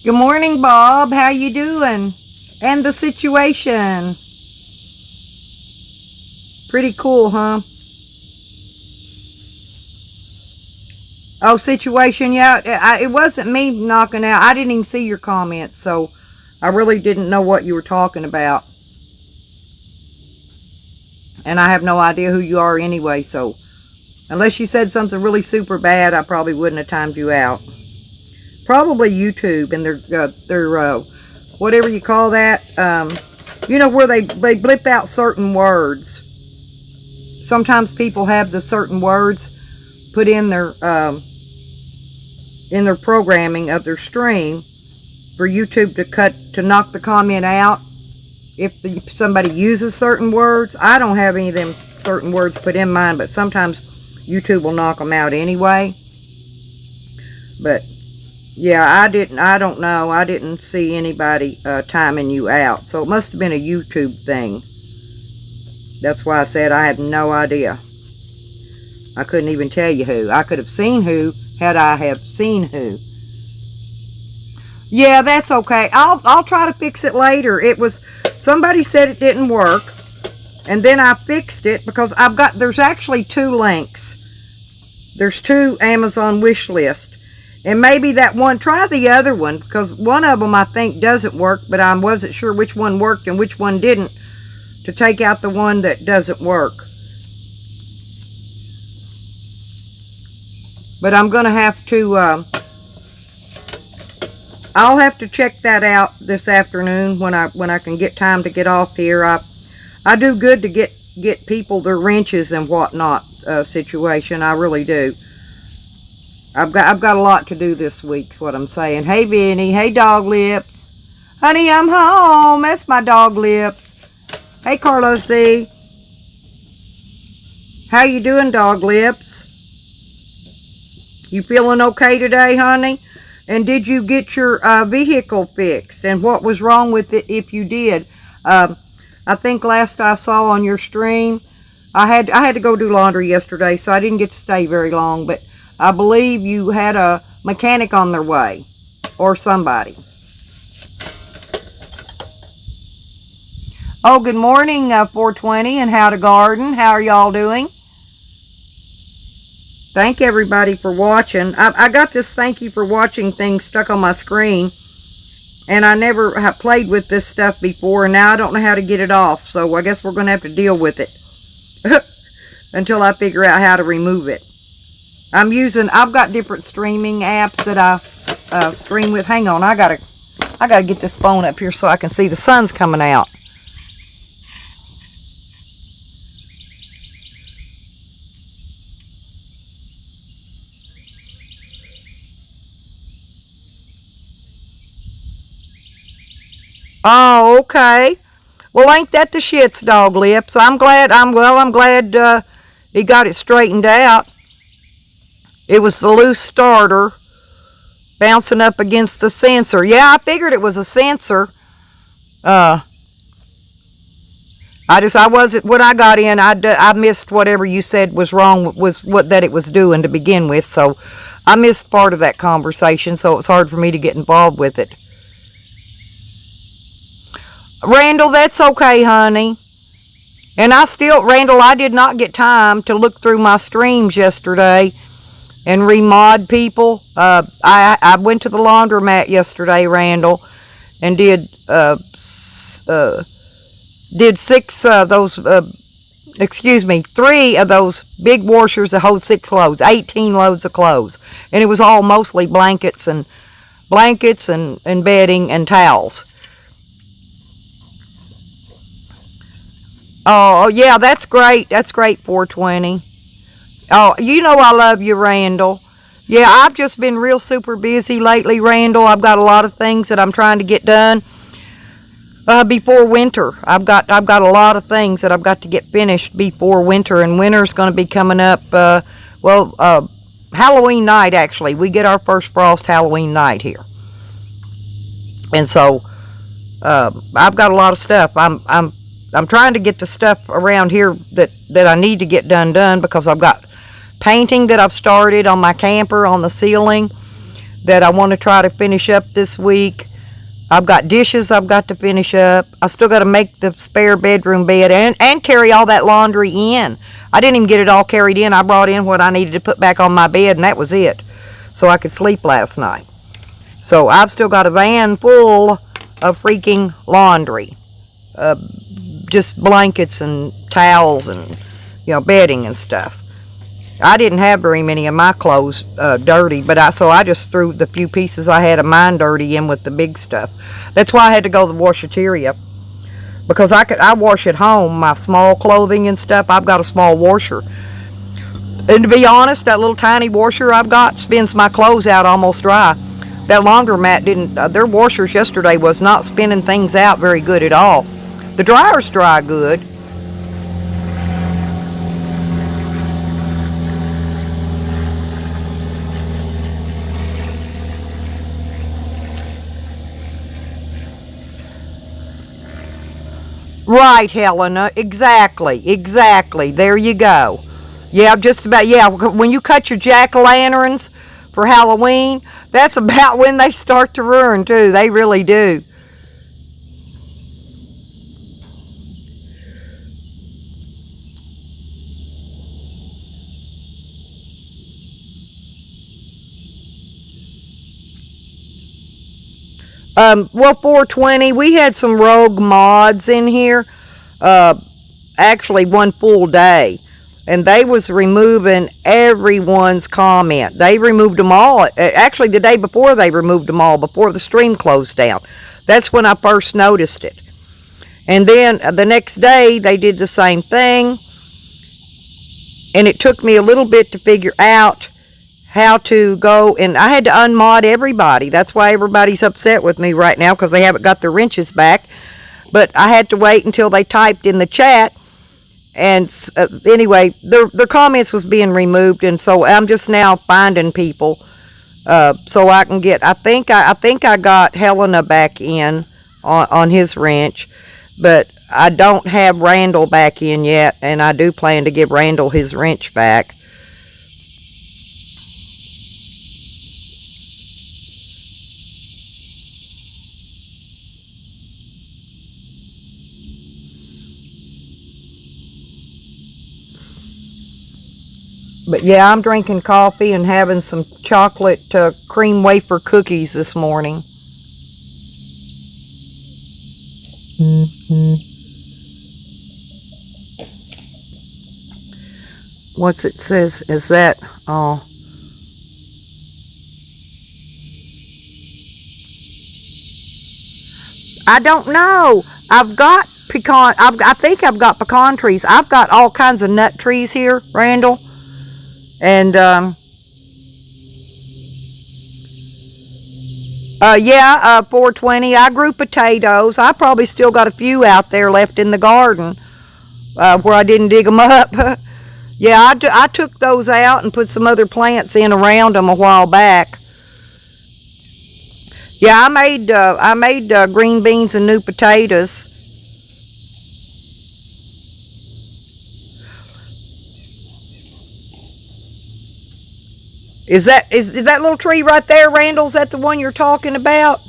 Good morning, Bob. How you doing? And the situation. Pretty cool, huh? Oh, situation, yeah. It wasn't me knocking out. I didn't even see your comments, so I really didn't know what you were talking about. And I have no idea who you are anyway, so unless you said something really super bad, I probably wouldn't have timed you out. Probably YouTube and their whatever you call that, you know, where they blip out certain words. Sometimes people have the certain words put in their programming of their stream for YouTube to knock the comment out if somebody uses certain words. I don't have any of them certain words put in mine, but sometimes YouTube will knock them out anyway. But yeah, I don't know. I didn't see anybody timing you out. So it must have been a YouTube thing. That's why I said I have no idea. I couldn't even tell you who. I could have seen who had I have seen who. Yeah, that's okay. I'll try to fix it later. It was, somebody said it didn't work. And then I fixed it because there's actually 2 links. There's 2 Amazon wish lists. And maybe that one, try the other one, because one of them I think doesn't work, but I wasn't sure which one worked and which one didn't, to take out the one that doesn't work. But I'm going to have to, I'll have to check that out this afternoon when I can get time to get off here. I do good to get people their wrenches and whatnot situation. I really do. I've got a lot to do this week, is what I'm saying. Hey, Vinny. Hey, Dog Lips. Honey, I'm home. That's my Dog Lips. Hey, Carlos D. How you doing, Dog Lips? You feeling okay today, honey? And did you get your vehicle fixed? And what was wrong with it if you did? I think last I saw on your stream, I had to go do laundry yesterday, so I didn't get to stay very long, but I believe you had a mechanic on their way, or somebody. Oh, good morning, 420 and How to Garden. How are y'all doing? Thank everybody for watching. I got this thank you for watching thing stuck on my screen, and I never have played with this stuff before, and now I don't know how to get it off, so I guess we're going to have to deal with it. until I figure out how to remove it. I've got different streaming apps that I stream with. Hang on, I gotta get this phone up here so I can see the sun's coming out. Oh, okay. Well, ain't that the shits, Dog Lip? So I'm glad he got it straightened out. It was the loose starter bouncing up against the sensor. Yeah, I figured it was a sensor. I wasn't, when I got in, I missed whatever you said was wrong, was what that it was doing to begin with. So I missed part of that conversation, so it's hard for me to get involved with it. Randall, that's okay, honey. And Randall, I did not get time to look through my streams yesterday and remod people. I went to the laundromat yesterday, Randall, and did 3 of those big washers that hold 6 loads, 18 loads of clothes. And it was all mostly blankets and bedding and towels. Oh, yeah, that's great. That's great, 420. Oh, you know I love you, Randall. Yeah, I've just been real super busy lately, Randall. I've got a lot of things that I'm trying to get done before winter. I've got a lot of things that I've got to get finished before winter, and winter's going to be coming up. Halloween night, actually. We get our first frost Halloween night here. And so I've got a lot of stuff. I'm trying to get the stuff around here that I need to get done because I've got painting that I've started on my camper on the ceiling that I want to try to finish up this week. I've got dishes I've got to finish up. I still got to make the spare bedroom bed and carry all that laundry in. I didn't even get it all carried in. I brought in what I needed to put back on my bed, and that was it. So I could sleep last night. So I've still got a van full of freaking laundry. Just blankets and towels and, bedding and stuff. I didn't have very many of my clothes dirty, but I just threw the few pieces I had of mine dirty in with the big stuff. That's why I had to go to the washateria, because I wash at home my small clothing and stuff. I've got a small washer, and to be honest, that little tiny washer I've got spins my clothes out almost dry. That laundromat didn't. Their washers yesterday was not spinning things out very good at all. The dryers dry good. Right, Helena. Exactly. There you go. Yeah, just about. Yeah, when you cut your jack-o'-lanterns for Halloween, that's about when they start to ruin, too. They really do. Well, 420, we had some rogue mods in here, actually one full day, and they was removing everyone's comment. They removed them all. Actually, the day before they removed them all, before the stream closed down. That's when I first noticed it. And then the next day, they did the same thing, and it took me a little bit to figure out how to go, and I had to unmod everybody. That's why everybody's upset with me right now, because they haven't got their wrenches back. But I had to wait until they typed in the chat, and anyway, their comments was being removed, and so I'm just now finding people so I can get. I think I got Helena back in on his wrench, but I don't have Randall back in yet, and I do plan to give Randall his wrench back. But yeah, I'm drinking coffee and having some chocolate cream wafer cookies this morning. what's it says? Is that, oh. I don't know. I've got pecan, I think I've got pecan trees. I've got all kinds of nut trees here, Randall. And, yeah, 420. I grew potatoes. I probably still got a few out there left in the garden, where I didn't dig them up. Yeah, I took those out and put some other plants in around them a while back. Yeah, I made green beans and new potatoes. Is that little tree right there, Randall? Is that the one you're talking about?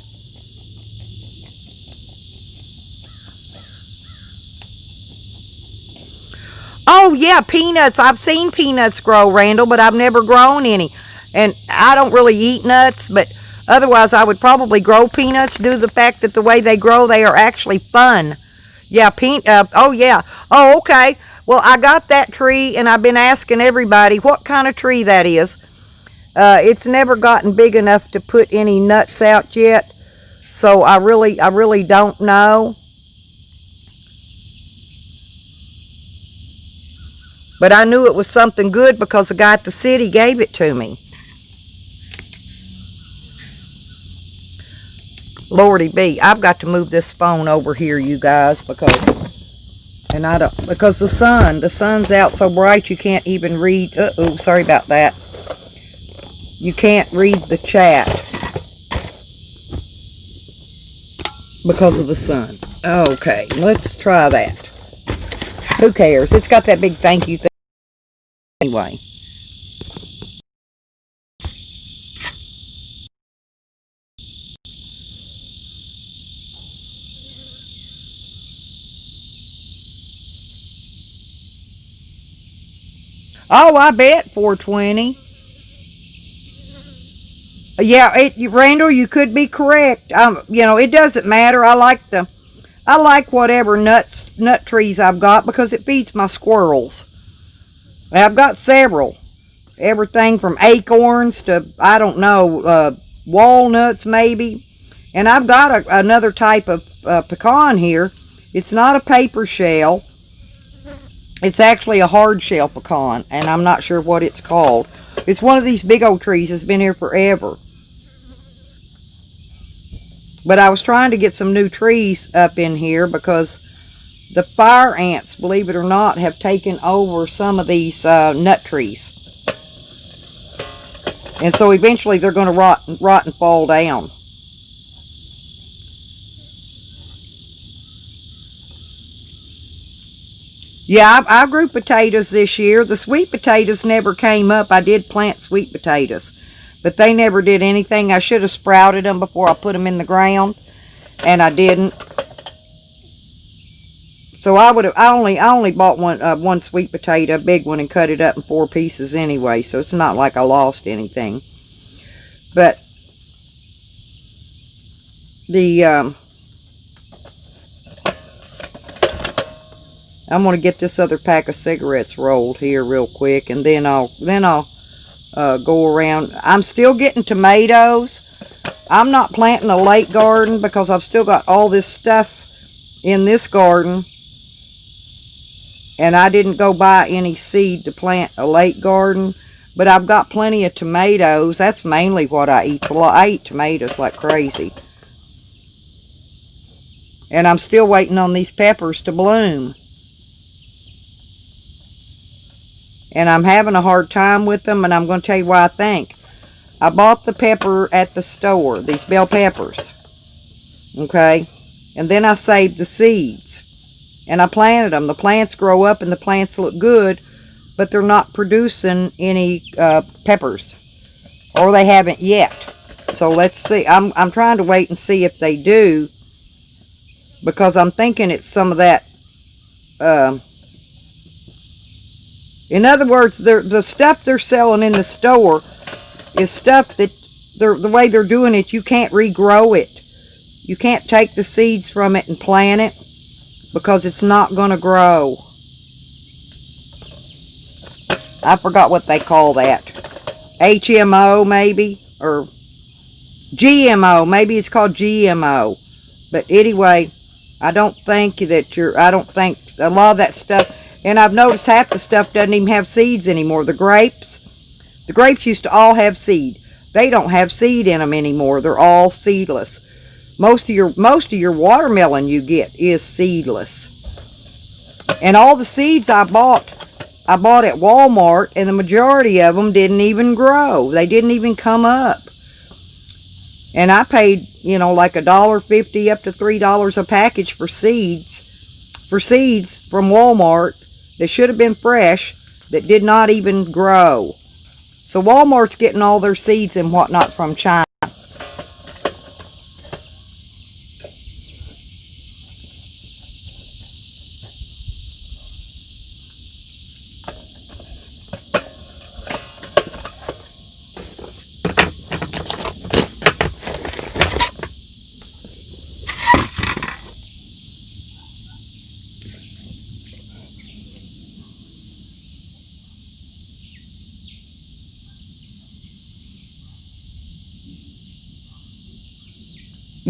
Oh yeah, peanuts. I've seen peanuts grow, Randall, but I've never grown any. And I don't really eat nuts, but otherwise I would probably grow peanuts due to the fact that the way they grow, they are actually fun. Yeah, oh yeah. Oh, okay. Well, I got that tree, and I've been asking everybody what kind of tree that is. It's never gotten big enough to put any nuts out yet, so I really don't know. But I knew it was something good because the guy at the city gave it to me. Lordy be, I've got to move this phone over here, you guys, because the sun's out so bright you can't even read. Uh-oh, sorry about that. You can't read the chat because of the sun. Okay, let's try that. Who cares? It's got that big thank you thing anyway. Oh, I bet 420. Yeah, Randall, you could be correct. It doesn't matter. I like whatever nut trees I've got because it feeds my squirrels. I've got several. Everything from acorns to, I don't know, walnuts maybe. And I've got another type of pecan here. It's not a paper shell. It's actually a hard shell pecan, and I'm not sure what it's called. It's one of these big old trees that's been here forever. But I was trying to get some new trees up in here because the fire ants, believe it or not, have taken over some of these nut trees. And so eventually they're going to rot and fall down. Yeah, I grew potatoes this year. The sweet potatoes never came up. I did plant sweet potatoes, but they never did anything. I should have sprouted them before I put them in the ground, and I didn't. So I only bought one sweet potato, a big one, and cut it up in 4 pieces anyway. So it's not like I lost anything. But I'm going to get this other pack of cigarettes rolled here real quick, and then I'll go around. I'm still getting tomatoes. I'm not planting a late garden because I've still got all this stuff in this garden, and I didn't go buy any seed to plant a late garden. But I've got plenty of tomatoes. That's mainly what I eat. I eat tomatoes like crazy. And I'm still waiting on these peppers to bloom. And I'm having a hard time with them, and I'm going to tell you why I think. I bought the pepper at the store, these bell peppers. Okay? And then I saved the seeds. And I planted them. The plants grow up and the plants look good, but they're not producing any peppers. Or they haven't yet. So let's see. I'm trying to wait and see if they do, because I'm thinking it's some of that. In other words, the stuff they're selling in the store is stuff that the way they're doing it, you can't regrow it. You can't take the seeds from it and plant it because it's not going to grow. I forgot what they call that. HMO maybe, or GMO. Maybe it's called GMO. But anyway, I don't think I don't think a lot of that stuff, and I've noticed half the stuff doesn't even have seeds anymore. The grapes used to all have seed. They don't have seed in them anymore. They're all seedless. Most of your watermelon you get is seedless. And all the seeds I bought at Walmart, and the majority of them didn't even grow. They didn't even come up. And I paid, like $1.50 up to $3 a package for seeds from Walmart that should have been fresh, that did not even grow. So Walmart's getting all their seeds and whatnot from China.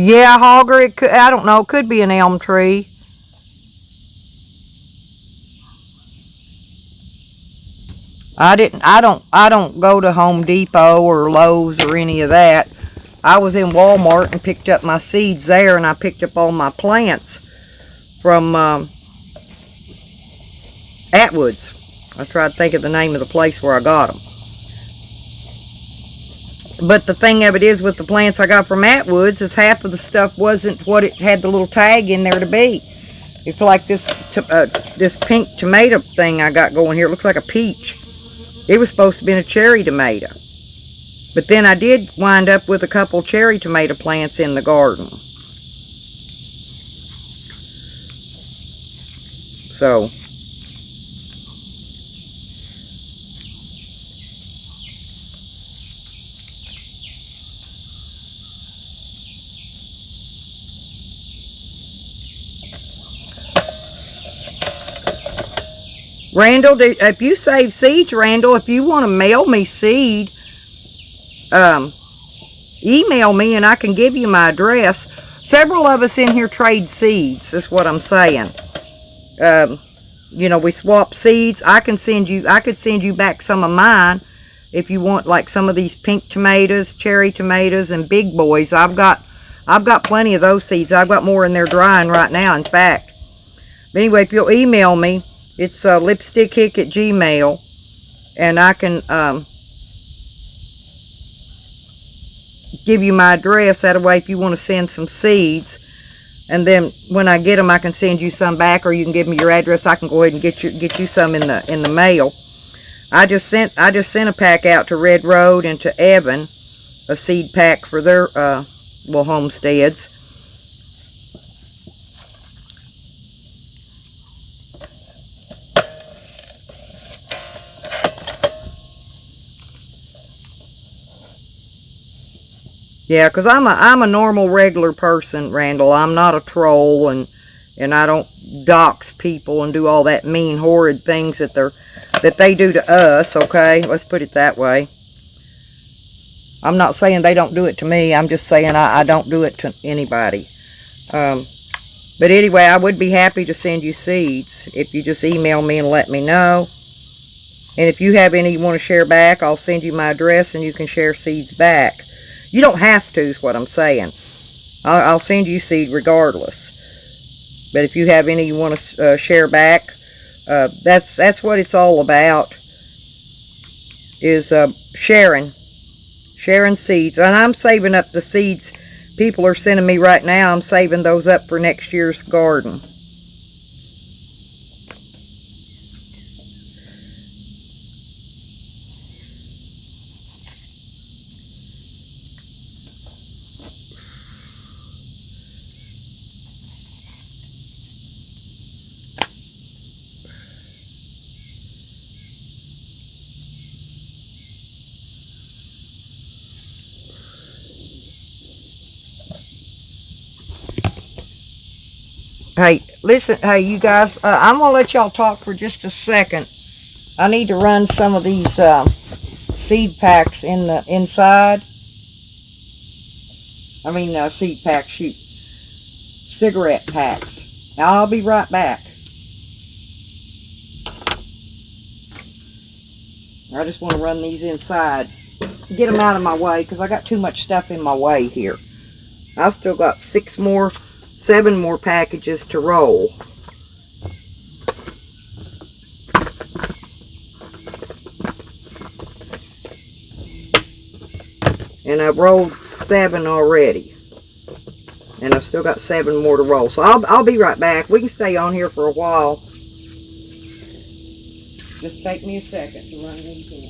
Yeah, Hogger, I don't know, it could be an elm tree. I don't go to Home Depot or Lowe's or any of that. I was in Walmart and picked up my seeds there, and I picked up all my plants from Atwood's. I tried to think of the name of the place where I got them. But the thing of it is, with the plants I got from Atwood's, is half of the stuff wasn't what it had the little tag in there to be. It's like this pink tomato thing I got going here. It looks like a peach. It was supposed to be a cherry tomato. But then I did wind up with a couple cherry tomato plants in the garden. So, Randall, if you save seeds, Randall, if you want to mail me seed, email me and I can give you my address. Several of us in here trade seeds, is what I'm saying. We swap seeds. I could send you back some of mine if you want, like some of these pink tomatoes, cherry tomatoes, and big boys. I've got plenty of those seeds. I've got more in there drying right now, in fact. But anyway, if you'll email me, it's lipstickhick@gmail, and I can give you my address. That way, if you want to send some seeds, and then when I get them, I can send you some back, or you can give me your address. I can go ahead and get you some in the mail. I just sent a pack out to Red Road and to Evan, a seed pack for their homesteads. Yeah, because I'm a normal, regular person, Randall. I'm not a troll, and I don't dox people and do all that mean, horrid things that they do to us, okay? Let's put it that way. I'm not saying they don't do it to me. I'm just saying I don't do it to anybody. But anyway, I would be happy to send you seeds if you just email me and let me know. And if you have any you want to share back, I'll send you my address and you can share seeds back. You don't have to, is what I'm saying. I'll send you seed regardless. But if you have any you want to share back, that's what it's all about, is sharing seeds. And I'm saving up the seeds people are sending me right now. I'm saving those up for next year's garden. Hey, listen, hey, you guys, I'm going to let y'all talk for just a second. I need to run some of these seed packs in the inside. I mean, seed packs, shoot. Cigarette packs. Now, I'll be right back. I just want to run these inside. Get them out of my way, because I got too much stuff in my way here. I've still got 7 more packages to roll. And I've rolled 7 already. And I've still got 7 more to roll. So I'll be right back. We can stay on here for a while. Just take me a second to run these in.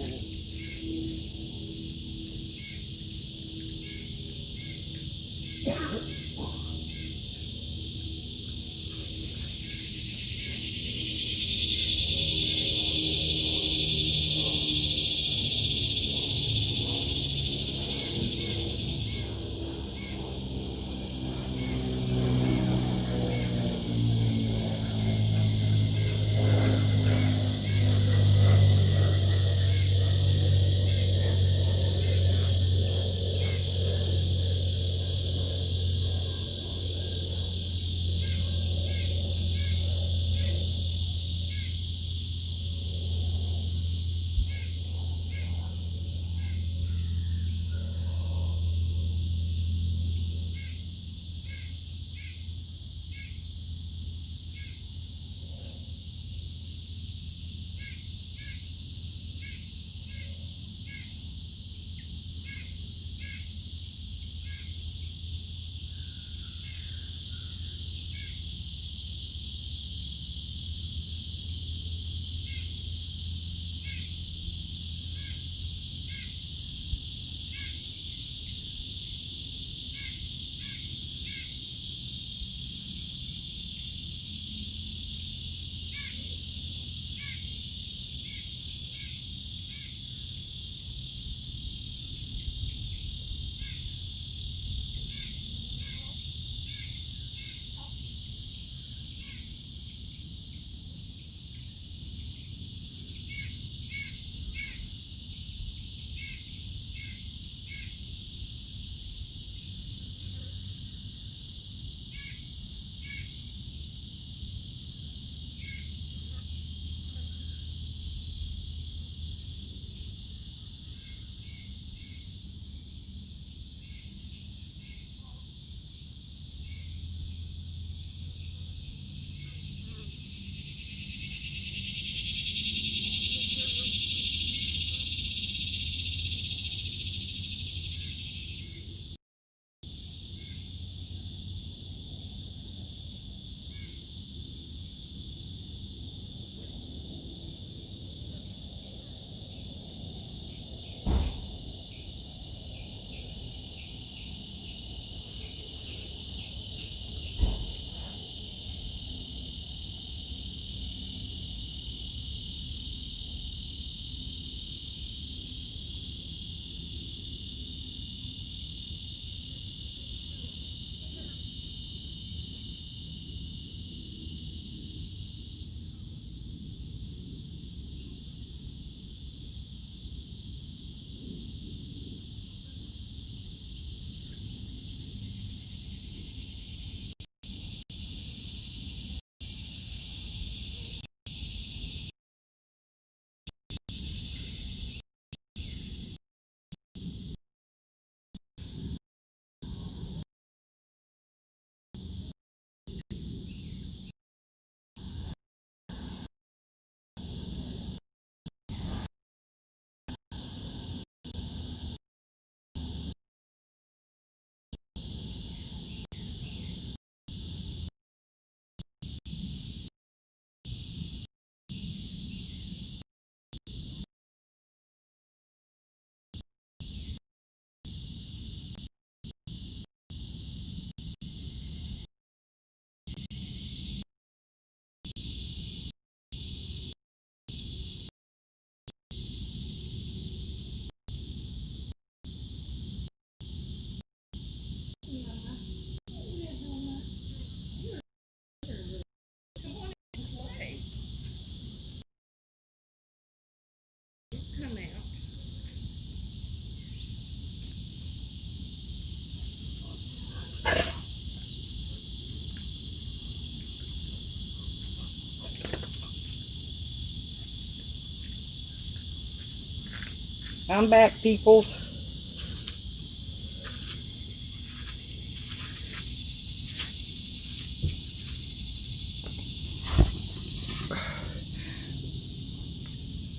I'm back, peoples.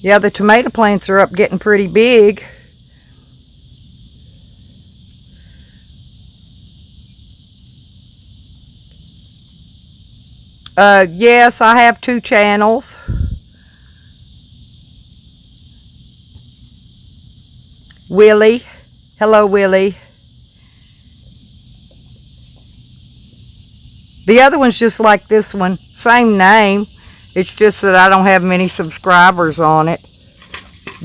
Yeah, the tomato plants are up getting pretty big. Yes, I have 2 channels. Willie. Hello, Willie. The other one's just like this one. Same name. It's just that I don't have many subscribers on it.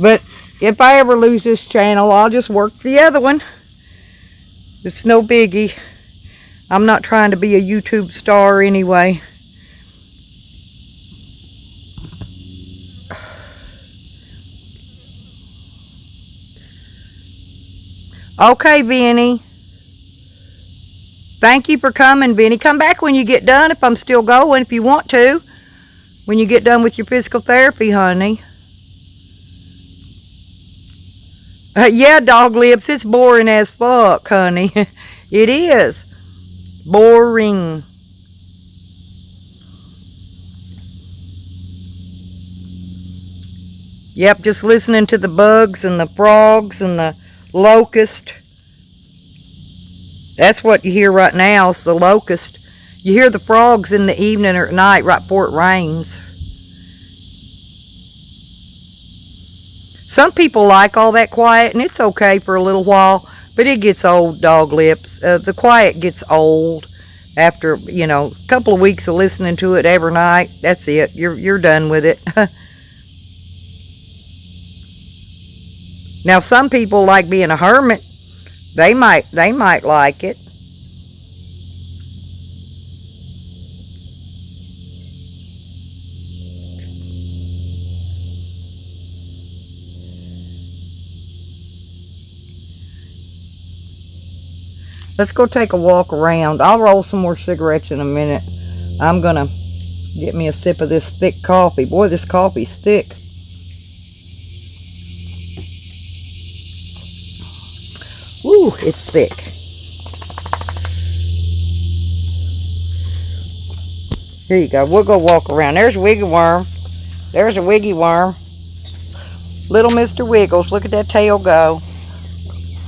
But if I ever lose this channel, I'll just work the other one. It's no biggie. I'm not trying to be a YouTube star anyway. Okay, Vinny. Thank you for coming, Vinny. Come back when you get done if I'm still going, if you want to. When you get done with your physical therapy, honey. Yeah, Dog Lips, it's boring as fuck, honey. It is. Boring. Yep, just listening to the bugs and the frogs and the locust. That's what you hear right now, is the locust. You hear the frogs in the evening or at night right before it rains. Some people like all that quiet, and it's okay for a little while, but it gets old, Dog Lips. The quiet gets old after, you know, a couple of weeks of listening to it every night. That's it. You're done with it. Now, some people like being a hermit. They might like it. Let's go take a walk around. I'll roll some more cigarettes in a minute. I'm gonna get me a sip of this thick coffee. Boy, this coffee's thick. Ooh, it's thick. Here you go. We'll go walk around. There's a wiggy worm. There's a wiggy worm. Little Mr. Wiggles. Look at that tail go.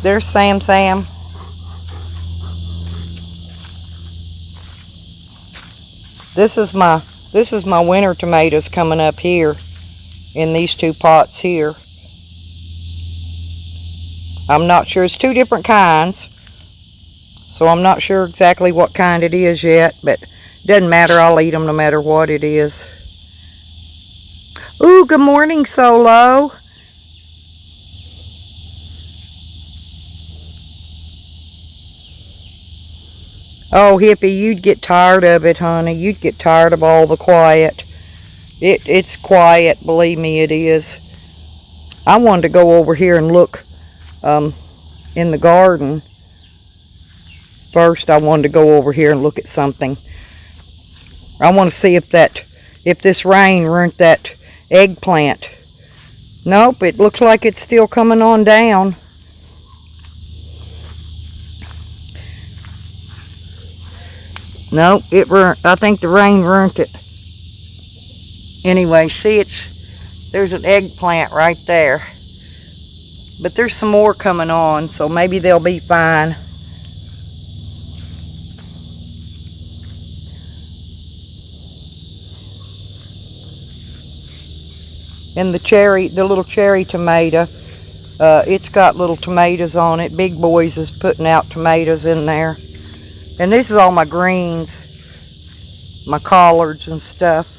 There's Sam. This is my winter tomatoes coming up here in these 2 pots here. I'm not sure. It's 2 different kinds, so I'm not sure exactly what kind it is yet, but it doesn't matter. I'll eat them no matter what it is. Ooh, good morning, Solo. Oh, Hippie, you'd get tired of it, honey. You'd get tired of all the quiet. It's quiet, believe me, it is. I wanted to go over here and look in the garden. First, I wanted to go over here and look at something. I want to see if this rain ruined that eggplant. Nope, it looks like it's still coming on down. Nope, I think the rain ruined it. Anyway, see, there's an eggplant right there. But there's some more coming on, so maybe they'll be fine. And the little cherry tomato, it's got little tomatoes on it. Big Boys is putting out tomatoes in there. And this is all my greens, my collards and stuff.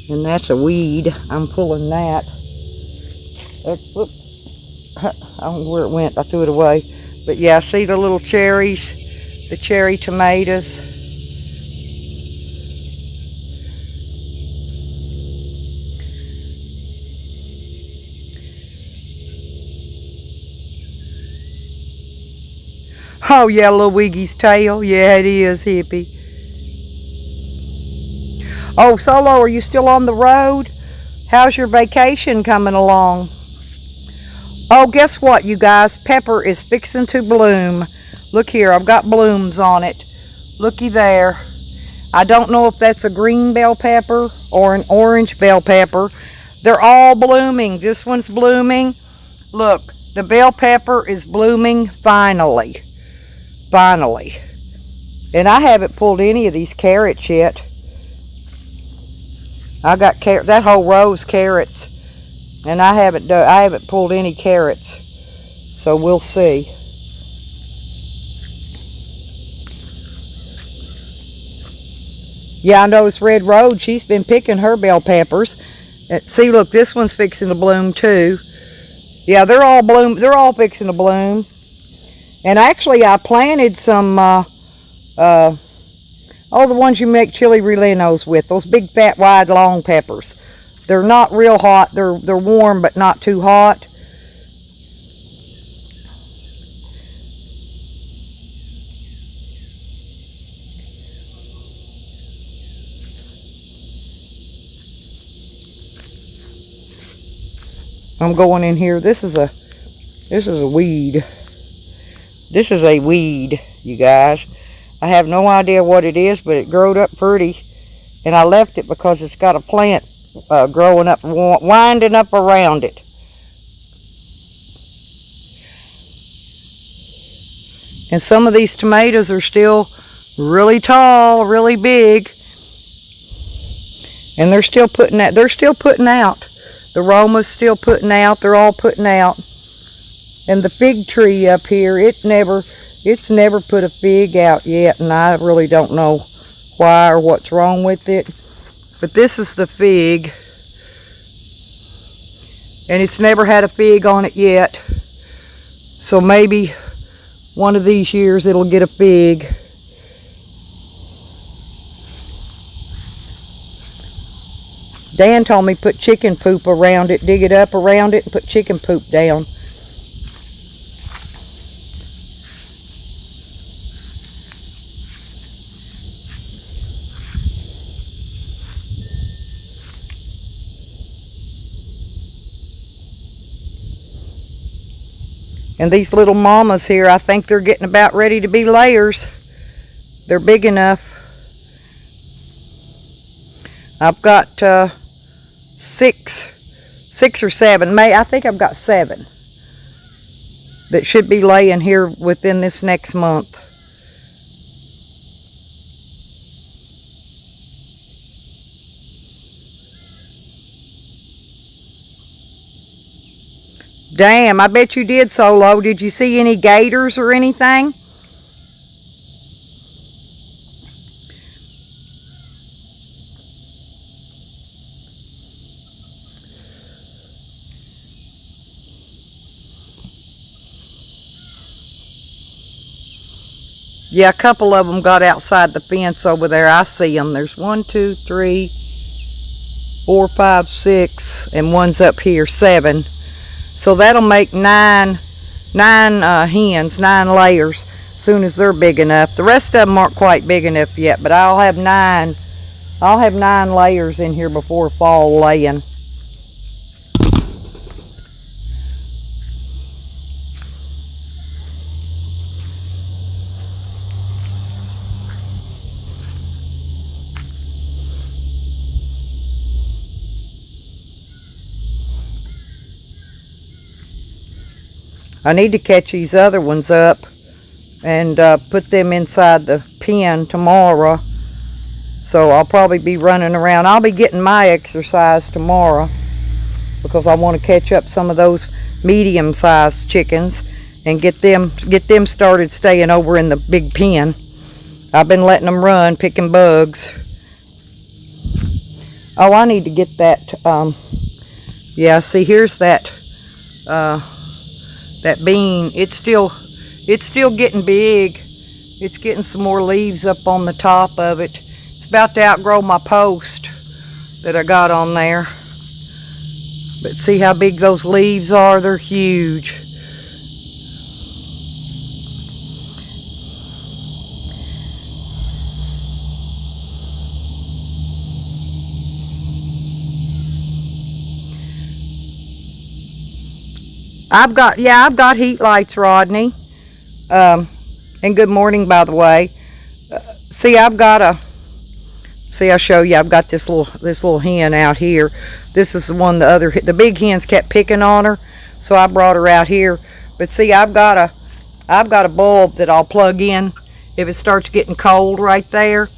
And that's a weed. I'm pulling that. I don't know where it went. I threw it away. But yeah, see the little cherries, the cherry tomatoes. Oh yeah, little Wiggy's tail. Yeah, it is, Hippie. Oh, Solo, are you still on the road? How's your vacation coming along? Oh, guess what, you guys? Pepper is fixing to bloom. Look here, I've got blooms on it. Looky there. I don't know if that's a green bell pepper or an orange bell pepper. They're all blooming. This one's blooming. Look, the bell pepper is blooming finally. Finally. And I haven't pulled any of these carrots yet. I got that whole row's carrots, and I haven't pulled any carrots. So we'll see. Yeah, I know it's Red Road. She's been picking her bell peppers. See, look, this one's fixing to bloom too. Yeah, they're all fixing to bloom. And actually, I planted some, the ones you make chili rellenos with, those big, fat, wide, long peppers. They're not real hot. They're warm, but not too hot. I'm going in here. This is a weed. This is a weed, you guys. I have no idea what it is, but it growed up pretty. And I left it because it's got a plant growing up, winding up around it. And some of these tomatoes are still really tall, really big. And they're still putting out. The Roma's still putting out. They're all putting out. And the fig tree up here, it's never put a fig out yet, and I really don't know why or what's wrong with it. But this is the fig, and it's never had a fig on it yet. So maybe one of these years it'll get a fig. Dan told me put chicken poop around it, dig it up around it, and put chicken poop down. And these little mamas here, I think they're getting about ready to be layers. They're big enough. I've got 6 or 7. I think I've got 7 that should be laying here within this next month. Damn, I bet you did, Solo. Did you see any gators or anything? Yeah, a couple of them got outside the fence over there. I see them. There's 1, 2, 3, 4, 5, 6, and one's up here, 7. So that'll make 9 hens, 9 layers, as soon as they're big enough. The rest of them aren't quite big enough yet, but I'll have 9 layers in here before fall laying. I need to catch these other ones up and put them inside the pen tomorrow. So I'll probably be running around. I'll be getting my exercise tomorrow because I want to catch up some of those medium-sized chickens and get them started staying over in the big pen. I've been letting them run, picking bugs. Oh, I need to get that. Yeah, see, here's that. That bean, it's still getting big. It's getting some more leaves up on the top of it. It's about to outgrow my post that I got on there. But see how big those leaves are? They're huge. I've got heat lights, Rodney. And good morning, by the way. See, I'll show you. I've got this little hen out here. This is the one the big hens kept picking on her, so I brought her out here. But see, I've got a bulb that I'll plug in if it starts getting cold right there,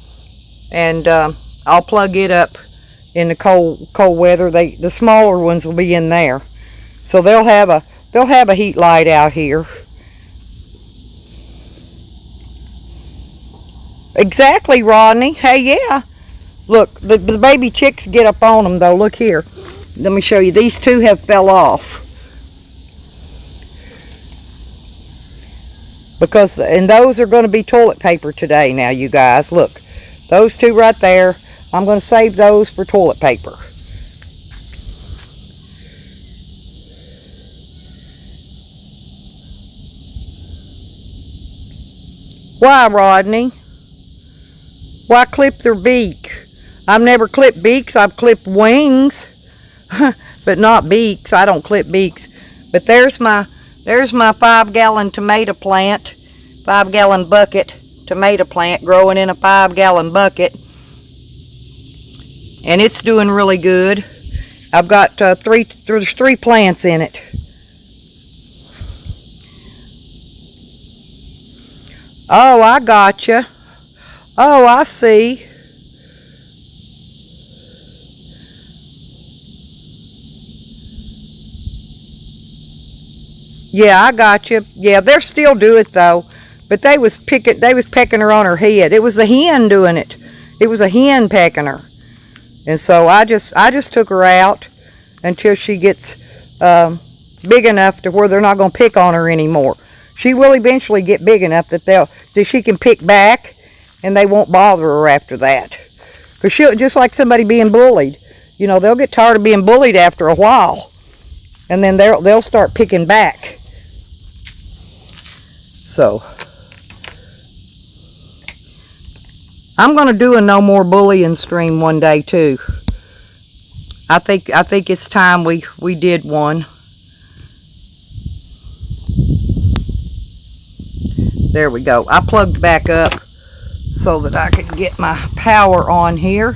and I'll plug it up in the cold weather. The smaller ones will be in there, so they'll have a heat light out here. Exactly, Rodney. Hey, yeah. Look, the baby chicks get up on them, though. Look here. Let me show you. These two have fell off. And those are going to be toilet paper today now, you guys. Look, those two right there. I'm going to save those for toilet paper. Why, Rodney? Why clip their beak? I've never clipped beaks. I've clipped wings, but not beaks. I don't clip beaks. But there's my 5-gallon tomato plant, 5-gallon bucket tomato plant growing in a 5-gallon bucket, and it's doing really good. I've got there's 3 plants in it. Oh, I gotcha. Oh, I see. Yeah, I got you. Yeah, they're still doing it though. But they was pecking her on her head. It was the hen doing it. It was a hen pecking her. And so I just took her out until she gets big enough to where they're not going to pick on her anymore. She will eventually get big enough that she can pick back, and they won't bother her after that. Because she'll, just like somebody being bullied, you know, they'll get tired of being bullied after a while, and then they'll start picking back. So I'm going to do a no more bullying stream one day too. I think it's time we did one. There we go. I plugged back up so that I could get my power on here.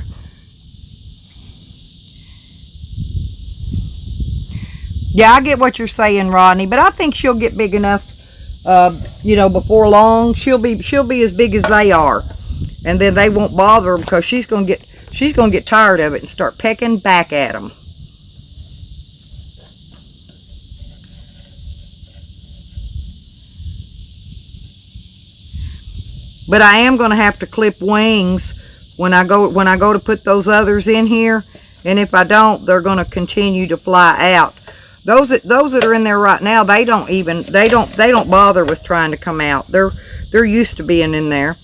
Yeah, I get what you're saying, Rodney, but I think she'll get big enough, you know, before long. She'll be as big as they are, and then they won't bother her because she's gonna get tired of it and start pecking back at them. But I am going to have to clip wings when I go to put those others in here, and if I don't, they're going to continue to fly out. Those that are in there right now, they don't bother with trying to come out. They're used to being in there.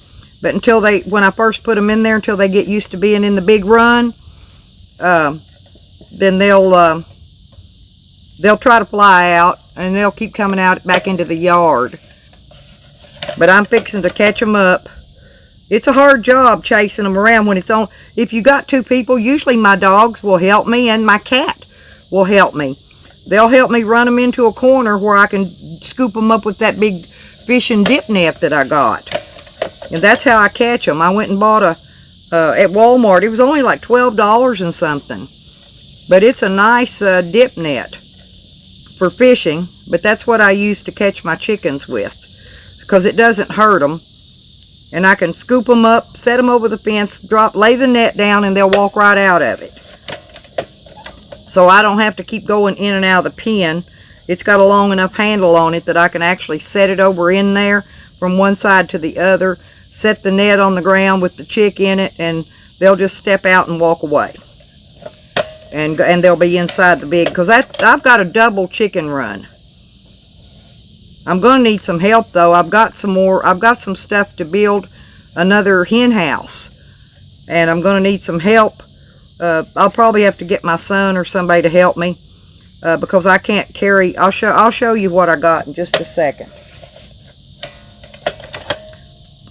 But when I first put them in there, until they get used to being in the big run, then they'll try to fly out, and they'll keep coming out back into the yard. But I'm fixing to catch them up. It's a hard job chasing them around when it's on. If you got 2 people, usually my dogs will help me and my cat will help me. They'll help me run them into a corner where I can scoop them up with that big fishing dip net that I got. And that's how I catch them. I went and bought at Walmart. It was only like $12 and something. But it's a nice dip net for fishing. But that's what I use to catch my chickens with, because it doesn't hurt them, and I can scoop them up, set them over the fence, lay the net down, and they'll walk right out of it. So I don't have to keep going in and out of the pen. It's got a long enough handle on it that I can actually set it over in there from one side to the other, set the net on the ground with the chick in it, and they'll just step out and walk away. And they'll be inside the big, because I've got a double chicken run. I'm going to need some help though. I've got some stuff to build another hen house, and I'm going to need some help. I'll probably have to get my son or somebody to help me, because I can't carry. I'll show you what I got in just a second.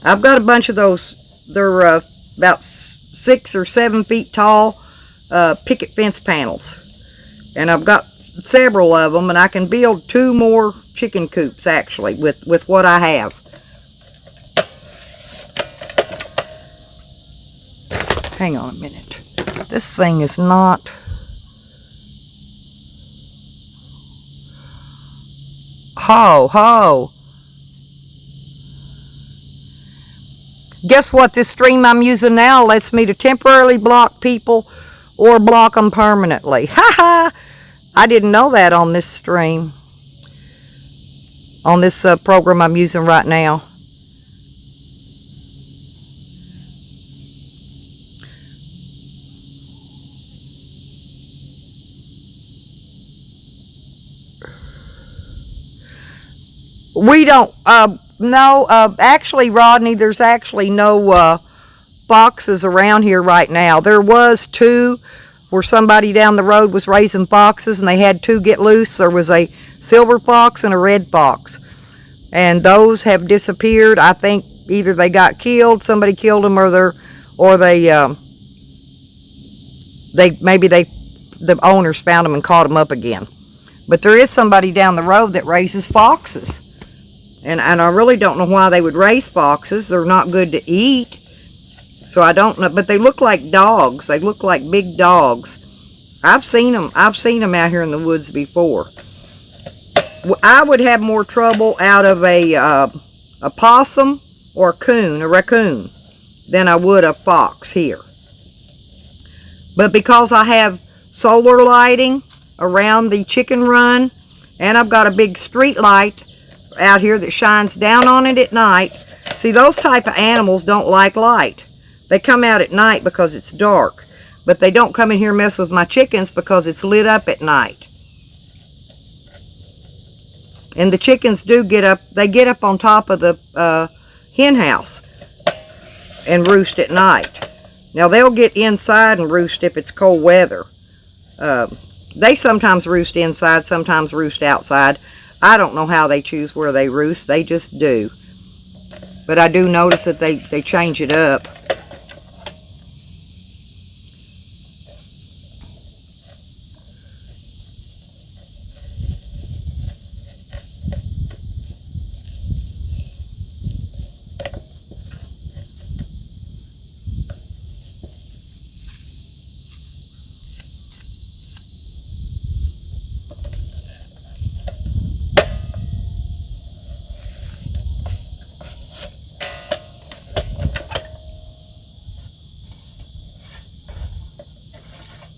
I've got a bunch of those. They're about 6 or 7 feet tall picket fence panels, and I've got several of them, and I can build 2 more chicken coops actually with what I have. Hang on a minute. This thing is not... Ho! Guess what? This stream I'm using now lets me to temporarily block people or block them permanently. Ha ha! I didn't know that on this stream. On this program I'm using right now. We don't, no, actually, Rodney, there's actually no foxes around here right now. There was 2 where somebody down the road was raising foxes, and they had 2 get loose. There was a silver fox and a red fox, and those have disappeared. I think either they got killed, somebody killed them, or the owners found them and caught them up again. But there is somebody down the road that raises foxes. And I really don't know why they would raise foxes. They're not good to eat. So I don't know. But they look like dogs. They look like big dogs. I've seen them out here in the woods before. I would have more trouble out of a possum or a raccoon, than I would a fox here. But because I have solar lighting around the chicken run, and I've got a big street light out here that shines down on it at night. See, those type of animals don't like light. They come out at night because it's dark, but they don't come in here and mess with my chickens because it's lit up at night. And the chickens do get up, they get up on top of the hen house and roost at night. Now they'll get inside and roost if it's cold weather. They sometimes roost inside, sometimes roost outside. I don't know how they choose where they roost. They just do. But I do notice that they change it up.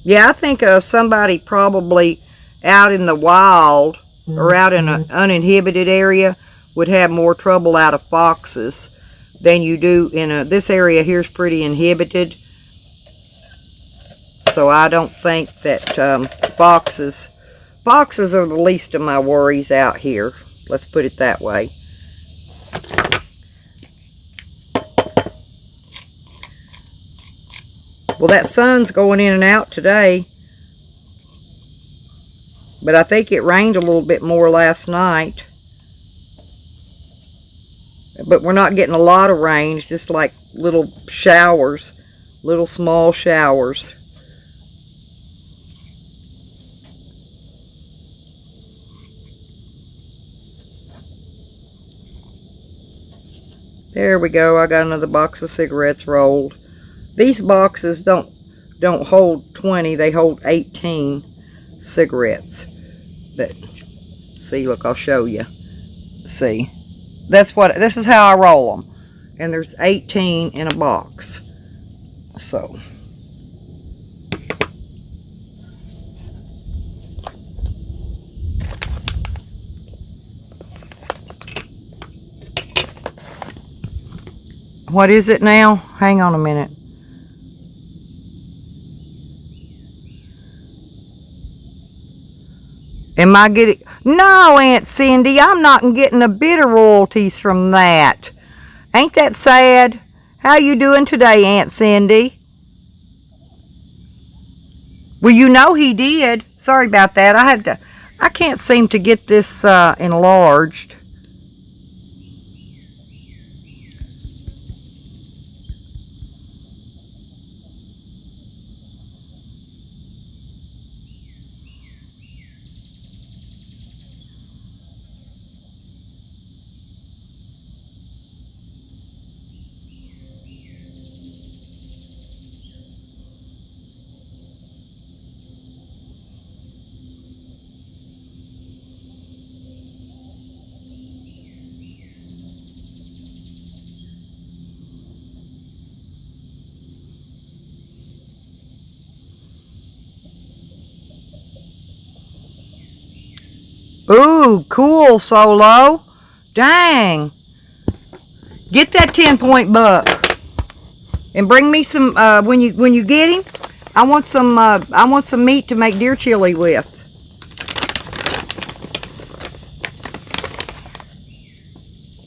Yeah, I think somebody probably out in the wild or out in an uninhibited area would have more trouble out of foxes than you do in this area here is pretty inhibited. So I don't think that foxes are the least of my worries out here. Let's put it that way. Well, that sun's going in and out today, but I think it rained a little bit more last night. But we're not getting a lot of rain. It's just like little showers, little small showers. There we go. I got another box of cigarettes rolled. These boxes don't hold 20, they hold 18 cigarettes. But see, look, I'll show you. See, this is how I roll them, and there's 18 in a box. So what is it now? Hang on a minute. Am I getting... No, Aunt Cindy, I'm not getting a bit of royalties from that. Ain't that sad? How you doing today, Aunt Cindy? Well, you know he did. Sorry about that. I can't seem to get this enlarged. Ooh, cool, Solo. Dang. Get that 10-point buck. And bring me some, when you get him, I want some meat to make deer chili with.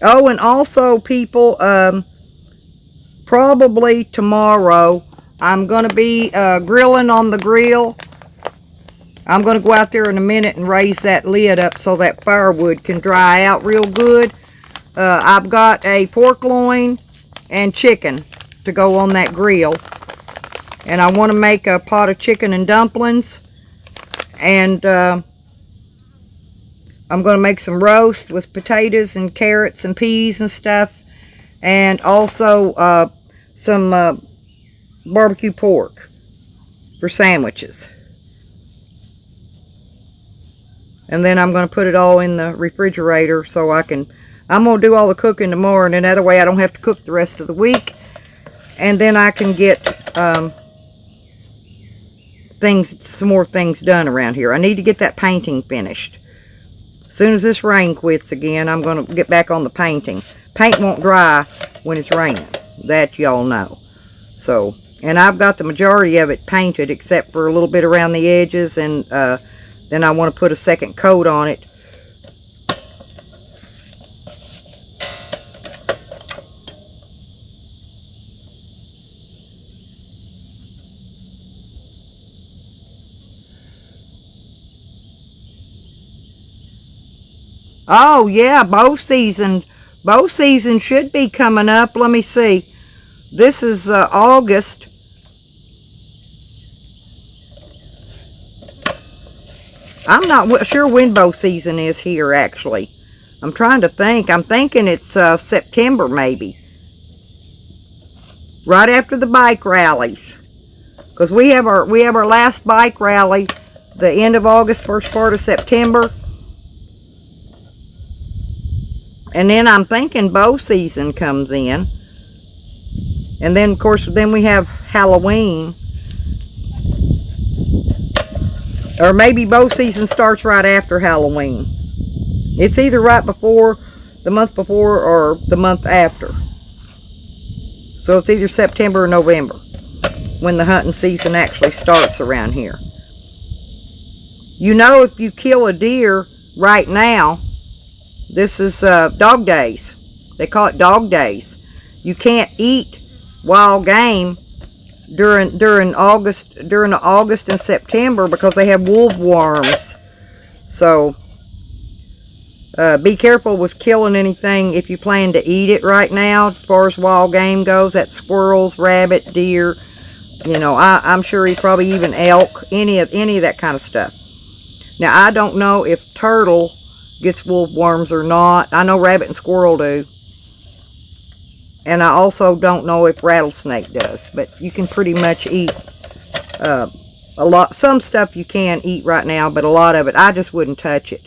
Oh, and also, people, probably tomorrow, I'm going to be grilling on the grill. I'm going to go out there in a minute and raise that lid up so that firewood can dry out real good. I've got a pork loin and chicken to go on that grill. And I want to make a pot of chicken and dumplings. And I'm going to make some roast with potatoes and carrots and peas and stuff. And also some barbecue pork for sandwiches. And then I'm going to put it all in the refrigerator so I'm going to do all the cooking tomorrow, and then that way I don't have to cook the rest of the week. And then I can get some more things done around here. I need to get that painting finished. As soon as this rain quits again, I'm going to get back on the painting. Paint won't dry when it's raining. That y'all know. So, and I've got the majority of it painted except for a little bit around the edges, and then I want to put a second coat on it. Oh yeah, bow season. Bow season should be coming up. Let me see. This is August. I'm not sure when bow season is here, actually. I'm trying to think. I'm thinking it's September, maybe. Right after the bike rallies. Because we have our last bike rally the end of August, first part of September. And then I'm thinking bow season comes in. And then, of course, then we have Halloween. Or maybe bow season starts right after Halloween. It's either right before, the month before, or the month after. So it's either September or November when the hunting season actually starts around here. You know, if you kill a deer right now, this is dog days. They call it dog days. You can't eat wild game during August and September because they have wolf worms. So be careful with killing anything if you plan to eat it right now. As far as wild game goes, that's squirrels, rabbit, deer. You know, I'm sure he probably even elk, any of that kind of stuff. Now I don't know if turtle gets wolf worms or not. I know rabbit and squirrel do. And I also don't know if rattlesnake does. But you can pretty much eat a lot. Some stuff you can eat right now, but a lot of it, I just wouldn't touch it.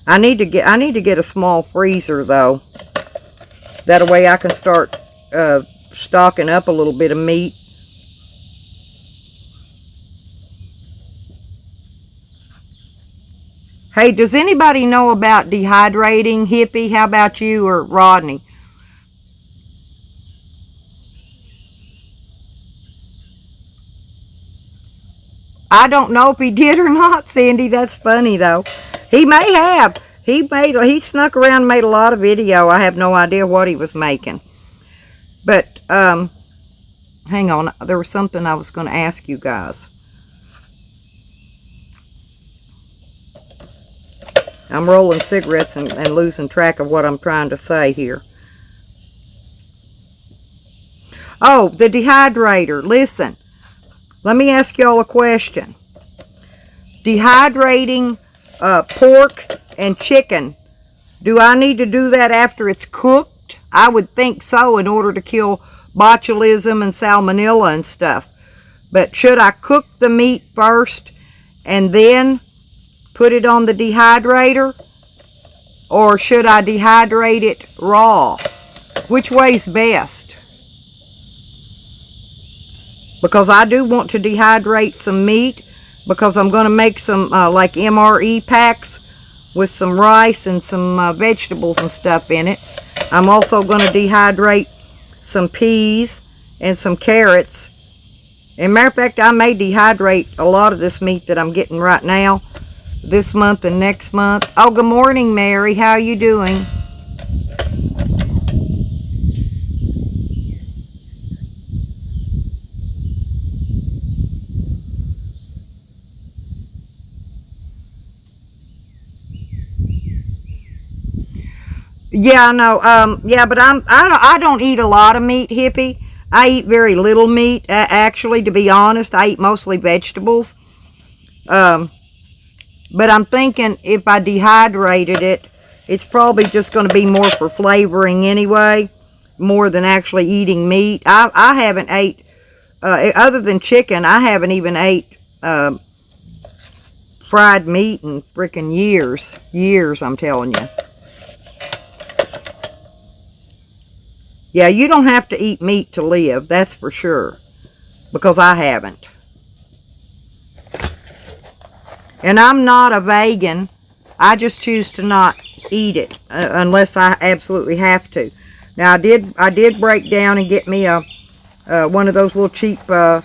I need to get a small freezer though. That way I can start stocking up a little bit of meat. Hey, does anybody know about dehydrating, Hippie? How about you or Rodney? I don't know if he did or not, Cindy. That's funny, though. He may have. He snuck around and made a lot of video. I have no idea what he was making. But, hang on. There was something I was going to ask you guys. I'm rolling cigarettes and losing track of what I'm trying to say here. Oh, the dehydrator. Listen, let me ask y'all a question. Dehydrating pork and chicken, do I need to do that after it's cooked? I would think so, in order to kill botulism and salmonella and stuff. But should I cook the meat first and then put it on the dehydrator, or should I dehydrate it raw? Which way's best? Because I do want to dehydrate some meat, because I'm going to make some like MRE packs with some rice and some vegetables and stuff in it. I'm also going to dehydrate some peas and some carrots. And matter of fact, I may dehydrate a lot of this meat that I'm getting right now this month and next month. Oh, good morning, Mary. How are you doing? Yeah, I know. Yeah, but I don't eat a lot of meat, hippie. I eat very little meat. Actually, to be honest, I eat mostly vegetables. But I'm thinking if I dehydrated it, it's probably just going to be more for flavoring anyway, more than actually eating meat. I haven't ate, other than chicken, I haven't even ate fried meat in freaking years. Years, I'm telling you. Yeah, you don't have to eat meat to live, that's for sure, because I haven't. And I'm not a vegan. I just choose to not eat it unless I absolutely have to. Now I did break down and get me a one of those little cheap. It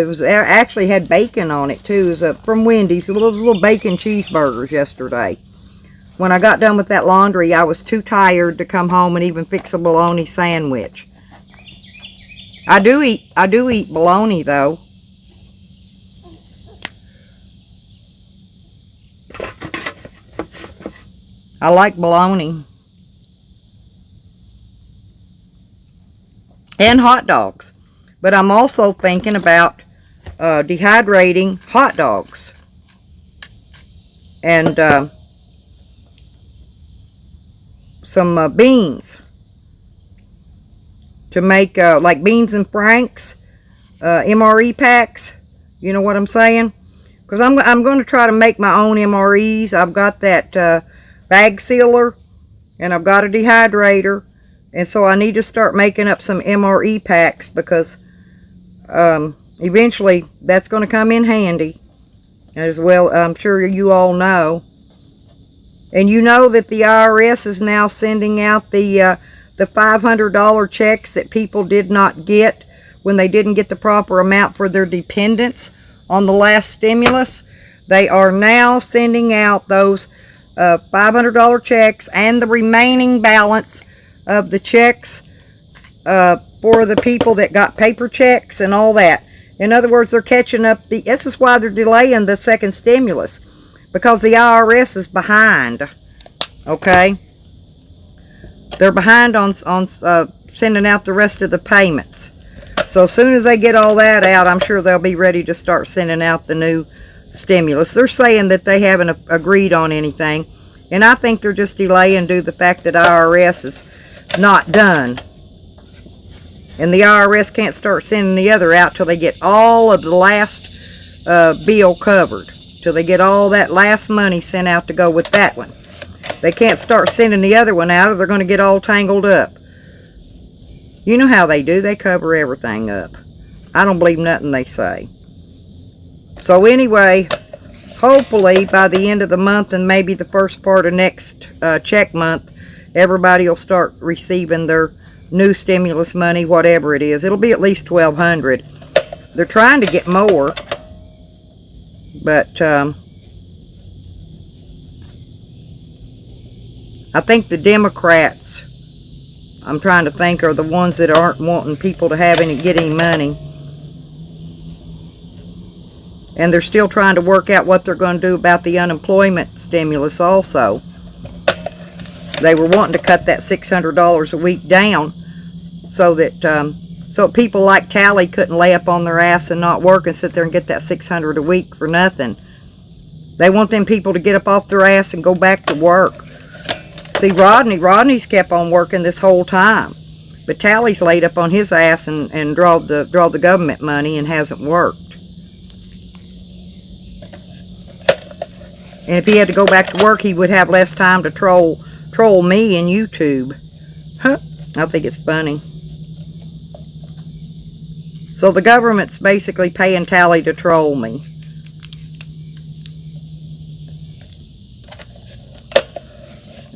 was actually had bacon on it too. It was from Wendy's. Those little bacon cheeseburgers yesterday. When I got done with that laundry, I was too tired to come home and even fix a bologna sandwich. I do eat bologna though. I like bologna. And hot dogs. But I'm also thinking about dehydrating hot dogs. And some beans. To make like beans and franks. MRE packs. You know what I'm saying? Because I'm going to try to make my own MREs. I've got that bag sealer, and I've got a dehydrator, and so I need to start making up some MRE packs, because eventually that's going to come in handy, as well. I'm sure you all know, and you know that the IRS is now sending out the $500 checks that people did not get when they didn't get the proper amount for their dependents on the last stimulus. They are now sending out those $500 checks and the remaining balance of the checks for the people that got paper checks and all that. In other words, they're catching up. This is why they're delaying the second stimulus, because the IRS is behind. Okay, they're behind on sending out the rest of the payments. So as soon as they get all that out, I'm sure they'll be ready to start sending out the new stimulus. They're saying that they haven't agreed on anything, and I think they're just delaying due to the fact that IRS is not done, and the IRS can't start sending the other out till they get all of the last bill covered, till they get all that last money sent out to go with that one. They can't start sending the other one out, or they're going to get all tangled up. You know how they do. They cover everything up. I don't believe nothing they say. So anyway, hopefully by the end of the month and maybe the first part of next check month, everybody will start receiving their new stimulus money, whatever it is. It'll be at least $1,200. They're trying to get more, but I think the Democrats, I'm trying to think, are the ones that aren't wanting people to get any money. And they're still trying to work out what they're going to do about the unemployment stimulus also. They were wanting to cut that $600 a week down so that so people like Tally couldn't lay up on their ass and not work and sit there and get that $600 a week for nothing. They want them people to get up off their ass and go back to work. See, Rodney's kept on working this whole time, but Tally's laid up on his ass and draw the government money and hasn't worked. And if he had to go back to work, he would have less time to troll me and YouTube. Huh? I think it's funny. So the government's basically paying Tally to troll me.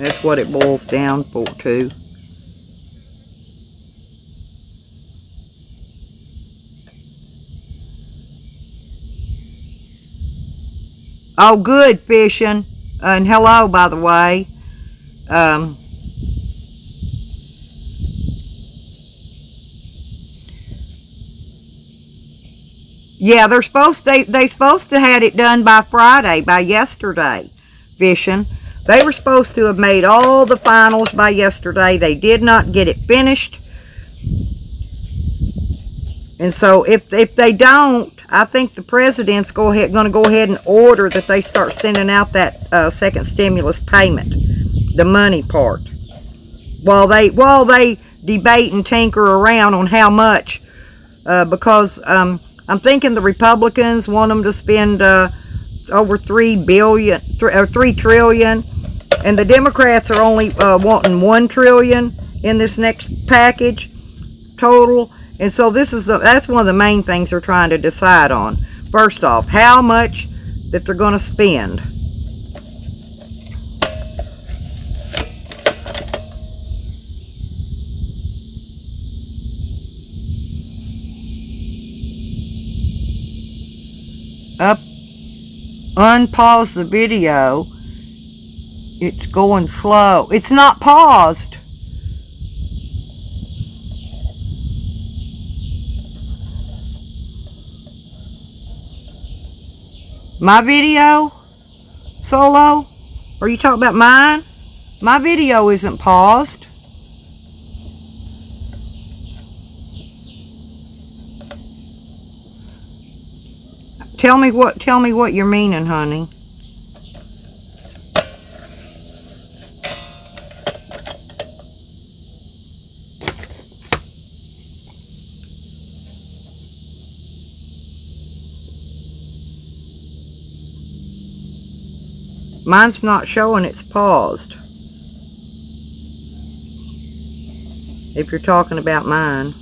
That's what it boils down to. Oh, good, fishing. And hello, by the way. Yeah, they supposed to had it done by Friday, by yesterday, fishing. They were supposed to have made all the finals by yesterday. They did not get it finished. And so if they don't, I think the president's going to go ahead and order that they start sending out that second stimulus payment, the money part, while they debate and tinker around on how much, because I'm thinking the Republicans want them to spend over $3 trillion, and the Democrats are only wanting $1 trillion in this next package total. And so that's one of the main things they're trying to decide on. First off, how much that they're going to spend. Unpause the video. It's going slow. It's not paused. My video, Solo? Are you talking about mine? My video isn't paused. Tell me what you're meaning, honey. Mine's not showing it's paused. If you're talking about mine.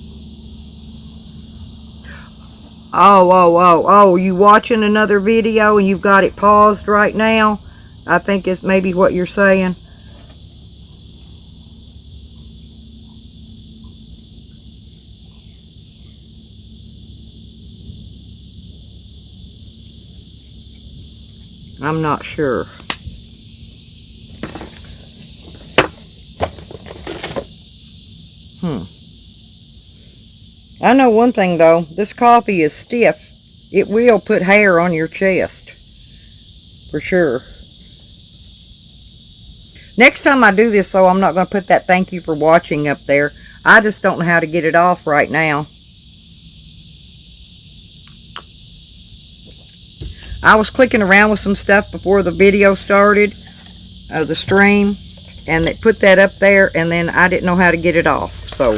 Oh, you watching another video and you've got it paused right now? I think it's maybe what you're saying. I'm not sure. I know one thing though, this coffee is stiff. It will put hair on your chest. For sure. Next time I do this though, I'm not going to put that thank you for watching up there. I just don't know how to get it off right now. I was clicking around with some stuff before the video started, the stream, and they put that up there, and then I didn't know how to get it off. So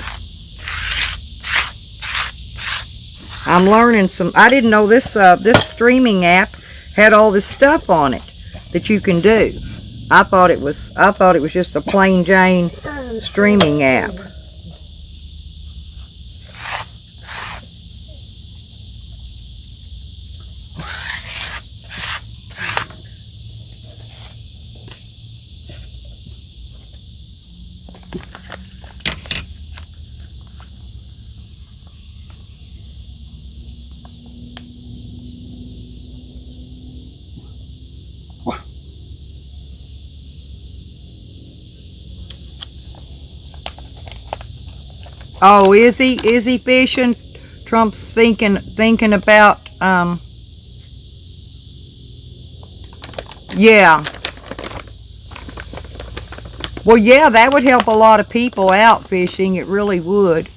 I'm learning some. I didn't know this this streaming app had all this stuff on it that you can do. I thought it was just a plain Jane streaming app. Oh, is he fishing? Trump's thinking about, yeah. Well, yeah, that would help a lot of people out fishing. It really would.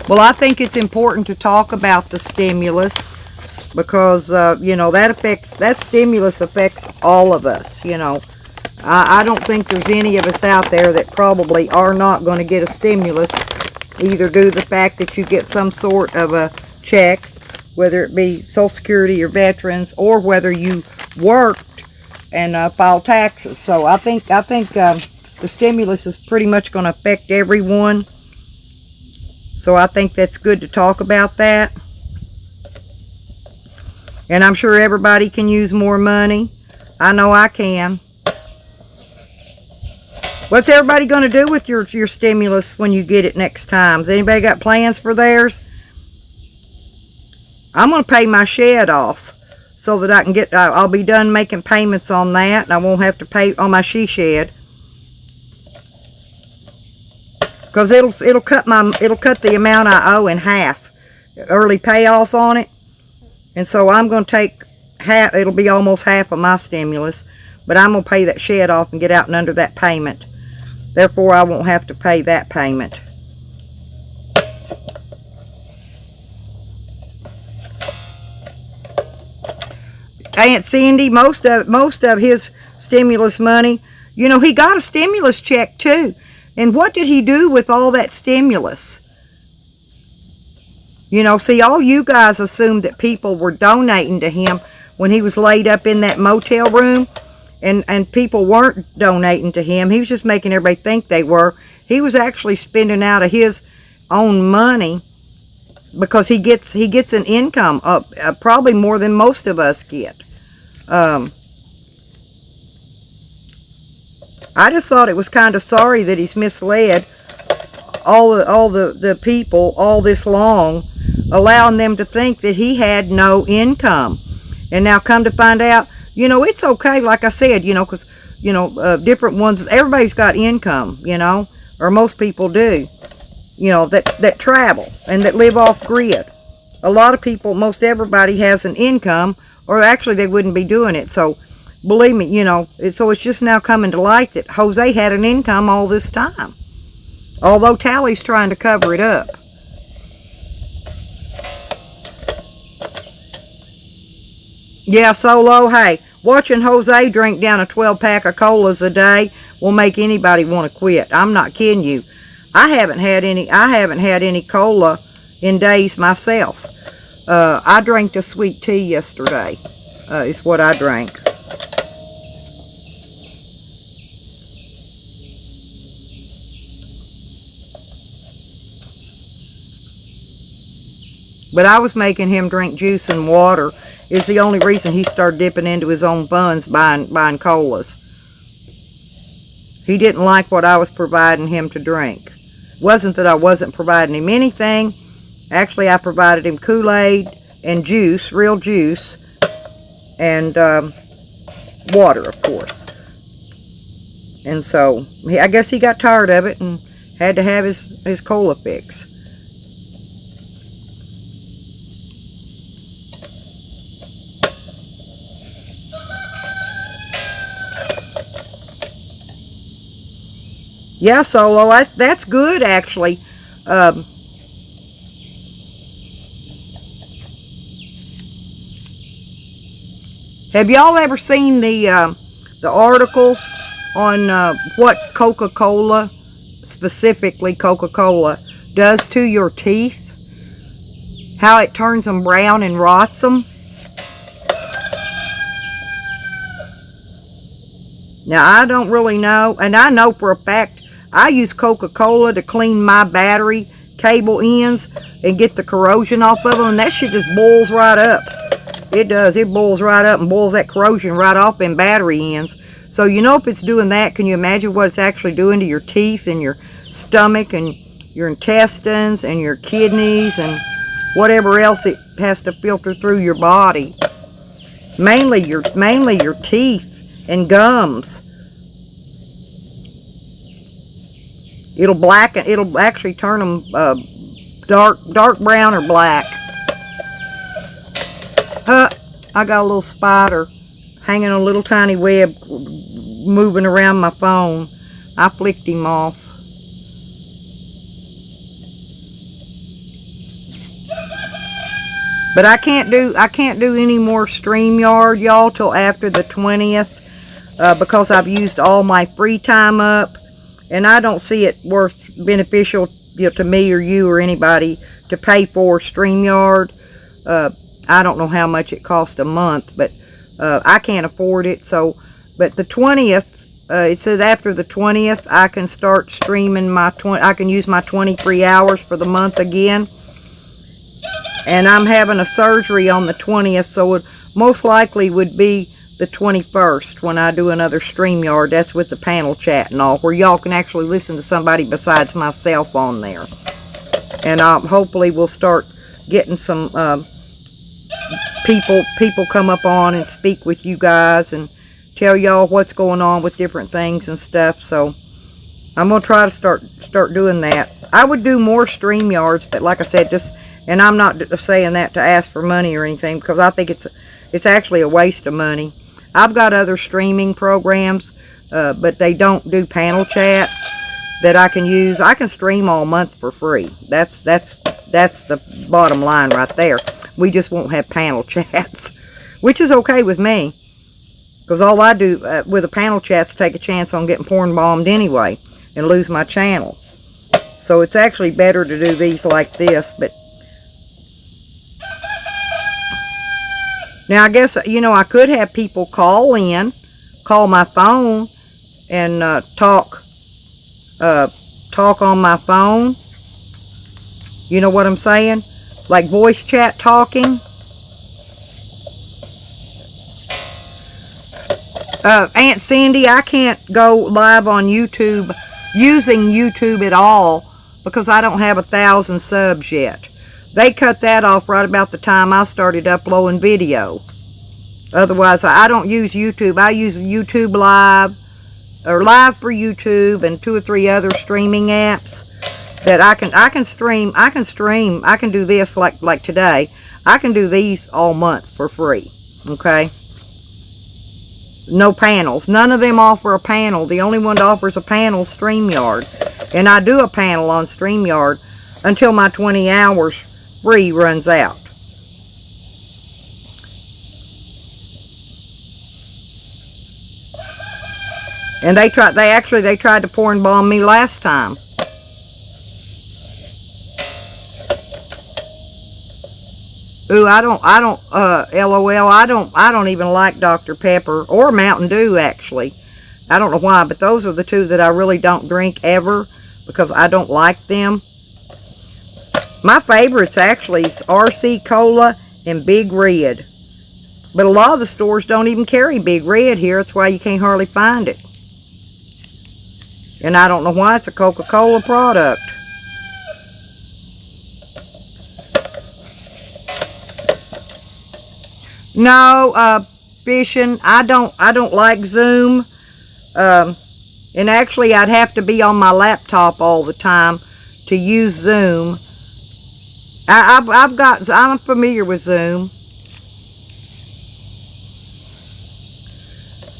Well, I think it's important to talk about the stimulus because, you know, that stimulus affects all of us, you know. I don't think there's any of us out there that probably are not going to get a stimulus, either due to the fact that you get some sort of a check, whether it be Social Security or Veterans, or whether you worked and filed taxes. So I think the stimulus is pretty much going to affect everyone. So I think that's good to talk about that. And I'm sure everybody can use more money. I know I can. What's everybody going to do with your stimulus when you get it next time? Has anybody got plans for theirs? I'm going to pay my shed off so that I can get, I'll be done making payments on that, and I won't have to pay on my she shed. Because it'll cut the amount I owe in half. Early payoff on it. And so I'm going to take half, it'll be almost half of my stimulus, but I'm going to pay that shed off and get out and under that payment. Therefore, I won't have to pay that payment. Aunt Cindy, most of his stimulus money, you know, he got a stimulus check too. And what did he do with all that stimulus? You know, see, all you guys assumed that people were donating to him when he was laid up in that motel room. And people weren't donating to him. He was just making everybody think they were. He was actually spending out of his own money because he gets an income, probably more than most of us get. I just thought it was kind of sorry that he's misled all the people all this long, allowing them to think that he had no income. And now come to find out, you know, it's okay, like I said, you know, because, you know, different ones, everybody's got income, you know, or most people do, you know, that travel and that live off grid. A lot of people, most everybody has an income, or actually they wouldn't be doing it. So, believe me, you know, so it's just now coming to light that Jose had an income all this time. Although Tally's trying to cover it up. Yeah, Solo, hey, watching Jose drink down a 12-pack of colas a day will make anybody want to quit. I'm not kidding you. I haven't had any cola in days myself. I drank a sweet tea yesterday, is what I drank. But I was making him drink juice and water. Is the only reason he started dipping into his own funds buying colas. He didn't like what I was providing him to drink. Wasn't that I wasn't providing him anything. Actually, I provided him Kool-Aid and juice, real juice, and water, of course. And so, I guess he got tired of it and had to have his cola fix. Yeah, Solo, that's good, actually. Have y'all ever seen the articles on what Coca-Cola, specifically Coca-Cola, does to your teeth? How it turns them brown and rots them? Now, I don't really know, and I know for a fact I use Coca-Cola to clean my battery cable ends and get the corrosion off of them, and that shit just boils right up. It does. It boils right up and boils that corrosion right off in battery ends. So, you know, if it's doing that, can you imagine what it's actually doing to your teeth and your stomach and your intestines and your kidneys and whatever else it has to filter through your body? Mainly your teeth and gums. It'll actually turn them dark brown or black. I got a little spider hanging on a little tiny web moving around my phone. I flicked him off. But I can't do any more StreamYard, y'all, till after the 20th because I've used all my free time up. And I don't see it beneficial, you know, to me or you or anybody to pay for StreamYard. I don't know how much it costs a month, but I can't afford it. So, but the 20th, it says after the 20th, I can start streaming I can use my 23 hours for the month again. And I'm having a surgery on the 20th, so most likely would be the 21st when I do another StreamYard. That's with the panel chat and all, where y'all can actually listen to somebody besides myself on there. And hopefully we'll start getting some people come up on and speak with you guys and tell y'all what's going on with different things and stuff. So I'm gonna try to start doing that. I would do more StreamYards, but like I said, and I'm not saying that to ask for money or anything, because I think it's actually a waste of money. I've got other streaming programs, but they don't do panel chats that I can use. I can stream all month for free. That's the bottom line right there. We just won't have panel chats, which is okay with me, because all I do with a panel chat is take a chance on getting porn bombed anyway and lose my channel. So it's actually better to do these like this. But now I guess, I could have people call my phone and talk on my phone. You know what I'm saying? Like voice chat talking. Aunt Cindy, I can't go live on YouTube using YouTube at all because I don't have 1,000 subs yet. They cut that off right about the time I started uploading video. Otherwise, I don't use YouTube. I use YouTube Live, or Live for YouTube, and 2 or 3 other streaming apps that I can stream. I can do this like today. I can do these all month for free. Okay? No panels. None of them offer a panel. The only one that offers a panel is StreamYard. And I do a panel on StreamYard until my 20 hours free runs out. And they tried to porn bomb me last time. Ooh, LOL, I don't even like Dr. Pepper or Mountain Dew, actually. I don't know why, but those are the 2 that I really don't drink ever because I don't like them. My favorites actually is RC Cola and Big Red. But a lot of the stores don't even carry Big Red here. That's why you can't hardly find it. And I don't know why. It's a Coca-Cola product. No, fishing. I don't like Zoom. And actually, I'd have to be on my laptop all the time to use Zoom. I'm familiar with Zoom.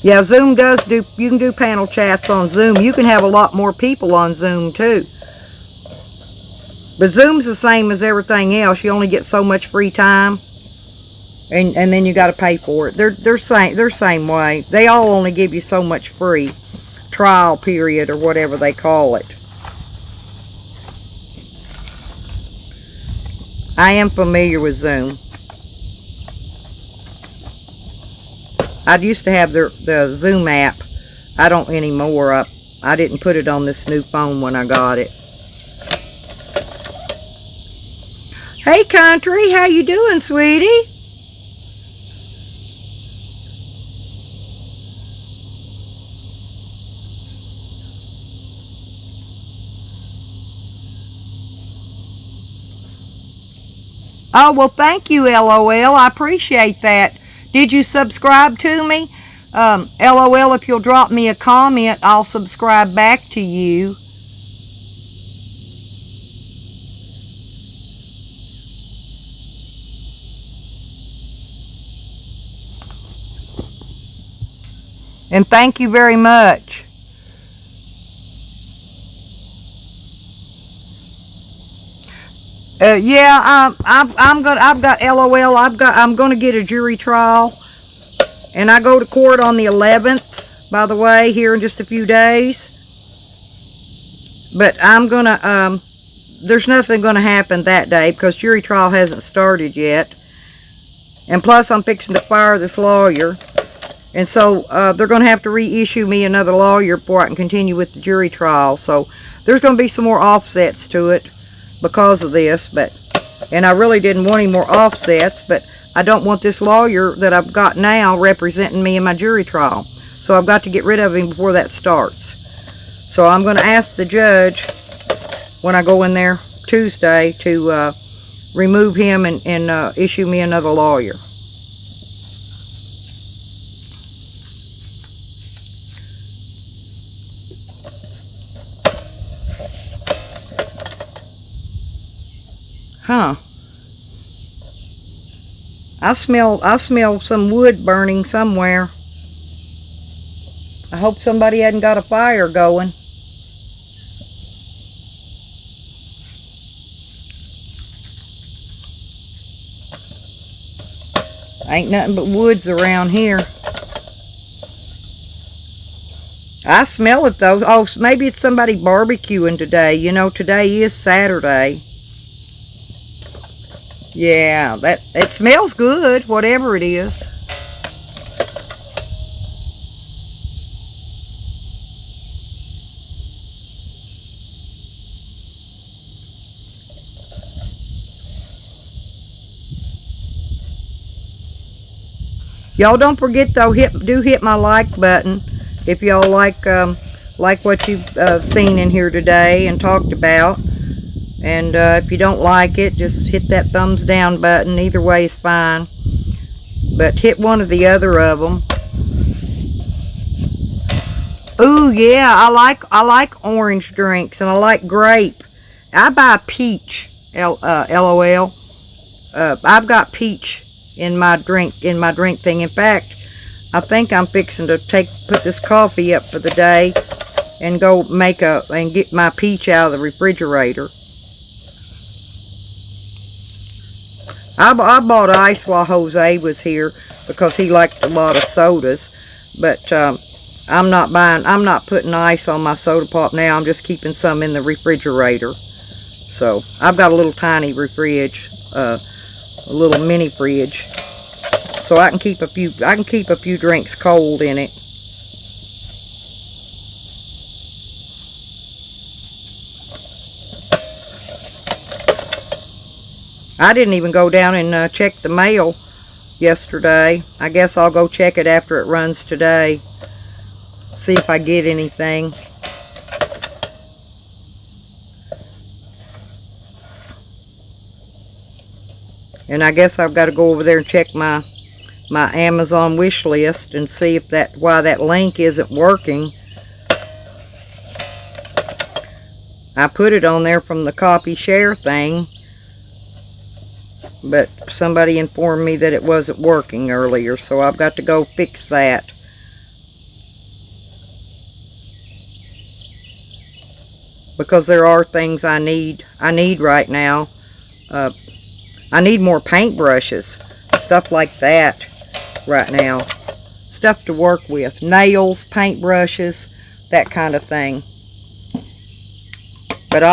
Yeah, Zoom you can do panel chats on Zoom. You can have a lot more people on Zoom too. But Zoom's the same as everything else. You only get so much free time. And then you got to pay for it. They're same way. They all only give you so much free trial period or whatever they call it. I am familiar with Zoom. I used to have the Zoom app. I don't anymore. I didn't put it on this new phone when I got it. Hey, country, how you doing, sweetie? Oh, well, thank you, LOL. I appreciate that. Did you subscribe to me? LOL, if you'll drop me a comment, I'll subscribe back to you. And thank you very much. Yeah, I'm gonna get a jury trial, and I go to court on the 11th, by the way, here in just a few days. But I'm gonna, there's nothing gonna happen that day because jury trial hasn't started yet. And plus, I'm fixing to fire this lawyer, and so they're gonna have to reissue me another lawyer before I can continue with the jury trial. So there's gonna be some more offsets to it because of this, and I really didn't want any more offsets, but I don't want this lawyer that I've got now representing me in my jury trial. So I've got to get rid of him before that starts. So I'm going to ask the judge when I go in there Tuesday to remove him and issue me another lawyer. Huh. I smell some wood burning somewhere. I hope somebody hadn't got a fire going. Ain't nothing but woods around here. I smell it though. Oh, maybe it's somebody barbecuing today. You know, today is Saturday. Yeah, it smells good, whatever it is. Y'all don't forget though, do hit my like button if y'all like what you've seen in here today and talked about. And if you don't like it, just hit that thumbs down button. Either way is fine. But hit one or the other of them. Ooh, yeah, I like orange drinks and I like grape. I buy peach. LOL. I've got peach in my drink thing. In fact, I think I'm fixing to put this coffee up for the day and go and get my peach out of the refrigerator. I bought ice while Jose was here because he liked a lot of sodas, but I'm not putting ice on my soda pop now. I'm just keeping some in the refrigerator. So I've got a little tiny fridge, a little mini fridge, so I can keep a few drinks cold in it. I didn't even go down and check the mail yesterday. I guess I'll go check it after it runs today. See if I get anything. And I guess I've got to go over there and check my Amazon wish list and see if why that link isn't working. I put it on there from the copy share thing, but somebody informed me that it wasn't working earlier, so I've got to go fix that. Because there are things I need right now. I need more paintbrushes, stuff like that right now. Stuff to work with, nails, paintbrushes, that kind of thing. But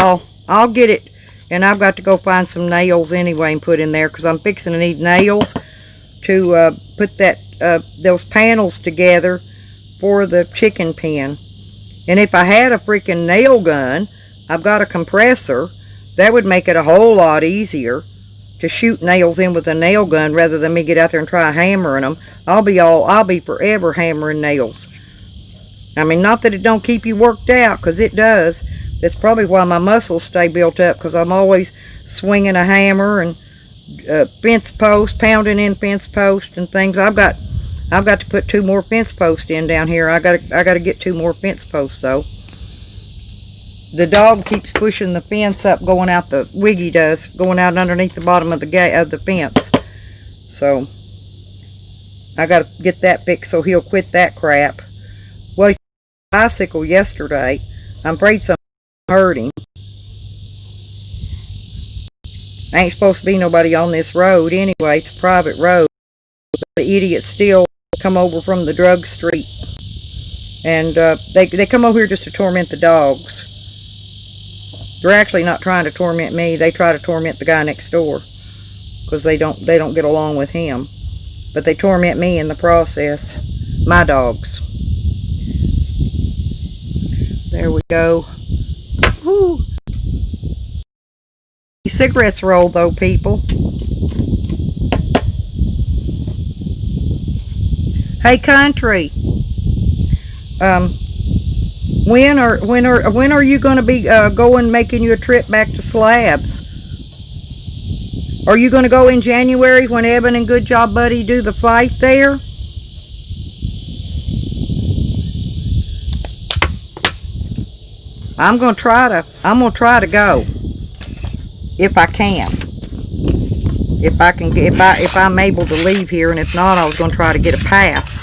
I'll get it. And I've got to go find some nails anyway and put in there, because I'm fixing to need nails to put those panels together for the chicken pen. And if I had a freaking nail gun, I've got a compressor, that would make it a whole lot easier to shoot nails in with a nail gun rather than me get out there and try hammering them. I'll be forever hammering nails. I mean, not that it don't keep you worked out, because it does. That's probably why my muscles stay built up, because I'm always swinging a hammer and fence post, pounding in fence post and things. I've got to put 2 more fence posts in down here. I got to get 2 more fence posts though. The dog keeps pushing the fence up, going out Wiggy does, going out underneath the bottom of the fence. So I got to get that fixed so he'll quit that crap. Well, he took a bicycle yesterday. I'm afraid something hurt him. Ain't supposed to be nobody on this road anyway. It's a private road. The idiots still come over from the drug street, and they come over here just to torment the dogs. They're actually not trying to torment me. They try to torment the guy next door, because they don't get along with him. But they torment me in the process. My dogs. There we go. Woo. Cigarettes rolled though, people. Hey, country. When are you going to be making you a trip back to Slabs? Are you going to go in January when Evan and Good Job Buddy do the fight there? I'm gonna try to go if I can. If I'm able to leave here, and if not, I was gonna try to get a pass.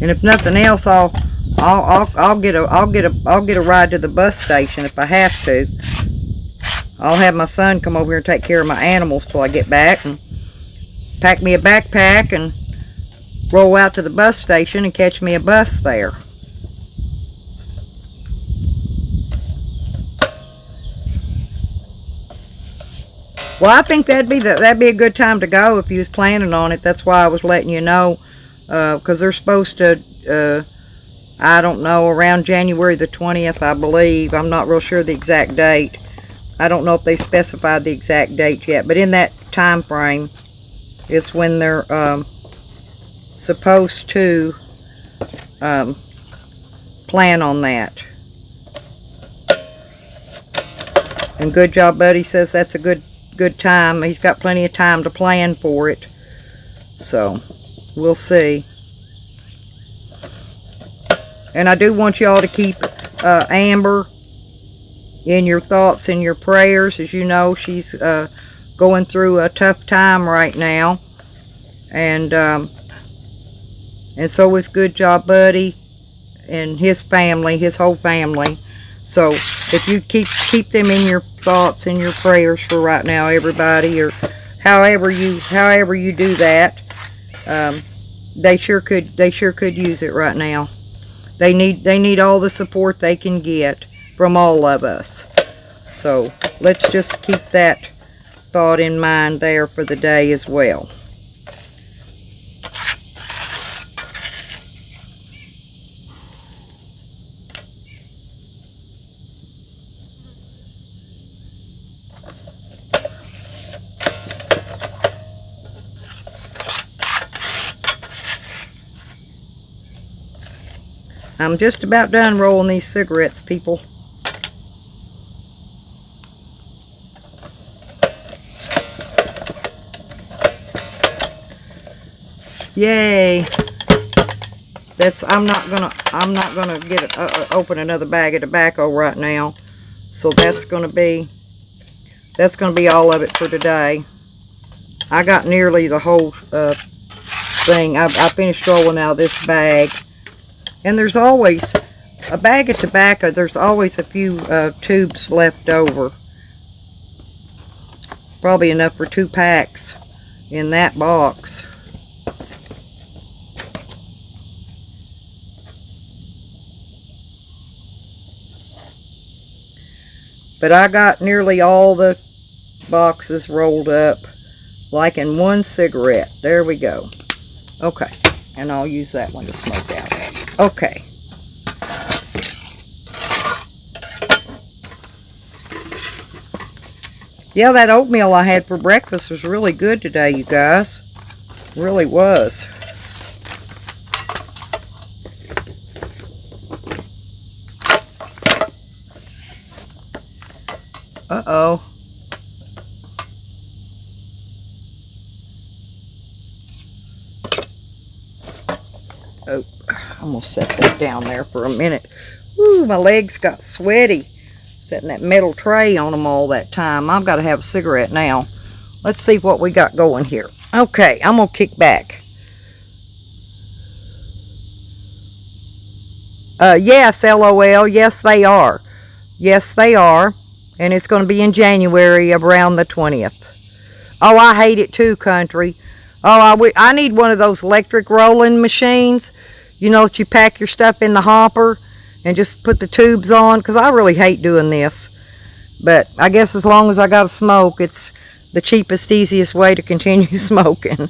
And if nothing else, I'll get a ride to the bus station if I have to. I'll have my son come over here and take care of my animals till I get back, and pack me a backpack and roll out to the bus station and catch me a bus there. Well, I think that'd be a good time to go if you was planning on it. That's why I was letting you know, because they're supposed to, I don't know, around January the 20th, I believe. I'm not real sure the exact date. I don't know if they specified the exact date yet, but in that time frame, it's when they're supposed to plan on that. And Good Job Buddy says that's a good time. He's got plenty of time to plan for it. So, we'll see. And I do want y'all to keep Amber in your thoughts and your prayers. As you know, she's going through a tough time right now. And so is Good Job Buddy and his family, his whole family. So if you keep them in your thoughts and your prayers for right now, everybody, or however you do that, they sure could use it right now. They need all the support they can get from all of us. So let's just keep that thought in mind there for the day as well. I'm just about done rolling these cigarettes, people. Yay! I'm not gonna open another bag of tobacco right now. So that's gonna be all of it for today. I got nearly the whole thing. I finished rolling out this bag. And there's always a bag of tobacco. There's always a few tubes left over. Probably enough for 2 packs in that box. But I got nearly all the boxes rolled up, like in one cigarette. There we go. Okay, and I'll use that one to smoke out. Okay. Yeah, that oatmeal I had for breakfast was really good today, you guys. Really was. Uh-oh. Oh, I'm going to set that down there for a minute. Woo, my legs got sweaty setting that metal tray on them all that time. I've got to have a cigarette now. Let's see what we got going here. Okay, I'm going to kick back. Yes, LOL. Yes, they are. Yes, they are. And it's going to be in January around the 20th. Oh, I hate it too, country. Oh, I need one of those electric rolling machines. You know, that you pack your stuff in the hopper and just put the tubes on. Because I really hate doing this. But I guess as long as I got to smoke, it's the cheapest, easiest way to continue smoking.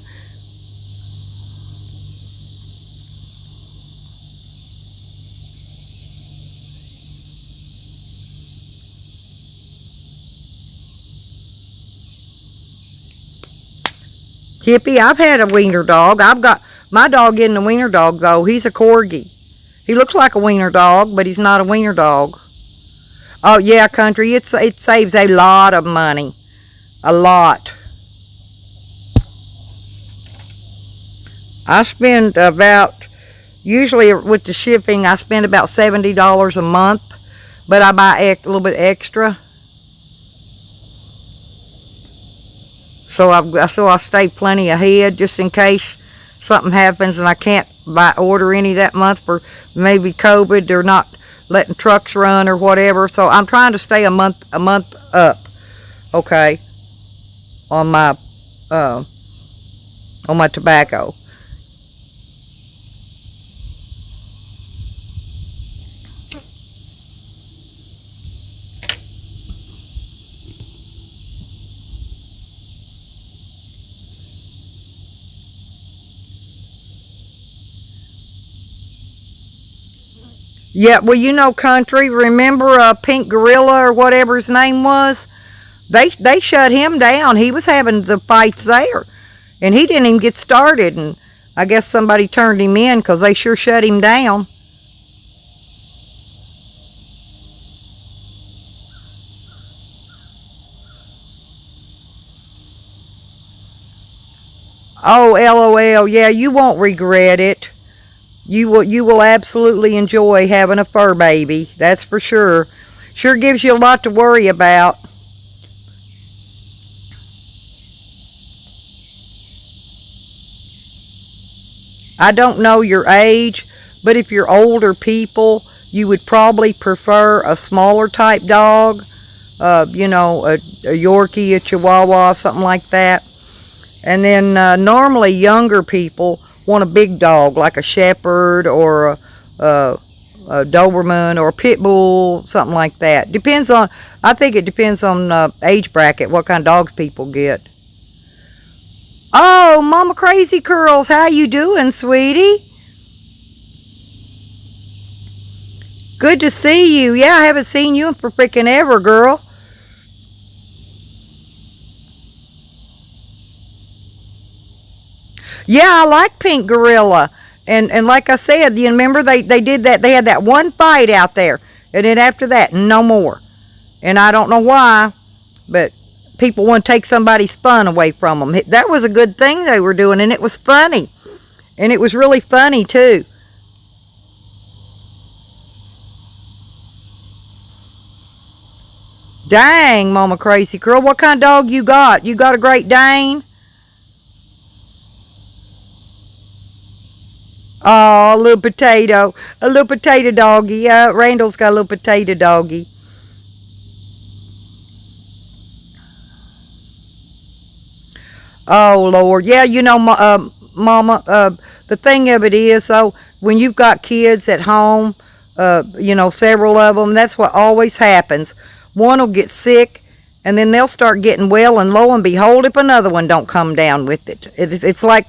Hippie, I've had a wiener dog. I've got my dog isn't a wiener dog though. He's a corgi. He looks like a wiener dog, but he's not a wiener dog. Oh yeah, country. It saves a lot of money. A lot. I spend about, usually with the shipping, I spend about $70 a month, but I buy a little bit extra. So I stay plenty ahead just in case something happens and I can't order any that month for maybe COVID. They're not letting trucks run or whatever. So I'm trying to stay a month up, okay, on my tobacco. Yeah, well, you know, country, remember Pink Gorilla or whatever his name was? They shut him down. He was having the fights there, and he didn't even get started, and I guess somebody turned him in because they sure shut him down. Oh, LOL, yeah, you won't regret it. You will absolutely enjoy having a fur baby. That's for sure. Sure gives you a lot to worry about. I don't know your age, but if you're older people, you would probably prefer a smaller type dog. You know, a Yorkie, a Chihuahua, something like that. And then normally younger people want a big dog like a shepherd or a Doberman or a pit bull, something like that. I think it depends on age bracket, what kind of dogs people get. Oh, Mama Crazy Curls, how you doing, sweetie? Good to see you. Yeah, I haven't seen you for freaking ever, girl. Yeah, I like Pink Gorilla. And like I said, you remember they did that, they had that one fight out there. And then after that, no more. And I don't know why, but people want to take somebody's fun away from them. That was a good thing they were doing, and it was funny. And it was really funny, too. Dang, Mama Crazy Girl, what kind of dog you got? You got a Great Dane? Oh, a little potato doggy. Randall's got a little potato doggy. Oh, Lord. Yeah, you know, Mama, the thing of it is, so when you've got kids at home, you know, several of them, that's what always happens. One will get sick, and then they'll start getting well, and lo and behold, if another one don't come down with it. It's like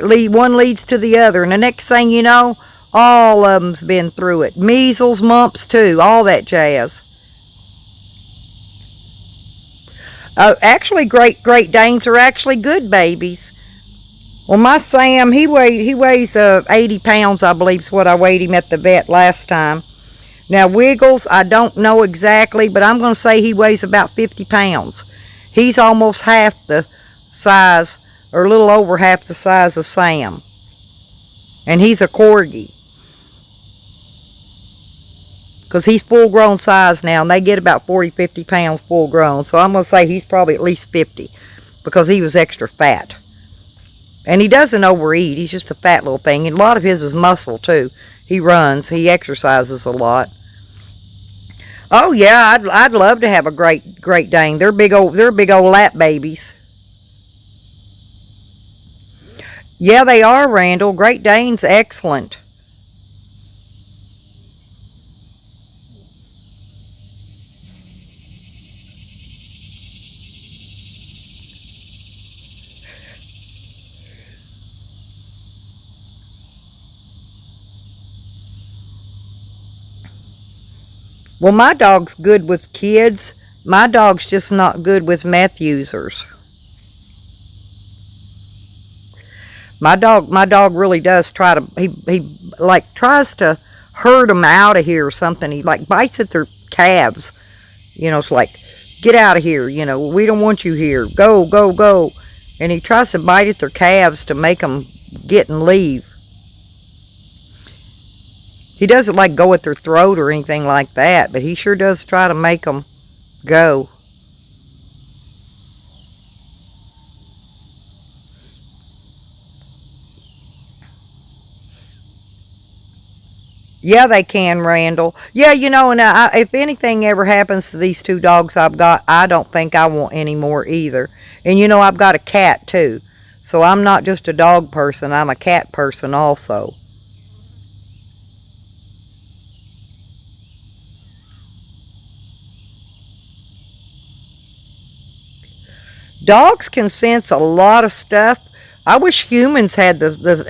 one leads to the other, and the next thing you know, all of them's been through it. Measles, mumps, too, all that jazz. Actually, Great Danes are actually good babies. Well, my Sam, he weighs 80 pounds, I believe is what I weighed him at the vet last time. Now, Wiggles, I don't know exactly, but I'm going to say he weighs about 50 pounds. He's almost half the size, or a little over half the size of Sam. And he's a corgi. Because he's full-grown size now, and they get about 40, 50 pounds full-grown. So I'm going to say he's probably at least 50, because he was extra fat. And he doesn't overeat. He's just a fat little thing. And a lot of his is muscle, too. He runs. He exercises a lot. Oh, yeah, I'd love to have a Great Dane. They're big old lap babies. Yeah, they are, Randall. Great Dane's excellent. Well, my dog's good with kids. My dog's just not good with meth users. My dog really does try to, he like tries to herd them out of here or something. He like bites at their calves. You know, it's like, get out of here. You know, we don't want you here. Go, go, go. And he tries to bite at their calves to make them get and leave. He doesn't like go at their throat or anything like that, but he sure does try to make them go. Yeah, they can, Randall. Yeah, you know, and if anything ever happens to these two dogs I've got, I don't think I want any more either. And you know, I've got a cat too. So I'm not just a dog person, I'm a cat person also. Dogs can sense a lot of stuff. I wish humans had the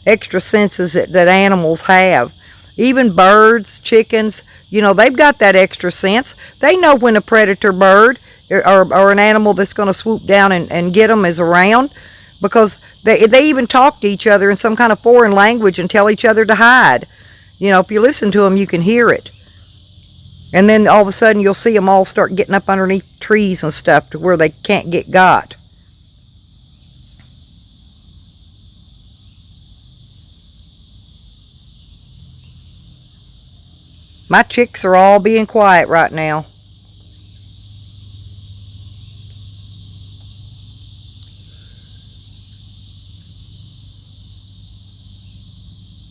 extra senses that animals have. Even birds, chickens, you know, they've got that extra sense. They know when a predator bird or an animal that's going to swoop down and get them is around, because they even talk to each other in some kind of foreign language and tell each other to hide. You know, if you listen to them, you can hear it. And then all of a sudden you'll see them all start getting up underneath trees and stuff to where they can't get got. My chicks are all being quiet right now.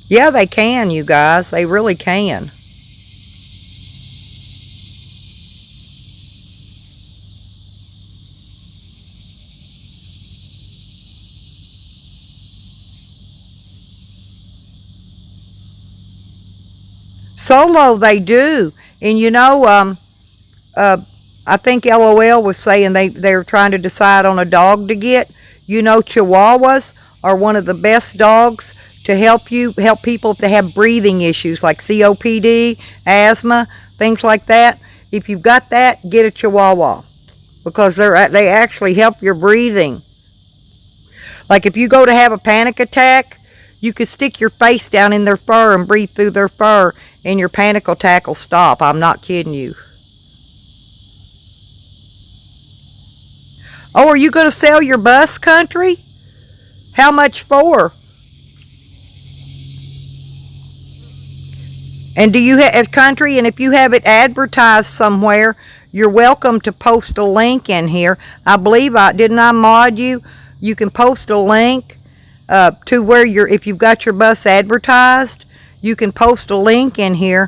Yeah, they can, you guys. They really can. Solo, they do. And you know, I think LOL was saying they're trying to decide on a dog to get. You know, Chihuahuas are one of the best dogs to help people that have breathing issues like COPD, asthma, things like that. If you've got that, get a Chihuahua, because they actually help your breathing. Like if you go to have a panic attack, you could stick your face down in their fur and breathe through their fur, and your panic attack will stop. I'm not kidding you. Oh, are you going to sell your bus, Country? How much for? And do you have Country? And if you have it advertised somewhere, you're welcome to post a link in here. I believe didn't I mod you? You can post a link to where if you've got your bus advertised, you can post a link in here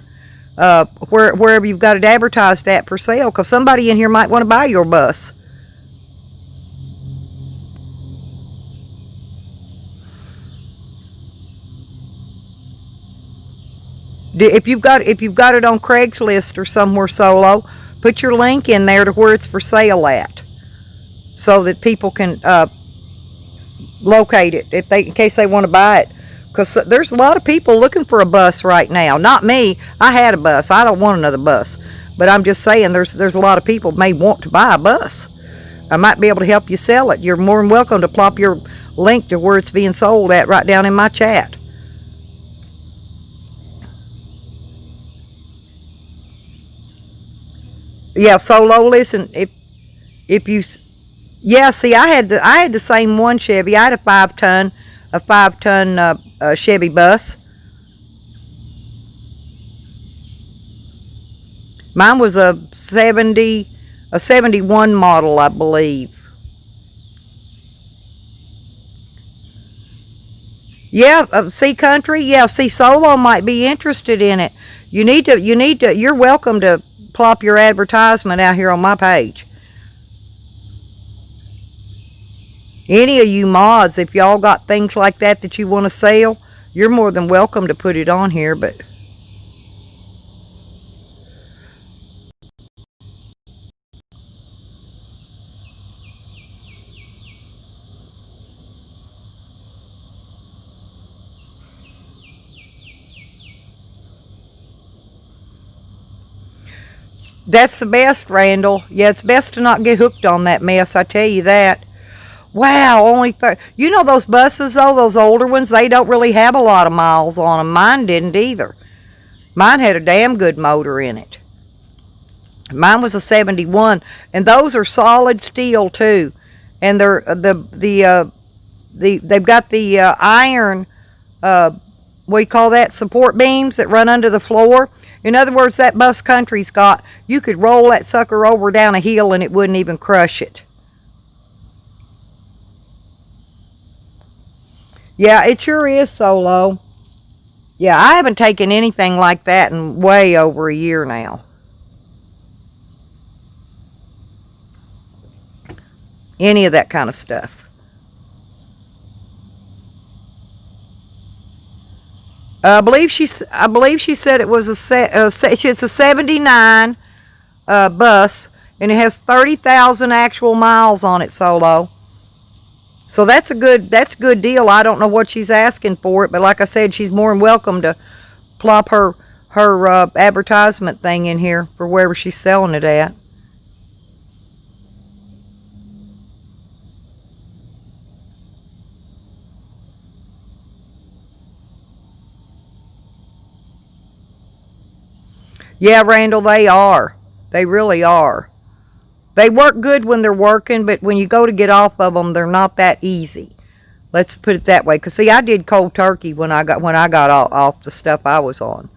wherever you've got it advertised at for sale, because somebody in here might want to buy your bus. If you've got it on Craigslist or somewhere, Solo, put your link in there to where it's for sale at, so that people can locate it in case they want to buy it. Because there's a lot of people looking for a bus right now. Not me. I had a bus. I don't want another bus. But I'm just saying there's a lot of people may want to buy a bus. I might be able to help you sell it. You're more than welcome to plop your link to where it's being sold at right down in my chat. Yeah, Solo, listen, if you, yeah, see, I had the same one Chevy. I had a 5-ton Chevy bus. Mine was a 71 model, I believe. Yeah, see, Country. Yeah, see, Solo might be interested in it. You're welcome to plop your advertisement out here on my page. Any of you mods, if y'all got things like that you want to sell, you're more than welcome to put it on here. But that's the best, Randall. Yeah, it's best to not get hooked on that mess, I tell you that. Wow, only you know those buses though, those older ones, they don't really have a lot of miles on them. Mine didn't either. Mine had a damn good motor in it. Mine was a 71, and those are solid steel too, and they're they've got the iron, what do you call that, support beams that run under the floor. In other words, that bus Country's got, you could roll that sucker over down a hill and it wouldn't even crush it. Yeah, it sure is, Solo. Yeah, I haven't taken anything like that in way over a year now. Any of that kind of stuff. I believe she said it was it's a 79 bus, and it has 30,000 actual miles on it, Solo. So that's a good deal. I don't know what she's asking for it, but like I said, she's more than welcome to plop her advertisement thing in here for wherever she's selling it at. Yeah, Randall, they are. They really are. They work good when they're working, but when you go to get off of them, they're not that easy. Let's put it that way. Because, see, I did cold turkey when I got off the stuff I was on.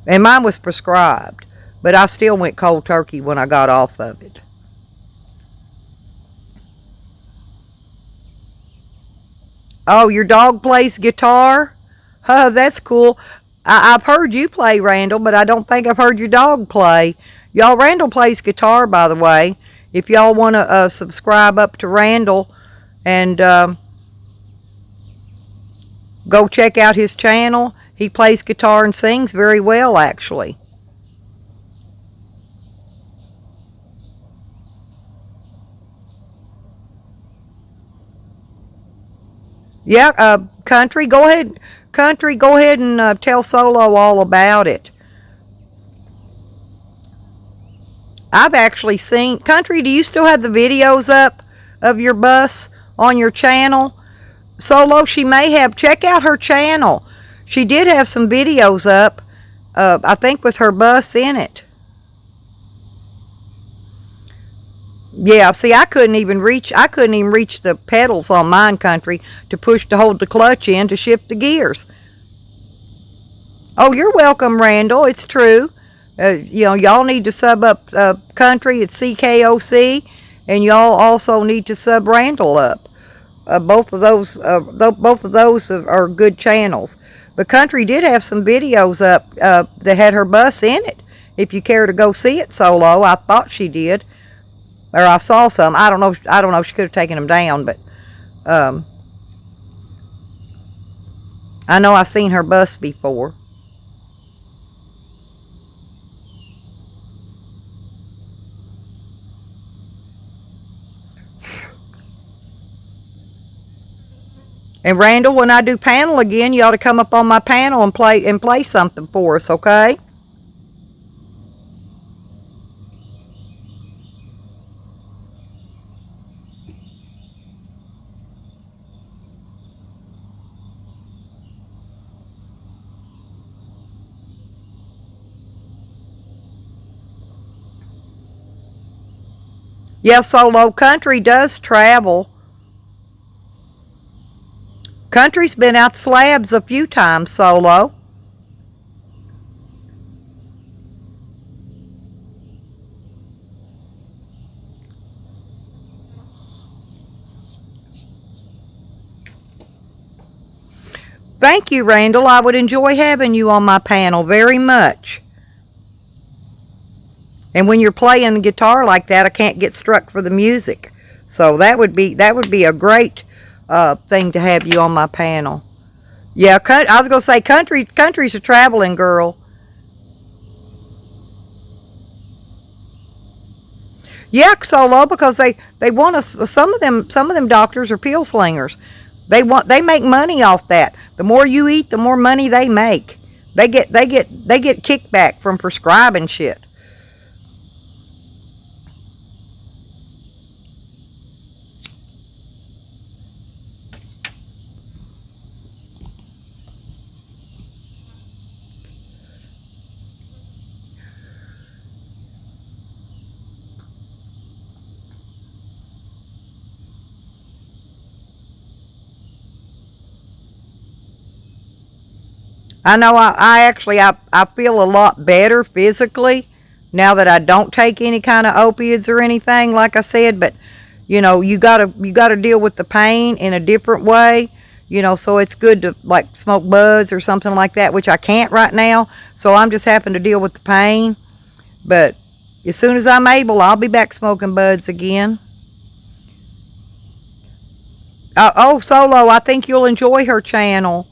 And mine was prescribed. But I still went cold turkey when I got off of it. Oh, your dog plays guitar? Oh, that's cool. I've heard you play, Randall, but I don't think I've heard your dog play. Y'all, Randall plays guitar, by the way. If y'all want to subscribe up to Randall and go check out his channel. He plays guitar and sings very well, actually. Yeah, Country, go ahead. Country, go ahead and tell Solo all about it. I've actually seen... Country, do you still have the videos up of your bus on your channel? Solo, she may have. Check out her channel. She did have some videos up, I think with her bus in it. Yeah, see, I couldn't even reach the pedals on mine, Country, to hold the clutch in to shift the gears. Oh, you're welcome, Randall. It's true. Y'all need to sub up Country at CKOC, and y'all also need to sub Randall up. Both of those are good channels. But Country did have some videos up that had her bus in it. If you care to go see it, Solo, I thought she did. Or I saw some. I don't know if she could have taken them down, but I know I seen her bus before. And Randall, when I do panel again, you ought to come up on my panel and play something for us, okay? Yeah, Solo, Country does travel. Country's been out slabs a few times, Solo. Thank you, Randall. I would enjoy having you on my panel very much. And when you're playing guitar like that, I can't get struck for the music. So that would be a great thing to have you on my panel. Yeah, I was gonna say Country's a traveling girl. Yeah, Solo, because they want us. Some of them doctors are pill slingers. They make money off that. The more you eat, the more money they make. They get kickback from prescribing shit. I know I feel a lot better physically now that I don't take any kind of opiates or anything, like I said, but you know, you gotta deal with the pain in a different way, you know, so it's good to like smoke buds or something like that, which I can't right now, so I'm just having to deal with the pain. But as soon as I'm able, I'll be back smoking buds again. Oh, Solo, I think you'll enjoy her channel.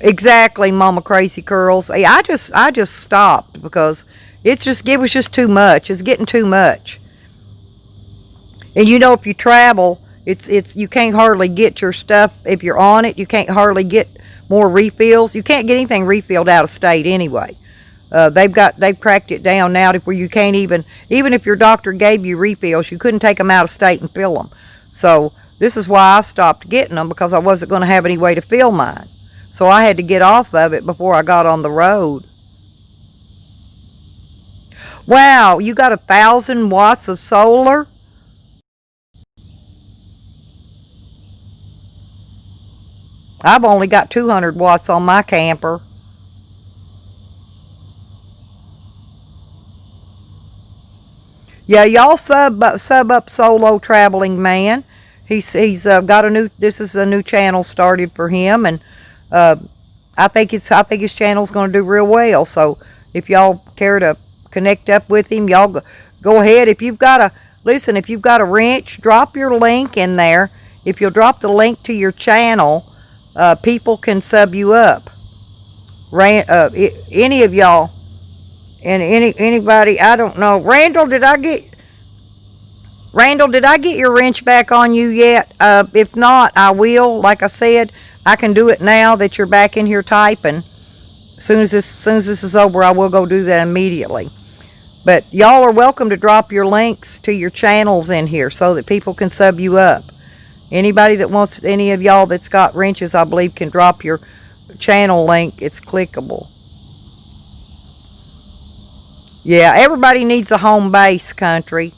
Exactly, Mama Crazy Curls. Hey, I just stopped because it was just too much. It's getting too much. And you know, if you travel, it's you can't hardly get your stuff if you're on it. You can't hardly get more refills. You can't get anything refilled out of state anyway. They've cracked it down now to where you can't even if your doctor gave you refills, you couldn't take them out of state and fill them. So this is why I stopped getting them, because I wasn't going to have any way to fill mine. So I had to get off of it before I got on the road. Wow, you got 1,000 watts of solar? I've only got 200 watts on my camper. Yeah, y'all sub up Solo Traveling Man. He's got a new. This is a new channel started for him, and I think his channel's going to do real well. So if y'all care to connect up with him, y'all go ahead. If you've got a wrench, drop your link in there. If you'll drop the link to your channel, people can sub you up. Any of y'all, and anybody, I don't know. Randall, did I get your wrench back on you yet? If not, I will. Like I said, I can do it now that you're back in here typing. As soon as this is over, I will go do that immediately. But y'all are welcome to drop your links to your channels in here so that people can sub you up. Anybody that wants, any of y'all that's got wrenches, I believe, can drop your channel link. It's clickable. Yeah, everybody needs a home base, country.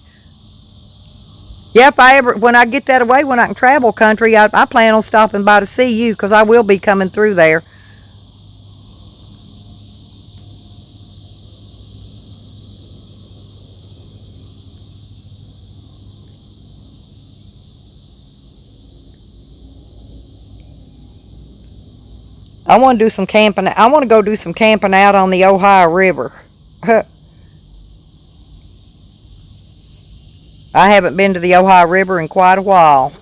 Yep, when I get that away, when I can travel, country, I plan on stopping by to see you, because I will be coming through there. I want to do some camping. I want to go do some camping out on the Ohio River. I haven't been to the Ohio River in quite a while.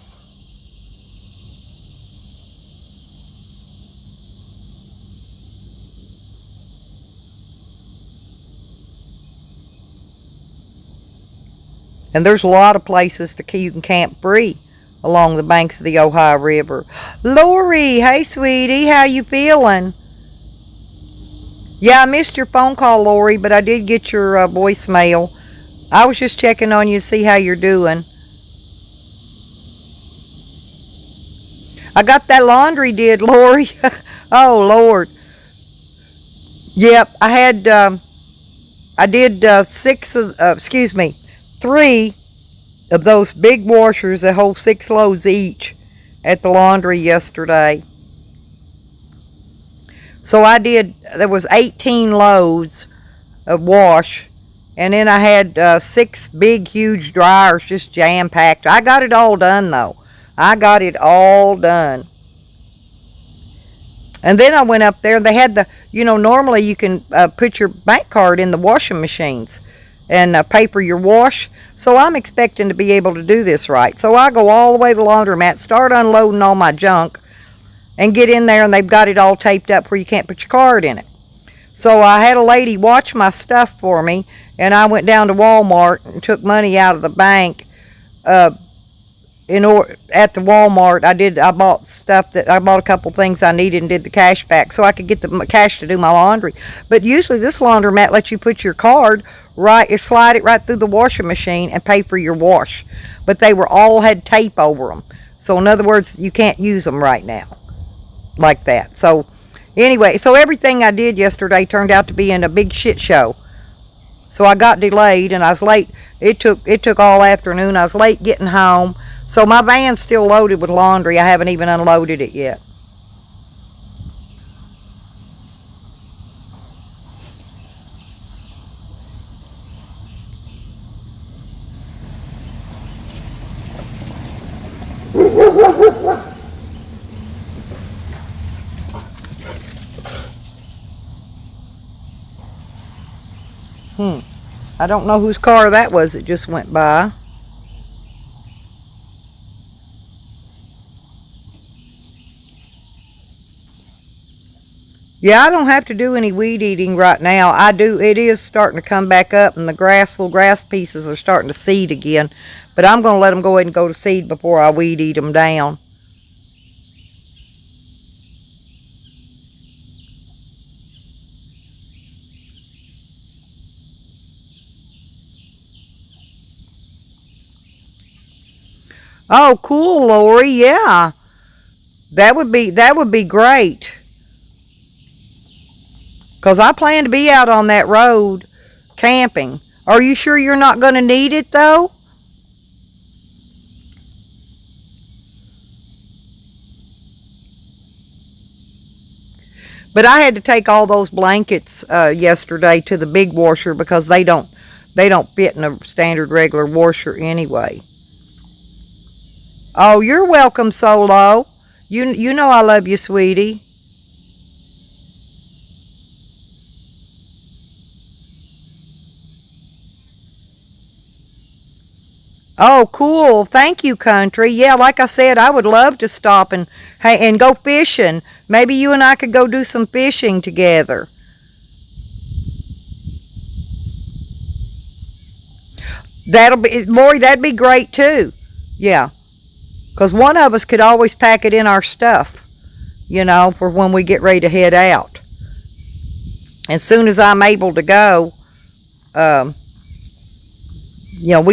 And there's a lot of places you can camp free along the banks of the Ohio River. Lori, hey sweetie, how you feeling? Yeah, I missed your phone call, Lori, but I did get your voicemail. I was just checking on you to see how you're doing. I got that laundry did, Lori. Oh, Lord. Yep, I did 3 of those big washers that hold 6 loads each at the laundry yesterday. So there was 18 loads of wash. And then I had 6 big, huge dryers just jam-packed. I got it all done, though. I got it all done. And then I went up there. They had normally you can put your bank card in the washing machines and pay for your wash. So I'm expecting to be able to do this right. So I go all the way to the laundromat, start unloading all my junk, and get in there, and they've got it all taped up where you can't put your card in it. So I had a lady watch my stuff for me, and I went down to Walmart and took money out of the bank. At the Walmart, I bought a couple things I needed and did the cash back so I could get the cash to do my laundry. But usually this laundromat lets you put your card slide it right through the washing machine and pay for your wash. But they all had tape over them. So in other words, you can't use them right now like that. So anyway, so everything I did yesterday turned out to be in a big shit show. So I got delayed and I was late. It took all afternoon. I was late getting home. So my van's still loaded with laundry. I haven't even unloaded it yet. I don't know whose car that was that just went by. Yeah, I don't have to do any weed eating right now. I do. It is starting to come back up, and the little grass pieces are starting to seed again. But I'm going to let them go ahead and go to seed before I weed eat them down. Oh, cool, Lori. Yeah, that would be great. Because I plan to be out on that road camping. Are you sure you're not going to need it, though? But I had to take all those blankets yesterday to the big washer because they don't fit in a standard regular washer anyway. Oh, you're welcome, Solo. You know I love you, sweetie. Oh, cool. Thank you, country. Yeah, like I said, I would love to stop and go fishing. Maybe you and I could go do some fishing together. Lori, that'd be great too. Yeah, because one of us could always pack it in our stuff, for when we get ready to head out. As soon as I'm able to go,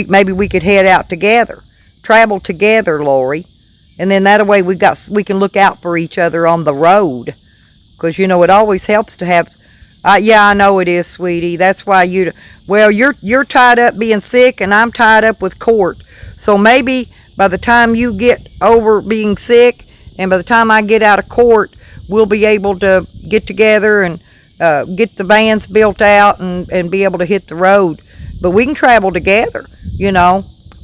maybe we could head out together, travel together, Lori, and then that way we can look out for each other on the road, because it always helps to have. Yeah, I know it is, sweetie. That's why you're tied up being sick, and I'm tied up with court. So maybe by the time you get over being sick, and by the time I get out of court, we'll be able to get together and get the vans built out and be able to hit the road. But we can travel together,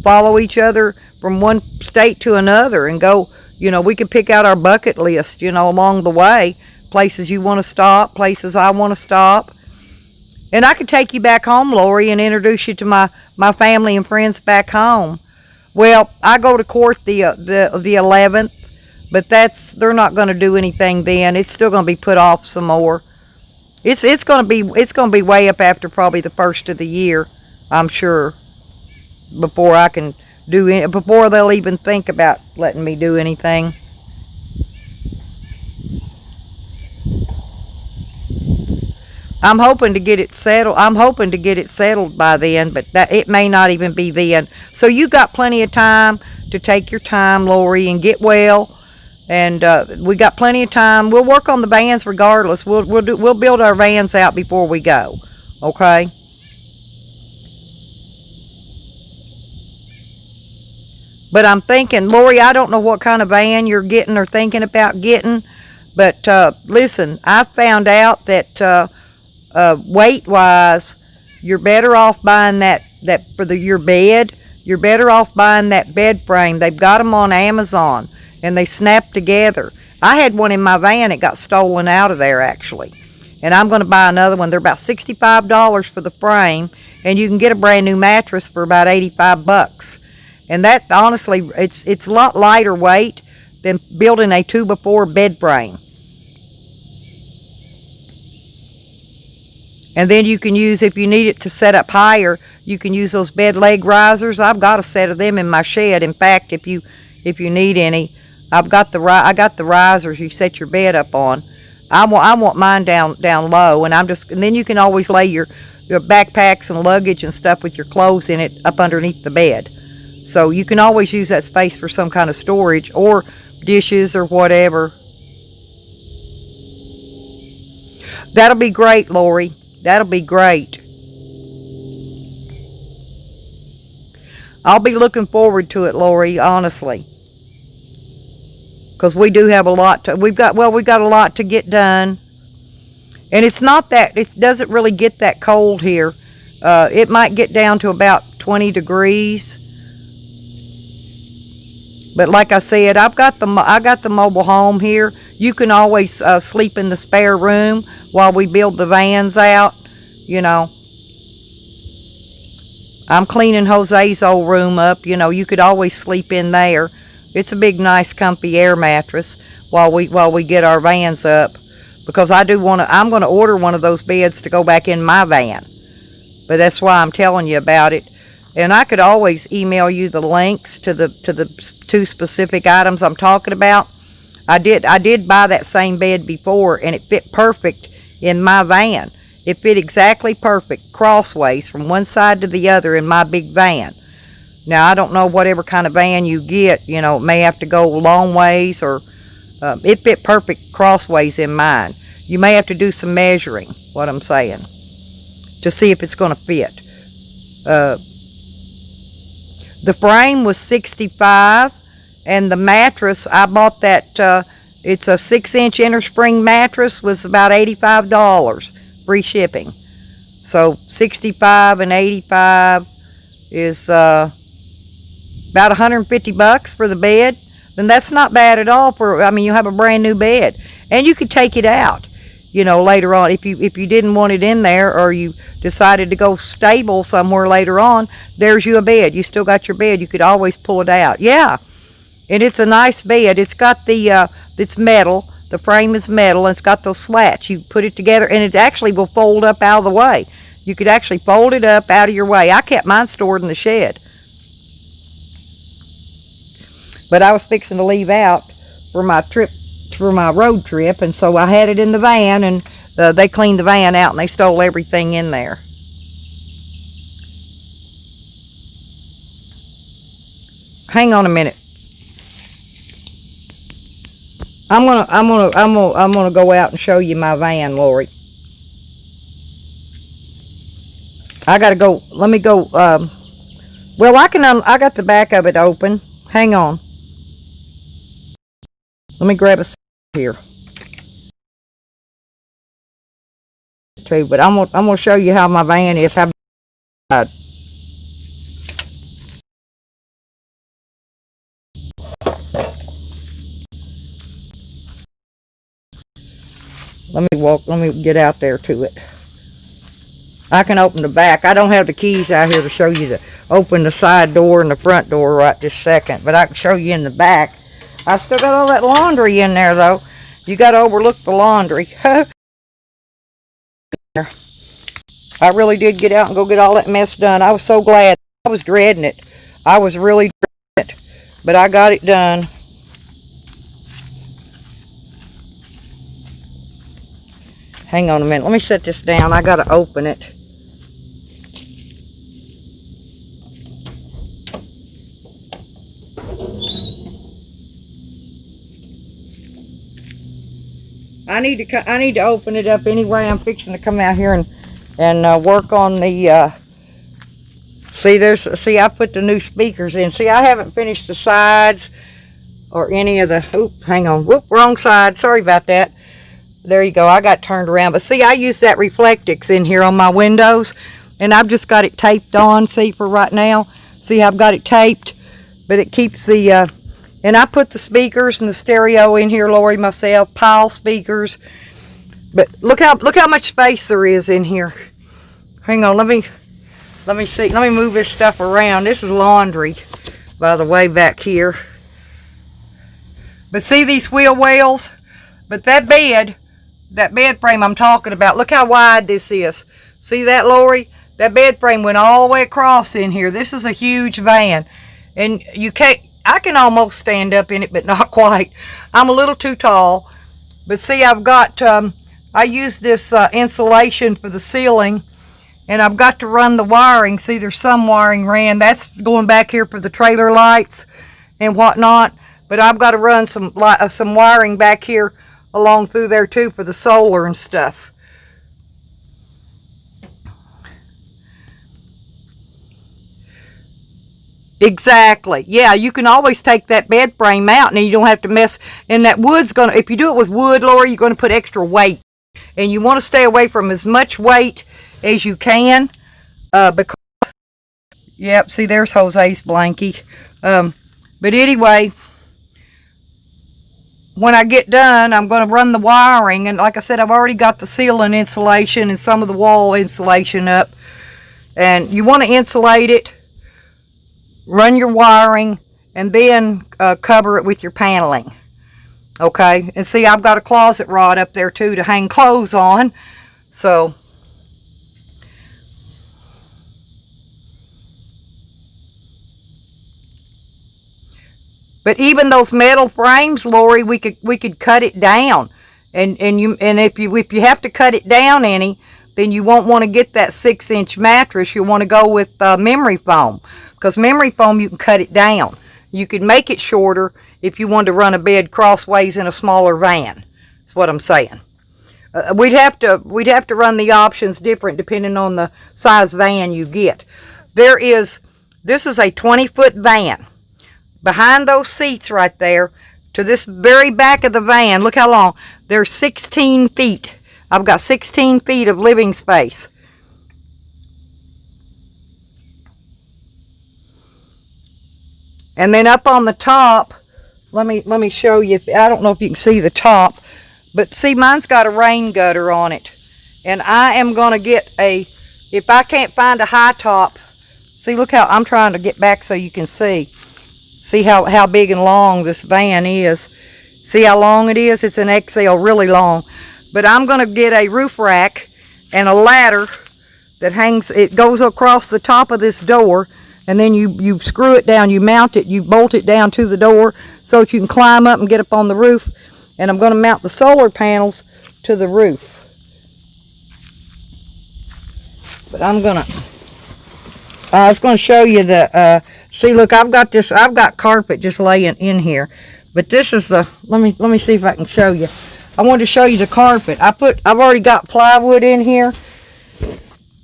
follow each other from one state to another and go, we can pick out our bucket list, along the way. Places you want to stop, places I want to stop. And I could take you back home, Lori, and introduce you to my family and friends back home. Well, I go to court the 11th, but they're not going to do anything then. It's still going to be put off some more. It's going to be way up after probably the first of the year, I'm sure, before I can before they'll even think about letting me do anything. I'm hoping to get it settled. I'm hoping to get it settled by then, but it may not even be then. So you got plenty of time to take your time, Lori, and get well. And we got plenty of time. We'll work on the vans regardless. We'll build our vans out before we go. Okay. But I'm thinking, Lori, I don't know what kind of van you're getting or thinking about getting, but listen, I found out that weight-wise, you're better off buying that for your bed. You're better off buying that bed frame. They've got them on Amazon, and they snap together. I had one in my van. It got stolen out of there, actually. And I'm going to buy another one. They're about $65 for the frame, and you can get a brand new mattress for about $85. And that, honestly, it's a lot lighter weight than building a 2x4 bed frame. And then you can use, if you need it to set up higher, you can use those bed leg risers. I've got a set of them in my shed. In fact, if you need any, I got the risers you set your bed up on. I want mine down low, and then you can always lay your backpacks and luggage and stuff with your clothes in it up underneath the bed. So you can always use that space for some kind of storage or dishes or whatever. That'll be great, Lori. That'll be great. I'll be looking forward to it, Lori, honestly. Because we do have a lot to, we've got a lot to get done. And it's not that, it doesn't really get that cold here. It might get down to about 20 degrees. But like I said, I got the mobile home here. You can always sleep in the spare room while we build the vans out, you know. I'm cleaning Jose's old room up, you know. You could always sleep in there. It's a big, nice, comfy air mattress while we get our vans up, because I'm going to order one of those beds to go back in my van. But that's why I'm telling you about it. And I could always email you the links to the 2 specific items I'm talking about. I did buy that same bed before, and it fit perfect in my van. It fit exactly perfect, crossways from one side to the other in my big van. Now, I don't know whatever kind of van you get. You know, it may have to go long ways, or it fit perfect crossways in mine. You may have to do some measuring, what I'm saying, to see if it's going to fit. The frame was $65, and the mattress, I bought that, it's a 6-inch inner spring mattress, was about $85, free shipping. So $65 and $85 is about $150 for the bed. Then that's not bad at all I mean, you have a brand new bed, and you could take it out, you know, later on if you didn't want it in there, or you decided to go stable somewhere later on. There's you a bed. You still got your bed. You could always pull it out. Yeah, and it's a nice bed. It's got it's metal. The frame is metal, and it's got those slats. You put it together, and it actually will fold up out of the way. You could actually fold it up out of your way. I kept mine stored in the shed. But I was fixing to leave out for my road trip, and so I had it in the van, and they cleaned the van out, and they stole everything in there. Hang on a minute. I'm gonna go out and show you my van, Lori. I gotta go. Let me go. Well, I got the back of it open. Hang on. Let me grab a here. Too, but I'm gonna show you how my van is. Let me get out there to it. I can open the back. I don't have the keys out here to show you to open the side door and the front door right this second, but I can show you in the back. I still got all that laundry in there, though. You got to overlook the laundry. I really did get out and go get all that mess done. I was so glad. I was dreading it. I was really dreading it, but I got it done. Hang on a minute. Let me set this down. I got to open it. I need to open it up anyway. I'm fixing to come out here and work on the see, I put the new speakers in. See, I haven't finished the sides or any of the, hang on, wrong side, sorry about that. There you go, I got turned around. But see, I use that Reflectix in here on my windows, and I've just got it taped on, see, for right now. See, I've got it taped, but it keeps the, and I put the speakers and the stereo in here, Lori, myself, pile speakers. But look how much space there is in here. Hang on, let me see, let me move this stuff around. This is laundry, by the way, back here. But see these wheel wells? But that bed frame I'm talking about, look how wide this is. See that, Lori? That bed frame went all the way across in here. This is a huge van. And I can almost stand up in it, but not quite. I'm a little too tall. But see, I've got, I use this insulation for the ceiling, and I've got to run the wiring. See, there's some wiring ran. That's going back here for the trailer lights and whatnot. But I've got to run some wiring back here along through there too for the solar and stuff. Exactly. Yeah, you can always take that bed frame out, and then you don't have to mess. And that wood's gonna, if you do it with wood, Lori, you're gonna put extra weight, and you want to stay away from as much weight as you can, because. Yep. See, there's Jose's blankie. But anyway, when I get done, I'm going to run the wiring, and like I said, I've already got the ceiling insulation and some of the wall insulation up, and you want to insulate it, run your wiring, and then cover it with your paneling. Okay, and see, I've got a closet rod up there too to hang clothes on, so but even those metal frames, Lori, we could cut it down, and if you have to cut it down any, then you won't want to get that 6-inch mattress. You'll want to go with memory foam, because memory foam, you can cut it down. You can make it shorter if you want to run a bed crossways in a smaller van. That's what I'm saying. We'd have to run the options different depending on the size van you get. This is a 20-foot van. Behind those seats right there, to this very back of the van, look how long. There's 16 feet. I've got 16 feet of living space. And then up on the top, let me show you. I don't know if you can see the top, but see, mine's got a rain gutter on it. And I am going to get if I can't find a high top, see, look how I'm trying to get back so you can see. See how big and long this van is. See how long it is? It's an XL, really long. But I'm going to get a roof rack and a ladder that hangs. It goes across the top of this door, and then you screw it down, you mount it, you bolt it down to the door so that you can climb up and get up on the roof. And I'm going to mount the solar panels to the roof. But I was going to show you the. See, look, I've got carpet just laying in here. But this is the, let me see if I can show you. I wanted to show you the carpet. I've already got plywood in here.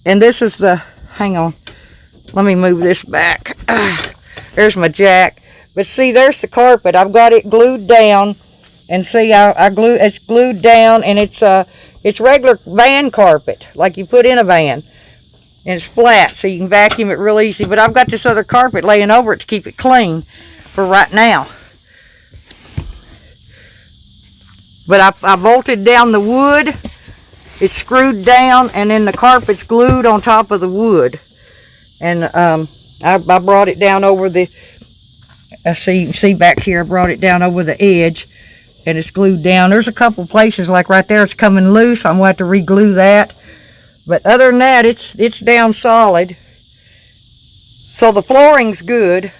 And this is the, hang on. Let me move this back. There's my jack. But see, there's the carpet. I've got it glued down. And see, it's glued down, and it's regular van carpet, like you put in a van. And it's flat, so you can vacuum it real easy. But I've got this other carpet laying over it to keep it clean for right now. But I bolted down the wood. It's screwed down, and then the carpet's glued on top of the wood. And I brought it down over the, you can see back here, I brought it down over the edge, and it's glued down. There's a couple places, like right there, it's coming loose. I'm going to have to re-glue that. But other than that, it's down solid. So the flooring's good.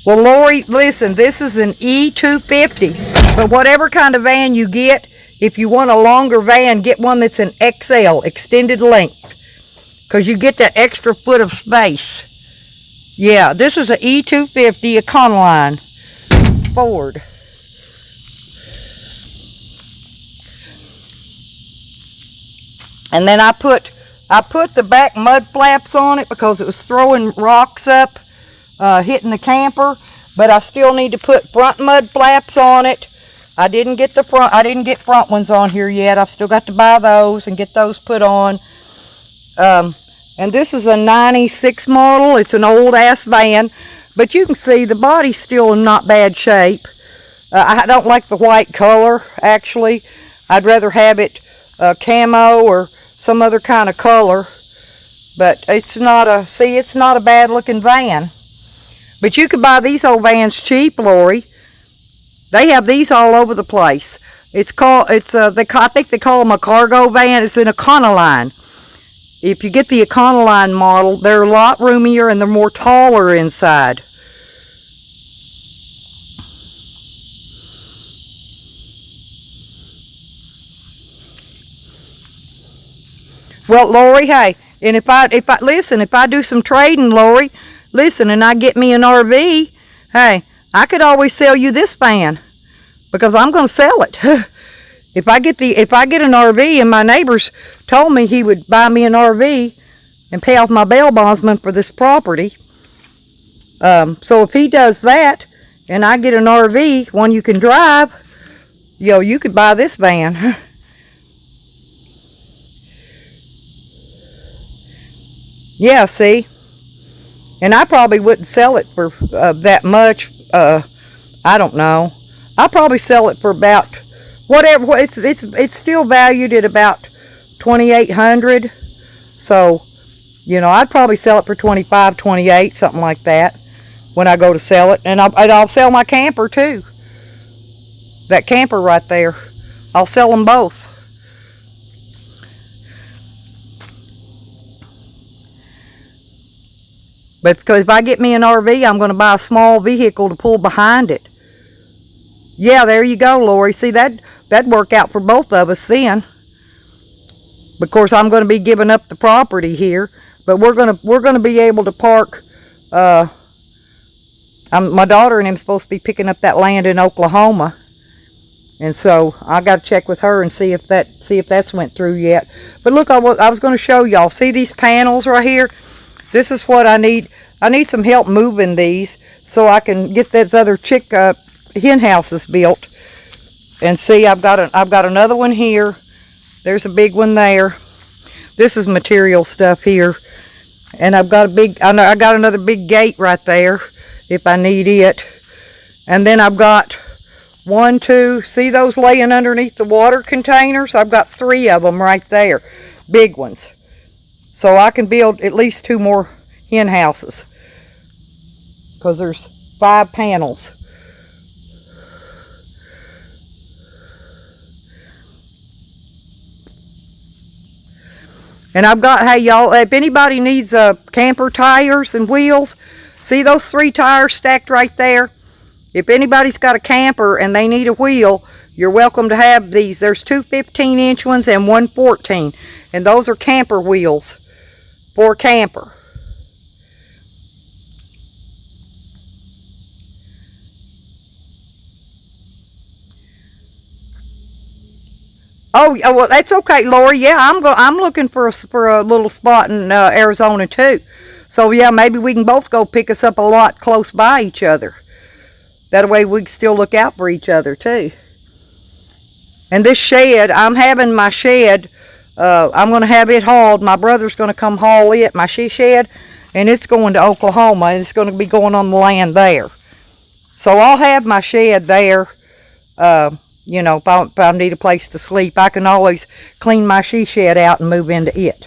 Well, Lori, listen, this is an E250. But whatever kind of van you get, if you want a longer van, get one that's an XL, extended length. Because you get that extra foot of space. Yeah, this is an E250 Econoline Ford. And then I put the back mud flaps on it because it was throwing rocks up, hitting the camper. But I still need to put front mud flaps on it. I didn't get front ones on here yet. I've still got to buy those and get those put on. And this is a 96 model. It's an old ass van, but you can see the body's still in not bad shape. I don't like the white color, actually. I'd rather have it camo or some other kind of color, but it's not a bad looking van. But you could buy these old vans cheap, Lori. They have these all over the place. I think they call them a cargo van. It's an Econoline. If you get the Econoline model, they're a lot roomier and they're more taller inside. Well, Lori, hey, and if I do some trading, Lori, listen, and I get me an RV, hey, I could always sell you this van because I'm going to sell it. If I get an RV, and my neighbors told me he would buy me an RV, and pay off my bail bondsman for this property. So if he does that, and I get an RV, one you can drive, you could buy this van. Yeah, see? And I probably wouldn't sell it for that much. I don't know. I'll probably sell it for about whatever. It's still valued at about $2,800. So, I'd probably sell it for $25, $28, something like that, when I go to sell it. And I'll sell my camper too. That camper right there. I'll sell them both. But because if I get me an RV, I'm going to buy a small vehicle to pull behind it. Yeah, there you go, Lori. See, that'd work out for both of us then. Of course, I'm going to be giving up the property here, but we're going to be able to park. My daughter and him supposed to be picking up that land in Oklahoma, and so I got to check with her and see if that's went through yet. But look, I was going to show y'all. See these panels right here? This is what I need. I need some help moving these so I can get those other hen houses built. And see, I've got another one here. There's a big one there. This is material stuff here. And I got another big gate right there if I need it. And then I've got 1, 2, see those laying underneath the water containers? I've got 3 of them right there, big ones. So I can build at least 2 more hen houses, because there's 5 panels. And I've got, hey y'all, if anybody needs camper tires and wheels, see those 3 tires stacked right there? If anybody's got a camper and they need a wheel, you're welcome to have these. There's 2 15-inch ones and 1 14, and those are camper wheels for a camper. Oh, well, that's okay, Lori. Yeah, I'm looking for a little spot in Arizona too. So yeah, maybe we can both go pick us up a lot close by each other. That way we can still look out for each other too. And this shed, I'm having my shed. I'm going to have it hauled. My brother's going to come haul it, my shed, and it's going to Oklahoma, and it's going to be going on the land there. So I'll have my shed there. If I need a place to sleep, I can always clean my shed out and move into it.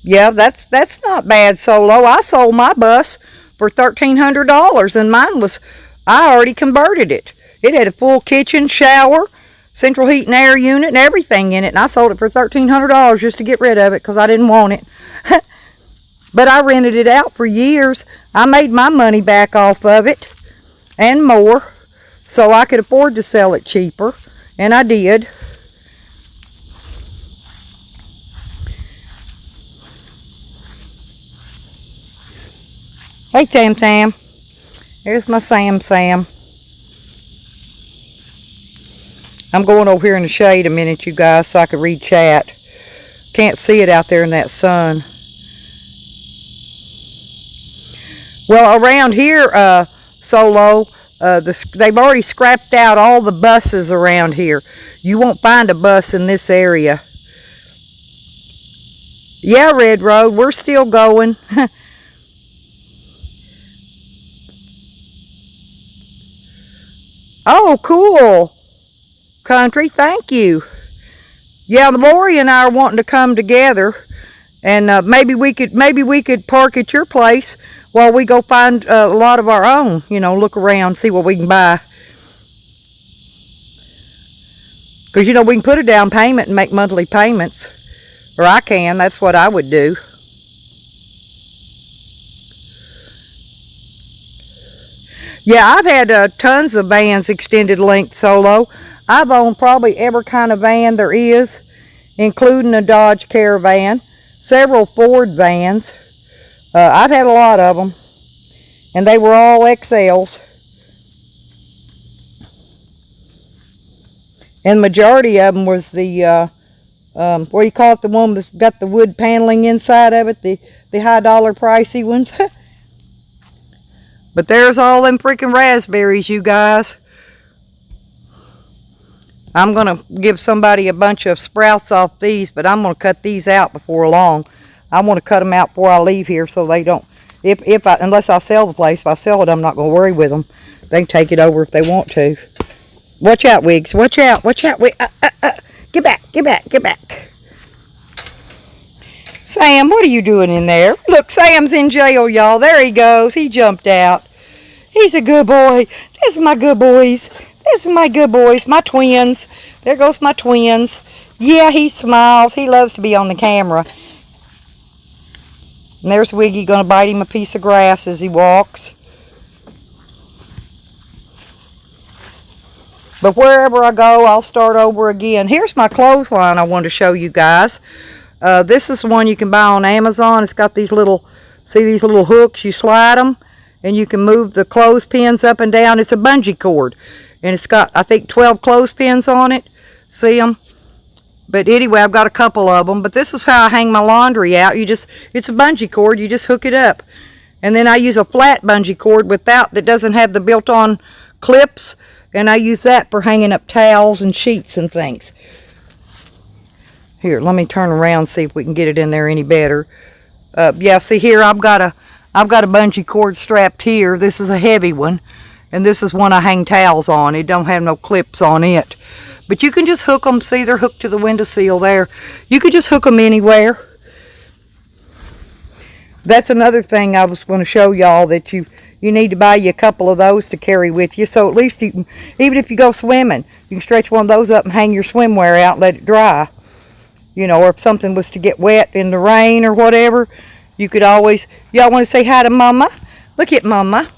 Yeah, that's not bad, Solo. I sold my bus for $1,300, and I already converted it. It had a full kitchen, shower, central heat and air unit, and everything in it, and I sold it for $1,300 just to get rid of it because I didn't want it. But I rented it out for years. I made my money back off of it and more, so I could afford to sell it cheaper, and I did. Hey, Tam Tam. There's my Sam. I'm going over here in the shade a minute, you guys, so I can read chat. Can't see it out there in that sun. Well, around here, Solo, they've already scrapped out all the buses around here. You won't find a bus in this area. Yeah, Red Road, we're still going. Oh, cool. Country, thank you. Yeah, Lori and I are wanting to come together, and maybe we could park at your place while we go find a lot of our own. Look around, see what we can buy. Because we can put a down payment and make monthly payments, or I can. That's what I would do. Yeah, I've had tons of vans extended length, Solo. I've owned probably every kind of van there is, including a Dodge Caravan, several Ford vans. I've had a lot of them, and they were all XLs. And majority of them was the, what do you call it, the one that's got the wood paneling inside of it, the high dollar pricey ones. But there's all them freaking raspberries, you guys. I'm going to give somebody a bunch of sprouts off these, but I'm going to cut these out before long. I want to cut them out before I leave here so they don't, unless I sell the place. If I sell it, I'm not going to worry with them. They can take it over if they want to. Watch out, Wiggs. Watch out. Watch out. Get back. Get back. Get back. Sam, what are you doing in there? Look, Sam's in jail, y'all. There he goes. He jumped out. He's a good boy. This is my good boys. This is my good boys. My twins. There goes my twins. Yeah, he smiles. He loves to be on the camera. And there's Wiggy going to bite him a piece of grass as he walks. But wherever I go, I'll start over again. Here's my clothesline I wanted to show you guys. This is one you can buy on Amazon. It's got these little, see these little hooks? You slide them, and you can move the clothespins up and down. It's a bungee cord. And it's got, I think, 12 clothespins on it. See them? But anyway, I've got a couple of them. But this is how I hang my laundry out. It's a bungee cord. You just hook it up. And then I use a flat bungee cord that doesn't have the built-on clips. And I use that for hanging up towels and sheets and things. Here, let me turn around and see if we can get it in there any better. Yeah, see here, I've got a bungee cord strapped here. This is a heavy one. And this is one I hang towels on. It don't have no clips on it. But you can just hook them. See, they're hooked to the windowsill there. You could just hook them anywhere. That's another thing I was going to show y'all, that you need to buy you a couple of those to carry with you. So at least you can, even if you go swimming, you can stretch one of those up and hang your swimwear out and let it dry. You know, or if something was to get wet in the rain or whatever, you could always, y'all want to say hi to Mama? Look at Mama.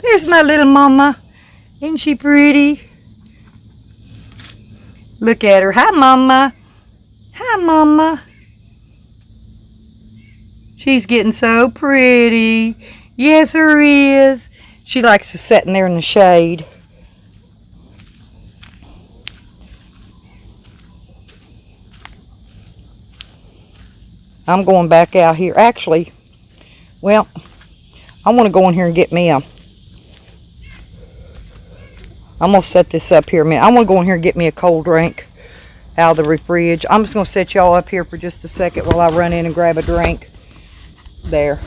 There's my little Mama. Isn't she pretty? Look at her. Hi, Mama. Hi, Mama. She's getting so pretty. Yes, her is. She likes to sit in there in the shade. I'm going back out here. Actually, well, I want to go in here and get me I'm going to set this up here a minute. I want to go in here and get me a cold drink out of the fridge. I'm just going to set y'all up here for just a second while I run in and grab a drink. There.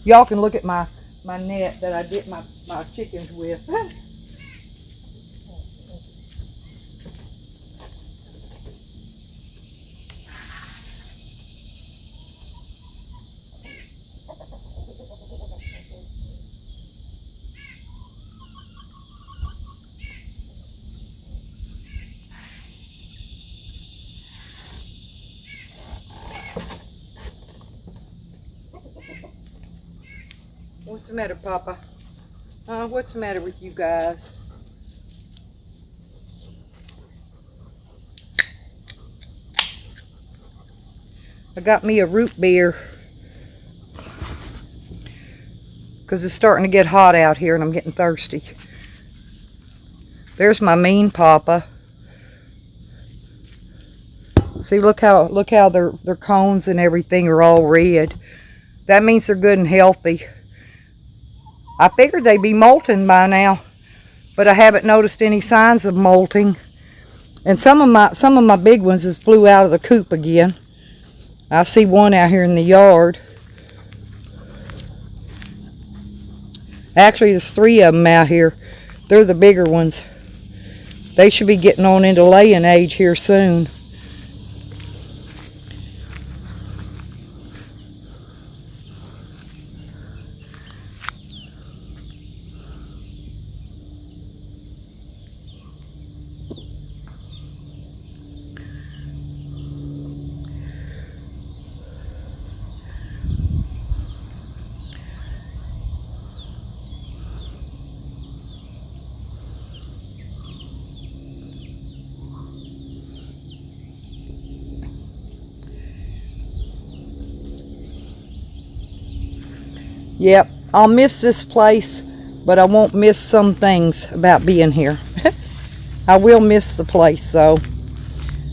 Y'all can look at my net that I did my chickens with. What's the matter, Papa? What's the matter with you guys? I got me a root beer because it's starting to get hot out here and I'm getting thirsty. There's my mean Papa. See, look how their cones and everything are all red. That means they're good and healthy. I figured they'd be molting by now, but I haven't noticed any signs of molting. And some of my big ones has flew out of the coop again. I see one out here in the yard. Actually, there's 3 of them out here. They're the bigger ones. They should be getting on into laying age here soon. Yep, I'll miss this place, but I won't miss some things about being here. I will miss the place though,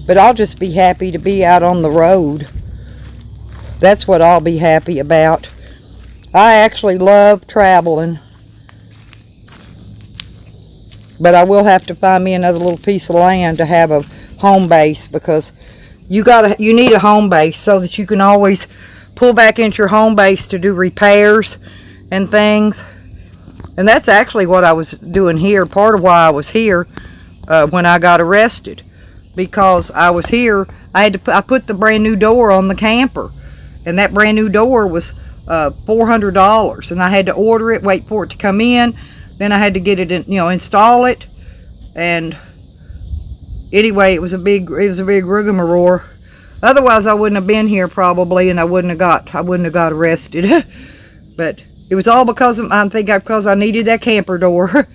but I'll just be happy to be out on the road. That's what I'll be happy about. I actually love traveling, but I will have to find me another little piece of land to have a home base, because you need a home base so that you can always pull back into your home base to do repairs and things. And that's actually what I was doing here. Part of why I was here when I got arrested, because I was here. I put the brand new door on the camper, and that brand new door was $400, and I had to order it, wait for it to come in, then I had to get it in, install it. And anyway, it was a big rigmarole. Otherwise I wouldn't have been here probably, and I wouldn't have got arrested. But it was all because I needed that camper door.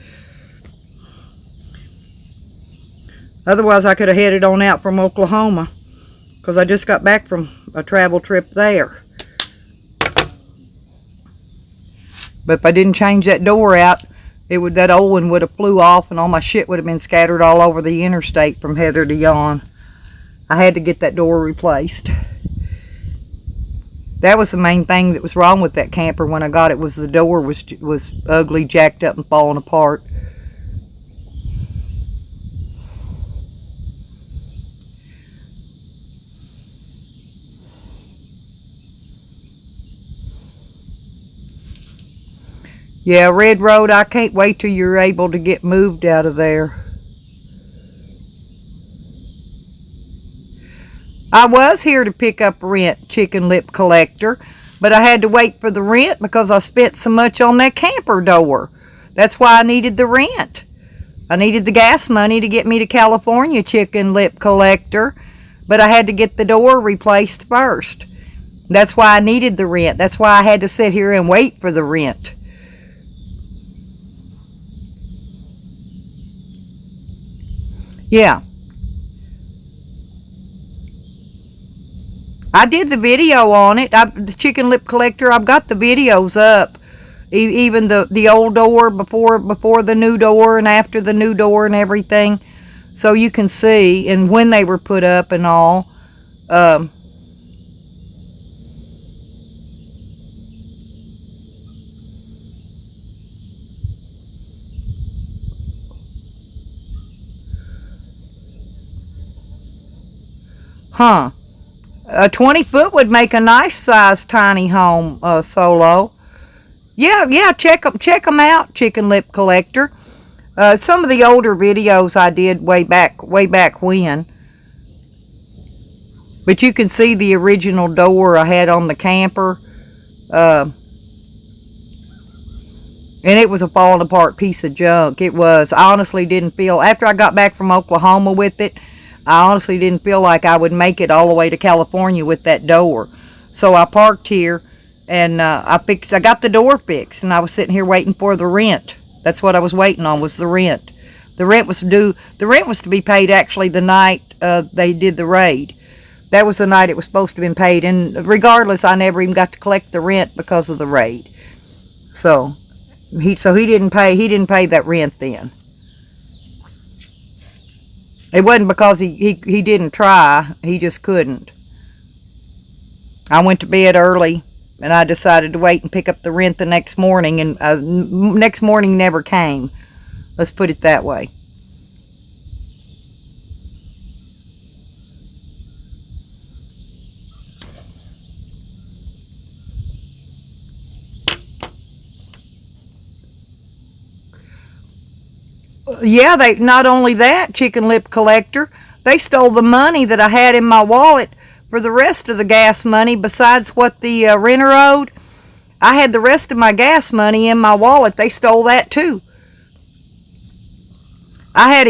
Otherwise I could have headed on out from Oklahoma, because I just got back from a travel trip there. But if I didn't change that door out, that old one would have flew off, and all my shit would have been scattered all over the interstate from Heather to Yon. I had to get that door replaced. That was the main thing that was wrong with that camper when I got it, was the door was ugly, jacked up, and falling apart. Yeah, Red Road, I can't wait till you're able to get moved out of there. I was here to pick up rent, Chicken Lip Collector, but I had to wait for the rent because I spent so much on that camper door. That's why I needed the rent. I needed the gas money to get me to California, Chicken Lip Collector, but I had to get the door replaced first. That's why I needed the rent. That's why I had to sit here and wait for the rent. Yeah. I did the video on it. The Chicken Lip Collector, I've got the videos up. Even the old door before the new door, and after the new door and everything. So you can see, and when they were put up and all. A 20-foot would make a nice size tiny home, Solo. Yeah, check them out, Chicken Lip Collector. Some of the older videos I did way back when. But you can see the original door I had on the camper. And it was a falling apart piece of junk. It was. I honestly didn't feel, after I got back from Oklahoma with it, I honestly didn't feel like I would make it all the way to California with that door. So I parked here, and I got the door fixed, and I was sitting here waiting for the rent. That's what I was waiting on, was the rent. The rent was due. The rent was to be paid actually the night they did the raid. That was the night it was supposed to have been paid, and regardless, I never even got to collect the rent because of the raid. So he didn't pay that rent then. It wasn't because he didn't try, he just couldn't. I went to bed early, and I decided to wait and pick up the rent the next morning, and next morning never came. Let's put it that way. Yeah, not only that, Chicken Lip Collector, they stole the money that I had in my wallet for the rest of the gas money besides what the renter owed. I had the rest of my gas money in my wallet. They stole that too. I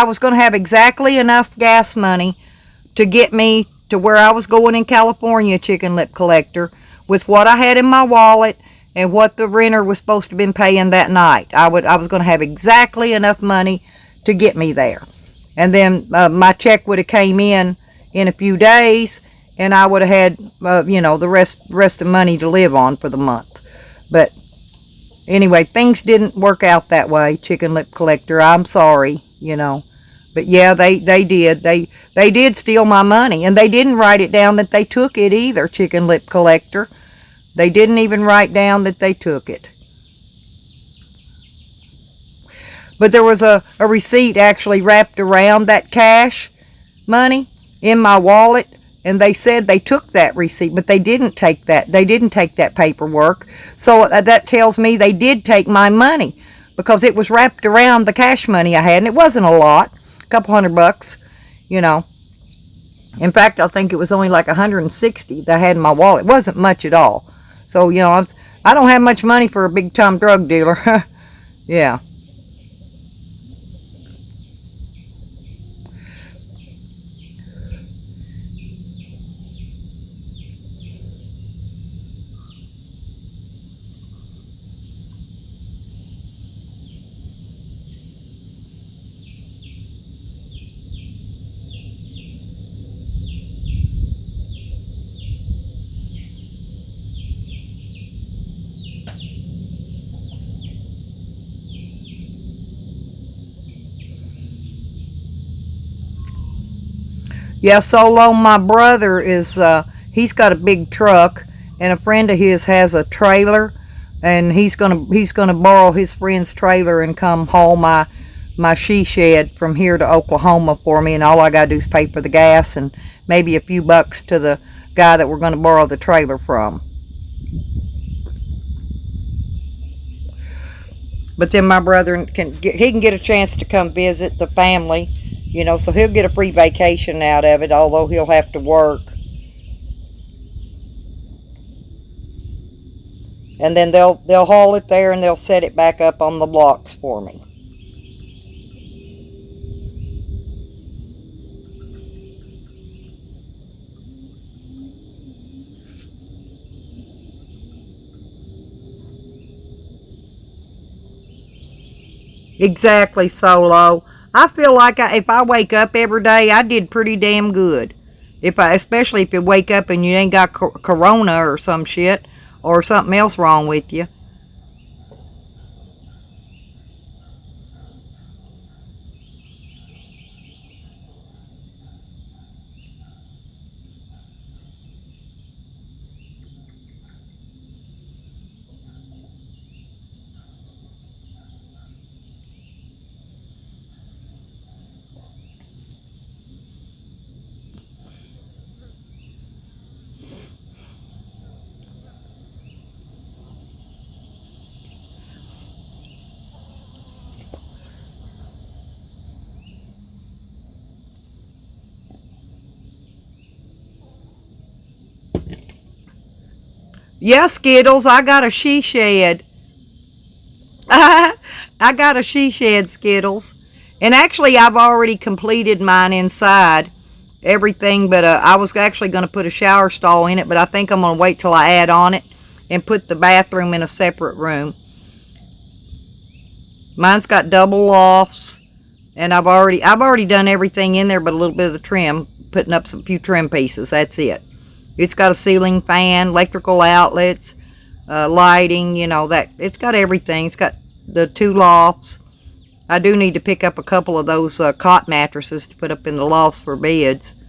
was going to have exactly enough gas money to get me to where I was going in California, Chicken Lip Collector, with what I had in my wallet and what the renter was supposed to have been paying that night. I was going to have exactly enough money to get me there. And then my check would have came in a few days, and I would have had, the rest of money to live on for the month. But anyway, things didn't work out that way, Chicken Lip Collector. I'm sorry, you know. But yeah, they did. They did steal my money, and they didn't write it down that they took it either, Chicken Lip Collector. They didn't even write down that they took it. But there was a receipt actually wrapped around that cash money in my wallet, and they said they took that receipt, but they didn't take that. They didn't take that paperwork. So that tells me they did take my money, because it was wrapped around the cash money I had, and it wasn't a lot, a couple $100, you know. In fact, I think it was only like $160 that I had in my wallet. It wasn't much at all. So, you know, I don't have much money for a big-time drug dealer. Yeah. Yeah, Solo, my brother is, he's got a big truck, and a friend of his has a trailer, and he's gonna borrow his friend's trailer and come haul my she shed from here to Oklahoma for me, and all I gotta do is pay for the gas and maybe a few bucks to the guy that we're gonna borrow the trailer from. But then my brother can get a chance to come visit the family, you know, so he'll get a free vacation out of it, although he'll have to work. And then they'll haul it there, and they'll set it back up on the blocks for me. Exactly, Solo. I feel like if I wake up every day, I did pretty damn good. Especially if you wake up and you ain't got corona or some shit, or something else wrong with you. Yeah, Skittles, I got a she shed. I got a she shed, Skittles. And actually, I've already completed mine inside. Everything, but I was actually going to put a shower stall in it, but I think I'm going to wait till I add on it and put the bathroom in a separate room. Mine's got double lofts, and I've already done everything in there but a little bit of the trim, putting up some few trim pieces. That's it. It's got a ceiling fan, electrical outlets, lighting, you know, that it's got everything. It's got the 2 lofts. I do need to pick up a couple of those cot mattresses to put up in the lofts for beds.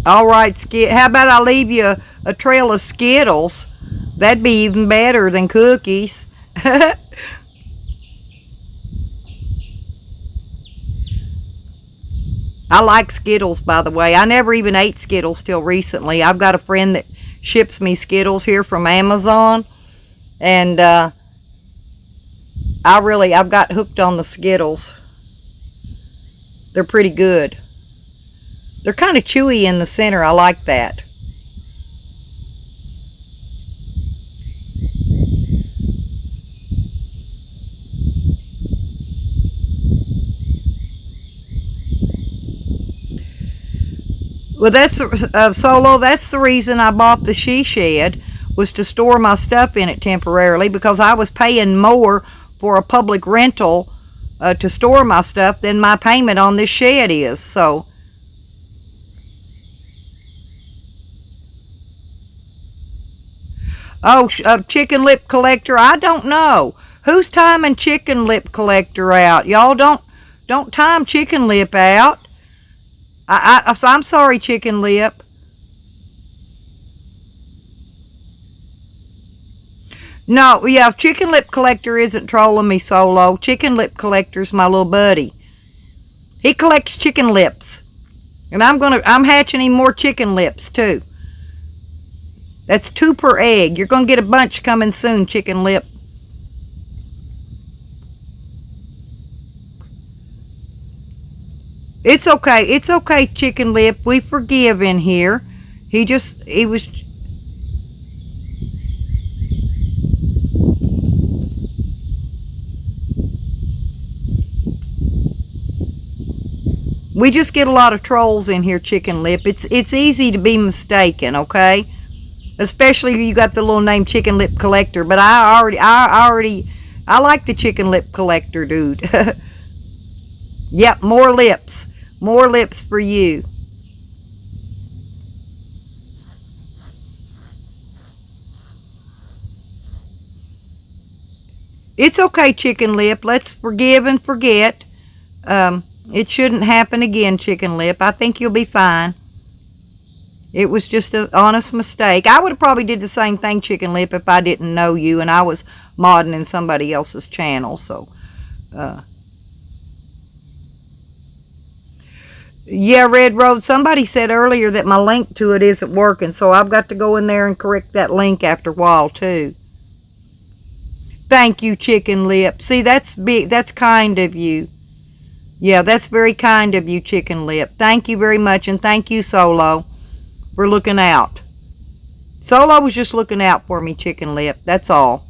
All right, how about I leave you a trail of Skittles? That'd be even better than cookies. I like Skittles, by the way. I never even ate Skittles till recently. I've got a friend that ships me Skittles here from Amazon, and I've got hooked on the Skittles. They're pretty good. They're kind of chewy in the center. I like that. Well, that's Solo. That's the reason I bought the she shed, was to store my stuff in it temporarily, because I was paying more for a public rental to store my stuff than my payment on this shed is. So, oh, chicken lip collector. I don't know who's timing chicken lip collector out. Y'all don't time chicken lip out. I'm sorry, chicken lip. No, yeah, chicken lip collector isn't trolling me, Solo. Chicken lip collector's my little buddy. He collects chicken lips, and I'm hatching him more chicken lips too. That's 2 per egg. You're gonna get a bunch coming soon, chicken lip. It's okay, chicken lip. We forgive in here. He was. We just get a lot of trolls in here, chicken lip. It's easy to be mistaken, okay? Especially if you got the little name chicken lip collector. But I like the chicken lip collector, dude. Yep, more lips for you. It's okay, chicken lip. Let's forgive and forget. It shouldn't happen again, chicken lip. I think you'll be fine. It was just an honest mistake. I would have probably did the same thing, chicken lip, if I didn't know you and I was modding in somebody else's channel. So, yeah, Red Road, somebody said earlier that my link to it isn't working, so I've got to go in there and correct that link after a while, too. Thank you, chicken lip. See, that's big. That's kind of you. Yeah, that's very kind of you, chicken lip. Thank you very much, and thank you, Solo, for looking out. Solo was just looking out for me, chicken lip. That's all.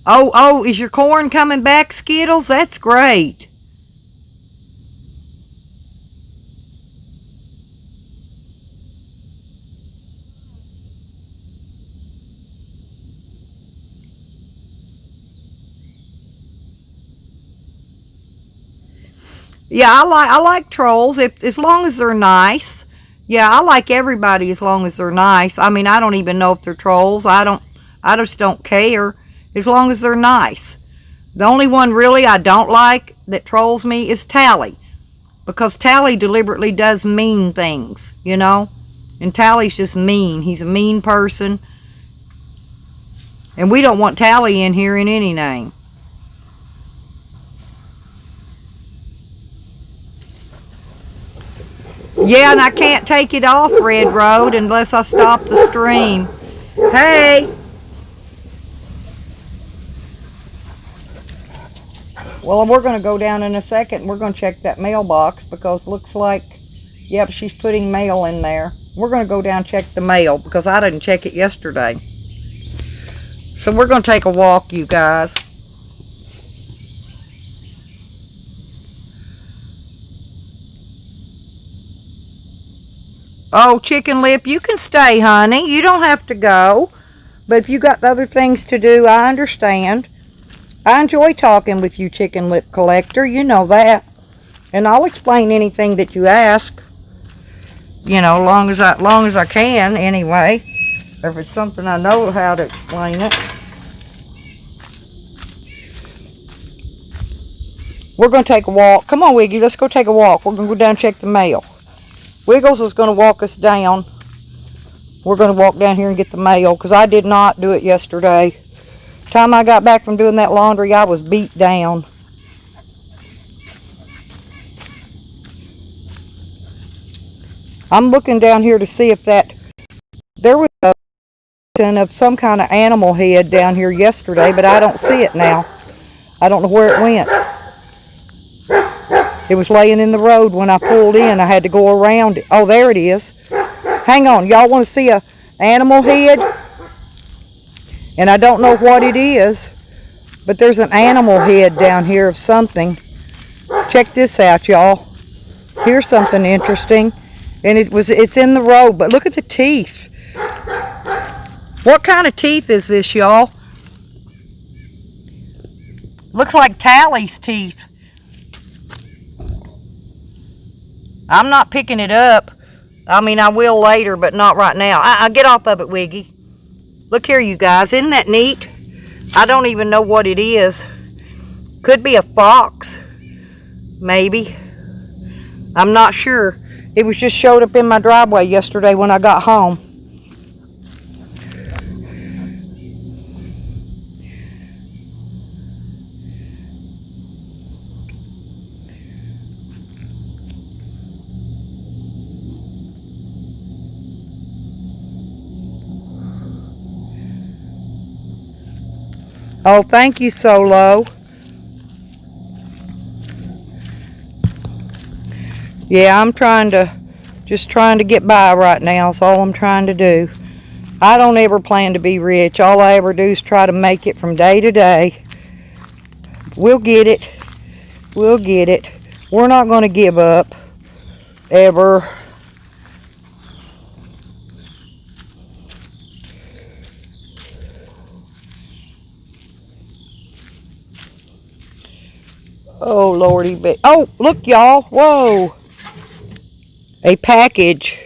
Oh, is your corn coming back, Skittles? That's great. Yeah, I like trolls as long as they're nice. Yeah, I like everybody as long as they're nice. I mean, I don't even know if they're trolls. I just don't care as long as they're nice. The only one really I don't like that trolls me is Tally, because Tally deliberately does mean things, you know? And Tally's just mean. He's a mean person. And we don't want Tally in here in any name. Yeah, and I can't take it off, Red Road, unless I stop the stream. Hey! Well, we're going to go down in a second. We're going to check that mailbox because it looks like, yep, she's putting mail in there. We're going to go down and check the mail because I didn't check it yesterday. So we're going to take a walk, you guys. Oh, chicken lip, you can stay, honey. You don't have to go. But if you got other things to do, I understand. I enjoy talking with you, chicken lip collector. You know that. And I'll explain anything that you ask. You know, long as I can, anyway. If it's something I know how to explain it. We're going to take a walk. Come on, Wiggy, let's go take a walk. We're going to go down and check the mail. Wiggles is going to walk us down. We're going to walk down here and get the mail because I did not do it yesterday. Time I got back from doing that laundry, I was beat down. I'm looking down here to see if there was a of some kind of animal head down here yesterday, but I don't see it now. I don't know where it went. It was laying in the road when I pulled in. I had to go around it. Oh, there it is. Hang on, y'all want to see a animal head? And I don't know what it is, but there's an animal head down here of something. Check this out, y'all. Here's something interesting. And it's in the road, but look at the teeth. What kind of teeth is this, y'all? Looks like Tally's teeth. I'm not picking it up. I mean, I will later, but not right now. I'll get off of it, Wiggy. Look here, you guys. Isn't that neat? I don't even know what it is. Could be a fox. Maybe. I'm not sure. It was just showed up in my driveway yesterday when I got home. Oh, thank you, Solo. Yeah, I'm just trying to get by right now. That's all I'm trying to do. I don't ever plan to be rich. All I ever do is try to make it from day to day. We'll get it. We'll get it. We're not going to give up. Ever. Oh, Lordy. Oh, look, y'all. Whoa. A package.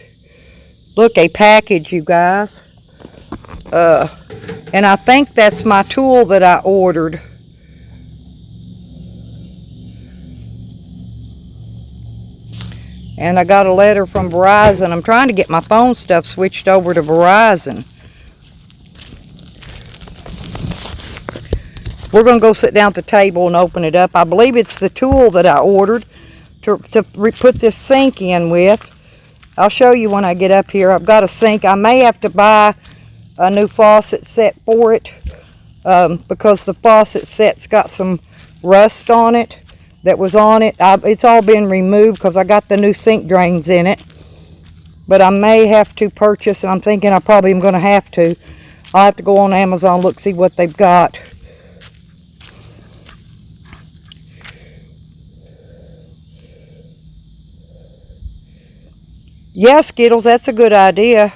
Look, a package, you guys. And I think that's my tool that I ordered. And I got a letter from Verizon. I'm trying to get my phone stuff switched over to Verizon. We're going to go sit down at the table and open it up. I believe it's the tool that I ordered to put this sink in with. I'll show you when I get up here. I've got a sink. I may have to buy a new faucet set for it because the faucet set's got some rust on it that was on it. It's all been removed because I got the new sink drains in it. But I may have to purchase, and I'm thinking I probably am going to have to. I'll have to go on Amazon, look, see what they've got. Yeah, Skittles, that's a good idea.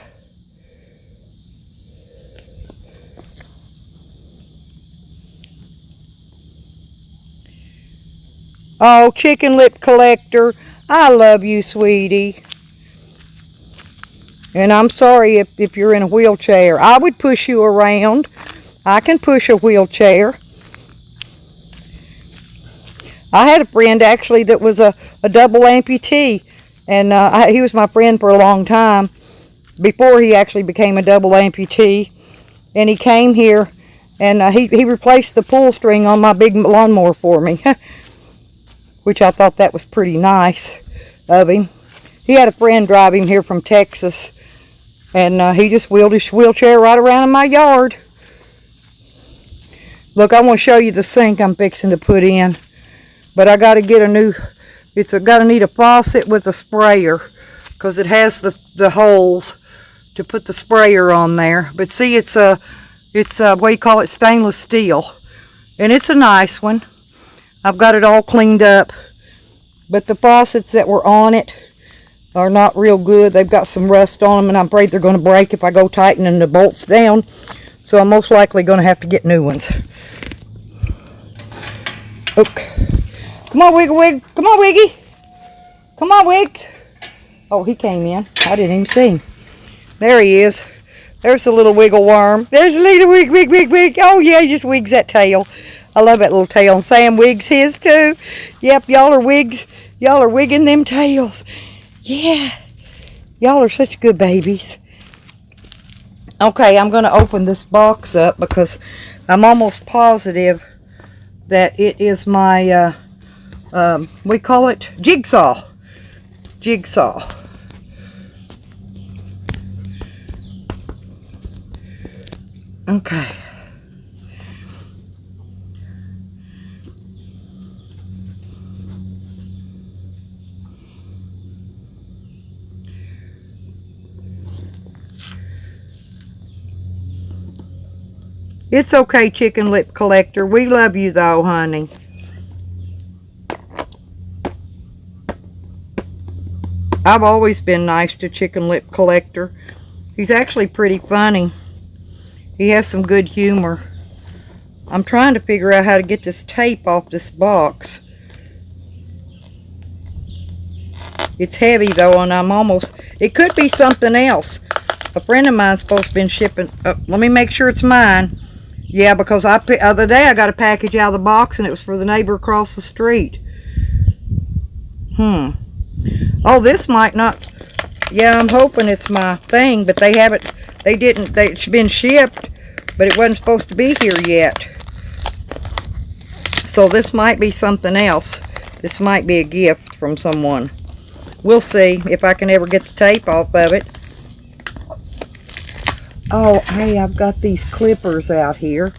Oh, Chicken Lip Collector, I love you, sweetie. And I'm sorry if you're in a wheelchair. I would push you around. I can push a wheelchair. I had a friend, actually, that was a double amputee. And he was my friend for a long time before he actually became a double amputee. And he came here and he replaced the pull string on my big lawnmower for me, which I thought that was pretty nice of him. He had a friend drive him here from Texas, and he just wheeled his wheelchair right around in my yard. Look, I want to show you the sink I'm fixing to put in, but I got to get a new. Got to need a faucet with a sprayer because it has the holes to put the sprayer on there. But see, it's what do you call it, stainless steel, and it's a nice one. I've got it all cleaned up, but the faucets that were on it are not real good. They've got some rust on them, and I'm afraid they're going to break if I go tightening the bolts down. So I'm most likely going to have to get new ones. Okay. Come on, Wiggy. Come on, Wiggy. Come on, Wiggs. Oh, he came in. I didn't even see him. There he is. There's a little wiggle worm. There's a little wig. Oh, yeah, he just wigs that tail. I love that little tail. And Sam wigs his, too. Yep, y'all are wigs. Y'all are wigging them tails. Yeah. Y'all are such good babies. Okay, I'm going to open this box up because I'm almost positive that it is my... we call it jigsaw. Okay. It's okay, Chicken Lip Collector. We love you though, honey. I've always been nice to Chicken Lip Collector. He's actually pretty funny. He has some good humor. I'm trying to figure out how to get this tape off this box. It's heavy though, and I'm almost... It could be something else. A friend of mine's supposed to have been shipping... let me make sure it's mine. Yeah, because the other day I got a package out of the box, and it was for the neighbor across the street. Oh, this might not... Yeah, I'm hoping it's my thing, but they haven't... They didn't... It's been shipped, but it wasn't supposed to be here yet. So this might be something else. This might be a gift from someone. We'll see if I can ever get the tape off of it. Oh, hey, I've got these clippers out here.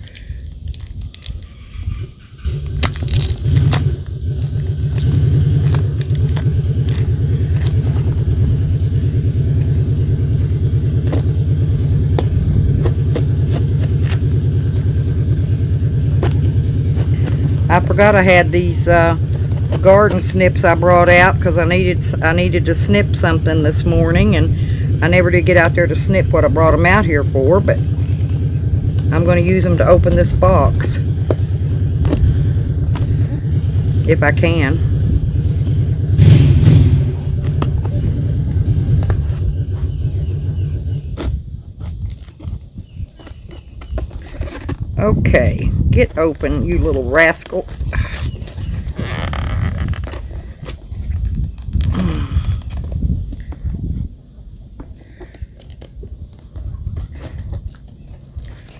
I forgot I had these garden snips I brought out because I needed to snip something this morning, and I never did get out there to snip what I brought them out here for, but I'm going to use them to open this box if I can. Okay, get open, you little rascal.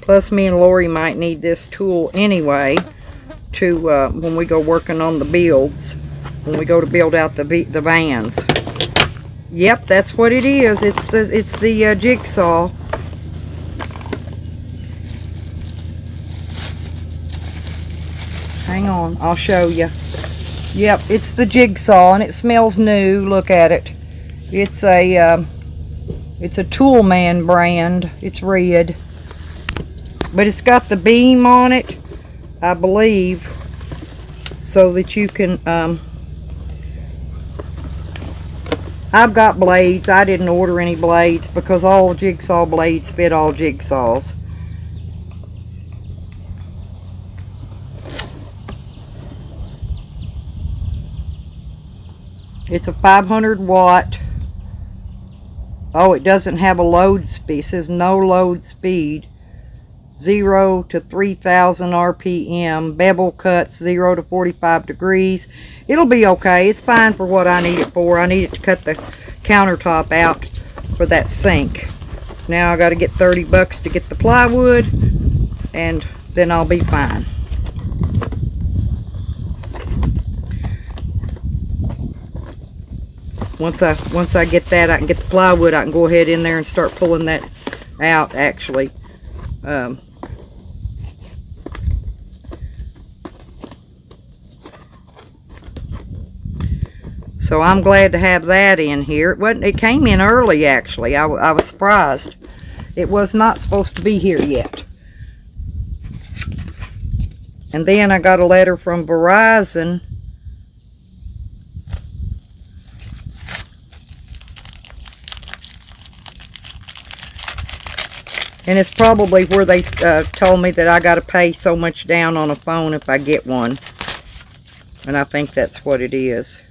Plus, me and Lori might need this tool anyway to when we go working on the builds, when we go to build out the vans. Yep, that's what it is. It's the jigsaw. Hang on, I'll show you. Yep, it's the jigsaw, and it smells new. Look at it. It's a Toolman brand. It's red. But it's got the beam on it, I believe, so that you can, I've got blades. I didn't order any blades because all jigsaw blades fit all jigsaws. It's a 500 watt. Oh, it doesn't have a load speed. It says no load speed. 0 to 3000 RPM, bevel cuts 0 to 45 degrees. It'll be okay. It's fine for what I need it for. I need it to cut the countertop out for that sink. Now I got to get 30 bucks to get the plywood, and then I'll be fine. Once I get that, I can get the plywood. I can go ahead in there and start pulling that out actually. So I'm glad to have that in here. It came in early actually. I was surprised. It was not supposed to be here yet. And then I got a letter from Verizon. And it's probably where they told me that I got to pay so much down on a phone if I get one. And I think that's what it is.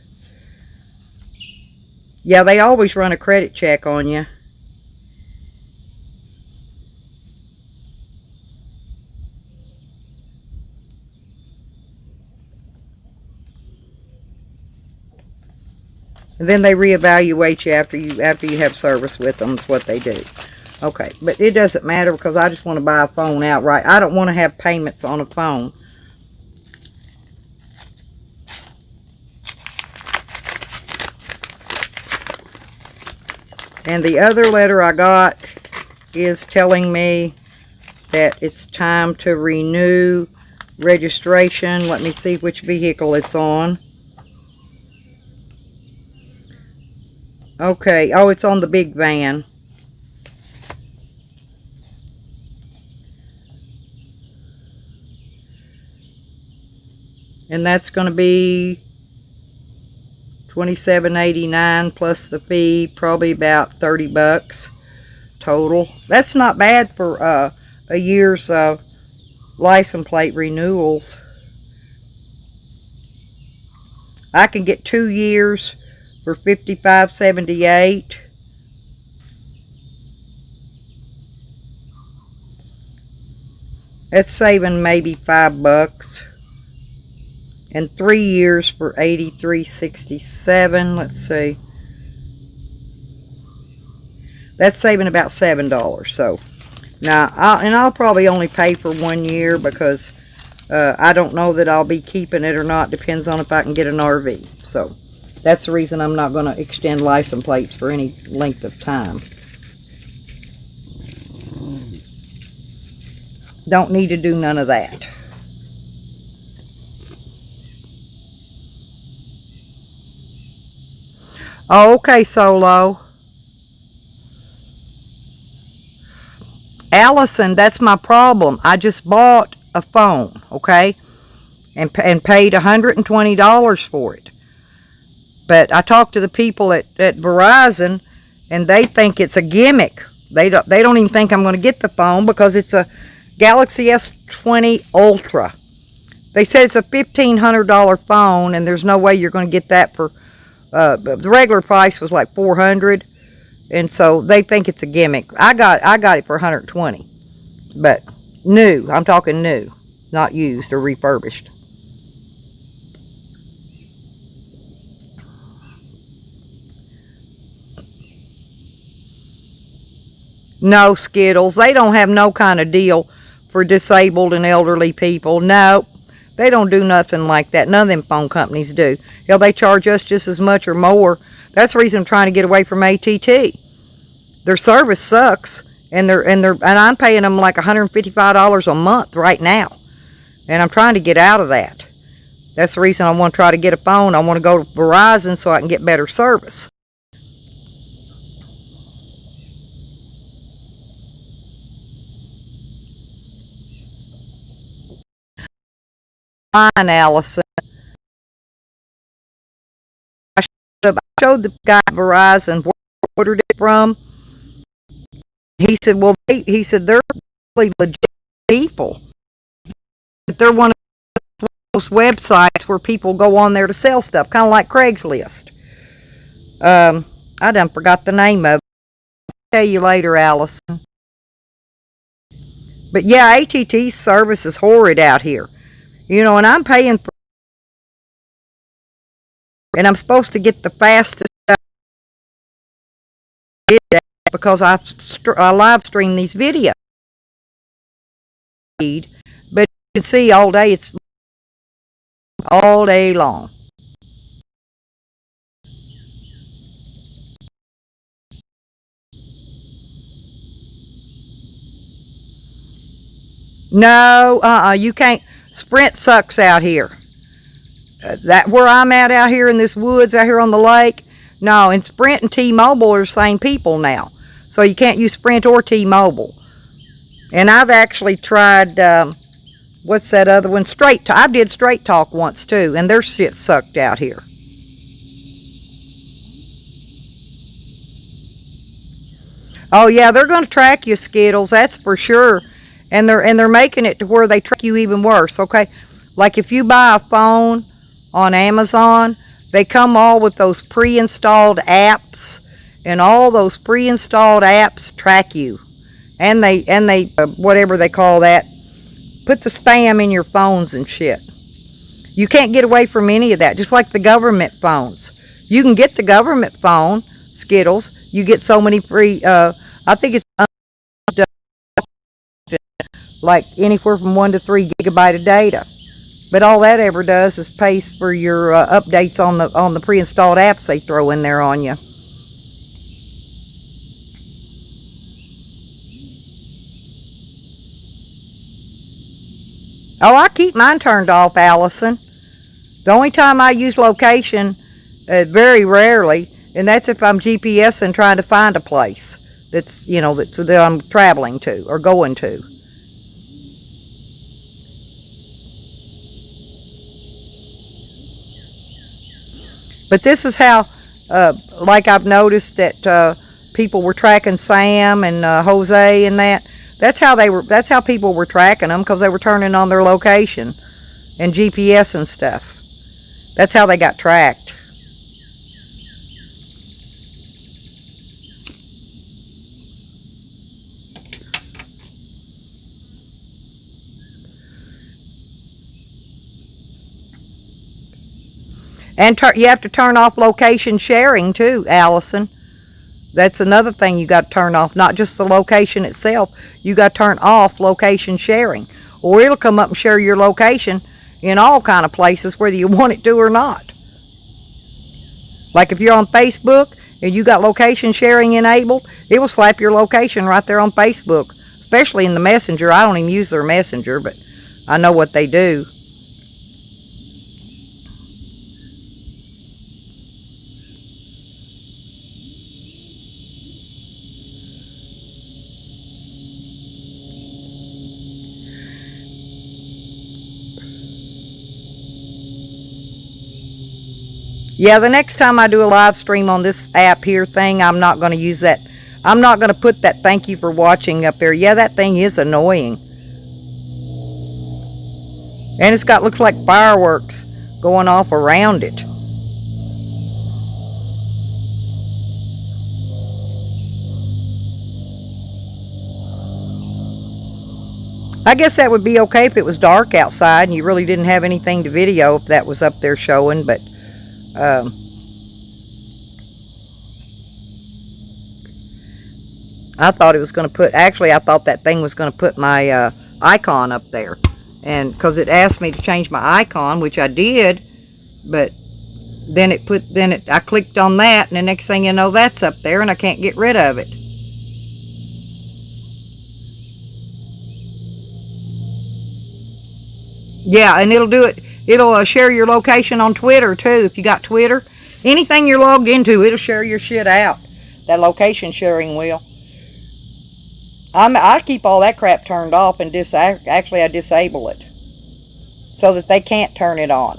Yeah, they always run a credit check on you. And then they reevaluate you after you have service with them. That's what they do. Okay, but it doesn't matter because I just want to buy a phone outright. I don't want to have payments on a phone. And the other letter I got is telling me that it's time to renew registration. Let me see which vehicle it's on. Okay, oh, it's on the big van. and that's going to be $27.89 plus the fee, probably about 30 bucks total. That's not bad for a year's license plate renewals. I can get 2 years for $55.78. That's saving maybe $5. And 3 years for $83.67. Let's see. That's saving about $7. So now, I'll probably only pay for 1 year because I don't know that I'll be keeping it or not. Depends on if I can get an RV. So that's the reason I'm not going to extend license plates for any length of time. Don't need to do none of that. Oh, okay, Solo. Allison, that's my problem. I just bought a phone, okay, and paid $120 for it. But I talked to the people at Verizon, and they think it's a gimmick. They don't even think I'm going to get the phone because it's a Galaxy S20 Ultra. They said it's a $1,500 phone, and there's no way you're going to get that for the regular price was like $400, and so they think it's a gimmick. I got it for $120, but new. I'm talking new, not used or refurbished. No, Skittles. They don't have no kind of deal for disabled and elderly people. No, they don't do nothing like that. None of them phone companies do. Hell, they charge us just as much or more. That's the reason I'm trying to get away from AT&T. Their service sucks, and I'm paying them like $155 a month right now, and I'm trying to get out of that. That's the reason I want to try to get a phone. I want to go to Verizon so I can get better service. Fine, Allison. I showed the guy at Verizon where I ordered it from. He said, well, he said, they're really legit people. But they're one of those websites where people go on there to sell stuff, kind of like Craigslist. I done forgot the name of it. I'll tell you later, Allison. But yeah, AT&T's service is horrid out here. You know, and I'm paying for, and I'm supposed to get the fastest stuff because I live stream these videos. But you can see all day, it's all day long. No, you can't. Sprint sucks out here. That where I'm at out here in this woods out here on the lake. No, and Sprint and T-Mobile are the same people now. So you can't use Sprint or T-Mobile. And I've actually tried, what's that other one? Straight Talk. I did Straight Talk once too, and their shit sucked out here. Oh yeah, they're going to track you, Skittles. That's for sure. And they're making it to where they track you even worse. Okay, like if you buy a phone on Amazon, they come all with those pre-installed apps, and all those pre-installed apps track you, and they whatever they call that, put the spam in your phones and shit. You can't get away from any of that. Just like the government phones, you can get the government phone, Skittles. You get so many free. I think it's like anywhere from 1 to 3 gigabyte of data. But all that ever does is pays for your updates on the pre-installed apps they throw in there on you. Oh, I keep mine turned off, Allison. The only time I use location, very rarely, and that's if I'm GPSing trying to find a place that's, you know, that I'm traveling to or going to. But this is how, like I've noticed that people were tracking Sam and Jose and that. That's how people were tracking them, because they were turning on their location and GPS and stuff. That's how they got tracked. And you have to turn off location sharing too, Allison. That's another thing you got to turn off. Not just the location itself. You got to turn off location sharing, or it'll come up and share your location in all kind of places, whether you want it to or not. Like if you're on Facebook and you got location sharing enabled, it will slap your location right there on Facebook, especially in the Messenger. I don't even use their Messenger, but I know what they do. Yeah, the next time I do a live stream on this app here thing, I'm not going to use that. I'm not going to put that thank you for watching up there. Yeah, that thing is annoying. And it's got, looks like fireworks going off around it. I guess that would be okay if it was dark outside and you really didn't have anything to video if that was up there showing, but I thought it was going to put, actually I thought that thing was going to put my icon up there, and because it asked me to change my icon, which I did, but then I clicked on that, and the next thing you know, that's up there and I can't get rid of it. Yeah, and it'll do it. It'll share your location on Twitter too. If you got Twitter, anything you're logged into, it'll share your shit out. That location sharing will. I keep all that crap turned off, and actually I disable it so that they can't turn it on.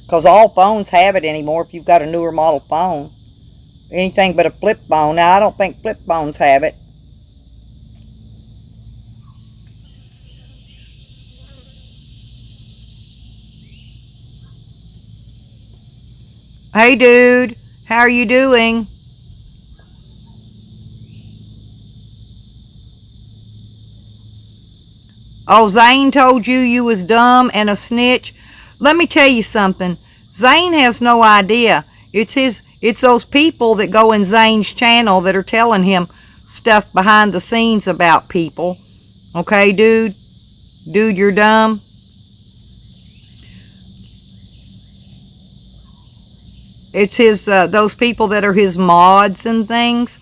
Because all phones have it anymore. If you've got a newer model phone, anything but a flip phone. Now I don't think flip phones have it. Hey dude, how are you doing? Oh, Zane told you was dumb and a snitch. Let me tell you something. Zane has no idea. It's those people that go in Zane's channel that are telling him stuff behind the scenes about people. Okay, dude? Dude, you're dumb. It's those people that are his mods and things,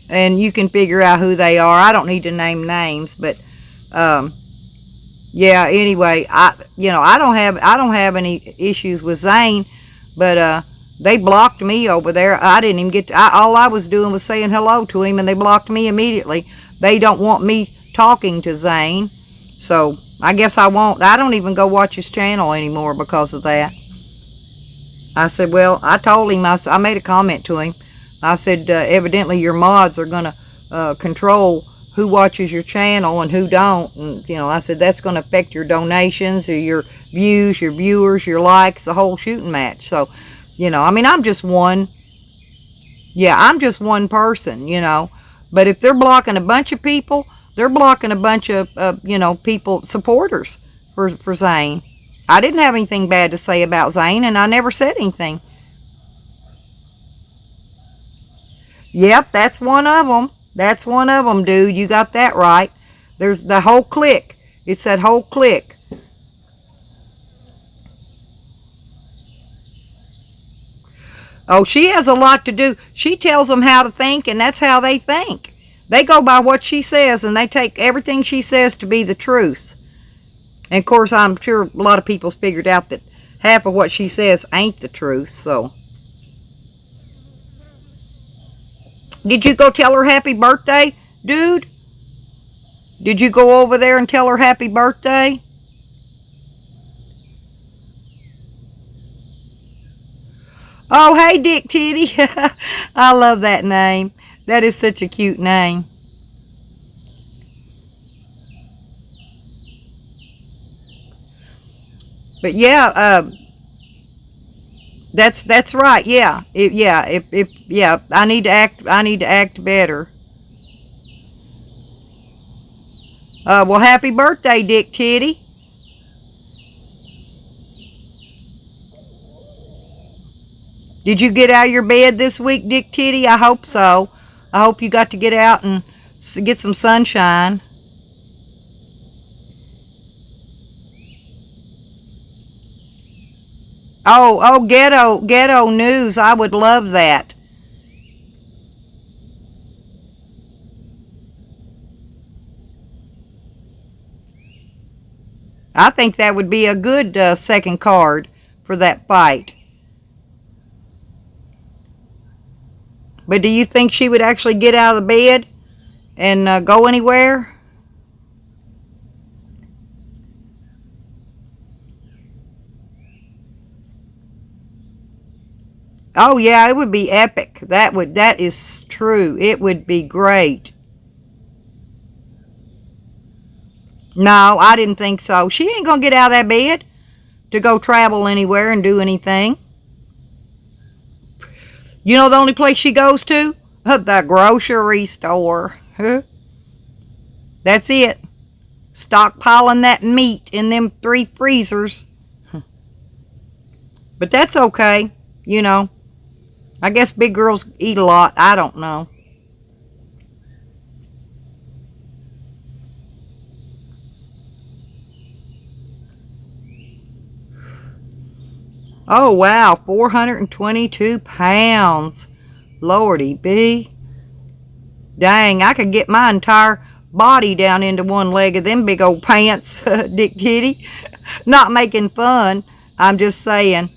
and you can figure out who they are. I don't need to name names, but yeah. Anyway, I don't have any issues with Zane, but they blocked me over there. I didn't even get all I was doing was saying hello to him, and they blocked me immediately. They don't want me talking to Zane, so I guess I won't. I don't even go watch his channel anymore because of that. I said, well, I told him, I made a comment to him. I said, evidently your mods are going to control who watches your channel and who don't. And, I said, that's going to affect your donations or your views, your viewers, your likes, the whole shooting match. So, I'm just one. Yeah, I'm just one person, But if they're blocking a bunch of people, they're blocking a bunch of, people, supporters for Zane. I didn't have anything bad to say about Zane, and I never said anything. Yep, that's one of them. That's one of them, dude. You got that right. There's the whole clique. It's that whole clique. Oh, she has a lot to do. She tells them how to think, and that's how they think. They go by what she says, and they take everything she says to be the truth. And, of course, I'm sure a lot of people's figured out that half of what she says ain't the truth, so. Did you go tell her happy birthday, dude? Did you go over there and tell her happy birthday? Oh, hey, Dick Titty. I love that name. That is such a cute name. But yeah, that's right. Yeah, yeah. I need to act better. Well, happy birthday, Dick Titty. Did you get out of your bed this week, Dick Titty? I hope so. I hope you got to get out and get some sunshine. Oh, ghetto news. I would love that. I think that would be a good second card for that fight. But do you think she would actually get out of the bed and go anywhere? Oh yeah, it would be epic. That is true. It would be great. No, I didn't think so. She ain't gonna get out of that bed to go travel anywhere and do anything. You know the only place she goes to? The grocery store. Huh? That's it. Stockpiling that meat in them 3 freezers. But that's okay. You know, I guess big girls eat a lot. I don't know. Oh, wow. 422 pounds. Lordy B. Dang, I could get my entire body down into one leg of them big old pants, Dick Titty. Not making fun. I'm just saying.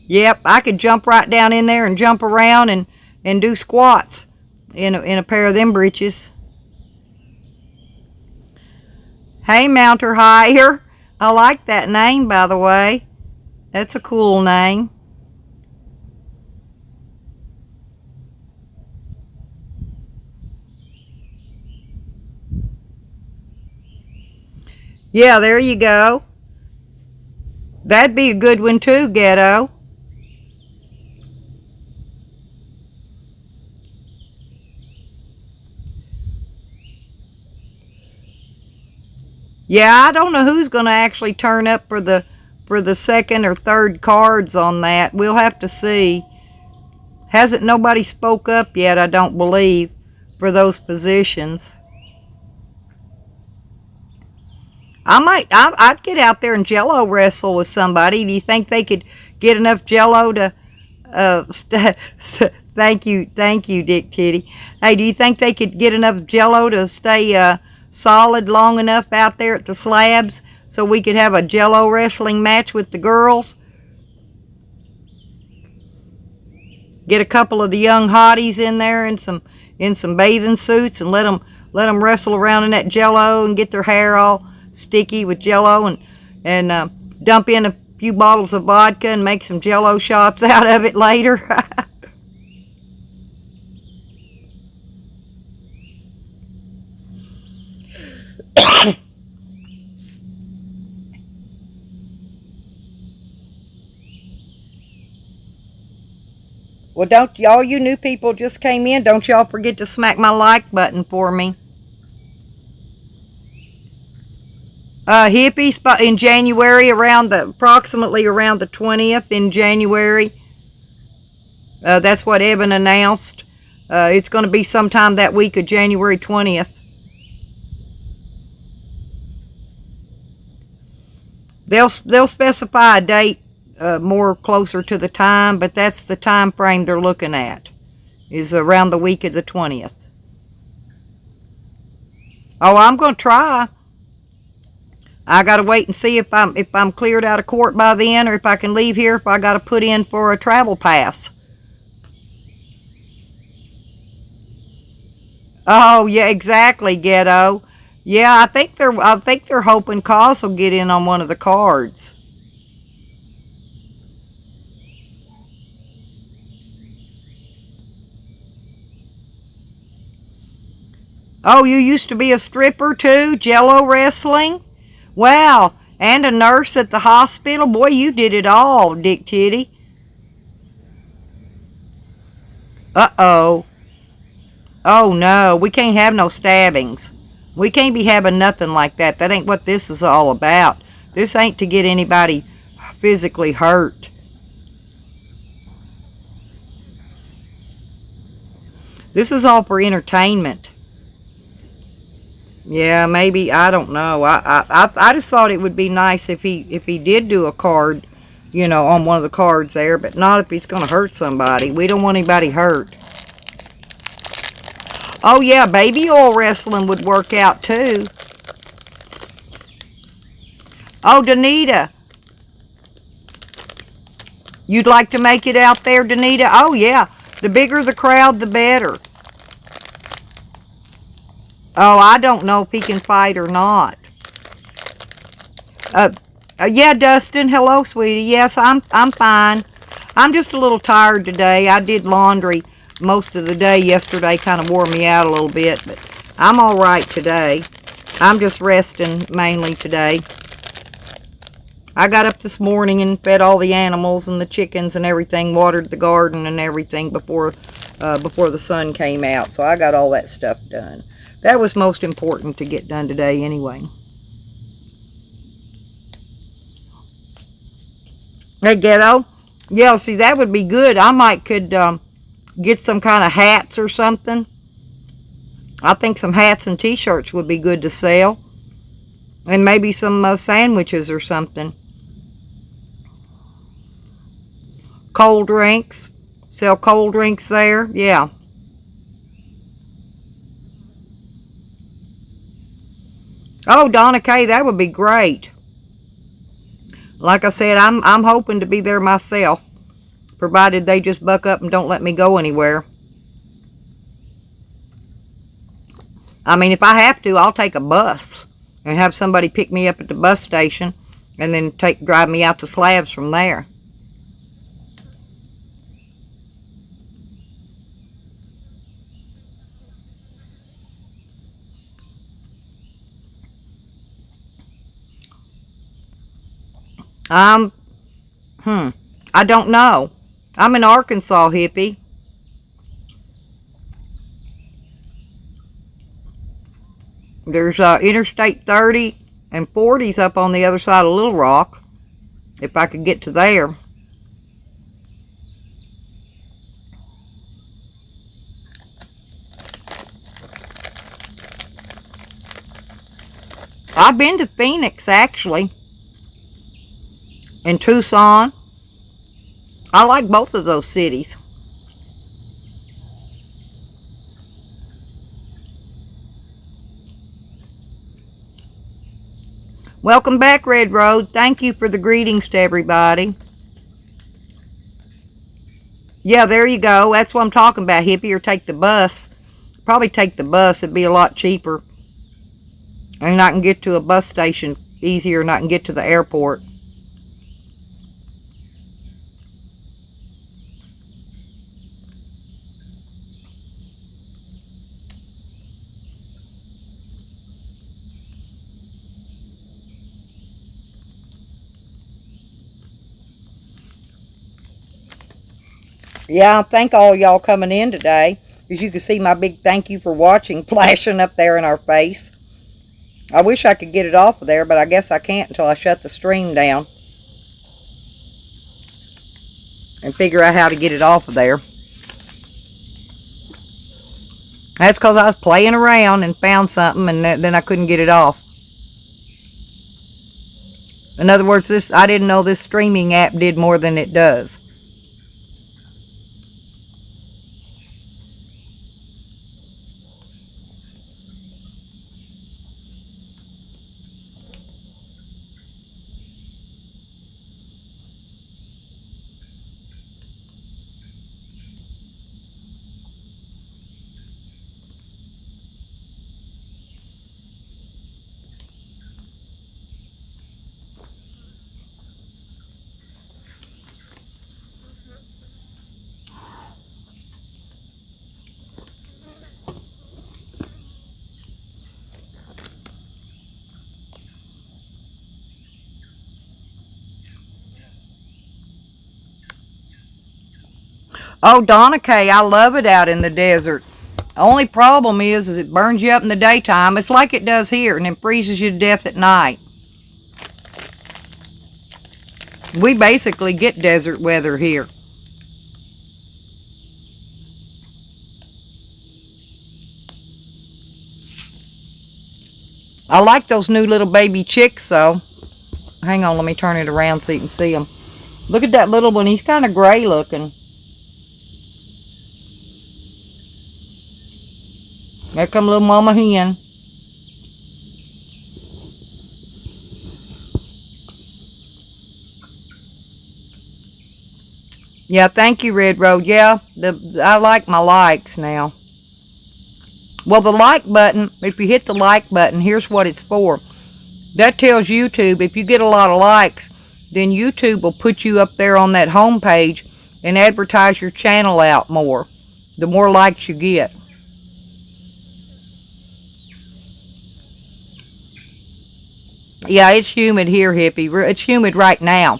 Yep, I could jump right down in there and jump around and do squats in a pair of them breeches. Hey, Mounter Higher. I like that name, by the way. That's a cool name. Yeah, there you go. That'd be a good one too, Ghetto. Yeah, I don't know who's going to actually turn up for the second or third cards on that. We'll have to see. Hasn't nobody spoke up yet, I don't believe, for those positions. I'd get out there and jello wrestle with somebody. Do you think they could get enough jello to, thank you, Dick Titty. Hey, do you think they could get enough jello to stay, solid long enough out there at the slabs so we could have a jello wrestling match with the girls? Get a couple of the young hotties in there in some bathing suits and let them wrestle around in that jello and get their hair all sticky with jello and dump in a few bottles of vodka and make some jello shots out of it later. Well, don't y'all, you new people just came in, don't y'all forget to smack my like button for me. Hippie spot in January, approximately around the 20th in January. That's what Evan announced. It's going to be sometime that week of January 20th. They'll specify a date more closer to the time, but that's the time frame they're looking at, is around the week of the 20th. Oh, I'm going to try. I got to wait and see if I'm cleared out of court by then, or if I can leave here if I got to put in for a travel pass. Oh yeah, exactly, Ghetto. Yeah, I think they're hoping Cos will get in on one of the cards. Oh, you used to be a stripper too? Jello wrestling? Wow. And a nurse at the hospital? Boy, you did it all, Dick Titty. Uh-oh. Oh, no. We can't have no stabbings. We can't be having nothing like that. That ain't what this is all about. This ain't to get anybody physically hurt. This is all for entertainment. Yeah, maybe, I don't know. I just thought it would be nice if he did do a card, you know, on one of the cards there, but not if he's going to hurt somebody. We don't want anybody hurt. Oh yeah, baby oil wrestling would work out too. Oh, Danita. You'd like to make it out there, Danita? Oh yeah, the bigger the crowd, the better. Oh, I don't know if he can fight or not. Yeah, Dustin. Hello, sweetie. Yes, I'm fine. I'm just a little tired today. I did laundry most of the day yesterday. Kind of wore me out a little bit, but I'm all right today. I'm just resting mainly today. I got up this morning and fed all the animals and the chickens and everything, watered the garden and everything before the sun came out. So I got all that stuff done. That was most important to get done today anyway. Hey, Ghetto. Yeah, see, that would be good. I might could get some kind of hats or something. I think some hats and t-shirts would be good to sell. And maybe some sandwiches or something. Cold drinks. Sell cold drinks there. Yeah. Oh, Donna Kay, that would be great. Like I said, I'm hoping to be there myself, provided they just buck up and don't let me go anywhere. I mean, if I have to, I'll take a bus and have somebody pick me up at the bus station and then drive me out to Slabs from there. I don't know. I'm in Arkansas, hippie. There's Interstate 30 and 40's up on the other side of Little Rock. If I could get to there. I've been to Phoenix, actually. And Tucson. I like both of those cities. Welcome back, Red Road. Thank you for the greetings to everybody. Yeah, there you go. That's what I'm talking about, hippie, or take the bus. Probably take the bus. It'd be a lot cheaper. And I can get to a bus station easier and I can get to the airport. Yeah, thank all y'all coming in today. As you can see, my big thank you for watching flashing up there in our face. I wish I could get it off of there, but I guess I can't until I shut the stream down and figure out how to get it off of there. That's because I was playing around and found something, and then I couldn't get it off. In other words, I didn't know this streaming app did more than it does. Oh, Donna Kay, I love it out in the desert. Only problem is it burns you up in the daytime. It's like it does here, and then freezes you to death at night. We basically get desert weather here. I like those new little baby chicks, though. Hang on, let me turn it around so you can see them. Look at that little one. He's kind of gray looking. There come little mama hen. Yeah, thank you, Red Road. Yeah, I like my likes now. Well, the like button, if you hit the like button, here's what it's for. That tells YouTube, if you get a lot of likes, then YouTube will put you up there on that home page and advertise your channel out more, the more likes you get. Yeah, it's humid here, hippie. It's humid right now.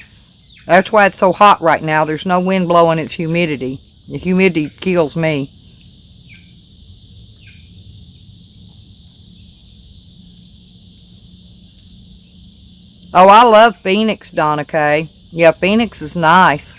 That's why it's so hot right now. There's no wind blowing, it's humidity. The humidity kills me. Oh, I love Phoenix, Donna Kay. Yeah, Phoenix is nice.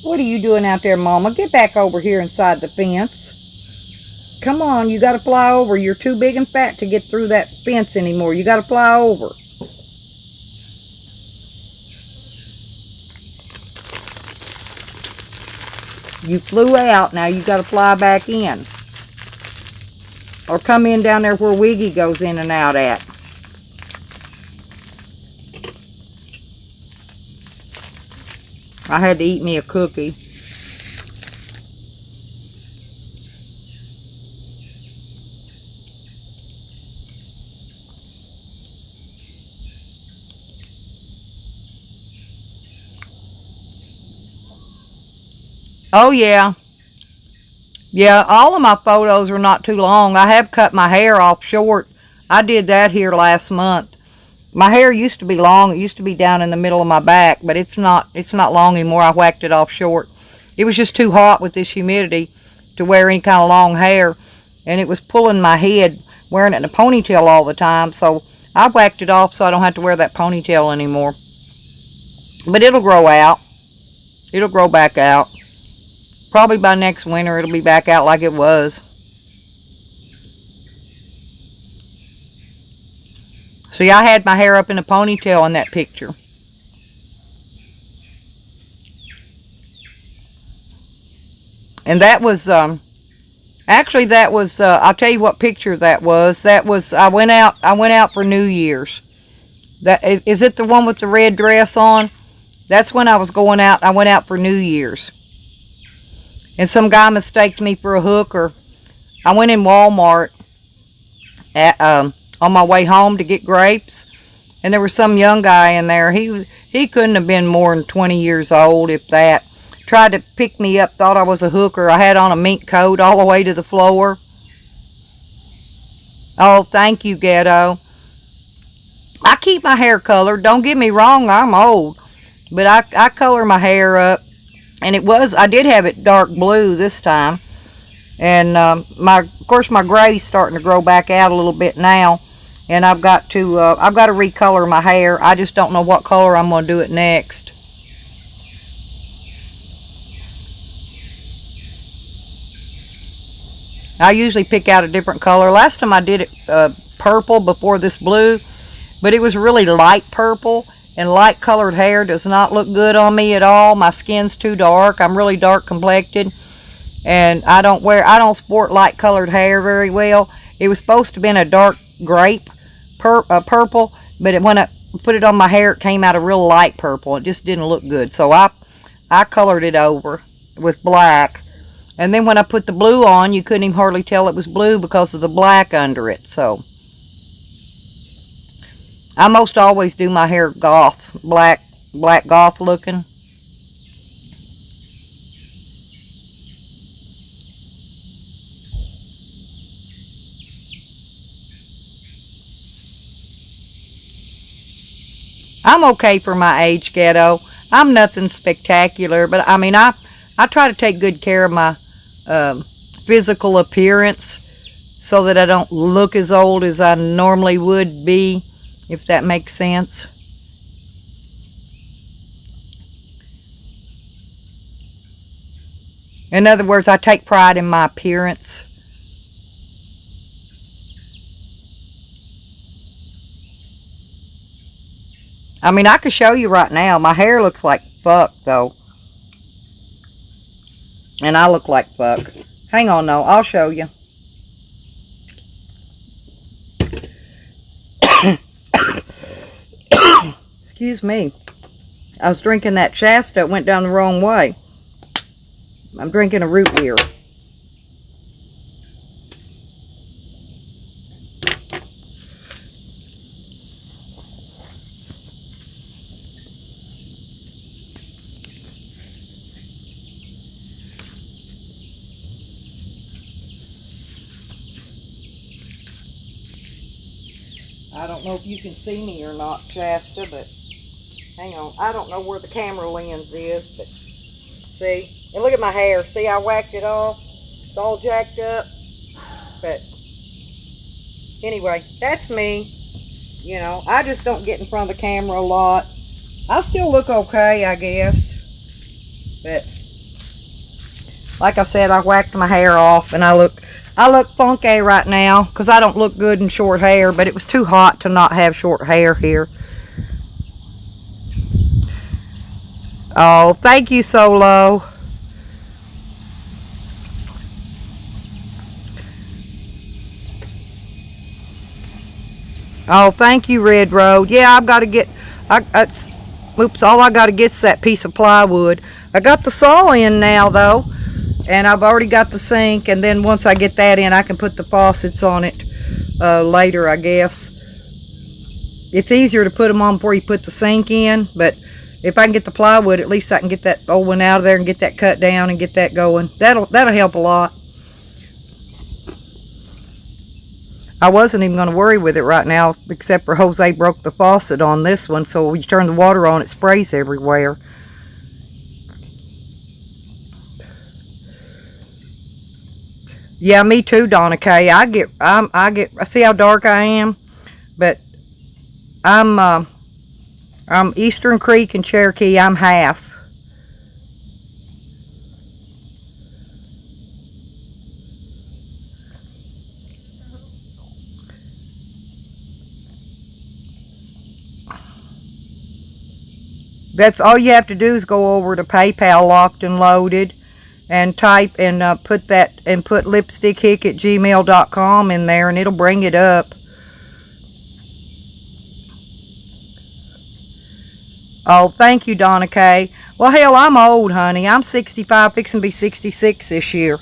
What are you doing out there, Mama? Get back over here inside the fence. Come on, you got to fly over. You're too big and fat to get through that fence anymore. You got to fly over. You flew out. Now you got to fly back in. Or come in down there where Wiggy goes in and out at. I had to eat me a cookie. Oh, yeah. Yeah, all of my photos are not too long. I have cut my hair off short. I did that here last month. My hair used to be long. It used to be down in the middle of my back, but it's not long anymore. I whacked it off short. It was just too hot with this humidity to wear any kind of long hair, and it was pulling my head wearing it in a ponytail all the time, so I whacked it off so I don't have to wear that ponytail anymore. But it'll grow out. It'll grow back out. Probably by next winter it'll be back out like it was. See, I had my hair up in a ponytail in that picture. And that was, actually that was, I'll tell you what picture that was. That was, I went out for New Year's. Is it the one with the red dress on? That's when I was going out. I went out for New Year's. And some guy mistaked me for a hooker. I went in Walmart on my way home to get grapes, and there was some young guy in there. He couldn't have been more than 20 years old, if that. Tried to pick me up, thought I was a hooker. I had on a mink coat all the way to the floor. Oh, thank you, Ghetto. I keep my hair colored. Don't get me wrong, I'm old, but I color my hair up, and I did have it dark blue this time. And of course my gray's starting to grow back out a little bit now, and I've got to recolor my hair. I just don't know what color I'm going to do it next. I usually pick out a different color. Last time I did it purple before this blue, but it was really light purple, and light colored hair does not look good on me at all. My skin's too dark. I'm really dark complected. And I don't sport light colored hair very well. It was supposed to be in a dark grape purple, but when I put it on my hair, it came out a real light purple. It just didn't look good. So I colored it over with black. And then when I put the blue on, you couldn't even hardly tell it was blue because of the black under it. So I most always do my hair goth, black goth looking. I'm okay for my age, Ghetto. I'm nothing spectacular, but I mean, I try to take good care of my physical appearance so that I don't look as old as I normally would be, if that makes sense. In other words, I take pride in my appearance. I mean, I could show you right now. My hair looks like fuck, though. And I look like fuck. Hang on, though. I'll show you. Excuse me. I was drinking that Shasta. It went down the wrong way. I'm drinking a root beer. I don't know if you can see me or not, Shasta, but hang on. I don't know where the camera lens is, but see? And look at my hair. See, I whacked it off. It's all jacked up. But anyway, that's me. You know, I just don't get in front of the camera a lot. I still look okay, I guess. But like I said, I whacked my hair off, and I look funky right now because I don't look good in short hair, but it was too hot to not have short hair here. Oh, thank you, Solo. Oh, thank you, Red Road. Yeah, I've got to get, oops, all I got to get is that piece of plywood. I got the saw in now, though, and I've already got the sink, and then once I get that in, I can put the faucets on it later, I guess. It's easier to put them on before you put the sink in, but if I can get the plywood, at least I can get that old one out of there and get that cut down and get that going. That'll help a lot. I wasn't even going to worry with it right now, except for Jose broke the faucet on this one, so when you turn the water on, it sprays everywhere. Yeah, me too, Donna Kay. I get, see how dark I am? But I'm Eastern Creek and Cherokee. I'm half. That's all you have to do is go over to PayPal Locked and Loaded and type and put lipstickhick@gmail.com in there, and it'll bring it up. Oh, thank you, Donna Kay. Well, hell, I'm old, honey. I'm 65, fixing to be 66 this year.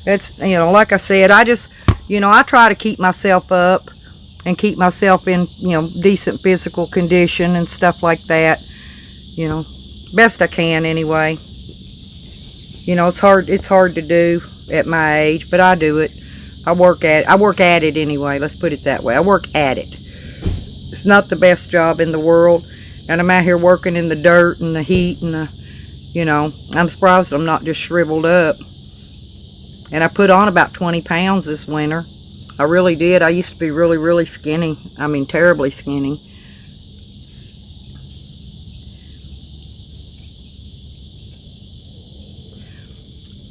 That's, you know, like I said, I just, you know, I try to keep myself up and keep myself in, you know, decent physical condition and stuff like that. You know, best I can anyway. You know, it's hard to do at my age, but I do it. I work at it anyway. Let's put it that way. I work at it. It's not the best job in the world, and I'm out here working in the dirt and the heat and the, you know, I'm surprised I'm not just shriveled up. And I put on about 20 pounds this winter. I really did. I used to be really, really skinny. I mean, terribly skinny.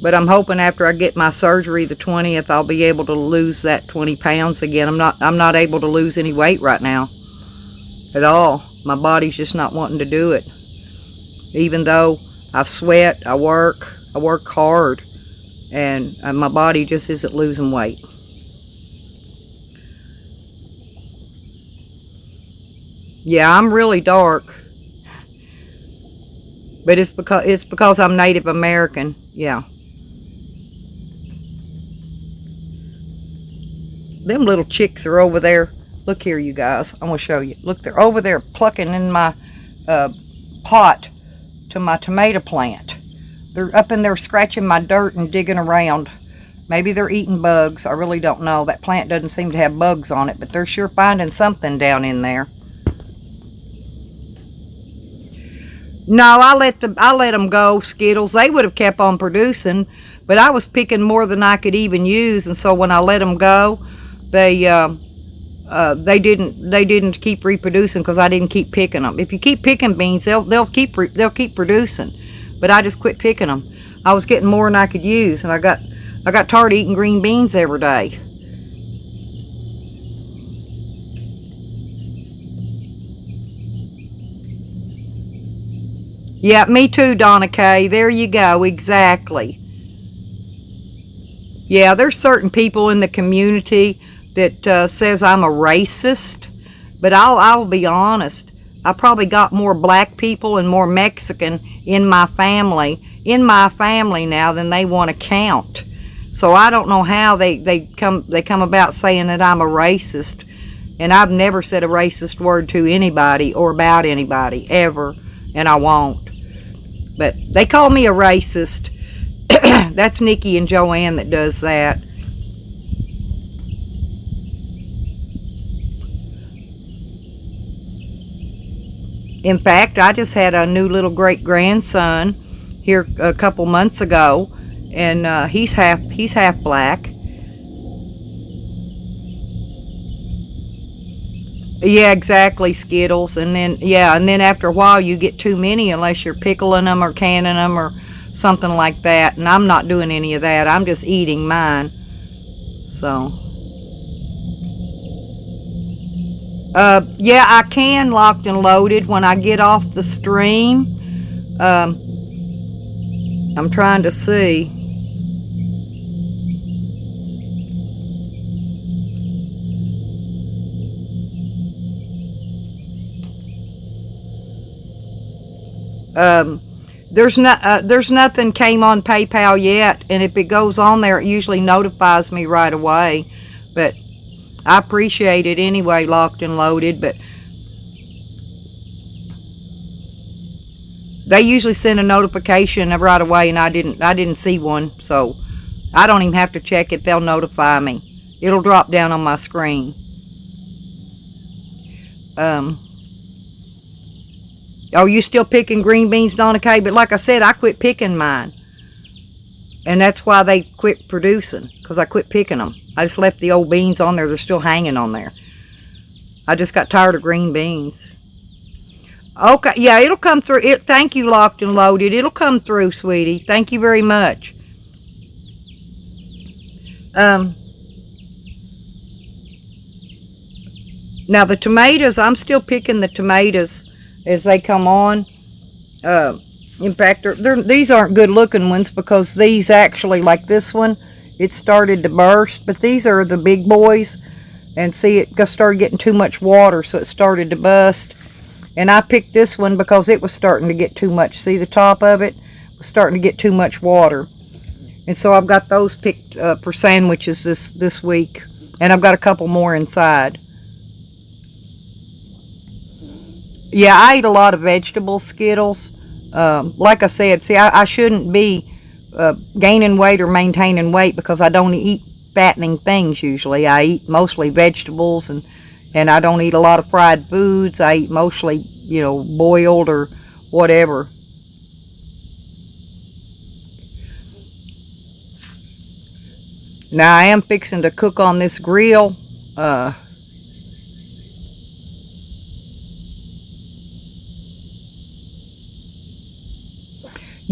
But I'm hoping after I get my surgery the 20th, I'll be able to lose that 20 pounds again. I'm not able to lose any weight right now at all. My body's just not wanting to do it. Even though I sweat, I work hard, and my body just isn't losing weight. Yeah, I'm really dark. But it's because I'm Native American. Yeah. Them little chicks are over there Look here, you guys. I'm going to show you. Look, they're over there plucking in my pot to my tomato plant. They're up in there scratching my dirt and digging around. Maybe they're eating bugs. I really don't know. That plant doesn't seem to have bugs on it, but they're sure finding something down in there. No, I let them go, Skittles. They would have kept on producing, but I was picking more than I could even use, and so when I let them go, they didn't keep reproducing because I didn't keep picking them. If you keep picking beans, they'll keep producing, but I just quit picking them. I was getting more than I could use, and I got tired of eating green beans every day. Yeah, me too, Donna Kay. There you go. Exactly. Yeah, there's certain people in the community that says I'm a racist, but I'll be honest. I probably got more black people and more Mexican in my family now than they want to count. So I don't know how they come about saying that I'm a racist, and I've never said a racist word to anybody or about anybody ever, and I won't. But they call me a racist. That's Nikki and Joanne that does that. In fact, I just had a new little great-grandson here a couple months ago, and he's half black. Yeah, exactly, Skittles. And then after a while you get too many unless you're pickling them or canning them or something like that. And I'm not doing any of that. I'm just eating mine. So, yeah, I can locked and loaded when I get off the stream. I'm trying to see. There's nothing came on PayPal yet, and if it goes on there, it usually notifies me right away. But I appreciate it anyway, locked and loaded. But they usually send a notification right away, and I didn't see one, so I don't even have to check it. They'll notify me. It'll drop down on my screen. Oh, you still picking green beans, Donna Kay? But like I said, I quit picking mine. And that's why they quit producing, because I quit picking them. I just left the old beans on there. They're still hanging on there. I just got tired of green beans. Okay, yeah, it'll come through. Thank you, locked and loaded. It'll come through, sweetie. Thank you very much. Now, the tomatoes, I'm still picking the tomatoes as they come on. In fact, these aren't good looking ones because these actually, like this one, it started to burst. But these are the big boys. And see, it started getting too much water, so it started to bust. And I picked this one because it was starting to get too much. See, the top of it was starting to get too much water. And so I've got those picked for sandwiches this week. And I've got a couple more inside. Yeah, I eat a lot of vegetables, Skittles. Like I said, see, I shouldn't be gaining weight or maintaining weight because I don't eat fattening things usually. I eat mostly vegetables, and I don't eat a lot of fried foods. I eat mostly, boiled or whatever. Now, I am fixing to cook on this grill.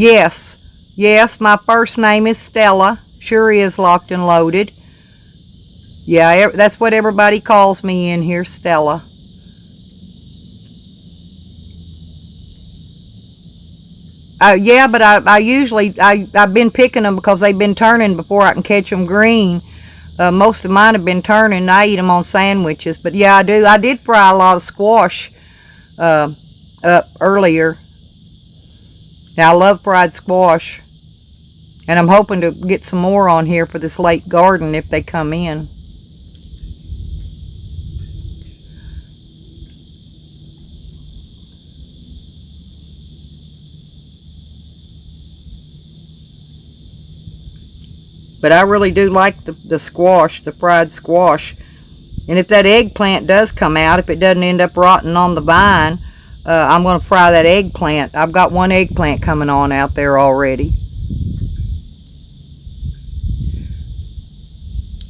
Yes, my first name is Stella. Sure is, locked and loaded. Yeah, that's what everybody calls me in here, Stella. Yeah, but I've been picking them because they've been turning before I can catch them green. Most of mine have been turning, and I eat them on sandwiches. But yeah, I did fry a lot of squash up earlier. Now, I love fried squash, and I'm hoping to get some more on here for this late garden if they come in. But I really do like the squash, the fried squash. And if that eggplant does come out, if it doesn't end up rotting on the vine, I'm going to fry that eggplant. I've got one eggplant coming on out there already.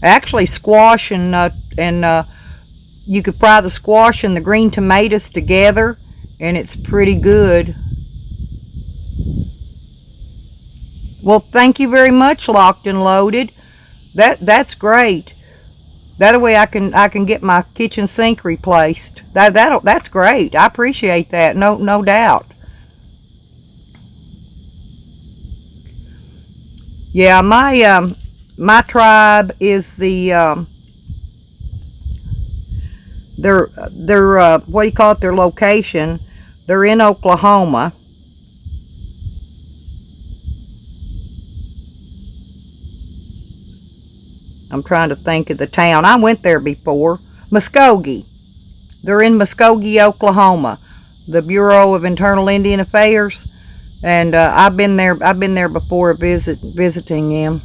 Actually, squash and you could fry the squash and the green tomatoes together, and it's pretty good. Well, thank you very much, Locked and Loaded. That's great. That way I can get my kitchen sink replaced. That's great. I appreciate that. No doubt. Yeah, my tribe is the their what do you call it? Their location. They're in Oklahoma. I'm trying to think of the town. I went there before. Muskogee. They're in Muskogee, Oklahoma. The Bureau of Internal Indian Affairs. And I've been there before visiting them.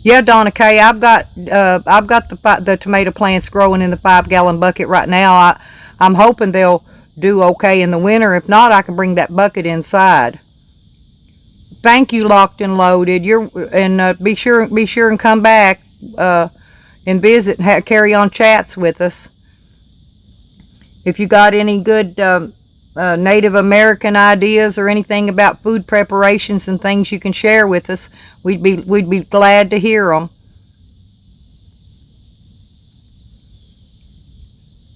Yeah, Donna Kay, I've got the tomato plants growing in the 5-gallon bucket right now. I'm hoping they'll do okay in the winter. If not, I can bring that bucket inside. Thank you, Locked and Loaded. Be sure and come back and visit and carry on chats with us. If you got any good Native American ideas or anything about food preparations and things you can share with us, we'd be glad to hear them.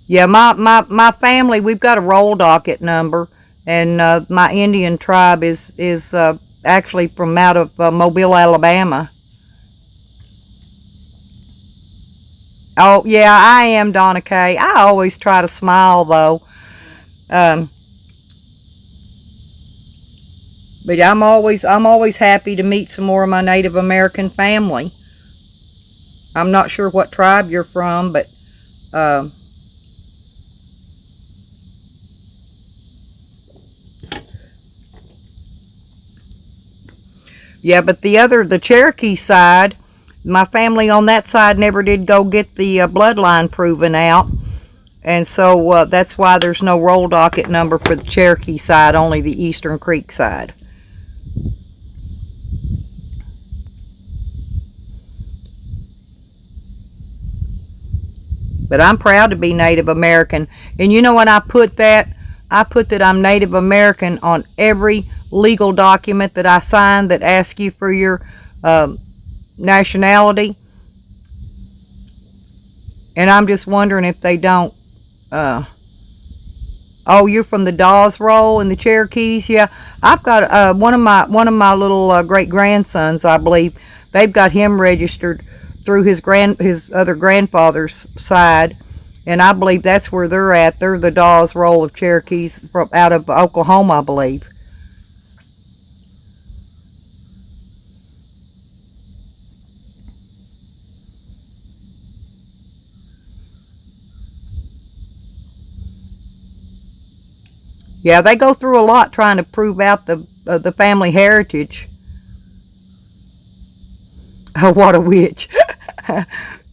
Yeah, my family, we've got a roll docket number, and my Indian tribe is actually from out of Mobile, Alabama. Oh, yeah, I am, Donna Kay. I always try to smile, though. But I'm always happy to meet some more of my Native American family. I'm not sure what tribe you're from, but yeah, but the Cherokee side, my family on that side never did go get the bloodline proven out. And so that's why there's no roll docket number for the Cherokee side, only the Eastern Creek side. But I'm proud to be Native American. And you know when I put that I'm Native American on every legal document that I sign that asks you for your nationality. And I'm just wondering if they don't. Oh, you're from the Dawes Roll and the Cherokees? Yeah, I've got one of my little great grandsons, I believe. They've got him registered through his other grandfather's side, and I believe that's where they're at. They're the Dawes Roll of Cherokees from out of Oklahoma, I believe. Yeah, they go through a lot trying to prove out the family heritage. Oh, what a witch.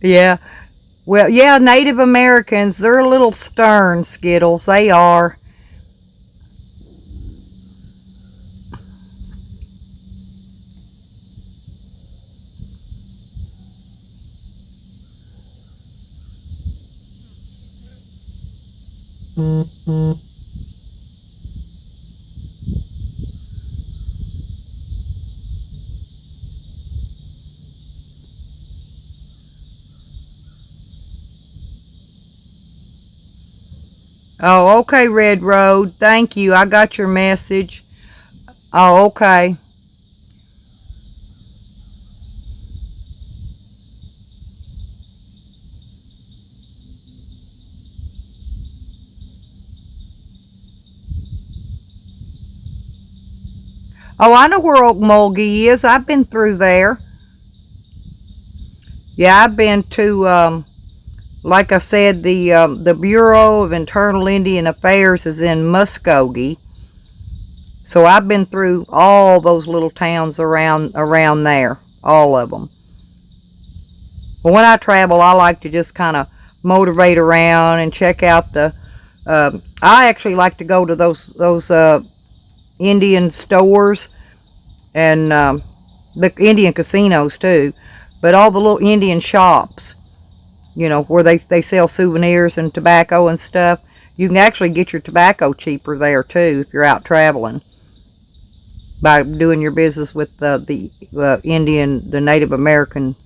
Yeah. Well, yeah, Native Americans, they're a little stern, Skittles. They are. Oh, okay, Red Road. Thank you. I got your message. Oh, okay. Oh, I know where Okmulgee is. I've been through there. Yeah, I've been to, like I said, the Bureau of Internal Indian Affairs is in Muskogee. So I've been through all those little towns around there, all of them. But when I travel, I like to just kind of motivate around and check out the. I actually like to go to those Indian stores and the Indian casinos too, but all the little Indian shops, you know, where they sell souvenirs and tobacco and stuff. You can actually get your tobacco cheaper there too if you're out traveling by doing your business with the Native American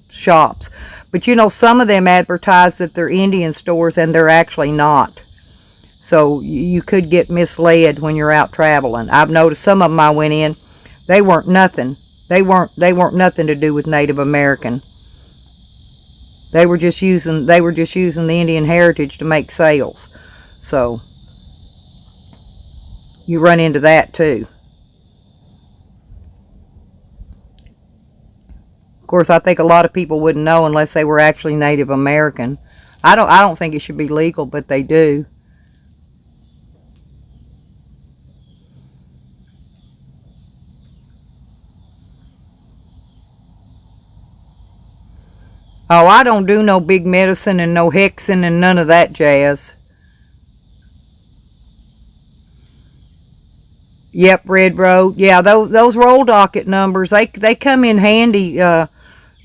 shops. But you know, some of them advertise that they're Indian stores and they're actually not. So you could get misled when you're out traveling. I've noticed some of them I went in, they weren't nothing. They weren't nothing to do with Native American. They were just using the Indian heritage to make sales. So you run into that too. Of course, I think a lot of people wouldn't know unless they were actually Native American. I don't think it should be legal, but they do. Oh, I don't do no big medicine and no hexing and none of that jazz. Yep, Red Road. Yeah, those roll docket numbers, they come in handy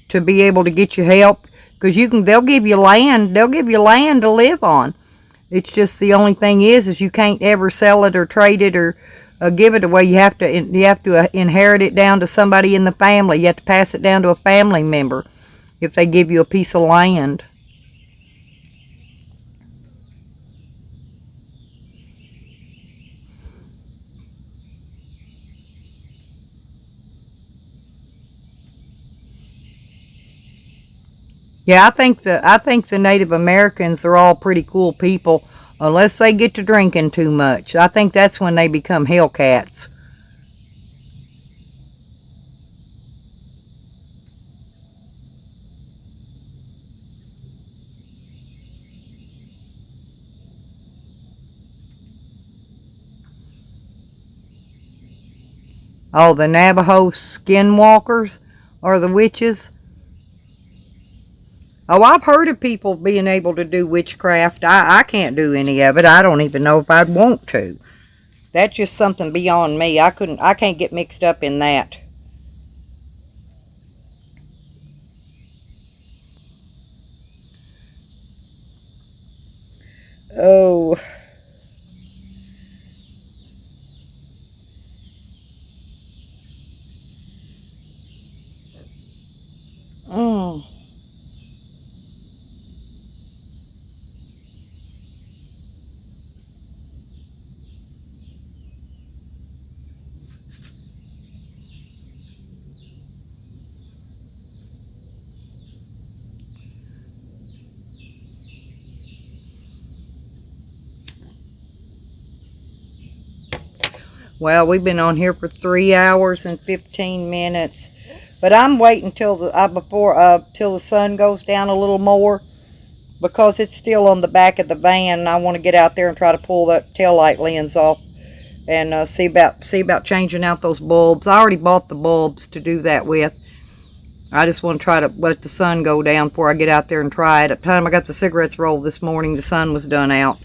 to be able to get you help, because they'll give you land to live on. It's just the only thing is you can't ever sell it or trade it or give it away. You have to inherit it down to somebody in the family. You have to pass it down to a family member if they give you a piece of land. Yeah, I think the Native Americans are all pretty cool people, unless they get to drinking too much. I think that's when they become hellcats. Oh, the Navajo skinwalkers or the witches. Oh, I've heard of people being able to do witchcraft. I can't do any of it. I don't even know if I'd want to. That's just something beyond me. I can't get mixed up in that. Oh. Mm. Well, we've been on here for 3 hours and 15 minutes. But I'm waiting till till the sun goes down a little more, because it's still on the back of the van and I want to get out there and try to pull that taillight lens off and see about changing out those bulbs. I already bought the bulbs to do that with. I just want to try to let the sun go down before I get out there and try it. At the time I got the cigarettes rolled this morning, the sun was done out,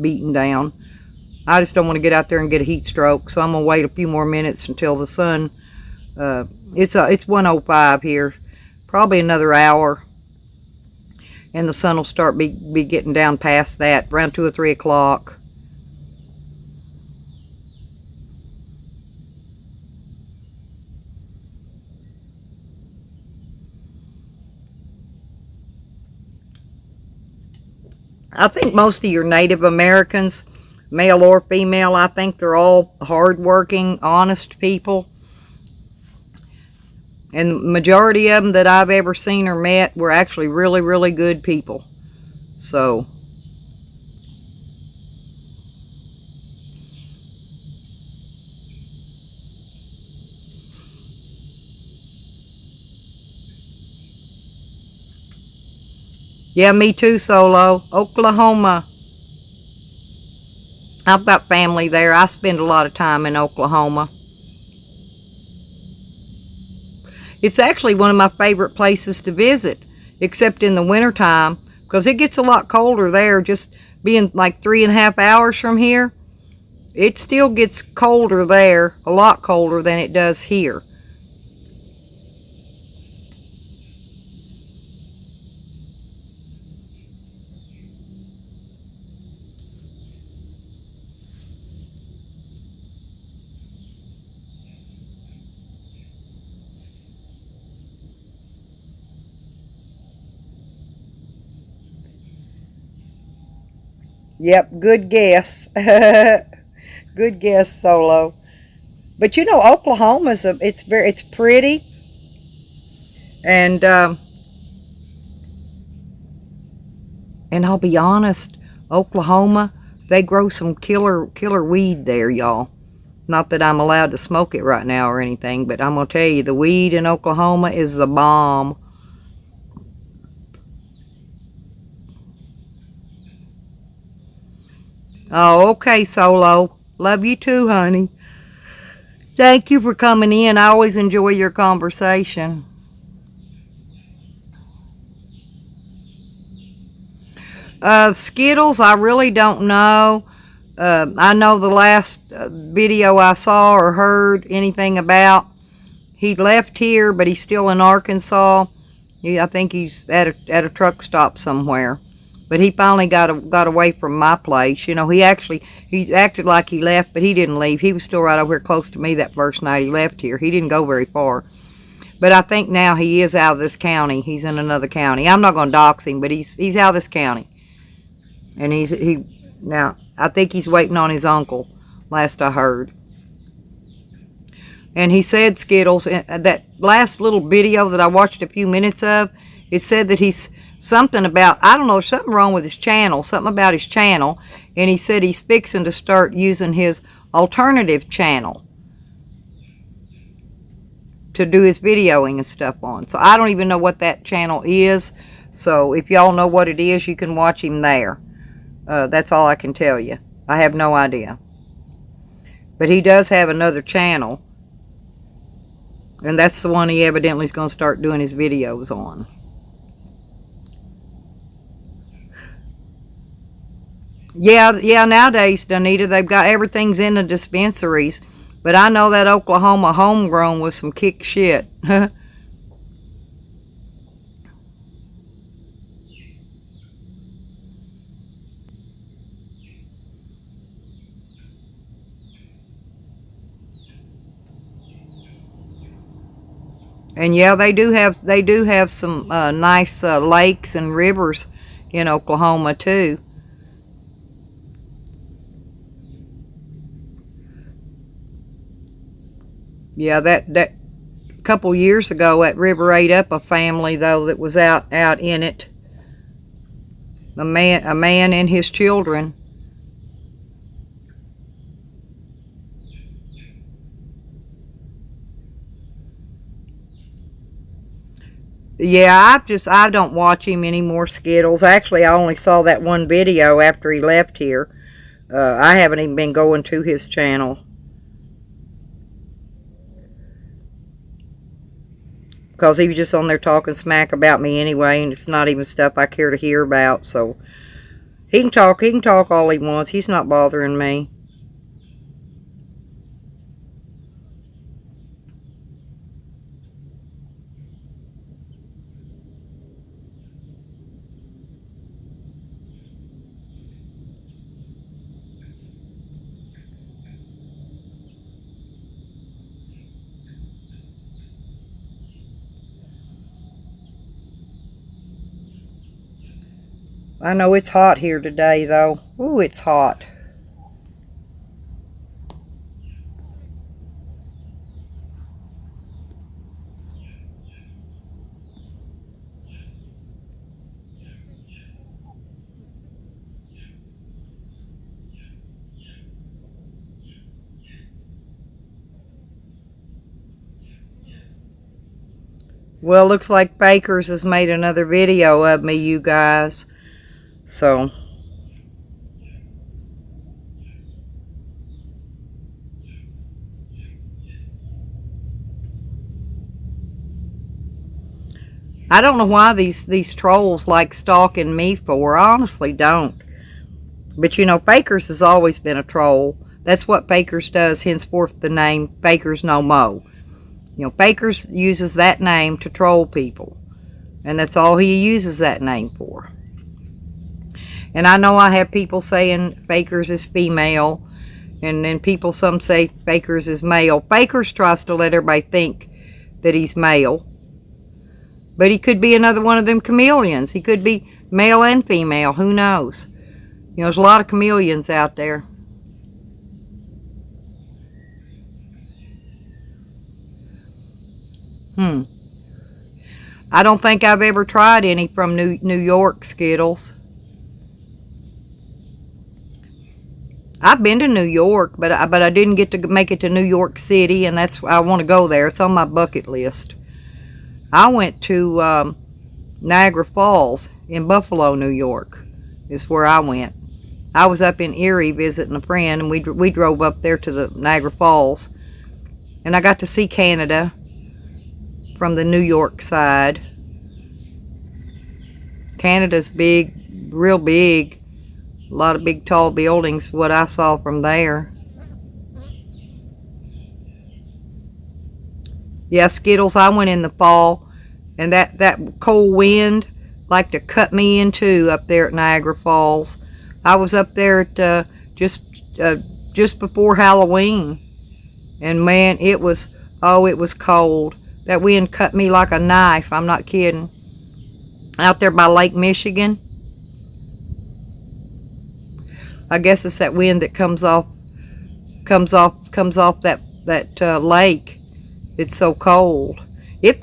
beaten down. I just don't want to get out there and get a heat stroke, so I'm going to wait a few more minutes until the sun, it's 1:05 here, probably another hour, and the sun will start be getting down past that, around 2 or 3 o'clock. I think most of your Native Americans, male or female, I think they're all hardworking, honest people. And the majority of them that I've ever seen or met were actually really, really good people. So, yeah, me too, Solo. Oklahoma. I've got family there. I spend a lot of time in Oklahoma. It's actually one of my favorite places to visit, except in the wintertime, because it gets a lot colder there. Just being like 3.5 hours from here, it still gets colder there, a lot colder than it does here. Yep, good guess. Good guess, Solo. But you know, Oklahoma's it's pretty, and I'll be honest, Oklahoma, they grow some killer weed there, y'all. Not that I'm allowed to smoke it right now or anything, but I'm gonna tell you, the weed in Oklahoma is the bomb. Oh, okay, Solo. Love you too, honey. Thank you for coming in. I always enjoy your conversation. Skittles, I really don't know. I know the last video I saw or heard anything about, he left here, but he's still in Arkansas. I think he's at a truck stop somewhere. But he finally got away from my place. You know, he acted like he left, but he didn't leave. He was still right over here close to me that first night he left here. He didn't go very far. But I think now he is out of this county. He's in another county. I'm not going to dox him, but he's out of this county. And now I think he's waiting on his uncle, last I heard. And he said, Skittles, that last little video that I watched a few minutes of, it said that he's something about, I don't know, something wrong with his channel, something about his channel, and he said he's fixing to start using his alternative channel to do his videoing and stuff on. So I don't even know what that channel is, so if y'all know what it is, you can watch him there. That's all I can tell you. I have no idea. But he does have another channel, and that's the one he evidently is going to start doing his videos on. Yeah, nowadays, Donita, they've got everything's in the dispensaries. But I know that Oklahoma homegrown was some kick shit. And yeah, they do have some nice lakes and rivers in Oklahoma too. Yeah, that couple years ago, that river ate up a family though that was out in it. A man and his children. Yeah, I don't watch him anymore, Skittles. Actually, I only saw that one video after he left here. I haven't even been going to his channel. Because he was just on there talking smack about me anyway, and it's not even stuff I care to hear about, so he can talk all he wants. He's not bothering me. I know it's hot here today, though. Ooh, it's hot. Well, looks like Baker's has made another video of me, you guys. So, I don't know why these trolls like stalking me for. I honestly don't. But you know, Fakers has always been a troll. That's what Fakers does, henceforth the name Fakers No Mo. You know, Fakers uses that name to troll people. And that's all he uses that name for. And I know I have people saying Fakers is female. And then people, some say Fakers is male. Fakers tries to let everybody think that he's male. But he could be another one of them chameleons. He could be male and female. Who knows? You know, there's a lot of chameleons out there. I don't think I've ever tried any from New York Skittles. I've been to New York, but I didn't get to make it to New York City, and I want to go there. It's on my bucket list. I went to Niagara Falls in Buffalo, New York, is where I went. I was up in Erie visiting a friend, and we drove up there to the Niagara Falls, and I got to see Canada from the New York side. Canada's big, real big. A lot of big, tall buildings, what I saw from there. Yeah, Skittles, I went in the fall, and that cold wind like to cut me in two up there at Niagara Falls. I was up there at just before Halloween, and man, it was cold. That wind cut me like a knife. I'm not kidding. Out there by Lake Michigan. I guess it's that wind that comes off that lake. It's so cold. It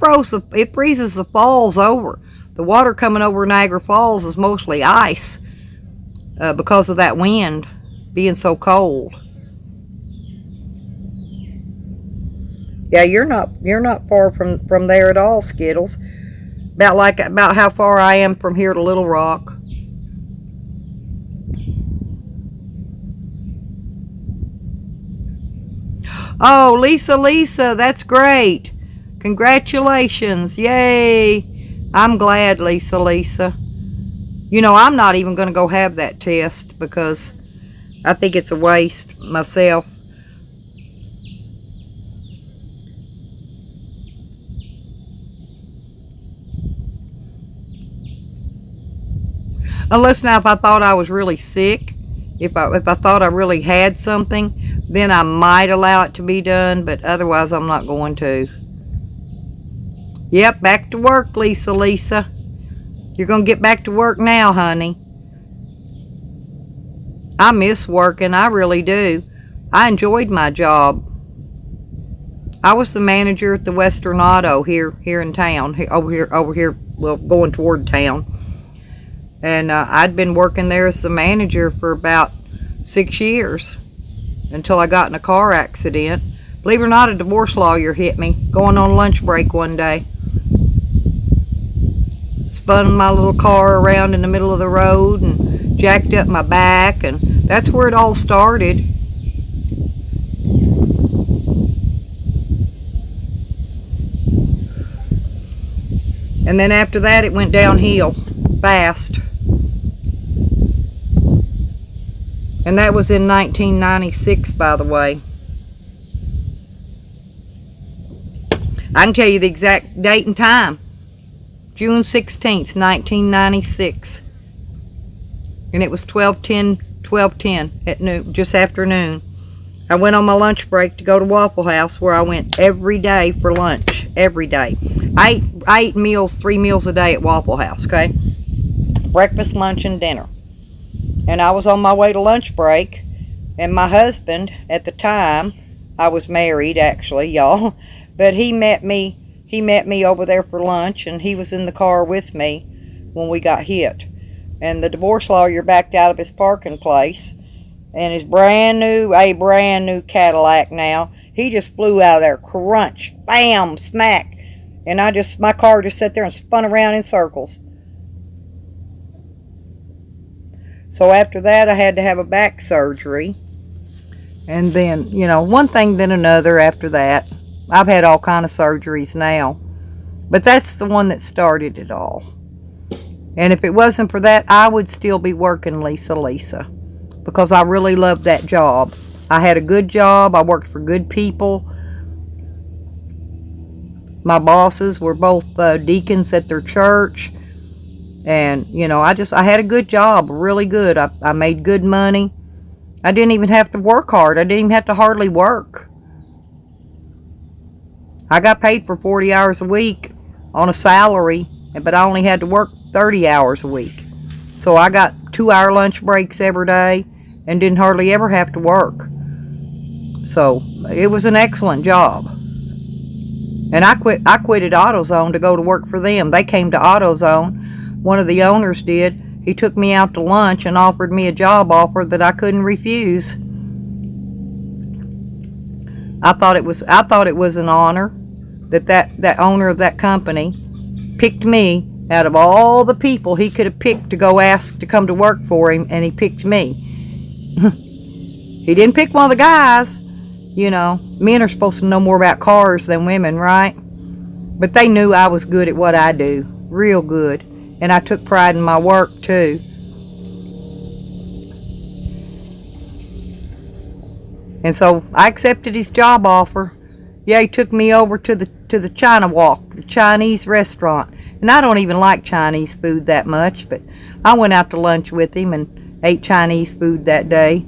freezes the falls over. The water coming over Niagara Falls is mostly ice because of that wind being so cold. Yeah, you're not far from there at all, Skittles. About how far I am from here to Little Rock. Oh, Lisa, that's great. Congratulations. Yay. I'm glad, Lisa. You know, I'm not even going to go have that test because I think it's a waste myself. Unless now if I thought I was really sick, if I thought I really had something, then I might allow it to be done, but otherwise I'm not going to. Yep, back to work, Lisa. You're going to get back to work now, honey. I miss working, I really do. I enjoyed my job. I was the manager at the Western Auto here in town, over here, well, going toward town. And I'd been working there as the manager for about 6 years until I got in a car accident. Believe it or not, a divorce lawyer hit me going on lunch break one day. Spun my little car around in the middle of the road and jacked up my back, and that's where it all started. And then after that it went downhill fast. And that was in 1996, by the way. I can tell you the exact date and time. June 16th, 1996. And it was 12:10 at noon, just after noon. I went on my lunch break to go to Waffle House, where I went every day for lunch. Every day. I ate meals, 3 meals a day at Waffle House, okay? Breakfast, lunch, and dinner. And I was on my way to lunch break, and my husband, at the time, I was married actually, y'all, but he met me over there for lunch, and he was in the car with me when we got hit. And the divorce lawyer backed out of his parking place, and his brand new Cadillac now, he just flew out of there, crunch, bam, smack, and my car just sat there and spun around in circles. So after that, I had to have a back surgery. And then, you know, one thing then another after that. I've had all kind of surgeries now. But that's the one that started it all. And if it wasn't for that, I would still be working Lisa. Because I really loved that job. I had a good job. I worked for good people. My bosses were both deacons at their church. And, you know, I had a good job, really good. I made good money. I didn't even have to work hard. I didn't even have to hardly work. I got paid for 40 hours a week on a salary, but I only had to work 30 hours a week. So I got 2-hour lunch breaks every day and didn't hardly ever have to work. So it was an excellent job. And I quit at AutoZone to go to work for them. They came to AutoZone. One of the owners did. He took me out to lunch and offered me a job offer that I couldn't refuse. I thought it was an honor that owner of that company picked me out of all the people he could have picked to go ask to come to work for him, and he picked me. He didn't pick one of the guys. You know, men are supposed to know more about cars than women, right? But they knew I was good at what I do, real good, and I took pride in my work too. And so I accepted his job offer. Yeah, he took me over to the China Walk, the Chinese restaurant. And I don't even like Chinese food that much, but I went out to lunch with him and ate Chinese food that day.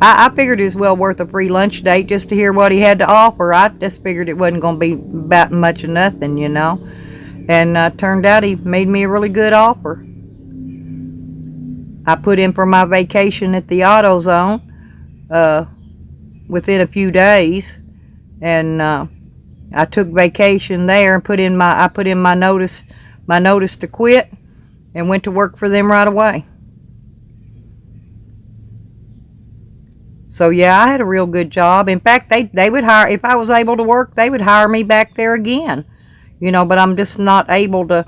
I figured it was well worth a free lunch date just to hear what he had to offer. I just figured it wasn't going to be about much of nothing, you know. And turned out he made me a really good offer. I put in for my vacation at the AutoZone within a few days, and I took vacation there and put in my notice to quit, and went to work for them right away. So yeah, I had a real good job. In fact, they would hire, if I was able to work, they would hire me back there again. You know, but I'm just not able to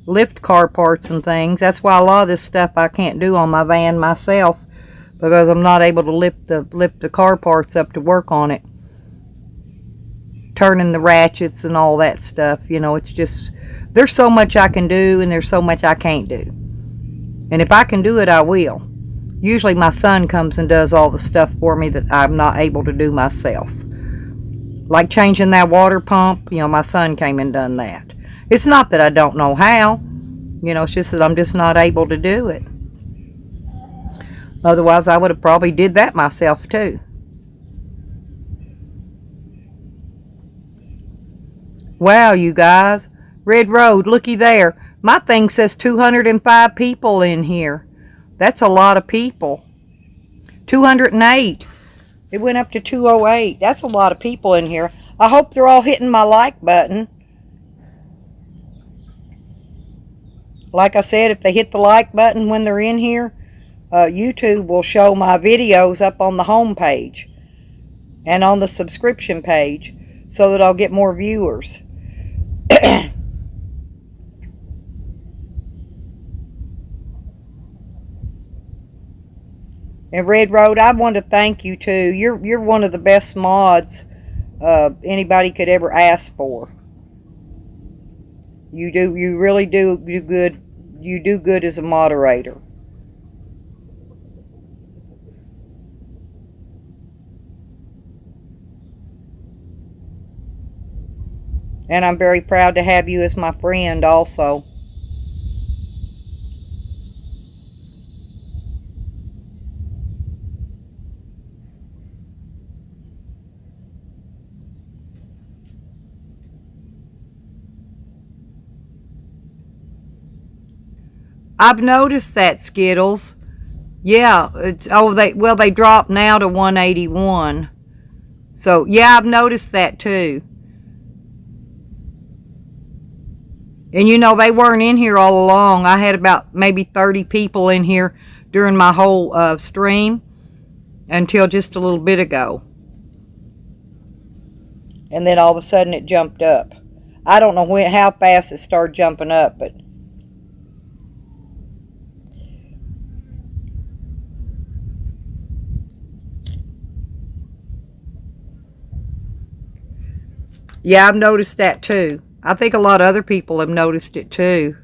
lift car parts and things. That's why a lot of this stuff I can't do on my van myself, because I'm not able to lift the car parts up to work on it. Turning the ratchets and all that stuff, you know, it's just, there's so much I can do and there's so much I can't do. And if I can do it, I will. Usually my son comes and does all the stuff for me that I'm not able to do myself. Like changing that water pump, you know, my son came and done that. It's not that I don't know how, you know, it's just that I'm just not able to do it. Otherwise, I would have probably did that myself too. Wow, you guys. Red Road, looky there. My thing says 205 people in here. That's a lot of people. 208. It went up to 208. That's a lot of people in here. I hope they're all hitting my like button. Like I said, if they hit the like button when they're in here, YouTube will show my videos up on the home page and on the subscription page so that I'll get more viewers. And Red Road, I want to thank you too. You're one of the best mods anybody could ever ask for. You really do good. You do good as a moderator. And I'm very proud to have you as my friend also. I've noticed that, Skittles. Yeah, they dropped now to 181. So yeah, I've noticed that too. And you know, they weren't in here all along. I had about maybe 30 people in here during my whole stream until just a little bit ago. And then all of a sudden it jumped up. I don't know how fast it started jumping up, but yeah, I've noticed that too. I think a lot of other people have noticed it too.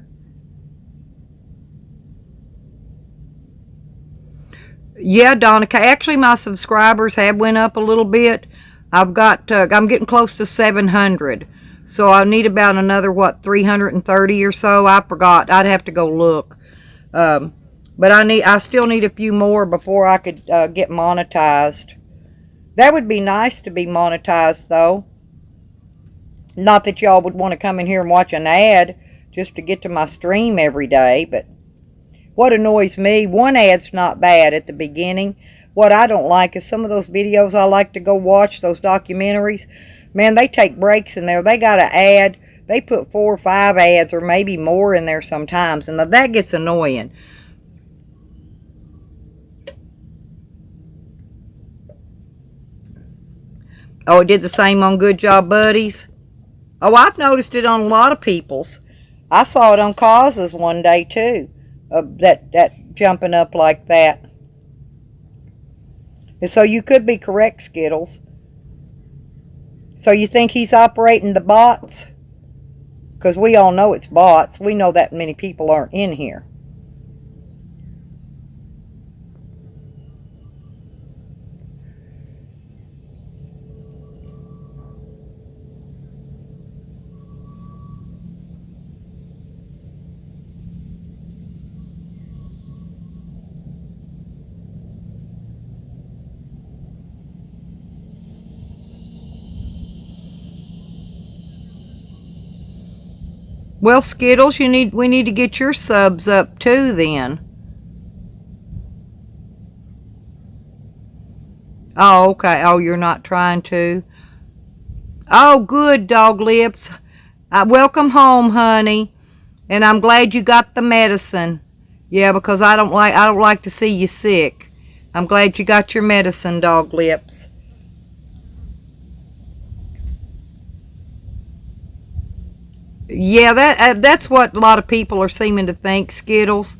Yeah, Donica, actually my subscribers have went up a little bit. I'm getting close to 700. So I need about another, what, 330 or so. I forgot. I'd have to go look. But I still need a few more before I could get monetized. That would be nice to be monetized, though. Not that y'all would want to come in here and watch an ad just to get to my stream every day, but what annoys me, one ad's not bad at the beginning. What I don't like is some of those videos I like to go watch, those documentaries. Man, they take breaks in there. They got an ad. They put 4 or 5 ads or maybe more in there sometimes, and that gets annoying. Oh, it did the same on Good Job Buddies? Oh, I've noticed it on a lot of people's. I saw it on Causes one day, too. That jumping up like that. And so you could be correct, Skittles. So you think he's operating the bots? Because we all know it's bots. We know that many people aren't in here. Well, Skittles, we need to get your subs up too then. Oh, okay. Oh, you're not trying to. Oh, good, Dog Lips. Welcome home, honey. And I'm glad you got the medicine. Yeah, because I don't like to see you sick. I'm glad you got your medicine, Dog Lips. Yeah, that's what a lot of people are seeming to think, Skittles.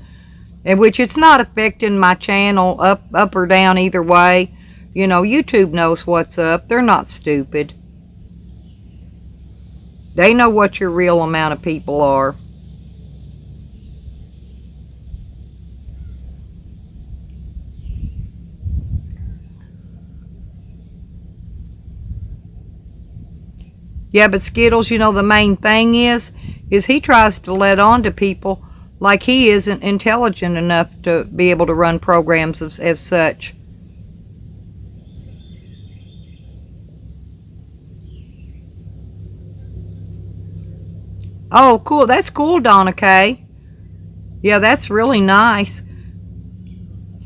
And which it's not affecting my channel up or down either way. You know, YouTube knows what's up. They're not stupid. They know what your real amount of people are. Yeah, but Skittles, you know, the main thing is he tries to let on to people like he isn't intelligent enough to be able to run programs as such. Oh, cool. That's cool, Donna Kay. Yeah, that's really nice.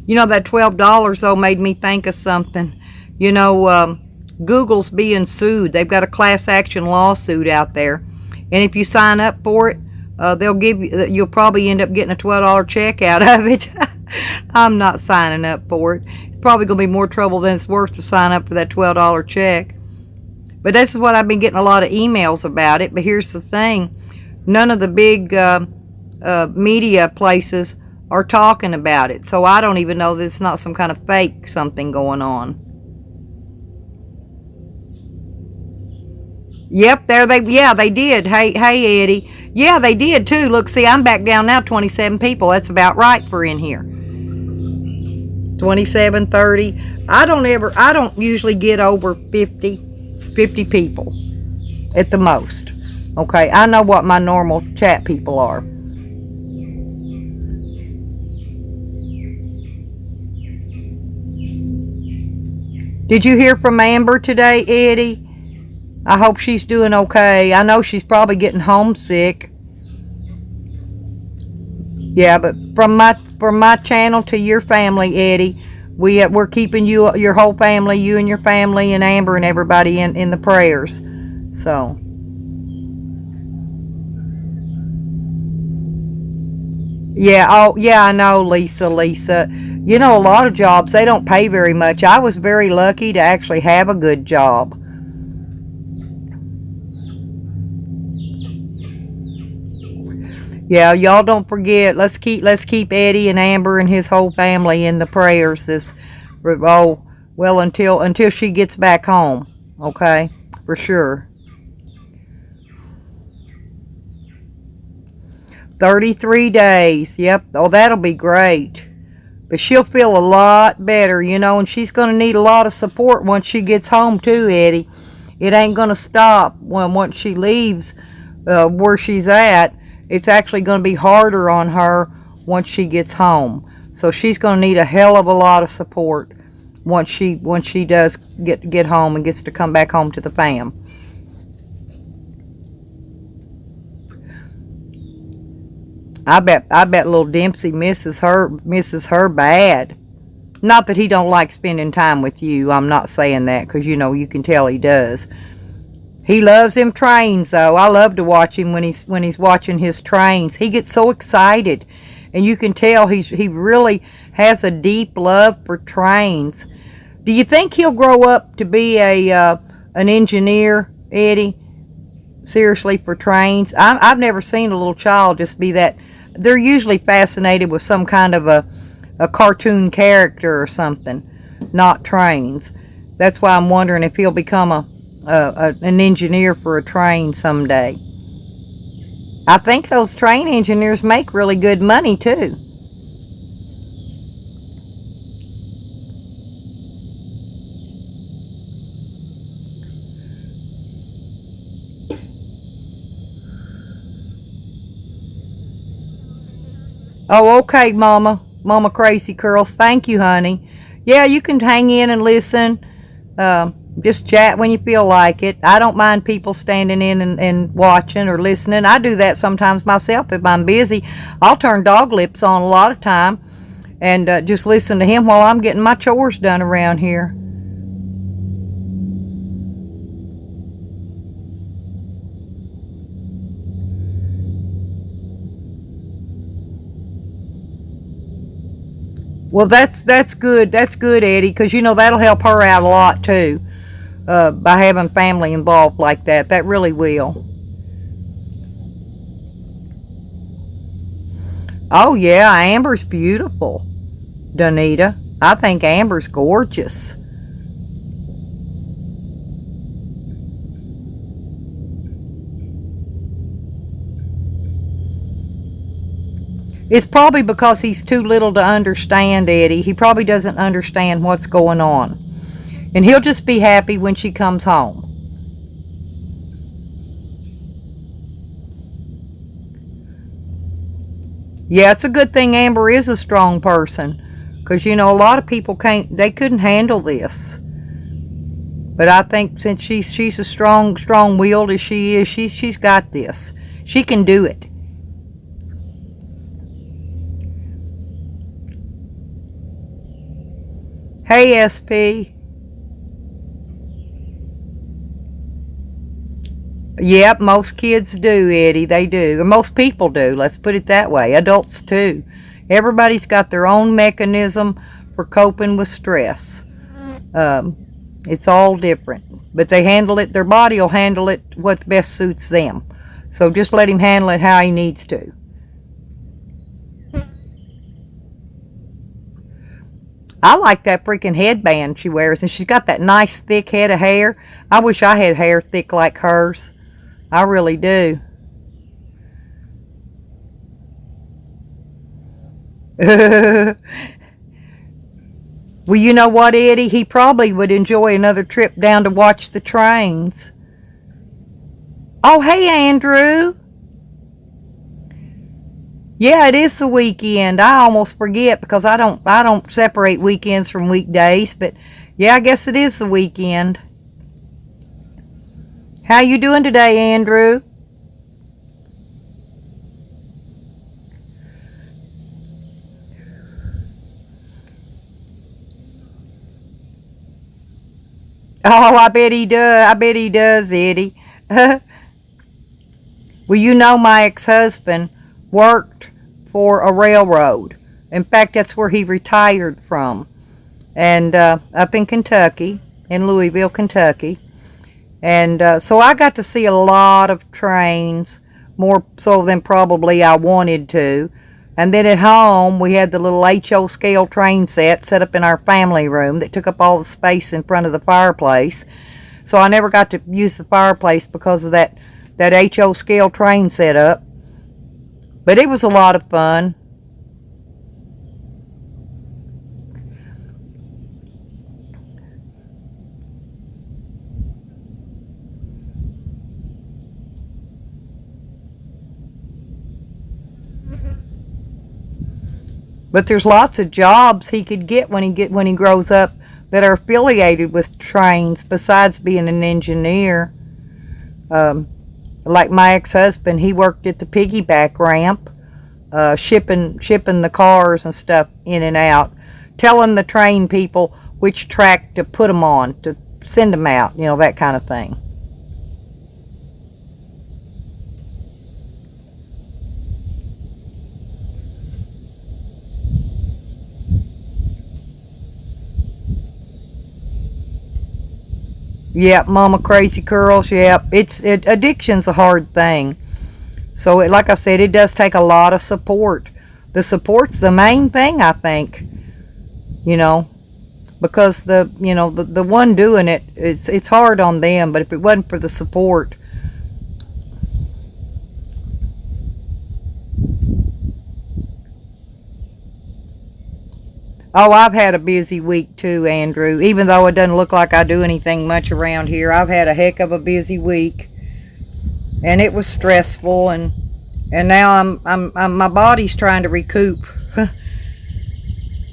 You know, that $12, though, made me think of something. You know, Google's being sued. They've got a class action lawsuit out there. And if you sign up for it, you'll probably end up getting a $12 check out of it. I'm not signing up for it. It's probably going to be more trouble than it's worth to sign up for that $12 check. But this is what I've been getting a lot of emails about it. But here's the thing. None of the big media places are talking about it. So I don't even know that it's not some kind of fake something going on. Yep, they did. Hey, Eddie. Yeah, they did too. Look, see, I'm back down now, 27 people. That's about right for in here. 27, 30. I don't usually get over 50 people at the most. Okay, I know what my normal chat people are. Did you hear from Amber today, Eddie? I hope she's doing okay. I know she's probably getting homesick. Yeah, but from my channel to your family, Eddie, we're keeping your whole family, you and your family, and Amber and everybody in the prayers. So. Yeah, oh, yeah, I know, Lisa. You know, a lot of jobs, they don't pay very much. I was very lucky to actually have a good job. Yeah, y'all don't forget. Let's keep Eddie and Amber and his whole family in the prayers. Until she gets back home. Okay, for sure. 33 days. Yep. Oh, that'll be great. But she'll feel a lot better, you know, and she's going to need a lot of support once she gets home too, Eddie. It ain't going to stop once she leaves where she's at. It's actually going to be harder on her once she gets home. So she's going to need a hell of a lot of support once she does get home and gets to come back home to the fam. I bet little Dempsey misses her bad. Not that he don't like spending time with you. I'm not saying that, because you know, you can tell he does. He loves them trains though. I love to watch him when he's watching his trains. He gets so excited, and you can tell he really has a deep love for trains. Do you think he'll grow up to be an engineer, Eddie? Seriously, for trains? I've never seen a little child just be that. They're usually fascinated with some kind of a cartoon character or something, not trains. That's why I'm wondering if he'll become an engineer for a train someday. I think those train engineers make really good money too. Oh, okay, Mama Crazy Curls. Thank you, honey. Yeah, you can hang in and listen. Just chat when you feel like it. I don't mind people standing in and watching or listening. I do that sometimes myself if I'm busy. I'll turn Dog Lips on a lot of time and just listen to him while I'm getting my chores done around here. Well, that's good. That's good, Eddie, because you know that'll help her out a lot too. By having family involved like that. That really will. Oh, yeah, Amber's beautiful, Donita. I think Amber's gorgeous. It's probably because he's too little to understand, Eddie. He probably doesn't understand what's going on. And he'll just be happy when she comes home. Yeah, it's a good thing Amber is a strong person. Because, you know, a lot of people couldn't handle this. But I think since she's as strong-willed as she is, she's got this. She can do it. Hey, SP. Yep, most kids do, Eddie. They do. Or most people do. Let's put it that way. Adults, too. Everybody's got their own mechanism for coping with stress. It's all different. But they handle it. Their body will handle it what best suits them. So just let him handle it how he needs to. I like that freaking headband she wears. And she's got that nice thick head of hair. I wish I had hair thick like hers. I really do. Well, you know what, Eddie? He probably would enjoy another trip down to watch the trains. Oh, hey, Andrew. Yeah, it is the weekend. I almost forget because I don't separate weekends from weekdays, but yeah, I guess it is the weekend. How you doing today, Andrew? Oh, I bet he does. I bet he does, Eddie. Well, you know my ex-husband worked for a railroad. In fact, that's where he retired from. And up in Kentucky, in Louisville, Kentucky. And so I got to see a lot of trains, more so than probably I wanted to. And then at home, we had the little HO scale train set up in our family room that took up all the space in front of the fireplace. So I never got to use the fireplace because of that HO scale train setup. But it was a lot of fun. But there's lots of jobs he could get when he grows up that are affiliated with trains besides being an engineer. Like my ex-husband, he worked at the piggyback ramp, shipping the cars and stuff in and out, telling the train people which track to put them on, to send them out, you know, that kind of thing. Yep, Mama Crazy Curls. Yep, addiction's a hard thing. So, like I said, it does take a lot of support. The support's the main thing, I think. You know, because the one doing it, it's hard on them. But if it wasn't for the support. Oh, I've had a busy week too, Andrew. Even though it doesn't look like I do anything much around here, I've had a heck of a busy week, and it was stressful. And now I'm my body's trying to recoup.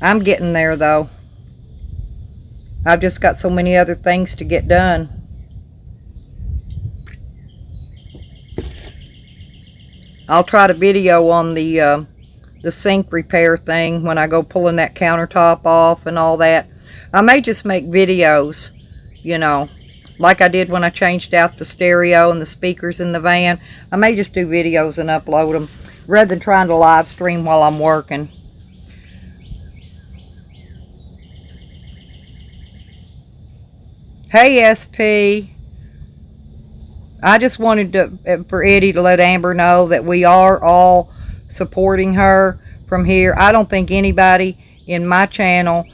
I'm getting there though. I've just got so many other things to get done. I'll try to video on the sink repair thing when I go pulling that countertop off and all that. I may just make videos, you know, like I did when I changed out the stereo and the speakers in the van. I may just do videos and upload them rather than trying to live stream while I'm working. Hey SP, I just wanted for Eddie to let Amber know that we are all supporting her from here. I don't think anybody in my channel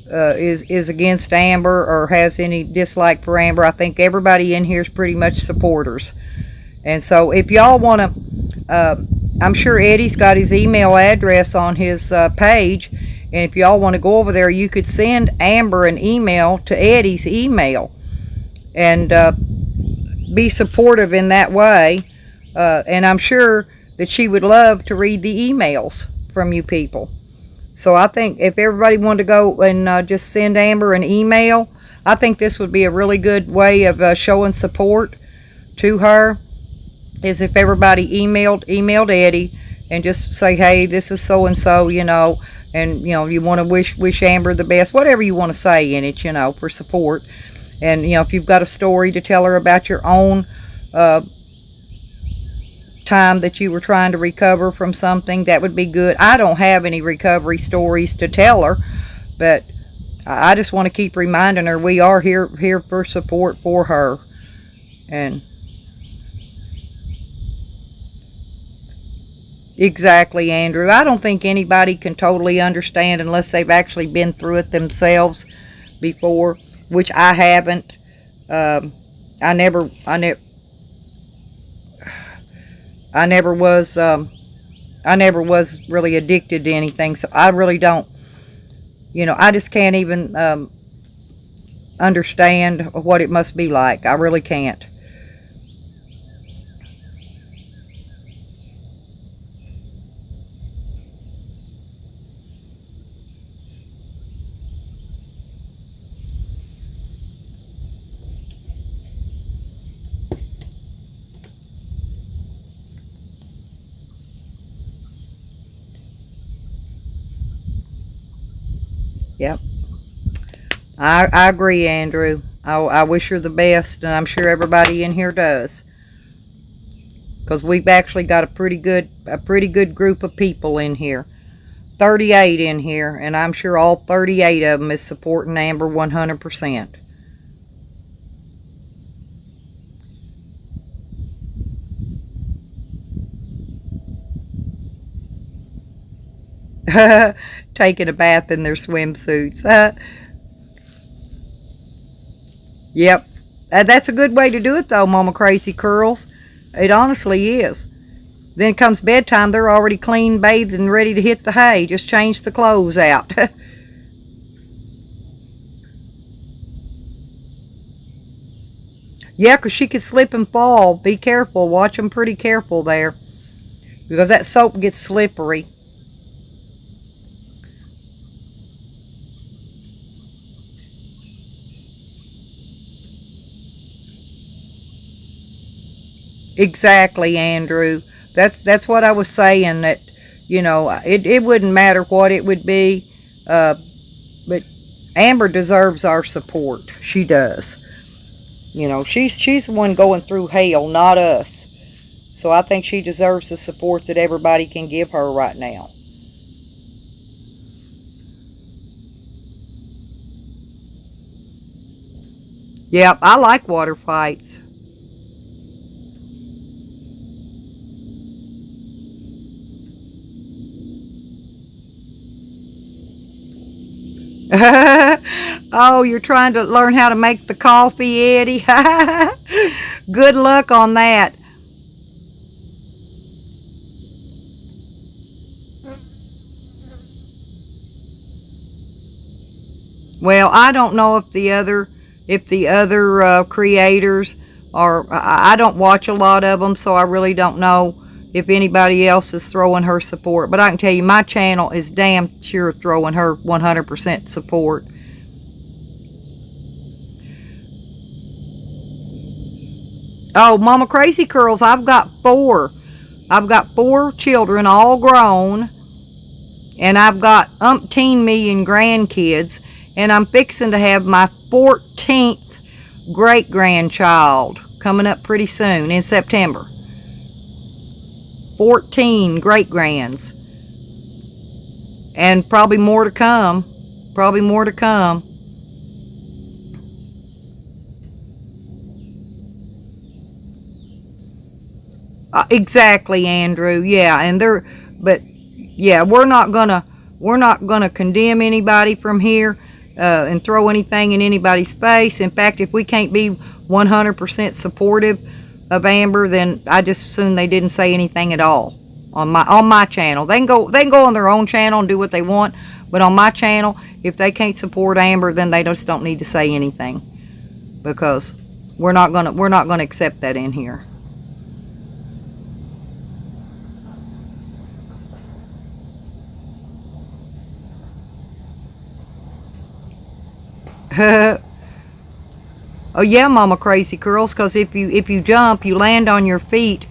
is against Amber or has any dislike for Amber. I think everybody in here is pretty much supporters. And so if y'all want to, I'm sure Eddie's got his email address on his page, and if y'all want to go over there, you could send Amber an email to Eddie's email and be supportive in that way. And I'm sure that she would love to read the emails from you people. So I think if everybody wanted to go and just send Amber an email, I think this would be a really good way of showing support to her, is if everybody emailed Eddie and just say, hey, this is so and so, you know, and you know, you want to wish Amber the best, whatever you want to say in it, you know, for support. And you know, if you've got a story to tell her about your own time that you were trying to recover from something, that would be good. I don't have any recovery stories to tell her, but I just want to keep reminding her we are here for support for her. And exactly, Andrew, I don't think anybody can totally understand unless they've actually been through it themselves before, which I haven't. I never was really addicted to anything, so I really don't, you know, I just can't even understand what it must be like. I really can't. Yep. I agree, Andrew. I wish her the best, and I'm sure everybody in here does. Because we've actually got a pretty good group of people in here. 38 in here, and I'm sure all 38 of them is supporting Amber 100%. Taking a bath in their swimsuits. Yep. That's a good way to do it, though, Mama Crazy Curls. It honestly is. Then comes bedtime, they're already clean, bathed, and ready to hit the hay. Just change the clothes out. Yeah, 'cause she could slip and fall. Be careful. Watch them pretty careful there, because that soap gets slippery. Exactly, Andrew. That's what I was saying, that, you know, it wouldn't matter what it would be, but Amber deserves our support. She does. You know, she's the one going through hell, not us. So I think she deserves the support that everybody can give her right now. Yep, I like water fights. Oh, you're trying to learn how to make the coffee, Eddie? Good luck on that. Well, I don't know if the other creators are. I don't watch a lot of them, so I really don't know if anybody else is throwing her support. But I can tell you, my channel is damn sure throwing her 100% support. Oh, Mama Crazy Curls, I've got 4. I've got 4 children, all grown, and I've got umpteen million grandkids, and I'm fixing to have my 14th great-grandchild coming up pretty soon in September. 14 great-grands. And probably more to come. Probably more to come. Exactly, Andrew. Yeah, and but yeah, we're not gonna condemn anybody from here and throw anything in anybody's face. In fact, if we can't be 100% supportive of Amber, then I just assume they didn't say anything at all on my channel. They can go on their own channel and do what they want, but on my channel, if they can't support Amber, then they just don't need to say anything, because we're not gonna accept that in here. Oh yeah, Mama Crazy Curls, because if you jump, you land on your feet,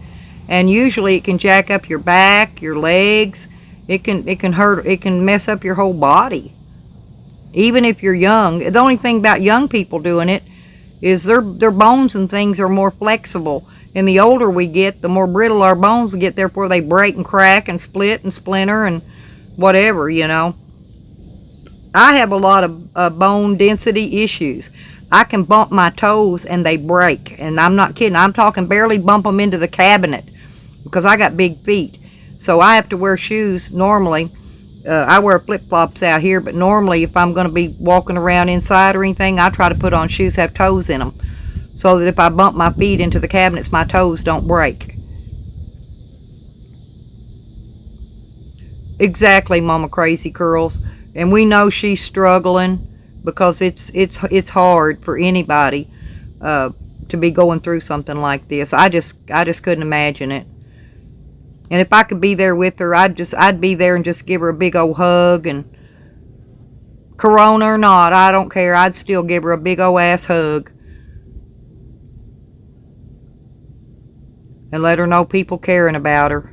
and usually it can jack up your back, your legs. It can hurt. It can mess up your whole body, even if you're young. The only thing about young people doing it is their bones and things are more flexible. And the older we get, the more brittle our bones get. Therefore, they break and crack and split and splinter and whatever, you know. I have a lot of bone density issues. I can bump my toes and they break. And I'm not kidding. I'm talking barely bump them into the cabinet, because I got big feet. So I have to wear shoes normally. I wear flip-flops out here, but normally if I'm going to be walking around inside or anything, I try to put on shoes that have toes in them, so that if I bump my feet into the cabinets, my toes don't break. Exactly, Mama Crazy Curls. And we know she's struggling, because it's hard for anybody to be going through something like this. I just couldn't imagine it. And if I could be there with her, I'd be there and just give her a big old hug, and corona or not, I don't care. I'd still give her a big old ass hug and let her know people caring about her.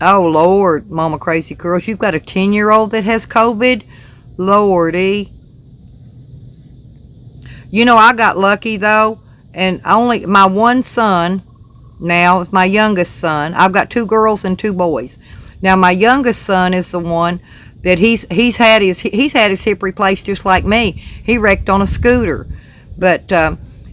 Oh, Lord, Mama Crazy Curls, you've got a 10-year-old that has COVID? Lordy. You know, I got lucky, though, and only my one son now, my youngest son. I've got 2 girls and 2 boys. Now, my youngest son is the one that he's had his hip replaced just like me. He wrecked on a scooter. But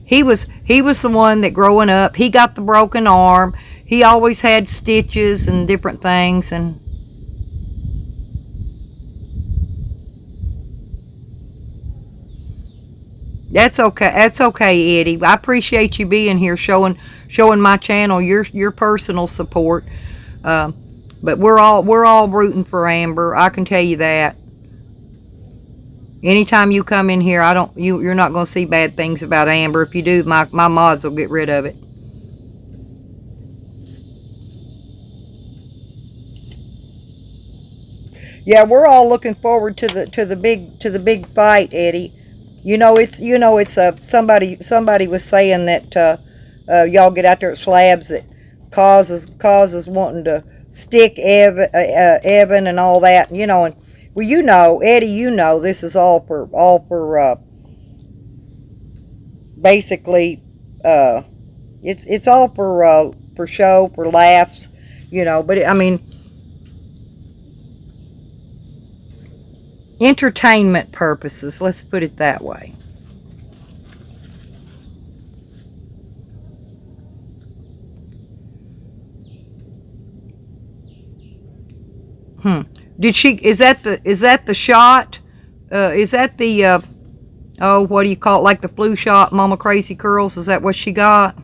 he was the one that, growing up, he got the broken arm. He always had stitches and different things, and That's okay. That's okay, Eddie. I appreciate you being here, showing my channel your personal support. Uh, but we're all rooting for Amber. I can tell you that. Anytime you come in here, you're not going to see bad things about Amber. If you do, my mods will get rid of it. Yeah, we're all looking forward to the big fight, Eddie. It's somebody was saying that y'all get out there at slabs that causes wanting to stick Evan and all that, and well, Eddie, this is all for basically it's all for show, for laughs, but I mean, entertainment purposes, let's put it that way. Is that the shot? Is that the oh, what do you call it, like the flu shot, Mama Crazy Curls? Is that what she got?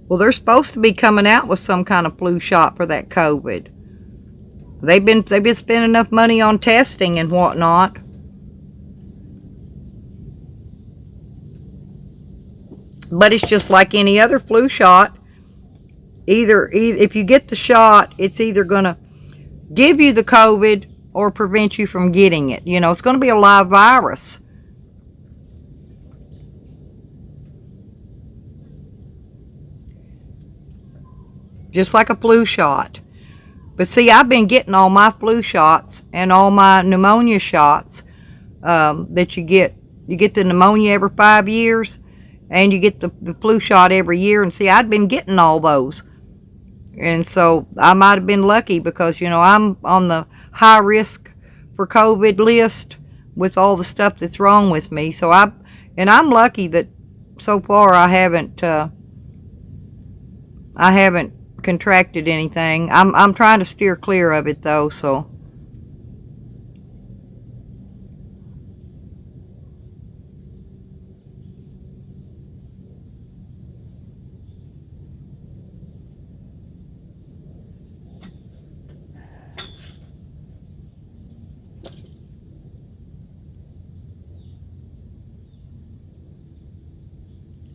Well, they're supposed to be coming out with some kind of flu shot for that COVID. They've been spending enough money on testing and whatnot. But it's just like any other flu shot. Either if you get the shot, it's either going to give you the COVID or prevent you from getting it. It's going to be a live virus. Just like a flu shot. But see, I've been getting all my flu shots and all my pneumonia shots that you get. You get the pneumonia every 5 years, and you get the flu shot every year. And see, I'd been getting all those. And so I might have been lucky because, I'm on the high risk for COVID list with all the stuff that's wrong with me. So I'm lucky that so far I haven't contracted anything. I'm trying to steer clear of it though, so.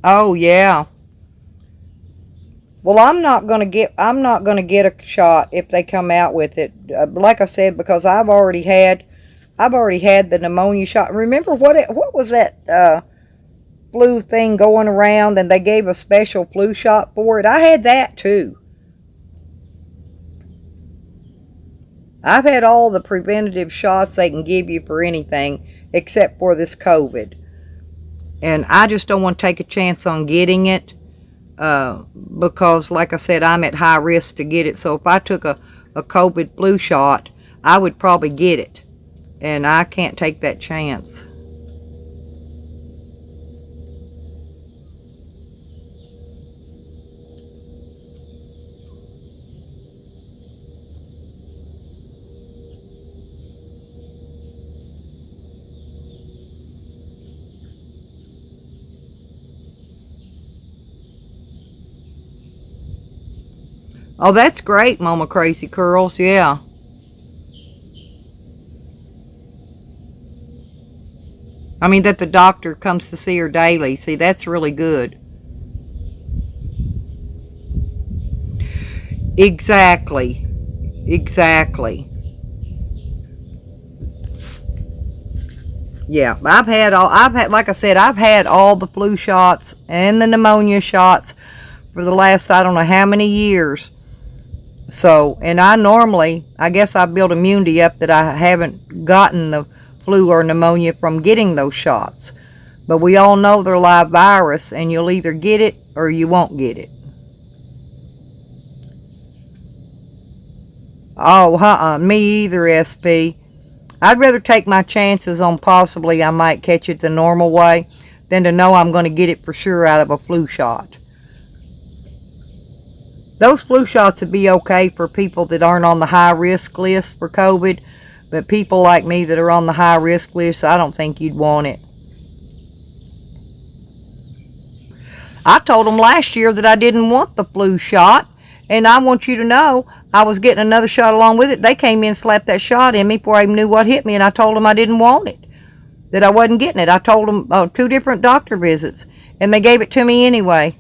Oh yeah. Well, I'm not gonna get a shot if they come out with it. Like I said, because I've already had the pneumonia shot. Remember what was that flu thing going around, and they gave a special flu shot for it? I had that too. I've had all the preventative shots they can give you for anything except for this COVID, and I just don't want to take a chance on getting it. Because like I said, I'm at high risk to get it. So if I took a COVID flu shot, I would probably get it. And I can't take that chance. Oh, that's great, Mama Crazy Curls. Yeah. I mean, that the doctor comes to see her daily. See, that's really good. Exactly. Exactly. Yeah, like I said, I've had all the flu shots and the pneumonia shots for the last, I don't know how many years. So, and I guess I built immunity up that I haven't gotten the flu or pneumonia from getting those shots. But we all know they're live virus, and you'll either get it or you won't get it. Oh, me either, SP. I'd rather take my chances on possibly I might catch it the normal way than to know I'm going to get it for sure out of a flu shot. Those flu shots would be okay for people that aren't on the high risk list for COVID, but people like me that are on the high risk list, I don't think you'd want it. I told them last year that I didn't want the flu shot, and I want you to know I was getting another shot along with it. They came in and slapped that shot in me before I even knew what hit me, and I told them I didn't want it, that I wasn't getting it. I told them 2 different doctor visits, and they gave it to me anyway.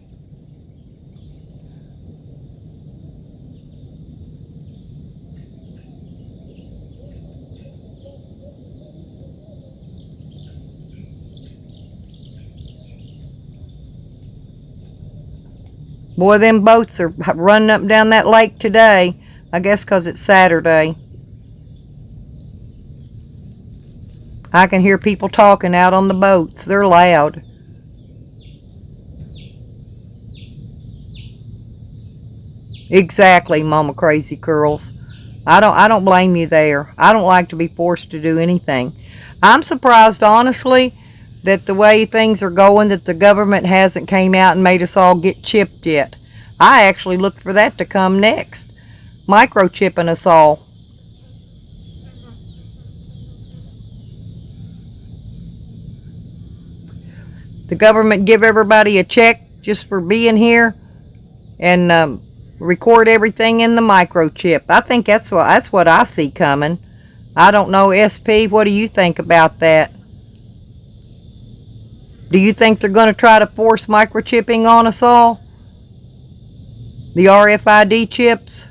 Boy, them boats are running up and down that lake today. I guess 'cause it's Saturday. I can hear people talking out on the boats. They're loud. Exactly, Mama Crazy Curls. I don't blame you there. I don't like to be forced to do anything. I'm surprised, honestly, that the way things are going, that the government hasn't came out and made us all get chipped yet. I actually looked for that to come next. Microchipping us all. The government give everybody a check just for being here and record everything in the microchip. I think that's what I see coming. I don't know, SP, what do you think about that? Do you think they're going to try to force microchipping on us all? The RFID chips?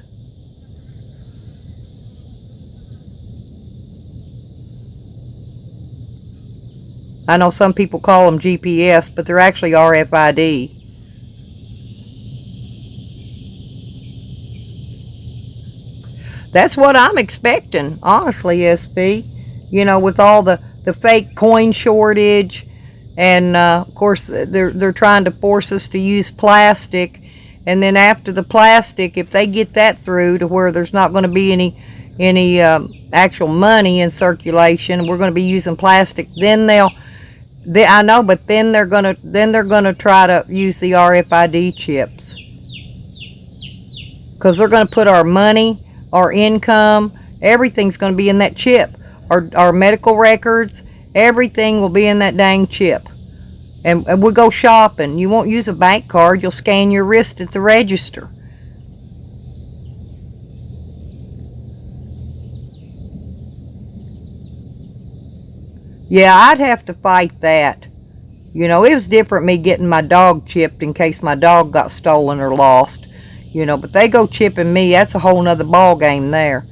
I know some people call them GPS, but they're actually RFID. That's what I'm expecting, honestly, SP. You know, with all the fake coin shortage, and of course they're trying to force us to use plastic, and then after the plastic, if they get that through to where there's not going to be any actual money in circulation, we're going to be using plastic. Then I know, but then they're gonna try to use the RFID chips, because they're going to put our money, our income, everything's going to be in that chip. Our medical records, everything will be in that dang chip. And we'll go shopping. You won't use a bank card. You'll scan your wrist at the register. Yeah, I'd have to fight that. You know, it was different me getting my dog chipped in case my dog got stolen or lost. You know, but they go chipping me. That's a whole nother ball game there.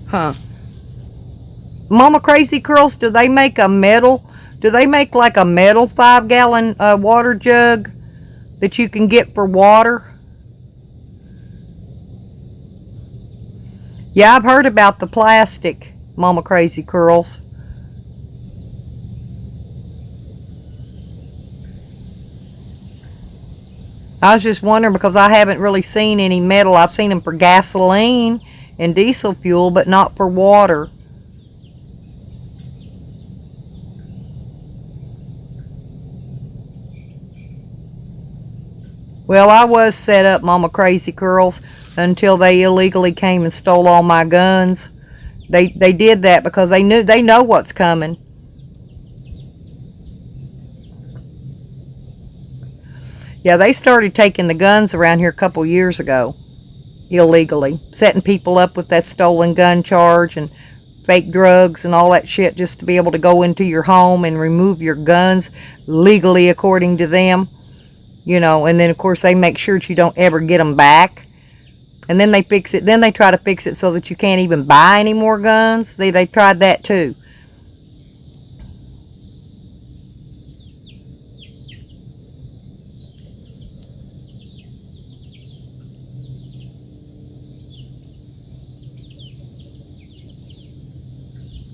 Huh. Mama Crazy Curls, do they make a metal? Do they make like a metal 5-gallon water jug that you can get for water? Yeah, I've heard about the plastic, Mama Crazy Curls. I was just wondering because I haven't really seen any metal. I've seen them for gasoline and diesel fuel, but not for water. Well, I was set up, Mama Crazy Curls, until they illegally came and stole all my guns. They did that because they know what's coming. Yeah, they started taking the guns around here a couple years ago, illegally, setting people up with that stolen gun charge and fake drugs and all that shit just to be able to go into your home and remove your guns legally according to them. You know, and then of course they make sure that you don't ever get them back. And then they fix it. Then they try to fix it so that you can't even buy any more guns. They tried that too.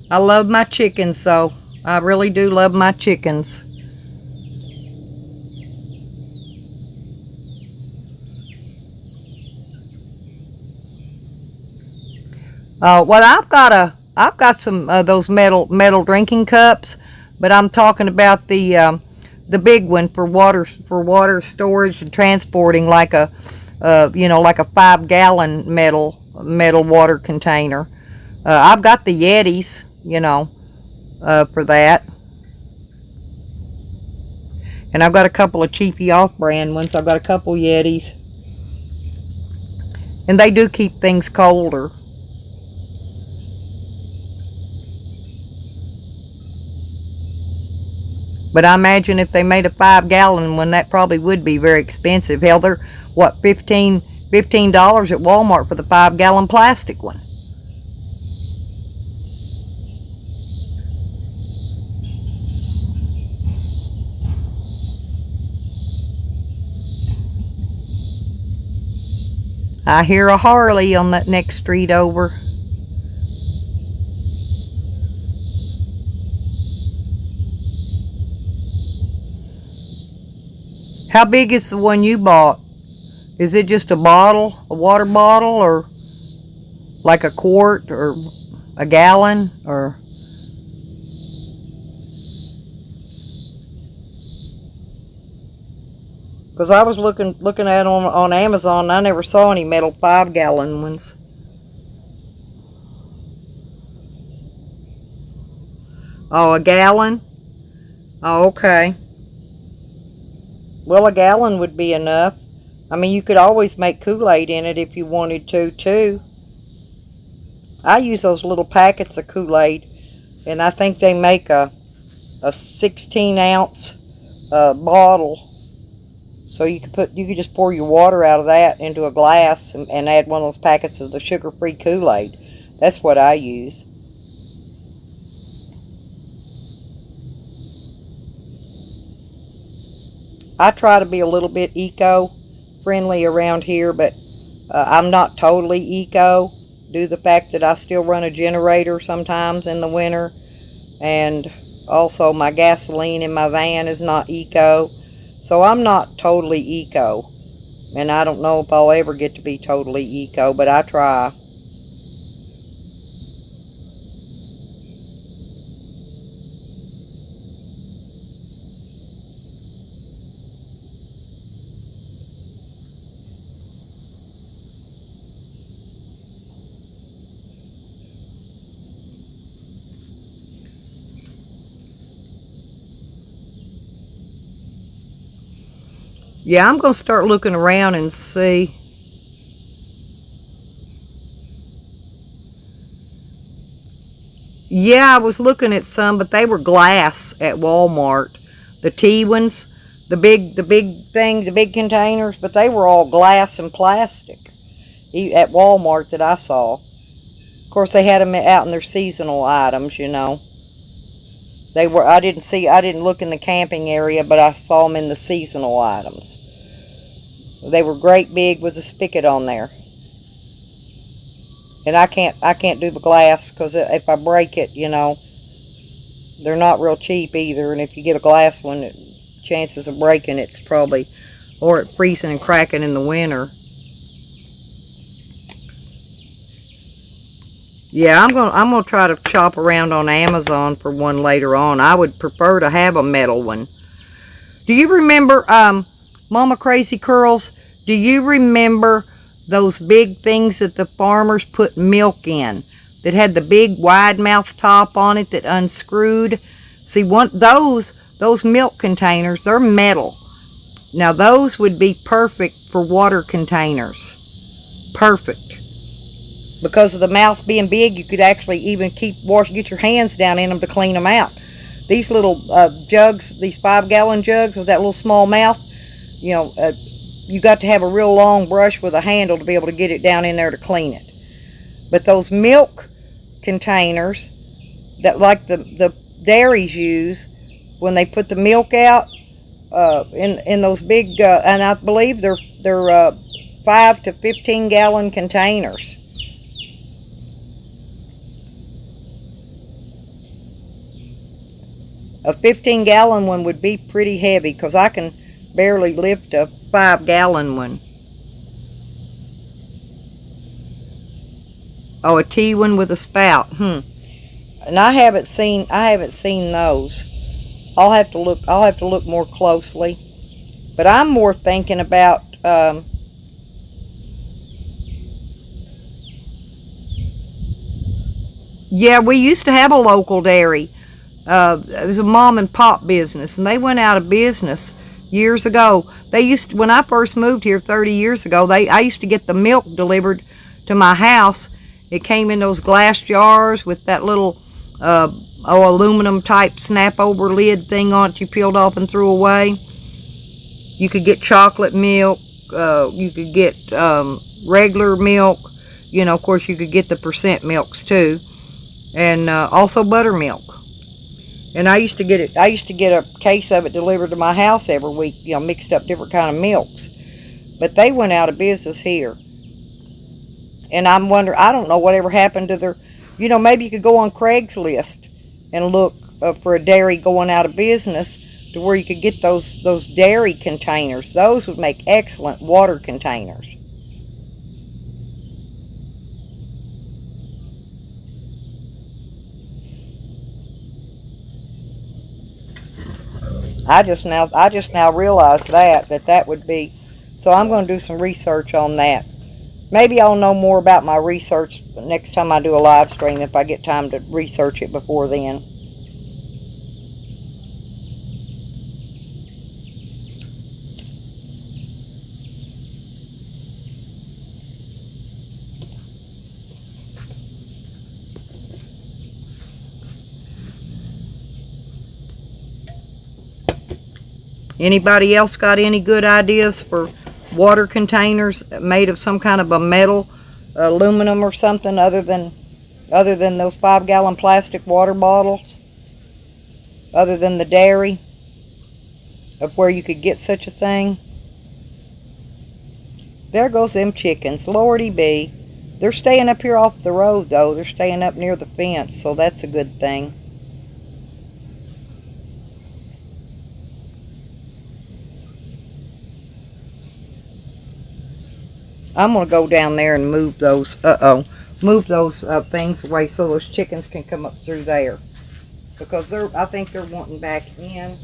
I love my chickens, so I really do love my chickens. Well, I've got some those metal drinking cups, but I'm talking about the big one for water storage and transporting, like a like a 5-gallon metal water container. I've got the Yetis, for that, and I've got a couple of cheapy off-brand ones. I've got a couple Yetis, and they do keep things colder. But I imagine if they made a 5-gallon one, that probably would be very expensive. Hell, they're, what, $15 at Walmart for the 5-gallon plastic one. I hear a Harley on that next street over. How big is the one you bought? Is it just a bottle, a water bottle, or like a quart or a gallon, or? Because I was looking at it on Amazon, and I never saw any metal 5-gallon ones. Oh, a gallon? Oh, okay. Well, a gallon would be enough. I mean, you could always make Kool-Aid in it if you wanted to, too. I use those little packets of Kool-Aid, and I think they make a 16-ounce bottle. So you could just pour your water out of that into a glass and add one of those packets of the sugar-free Kool-Aid. That's what I use. I try to be a little bit eco-friendly around here, but I'm not totally eco, due to the fact that I still run a generator sometimes in the winter, and also my gasoline in my van is not eco, so I'm not totally eco, and I don't know if I'll ever get to be totally eco, but I try. Yeah, I'm going to start looking around and see. Yeah, I was looking at some, but they were glass at Walmart. The tea ones, the big things, the big containers, but they were all glass and plastic at Walmart that I saw. Of course, they had them out in their seasonal items, They were. I didn't look in the camping area, but I saw them in the seasonal items. They were great big with a spigot on there. And I can't do the glass, because if I break it, they're not real cheap either. And if you get a glass one, chances of breaking it's probably, or it freezing and cracking in the winter. Yeah, I'm gonna try to shop around on Amazon for one later on. I would prefer to have a metal one. Do you remember, Mama Crazy Curls, do you remember those big things that the farmers put milk in, that had the big wide mouth top on it that unscrewed? See, those milk containers, they're metal. Now those would be perfect for water containers. Perfect. Because of the mouth being big, you could actually even get your hands down in them to clean them out. These little jugs, these 5-gallon jugs with that little small mouth, you got to have a real long brush with a handle to be able to get it down in there to clean it. But those milk containers that, like the dairies use when they put the milk out in those big, and I believe they're 5 to 15-gallon containers. A 15-gallon one would be pretty heavy because I can barely lift a 5-gallon one. Oh, a tea one with a spout. And I haven't seen those. I'll have to look more closely. But I'm more thinking about yeah, we used to have a local dairy. It was a mom and pop business, and they went out of business years ago. When I first moved here 30 years ago, I used to get the milk delivered to my house. It came in those glass jars with that little aluminum type snap over lid thing on it you peeled off and threw away. You could get chocolate milk, you could get regular milk, of course you could get the percent milks too, and also buttermilk. And I used to get a case of it delivered to my house every week, mixed up different kind of milks. But they went out of business here. And I'm wondering, I don't know whatever happened to their, maybe you could go on Craigslist and look for a dairy going out of business to where you could get those dairy containers. Those would make excellent water containers. I just now realized that would be, so I'm going to do some research on that. Maybe I'll know more about my research next time I do a live stream if I get time to research it before then. Anybody else got any good ideas for water containers made of some kind of a metal, aluminum or something other than those 5-gallon plastic water bottles, other than the dairy, of where you could get such a thing? There goes them chickens. Lordy be. They're staying up here off the road though. They're staying up near the fence, so that's a good thing. I'm going to go down there and move those, things away so those chickens can come up through there. Because I think they're wanting back in.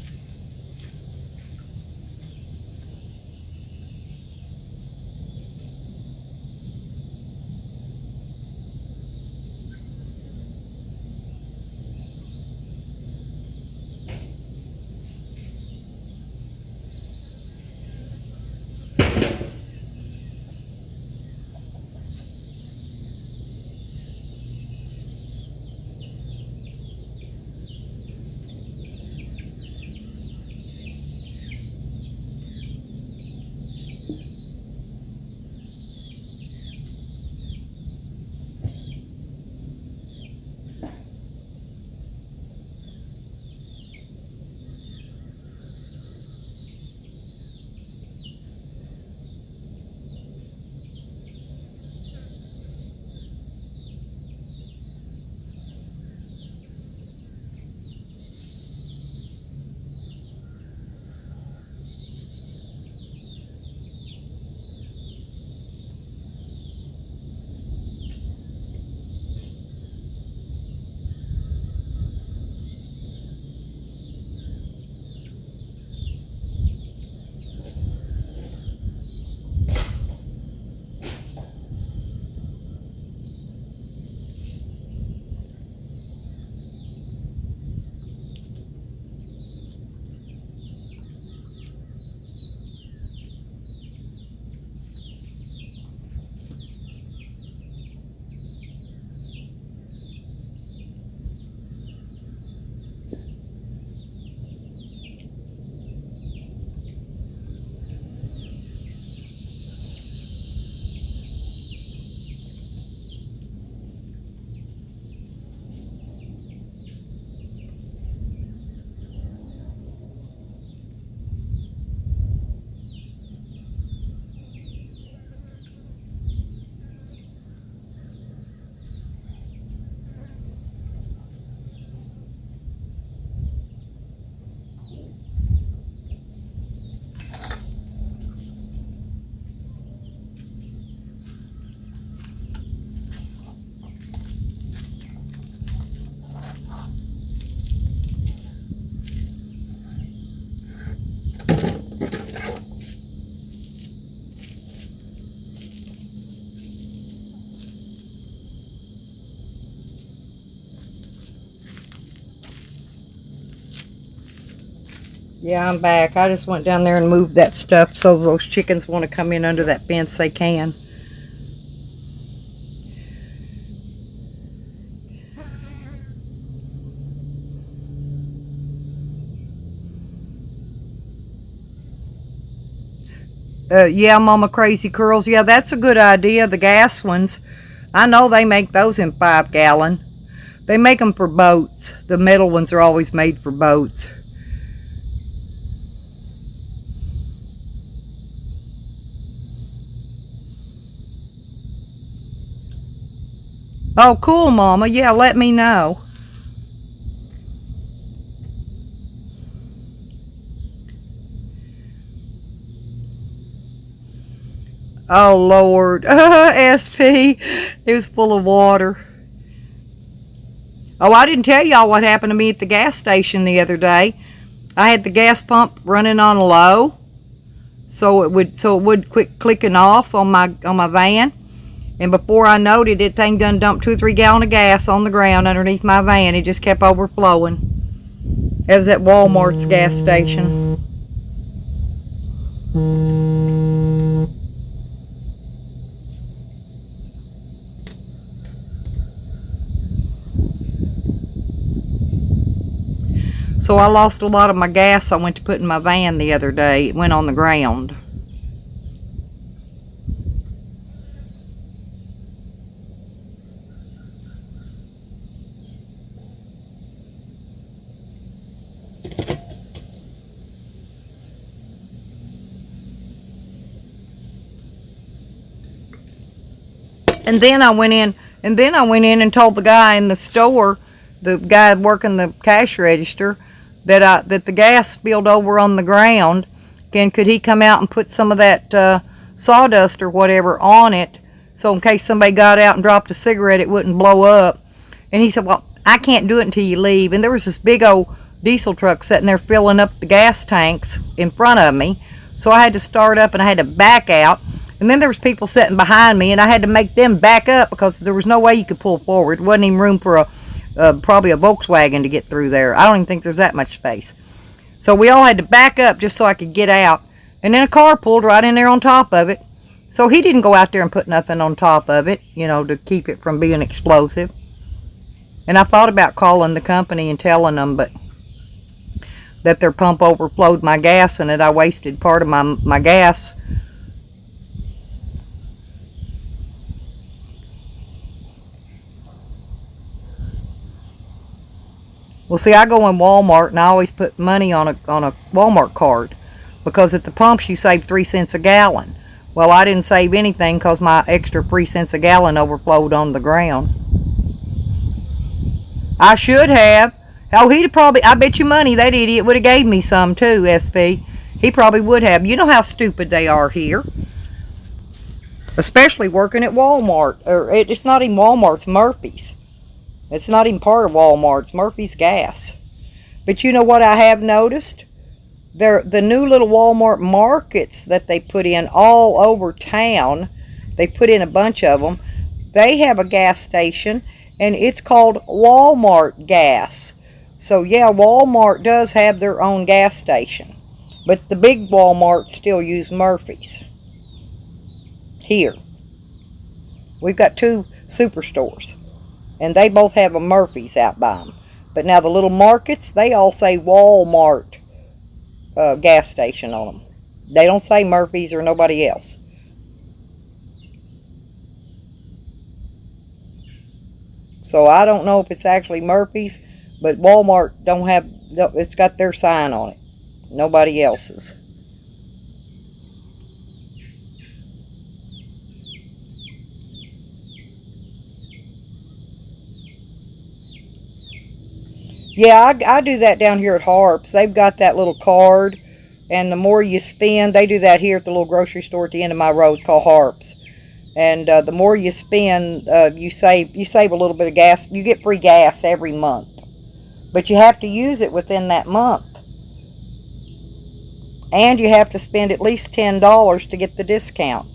Yeah, I'm back. I just went down there and moved that stuff so those chickens want to come in under that fence, they can. Yeah, Mama Crazy Curls. Yeah, that's a good idea. The gas ones. I know they make those in 5-gallon. They make them for boats. The metal ones are always made for boats. Oh, cool, Mama. Yeah, let me know. Oh, Lord. SP. It was full of water. Oh, I didn't tell y'all what happened to me at the gas station the other day. I had the gas pump running on low, so it would quit clicking off on my van. And before I noted it, thing done dumped 2 or 3 gallons of gas on the ground underneath my van. It just kept overflowing. It was at Walmart's gas station. So I lost a lot of my gas I went to put in my van the other day. It went on the ground. And then I went in and told the guy in the store, the guy working the cash register, that the gas spilled over on the ground. And could he come out and put some of that sawdust or whatever on it, so in case somebody got out and dropped a cigarette, it wouldn't blow up. And he said, well, I can't do it until you leave. And there was this big old diesel truck sitting there filling up the gas tanks in front of me. So I had to start up and I had to back out. And then there was people sitting behind me, and I had to make them back up because there was no way you could pull forward. There wasn't even room for probably a Volkswagen to get through there. I don't even think there's that much space. So we all had to back up just so I could get out. And then a car pulled right in there on top of it. So he didn't go out there and put nothing on top of it, you know, to keep it from being explosive. And I thought about calling the company and telling them, but that their pump overflowed my gas and that I wasted part of my gas. Well, see, I go in Walmart and I always put money on a Walmart card, because at the pumps you save 3 cents a gallon. Well, I didn't save anything because my extra 3 cents a gallon overflowed on the ground. I should have. Oh, he'd probably, I bet you money that idiot would have gave me some too, SV. He probably would have. You know how stupid they are here. Especially working at Walmart. Or it's not even Walmart, it's Murphy's. It's not even part of Walmart. It's Murphy's Gas. But you know what I have noticed? The new little Walmart markets that they put in all over town. They put in a bunch of them. They have a gas station, and it's called Walmart Gas. So yeah, Walmart does have their own gas station. But the big Walmarts still use Murphy's. Here. We've got 2 superstores. And they both have a Murphy's out by them. But now the little markets, they all say Walmart gas station on them. They don't say Murphy's or nobody else. So I don't know if it's actually Murphy's, but Walmart don't have, it's got their sign on it. Nobody else's. Yeah, I do that down here at Harps. They've got that little card, and the more you spend, they do that here at the little grocery store at the end of my road. It's called Harps. And the more you spend, you save a little bit of gas. You get free gas every month. But you have to use it within that month. And you have to spend at least $10 to get the discount.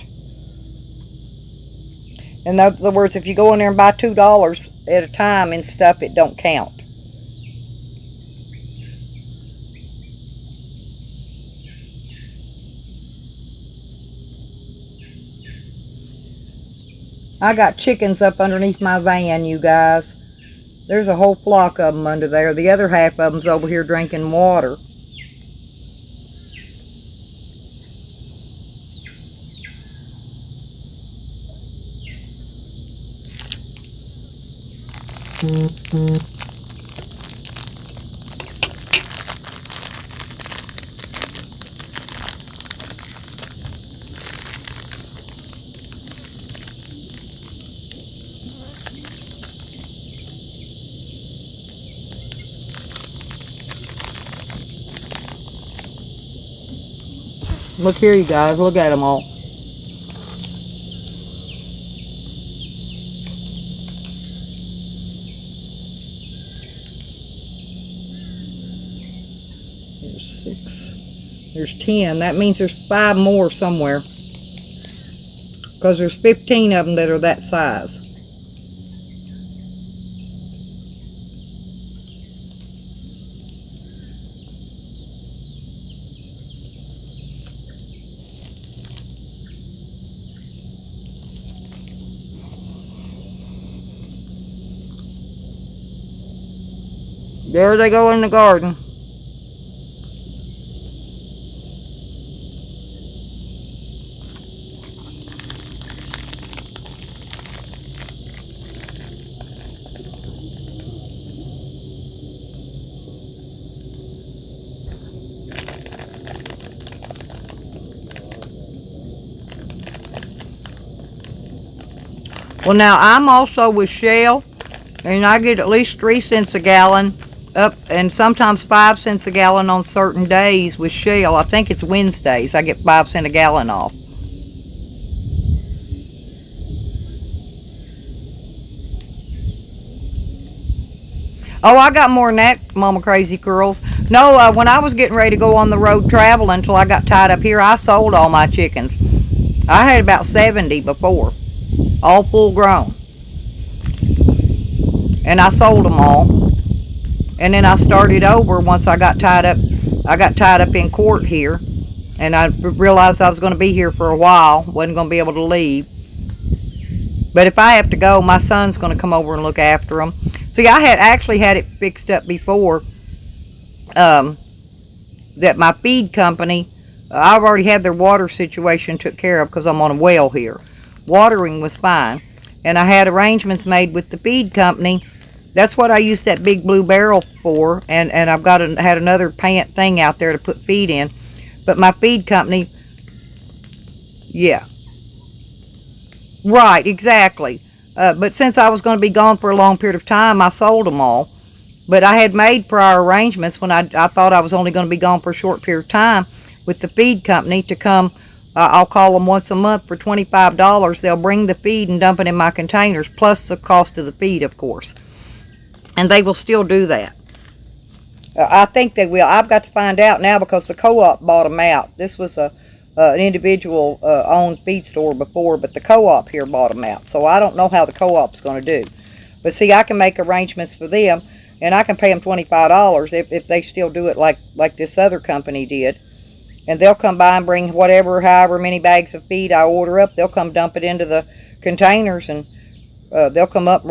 In other words, if you go in there and buy $2 at a time and stuff, it don't count. I got chickens up underneath my van, you guys. There's a whole flock of them under there. The other half of them's over here drinking water. Look here, you guys. Look at them all. There's 6. There's 10. That means there's 5 more somewhere. Because there's 15 of them that are that size. There they go in the garden. Well, now I'm also with Shell, and I get at least 3 cents a gallon up, and sometimes 5 cents a gallon on certain days with Shell. I think it's Wednesdays. I get 5 cents a gallon off. Oh, I got more than that, Mama Crazy Curls. No, when I was getting ready to go on the road traveling until I got tied up here, I sold all my chickens. I had about 70 before, all full grown. And I sold them all. And then I started over once I got tied up. I got tied up in court here. And I realized I was going to be here for a while. Wasn't going to be able to leave. But if I have to go, my son's going to come over and look after them. See, I had actually had it fixed up before. That my feed company, I've already had their water situation took care of because I'm on a well here. Watering was fine. And I had arrangements made with the feed company. That's what I used that big blue barrel for, and I've got had another pant thing out there to put feed in. But my feed company, yeah, right, exactly. But since I was going to be gone for a long period of time, I sold them all. But I had made prior arrangements when I thought I was only going to be gone for a short period of time with the feed company to come. I'll call them once a month for $25. They'll bring the feed and dump it in my containers, plus the cost of the feed, of course. And they will still do that. I think they will. I've got to find out now because the co-op bought them out. This was an individual owned feed store before, but the co-op here bought them out. So I don't know how the co-op's going to do. But see, I can make arrangements for them, and I can pay them $25 if they still do it like this other company did. And they'll come by and bring however many bags of feed I order up. They'll come dump it into the containers, and they'll come up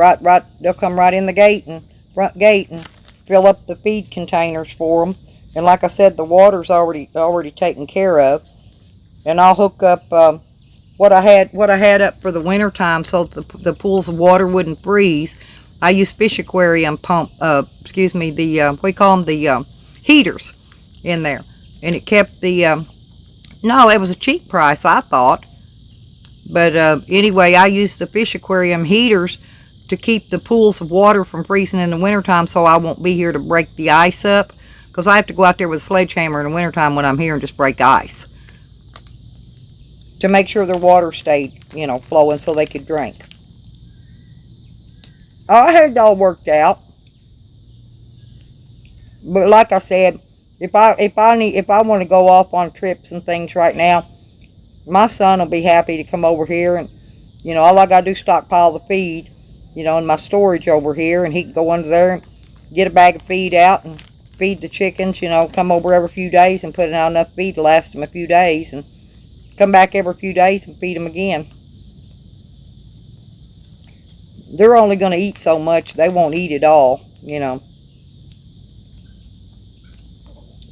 they'll come right in the front gate and fill up the feed containers for them. And like I said, the water's already taken care of. And I'll hook up what I had up for the winter time so the pools of water wouldn't freeze. I use fish aquarium pump. What do you call them? The heaters in there, and it kept the. No, it was a cheap price, I thought. But anyway, I use the fish aquarium heaters to keep the pools of water from freezing in the wintertime, so I won't be here to break the ice up. Because I have to go out there with a sledgehammer in the wintertime when I'm here and just break ice. To make sure their water stayed, flowing so they could drink. I had it all worked out. But like I said, if I want to go off on trips and things right now, my son will be happy to come over here, and all I gotta do is stockpile the feed, in my storage over here, and he can go under there and get a bag of feed out and feed the chickens. Come over every few days and put out enough feed to last them a few days, and come back every few days and feed them again. They're only going to eat so much. They won't eat it all, you know.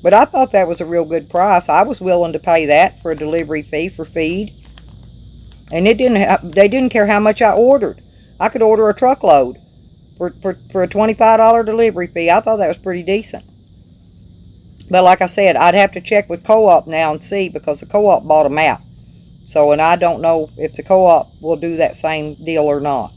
But I thought that was a real good price. I was willing to pay that for a delivery fee for feed. And they didn't care how much I ordered. I could order a truckload for a $25 delivery fee. I thought that was pretty decent. But like I said, I'd have to check with Co-op now and see, because the Co-op bought them out. So, and I don't know if the Co-op will do that same deal or not.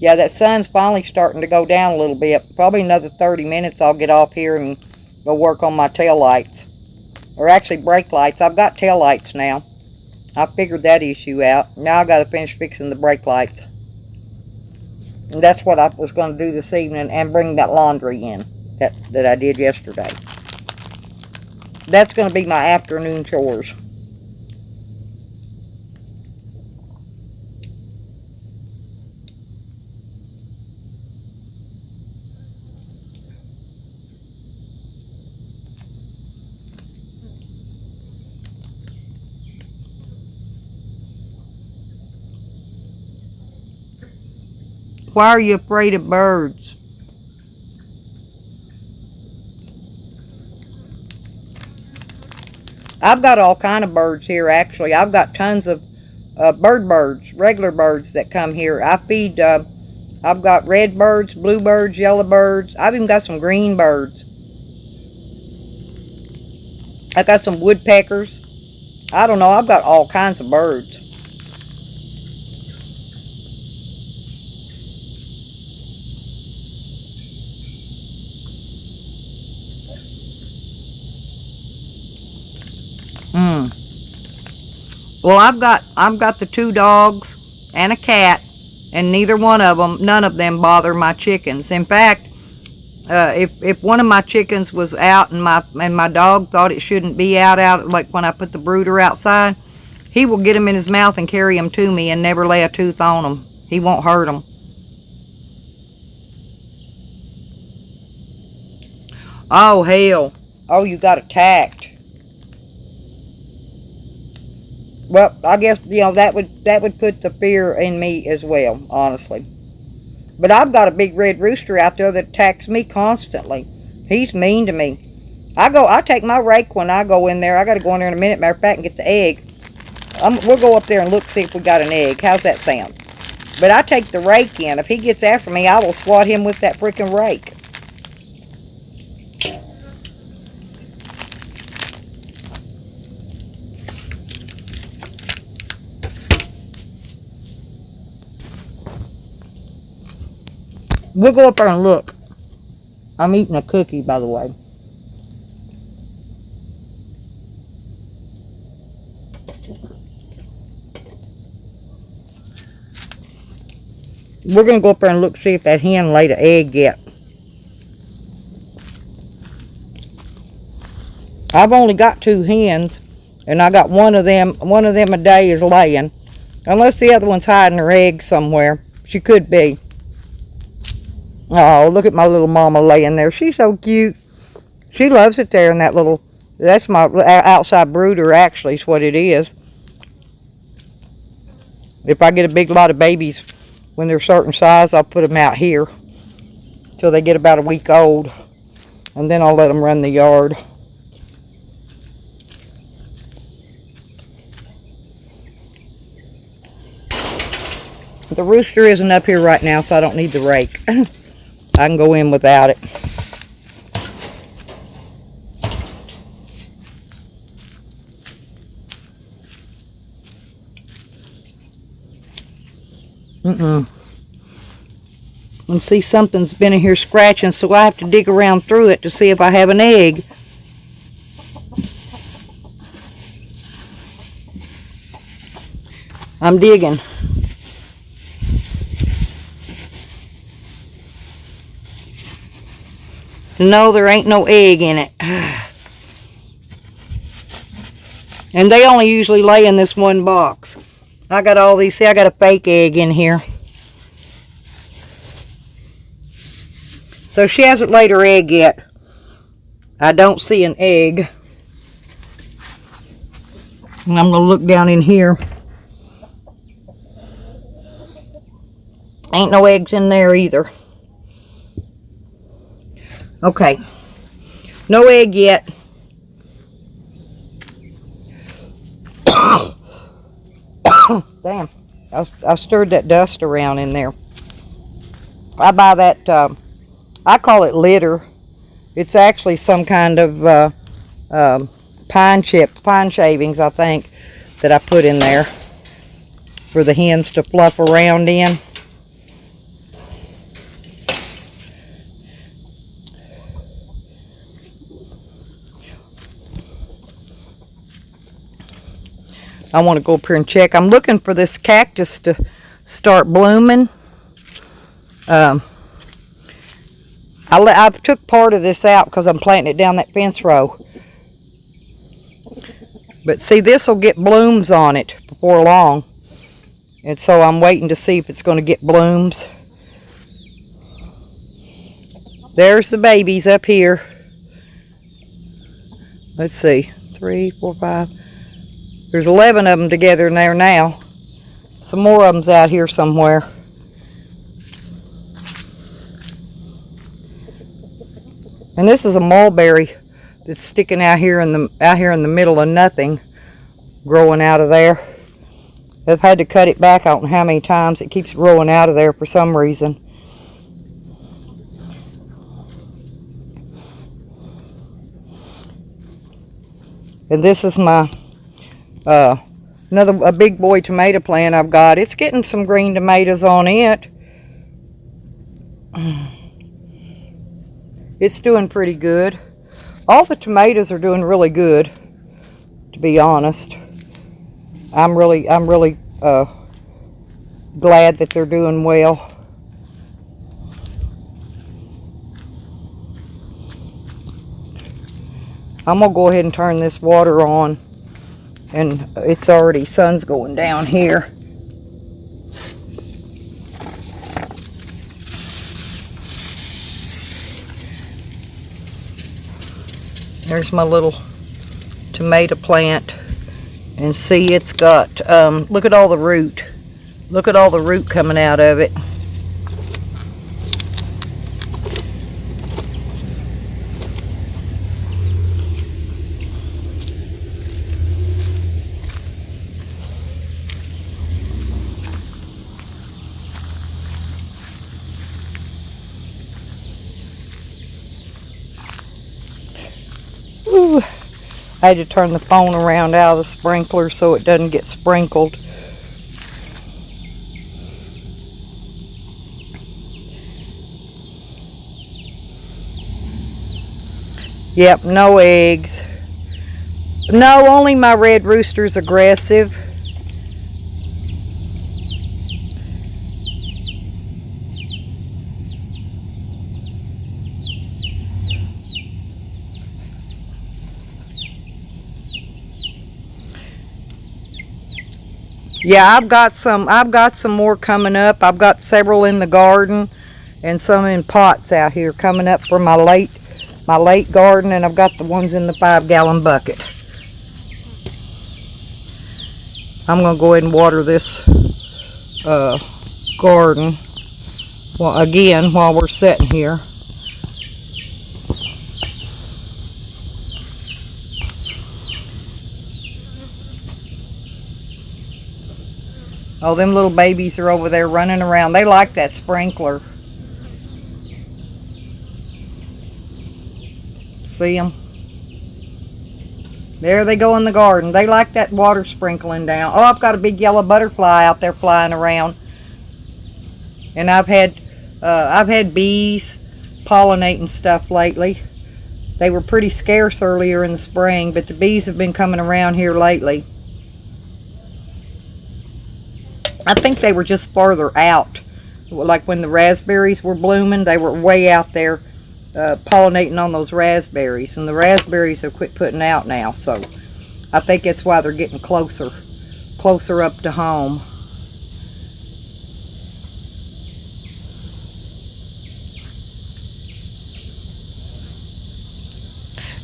Yeah, that sun's finally starting to go down a little bit. Probably another 30 minutes I'll get off here and go work on my tail lights. Or actually brake lights. I've got tail lights now. I figured that issue out. Now I've got to finish fixing the brake lights. And that's what I was going to do this evening, and bring that laundry in that I did yesterday. That's going to be my afternoon chores. Why are you afraid of birds? I've got all kind of birds here, actually. I've got tons of birds, regular birds that come here. I feed, I've got red birds, blue birds, yellow birds. I've even got some green birds. I got some woodpeckers. I don't know, I've got all kinds of birds. Well, I've got the 2 dogs and a cat, and none of them bother my chickens. In fact, if one of my chickens was out and my dog thought it shouldn't be out, like when I put the brooder outside, he will get them in his mouth and carry them to me and never lay a tooth on them. He won't hurt them. Oh, hell. Oh, you got attacked. Well, I guess, you know, that would put the fear in me as well, honestly. But I've got a big red rooster out there that attacks me constantly. He's mean to me. I take my rake when I go in there. I got to go in there in a minute, matter of fact, and get the egg. We'll go up there and look, see if we got an egg. How's that sound? But I take the rake in. If he gets after me, I will swat him with that freaking rake. We'll go up there and look. I'm eating a cookie, by the way. We're going to go up there and look, see if that hen laid an egg yet. I've only got 2 hens, and I got one of them a day is laying. Unless the other one's hiding her egg somewhere. She could be. Oh, look at my little mama laying there. She's so cute. She loves it there in that little, that's my outside brooder, actually, is what it is. If I get a big lot of babies, when they're a certain size, I'll put them out here till they get about a week old. And then I'll let them run the yard. The rooster isn't up here right now, so I don't need the rake. I can go in without it. And see, something's been in here scratching, so I have to dig around through it to see if I have an egg. I'm digging. No, there ain't no egg in it. And they only usually lay in this one box. I got all these. See, I got a fake egg in here. So she hasn't laid her egg yet. I don't see an egg. And I'm going to look down in here. Ain't no eggs in there either. Okay. No egg yet. Damn. I stirred that dust around in there. I buy that, I call it litter. It's actually some kind of pine shavings, I think, that I put in there for the hens to fluff around in. I want to go up here and check. I'm looking for this cactus to start blooming. I took part of this out because I'm planting it down that fence row. But see, this will get blooms on it before long. And so I'm waiting to see if it's going to get blooms. There's the babies up here. Let's see. 3, 4, 5. There's 11 of them together in there now. Some more of them's out here somewhere. And this is a mulberry that's sticking out here in the middle of nothing, growing out of there. I've had to cut it back. I don't know how many times. It keeps growing out of there for some reason. And this is my a big boy tomato plant I've got. It's getting some green tomatoes on it. It's doing pretty good. All the tomatoes are doing really good, to be honest. I'm really glad that they're doing well. I'm gonna go ahead and turn this water on, and it's already, sun's going down here. There's my little tomato plant, and see, it's got, look at all the root. Look at all the root coming out of it. Ooh, I had to turn the phone around out of the sprinkler so it doesn't get sprinkled. Yep, no eggs. No, only my red rooster's aggressive. Yeah, I've got some more coming up. I've got several in the garden and some in pots out here coming up for my late garden, and I've got the ones in the 5-gallon bucket. I'm going to go ahead and water this garden again while we're sitting here. Oh, them little babies are over there running around. They like that sprinkler. See them? There they go in the garden. They like that water sprinkling down. Oh, I've got a big yellow butterfly out there flying around. And I've had bees pollinating stuff lately. They were pretty scarce earlier in the spring, but the bees have been coming around here lately. I think they were just farther out. Like when the raspberries were blooming, they were way out there pollinating on those raspberries. And the raspberries have quit putting out now, so I think that's why they're getting closer. closer up to home.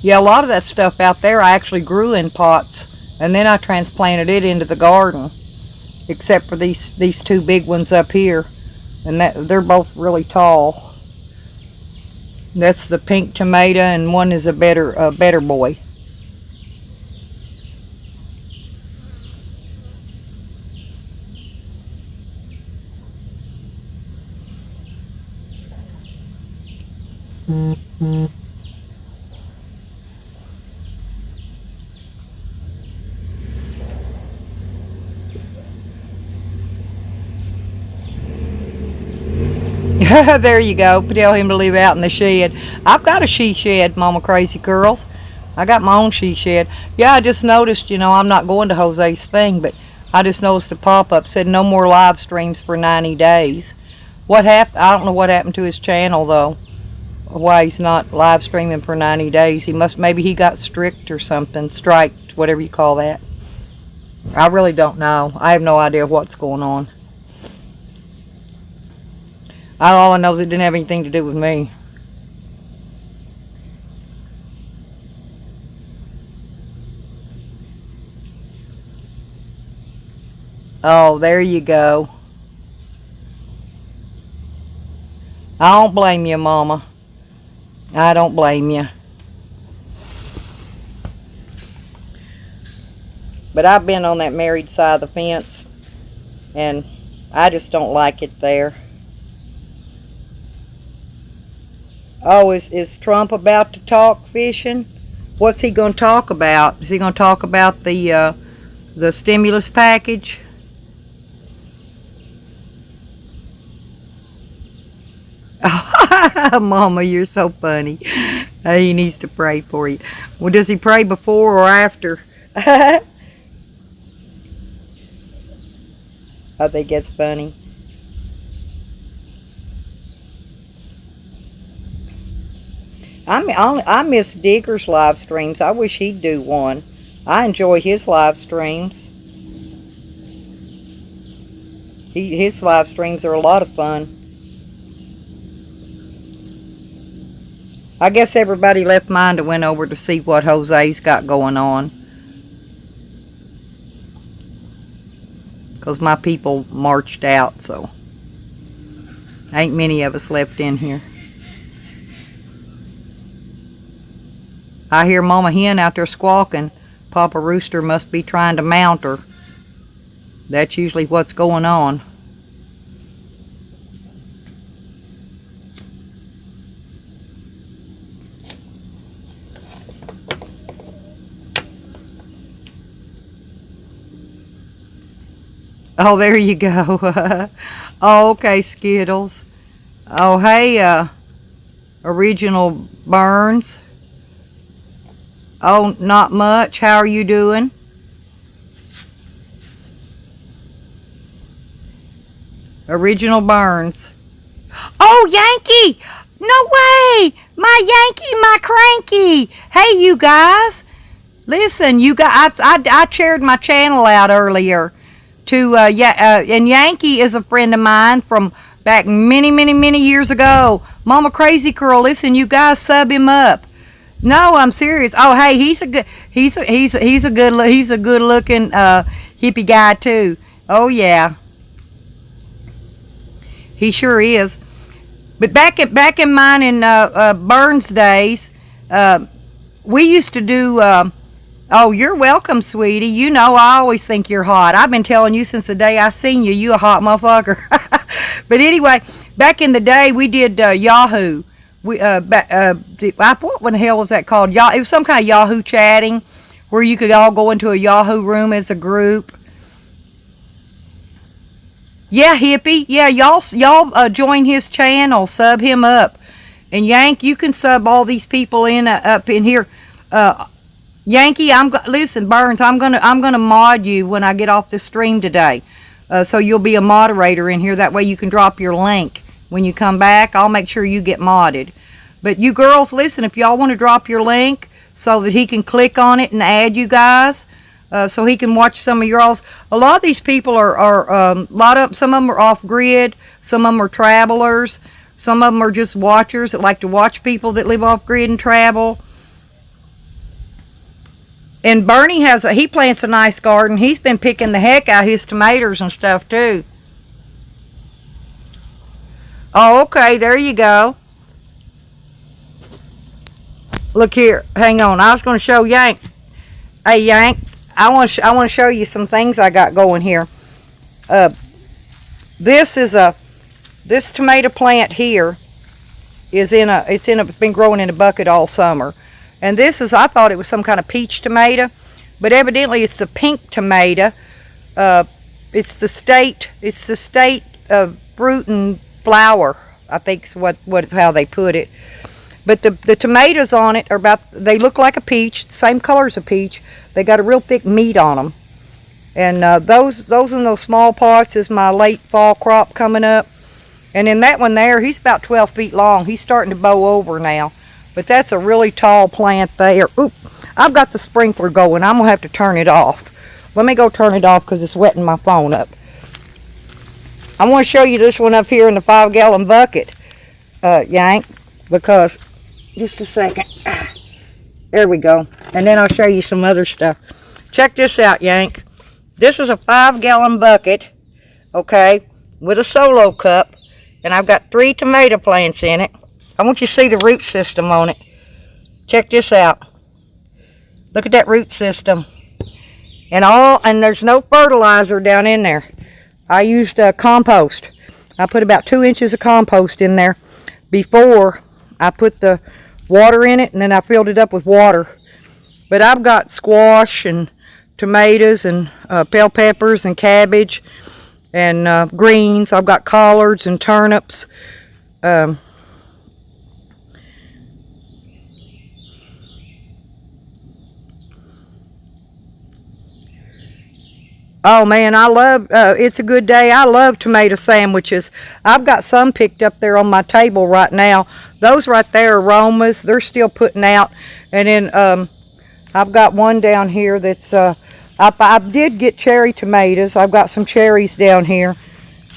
Yeah, a lot of that stuff out there I actually grew in pots, and then I transplanted it into the garden, except for these two big ones up here, and they're both really tall. That's the pink tomato, and one is a better boy. There you go. Tell him to live out in the shed. I've got a she shed, Mama Crazy Curls. I got my own she shed. Yeah, I just noticed, you know, I'm not going to Jose's thing, but I just noticed the pop-up said no more live streams for 90 days. What happened? I don't know what happened to his channel, though. Why he's not live streaming for 90 days. Maybe he got strict or something. Striked, whatever you call that. I really don't know. I have no idea what's going on. All I know is it didn't have anything to do with me. Oh, there you go. I don't blame you, Mama. I don't blame you. But I've been on that married side of the fence, and I just don't like it there. Oh, is Trump about to talk fishing? What's he going to talk about? Is he going to talk about the stimulus package? Mama, you're so funny. He needs to pray for you. Well, does he pray before or after? I think that's funny. I miss Digger's live streams. I wish he'd do one. I enjoy his live streams. His live streams are a lot of fun. I guess everybody left mine and went over to see what Jose's got going on. Because my people marched out, so ain't many of us left in here. I hear Mama Hen out there squawking. Papa Rooster must be trying to mount her. That's usually what's going on. Oh, there you go. Oh, okay, Skittles. Oh, hey, Original Burns. Oh, not much. How are you doing? Original Burns. Oh, Yankee! No way! My Yankee, my cranky! Hey, you guys. Listen, you guys, I shared my channel out earlier to, and Yankee is a friend of mine from back many years ago. Mama Crazy Curl, listen, you guys sub him up. No, I'm serious. Oh, hey, he's a good looking hippie guy too. Oh yeah, he sure is. But back in mine in Burns days, we used to do. Oh, you're welcome, sweetie. You know I always think you're hot. I've been telling you since the day I seen you. You a hot motherfucker. But anyway, back in the day, we did Yahoo. What in the hell was that called? It was some kind of Yahoo chatting, where you could all go into a Yahoo room as a group. Yeah, hippie. Yeah, y'all join his channel, sub him up, and Yank, you can sub all these people in up in here. Yankee, listen, Burns, I'm gonna mod you when I get off the stream today, so you'll be a moderator in here. That way you can drop your link. When you come back, I'll make sure you get modded. But you girls, listen, if y'all want to drop your link so that he can click on it and add you guys, so he can watch some of your alls. A lot of these people some of them are off grid, some of them are travelers, some of them are just watchers that like to watch people that live off grid and travel. And Bernie he plants a nice garden. He's been picking the heck out of his tomatoes and stuff too. Oh, okay, there you go. Look here, hang on. I was going to show Yank. Hey, Yank, I want to show you some things I got going here. This tomato plant here is been growing in a bucket all summer. And I thought it was some kind of peach tomato, but evidently it's the pink tomato. It's the state fruit and flower, I think is how they put it. But the tomatoes on it they look like a peach, same color as a peach. They got a real thick meat on them. And those in those small pots is my late fall crop coming up. And in that one there, he's about 12 feet long. He's starting to bow over now. But that's a really tall plant there. Oop, I've got the sprinkler going. I'm going to have to turn it off. Let me go turn it off because it's wetting my phone up. I want to show you this one up here in the 5-gallon bucket, Yank, because, just a second. There we go. And then I'll show you some other stuff. Check this out, Yank. This is a 5-gallon bucket, okay, with a solo cup. And I've got 3 tomato plants in it. I want you to see the root system on it. Check this out. Look at that root system. And there's no fertilizer down in there. I used compost. I put about 2 inches of compost in there before I put the water in it, and then I filled it up with water. But I've got squash and tomatoes and bell peppers and cabbage and greens. I've got collards and turnips. Oh man, I love, it's a good day. I love tomato sandwiches. I've got some picked up there on my table right now. Those right there are Romas. They're still putting out. And then I've got one down here that's, I did get cherry tomatoes. I've got some cherries down here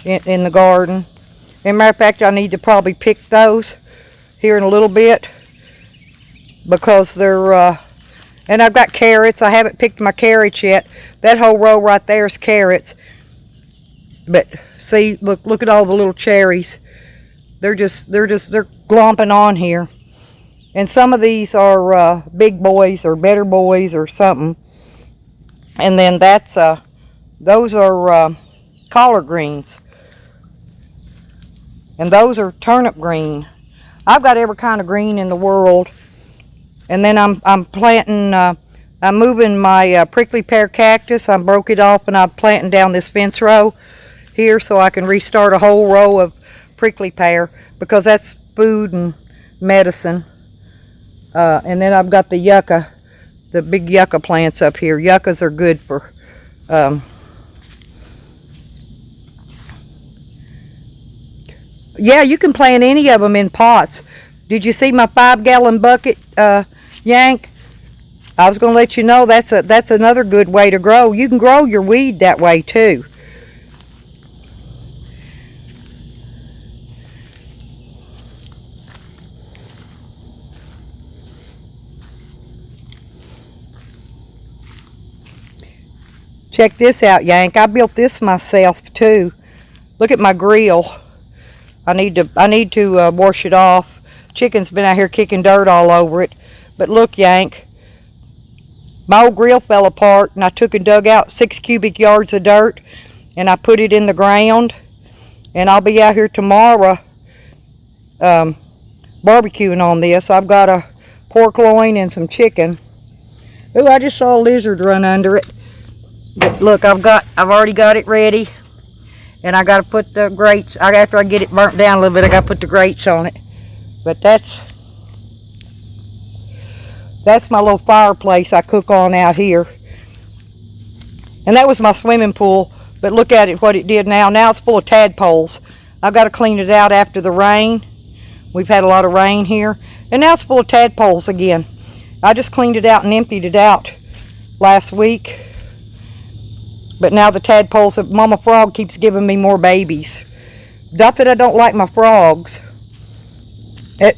in the garden. As a matter of fact, I need to probably pick those here in a little bit because they're, and I've got carrots. I haven't picked my carrots yet. That whole row right there is carrots. But see, look at all the little cherries. They're glomping on here. And some of these are big boys or better boys or something. And then those are collard greens. And those are turnip green. I've got every kind of green in the world. And then I'm planting, I'm moving my prickly pear cactus. I broke it off and I'm planting down this fence row here so I can restart a whole row of prickly pear because that's food and medicine. And then I've got the yucca, the big yucca plants up here. Yuccas are good for, yeah, you can plant any of them in pots. Did you see my 5-gallon bucket, Yank? I was going to let you know that's another good way to grow. You can grow your weed that way too. Check this out, Yank. I built this myself too. Look at my grill. I need to wash it off. Chicken's been out here kicking dirt all over it. But look, Yank, my old grill fell apart and I took and dug out 6 cubic yards of dirt and I put it in the ground. And I'll be out here tomorrow barbecuing on this. I've got a pork loin and some chicken. Ooh, I just saw a lizard run under it. But look, I've already got it ready. And I got to put the grates, after I get it burnt down a little bit, I got to put the grates on it. But that's my little fireplace I cook on out here. And that was my swimming pool. But look at it, what it did now. Now it's full of tadpoles. I've got to clean it out after the rain. We've had a lot of rain here. And now it's full of tadpoles again. I just cleaned it out and emptied it out last week. But now the tadpoles, Mama Frog keeps giving me more babies. Not that I don't like my frogs.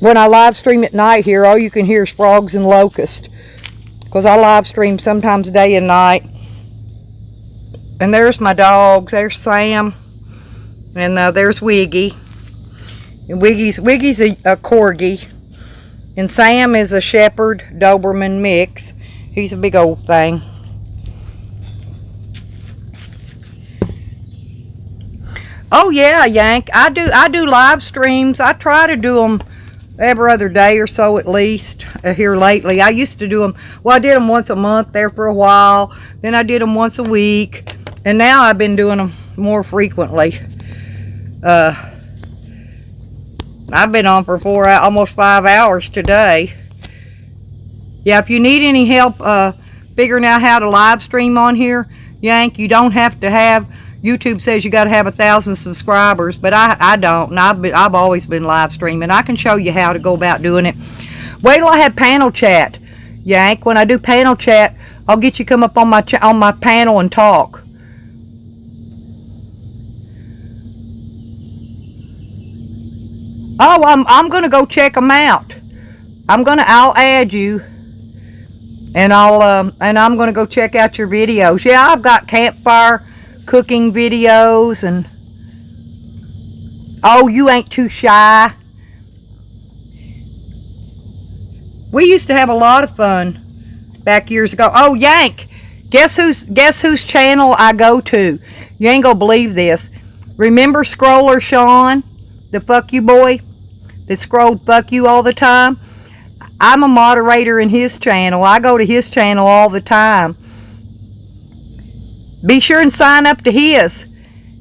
When I live stream at night here, all you can hear is frogs and locusts. Because I live stream sometimes day and night. And there's my dogs. There's Sam. And there's Wiggy. And Wiggy's a corgi. And Sam is a Shepherd Doberman mix. He's a big old thing. Oh yeah, Yank. I do live streams. I try to do them every other day or so at least here lately. I used to do them, well, I did them once a month there for a while. Then I did them once a week. And now I've been doing them more frequently. I've been on for almost 5 hours today. Yeah, if you need any help figuring out how to live stream on here, Yank, you don't have to have, YouTube says you got to have 1,000 subscribers, but I don't, and I've always been live streaming. I can show you how to go about doing it. Wait till I have panel chat, Yank. When I do panel chat, I'll get you come up on my panel and talk. Oh, I'm gonna go check them out. I'll add you, and I'm gonna go check out your videos. Yeah, I've got campfire cooking videos, and oh, you ain't too shy. We used to have a lot of fun back years ago. Oh, Yank, guess whose channel I go to? You ain't gonna believe this. Remember Scroller Sean, the fuck you boy that scrolled fuck you all the time? I'm a moderator in his channel. I go to his channel all the time. Be sure and sign up to his.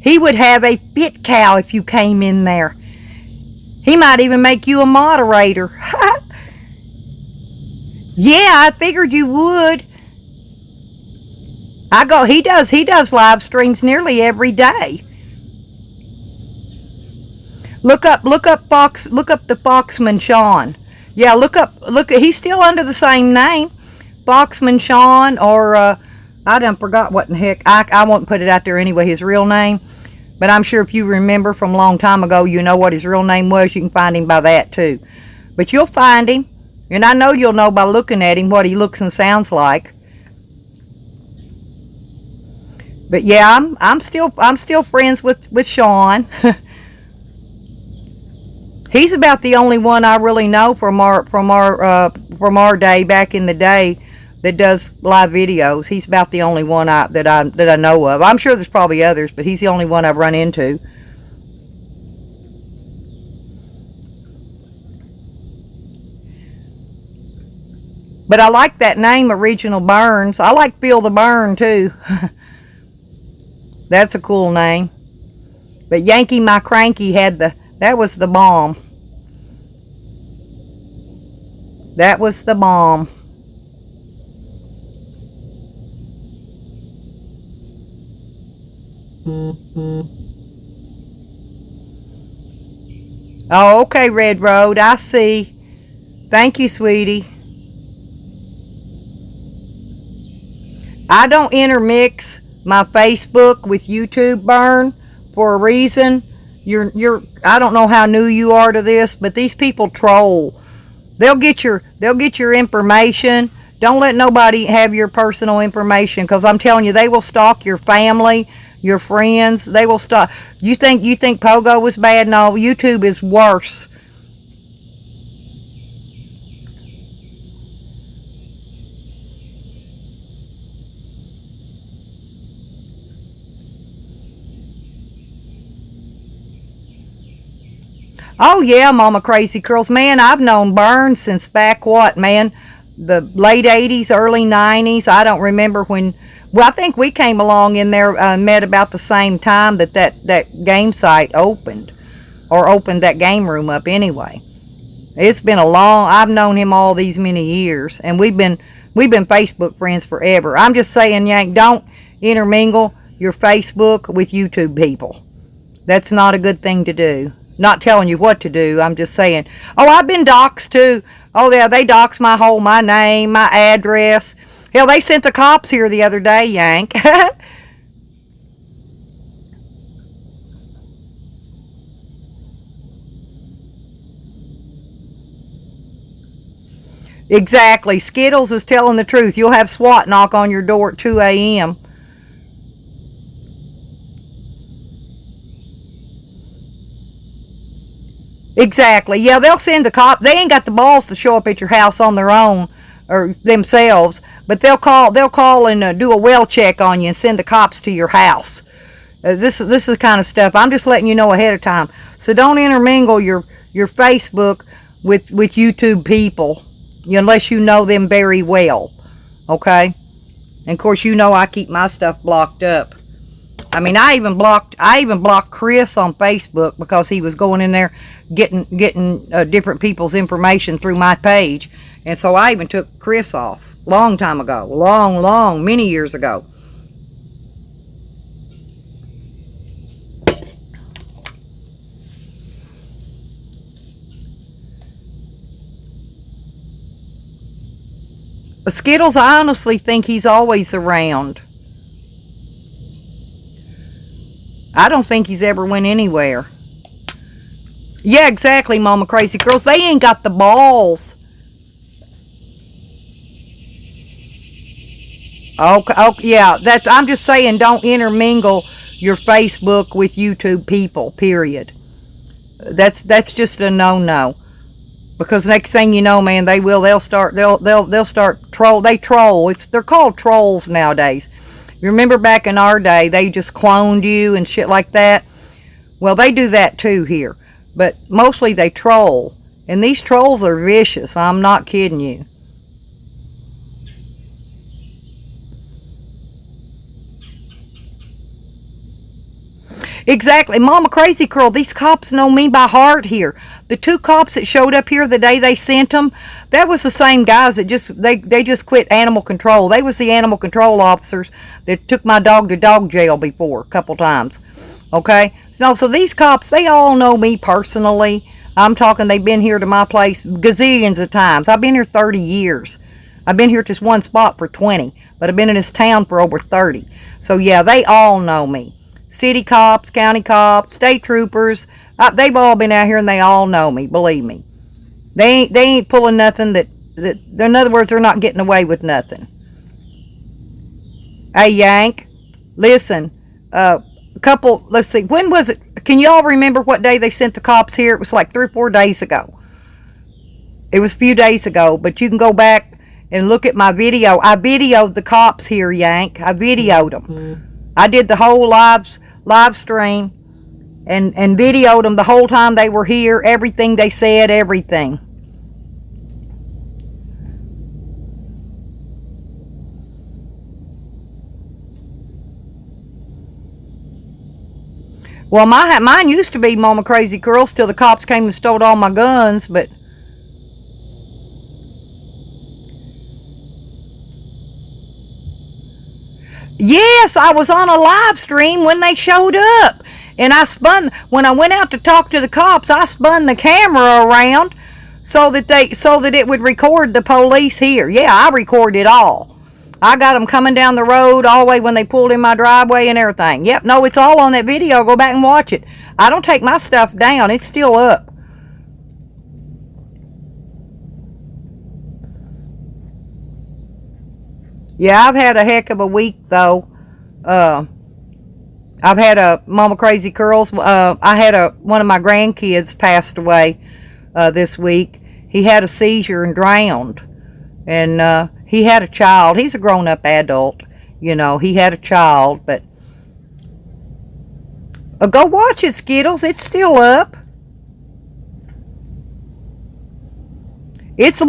He would have a fit cow if you came in there. He might even make you a moderator. Yeah, I figured you would. He does live streams nearly every day. Look up the Foxman Sean. Yeah, look, he's still under the same name. Foxman Sean, or I done forgot what in the heck. I won't put it out there anyway, his real name. But I'm sure if you remember from a long time ago, you know what his real name was. You can find him by that too. But you'll find him. And I know you'll know by looking at him what he looks and sounds like. But yeah, I'm still friends with Sean. He's about the only one I really know from our day back in the day that does live videos. He's about the only one that I know of. I'm sure there's probably others, but he's the only one I've run into. But I like that name, Original Burns. I like Feel the Burn too. That's a cool name. But Yankee My Cranky that was the bomb. That was the bomb. Oh, okay, Red Road. I see. Thank you, sweetie. I don't intermix my Facebook with YouTube, Burn, for a reason. I don't know how new you are to this, but these people troll. They'll get your information. Don't let nobody have your personal information, because I'm telling you, they will stalk your family, your friends. They will stalk. You think Pogo was bad? No, YouTube is worse. Oh yeah, Mama Crazy Curls. Man, I've known Burn since back the late 80s, early 90s. I don't remember when. Well, I think we came along in there, met about the same time that game site opened, or opened that game room up anyway. It's been I've known him all these many years, and we've been Facebook friends forever. I'm just saying, Yank, don't intermingle your Facebook with YouTube people. That's not a good thing to do. Not telling you what to do. I'm just saying. Oh, I've been doxxed too. Oh yeah, they doxed my name, my address. Hell, they sent the cops here the other day, Yank. Exactly. Skittles is telling the truth. You'll have SWAT knock on your door at 2 a.m. Exactly. Yeah, they'll send the cop. They ain't got the balls to show up at your house on their own or themselves, but they'll call and do a well check on you and send the cops to your house. This is the kind of stuff. I'm just letting you know ahead of time. So don't intermingle your Facebook with YouTube people unless you know them very well. Okay? And of course, you know I keep my stuff blocked up. I mean, I even blocked Chris on Facebook because he was going in there getting different people's information through my page, and so I even took Chris off long time ago, many years ago. But Skittles, I honestly think he's always around. I don't think he's ever went anywhere. Yeah, exactly, Mama Crazy Girls. They ain't got the balls. Okay, yeah, I'm just saying, don't intermingle your Facebook with YouTube people, period. That's just a no-no. Because next thing you know, man, they'll start troll. They troll. They're called trolls nowadays. You remember back in our day, they just cloned you and shit like that? Well, they do that too here. But mostly they troll. And these trolls are vicious. I'm not kidding you. Exactly. Mama Crazy Curl, these cops know me by heart here. The 2 cops that showed up here the day they sent them, that was the same guys that they just quit animal control. They was the animal control officers that took my dog to dog jail before a couple times. Okay? So these cops, they all know me personally. I'm talking, they've been here to my place gazillions of times. I've been here 30 years. I've been here at this one spot for 20, but I've been in this town for over 30. So yeah, they all know me. City cops, county cops, state troopers, they've all been out here and they all know me, believe me. They ain't pulling nothing that in other words, they're not getting away with nothing. Hey, Yank, listen, let's see, when was it? Can y'all remember what day they sent the cops here? It was like 3 or 4 days ago. It was a few days ago, but you can go back and look at my video. I videoed the cops here, Yank. I videoed them. Mm-hmm. I did the whole live stream and videoed them the whole time they were here, everything they said, everything. Well, mine used to be Mama Crazy Girls till the cops came and stole all my guns, but yes, I was on a live stream when they showed up. And when I went out to talk to the cops, I spun the camera around so that it would record the police here. Yeah, I recorded it all. I got them coming down the road all the way when they pulled in my driveway and everything. Yep, no, it's all on that video. Go back and watch it. I don't take my stuff down. It's still up. Yeah, I've had a heck of a week, though. I've had a Mama Crazy Curls. I had one of my grandkids passed away this week. He had a seizure and drowned. And he had a child. He's a grown-up adult. You know, he had a child. But go watch it, Skittles. It's still up. It's a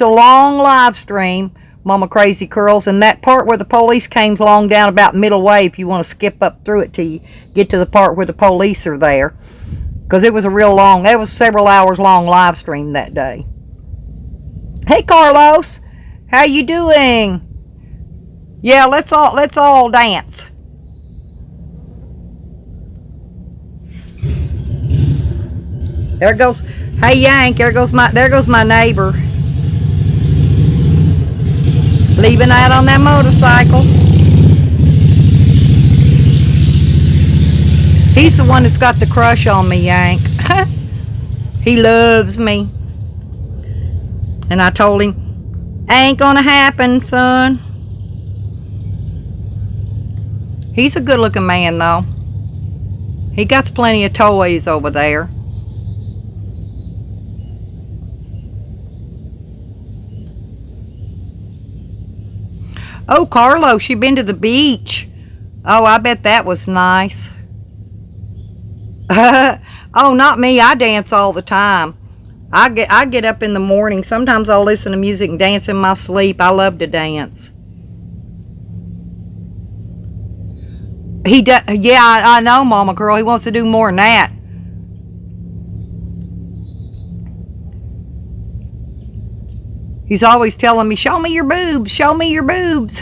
long live stream, Mama Crazy Curls, and that part where the police came along down about middle way, if you want to skip up through it till you get to the part where the police are there, because it was several hours long live stream that day. Hey, Carlos, how you doing? Yeah, let's all dance. There goes. Hey, Yank, there goes my neighbor. Leaving out on that motorcycle. He's the one that's got the crush on me, Yank. He loves me. And I told him, ain't gonna happen, son. He's a good looking man though. He got plenty of toys over there. Oh, Carlos, you been to the beach? Oh, I bet that was nice. Oh, not me. I dance all the time. I get up in the morning. Sometimes I'll listen to music and dance in my sleep. I love to dance. He does. Yeah, I know, Mama Girl. He wants to do more than that. He's always telling me, show me your boobs, show me your boobs.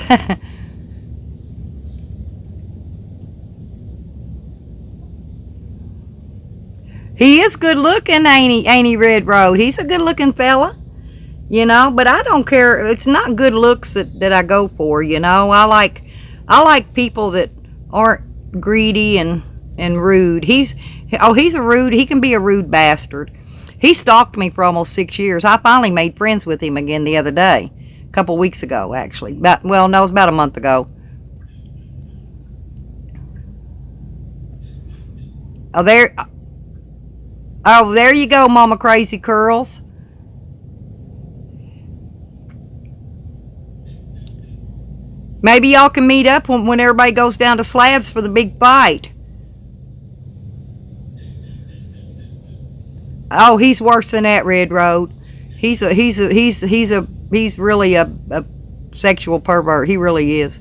He is good looking, ain't he, Red Road? He's a good looking fella, you know, but I don't care. It's not good looks that I go for, you know. I like people that aren't greedy and rude. He can be a rude bastard. He stalked me for almost 6 years. I finally made friends with him again the other day. A couple weeks ago, actually. It was about a month ago. There you go, Mama Crazy Curls. Maybe y'all can meet up when everybody goes down to Slabs for the big fight. Oh, he's worse than that, Red Road. He's really a sexual pervert. He really is.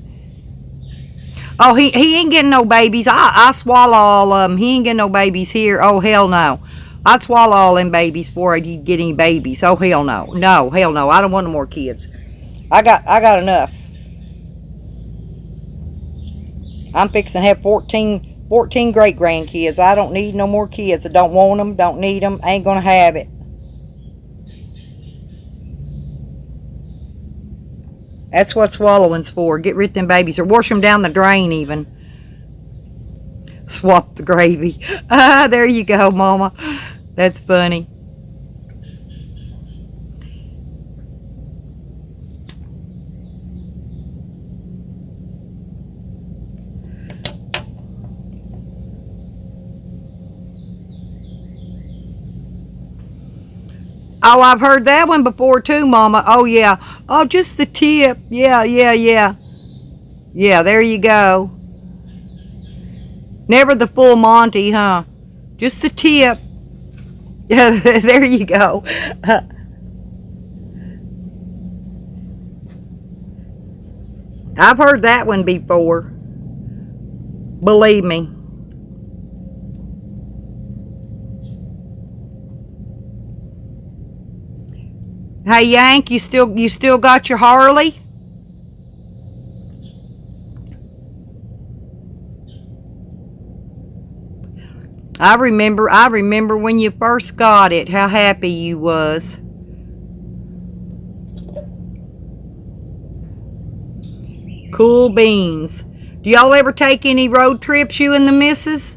Oh, he ain't getting no babies. I swallow all of them. He ain't getting no babies here. Oh, hell no. I'd swallow all them babies before I'd get any babies. Oh, hell no. No, hell no. I don't want no more kids. I got enough. I'm fixing to have 14 great grandkids. I don't need no more kids. I don't want them, don't need them, ain't gonna have it. That's what swallowing's for. Get rid of them babies or wash them down the drain even. Swap the gravy. There you go, Mama. That's funny. Oh, I've heard that one before too, Mama. Oh, yeah. Oh, just the tip. Yeah. Yeah, there you go. Never the full Monty, huh? Just the tip. Yeah, there you go. I've heard that one before. Believe me. Hey, Yank, you still got your Harley? I remember when you first got it, how happy you was. Cool beans. Do y'all ever take any road trips, you and the missus?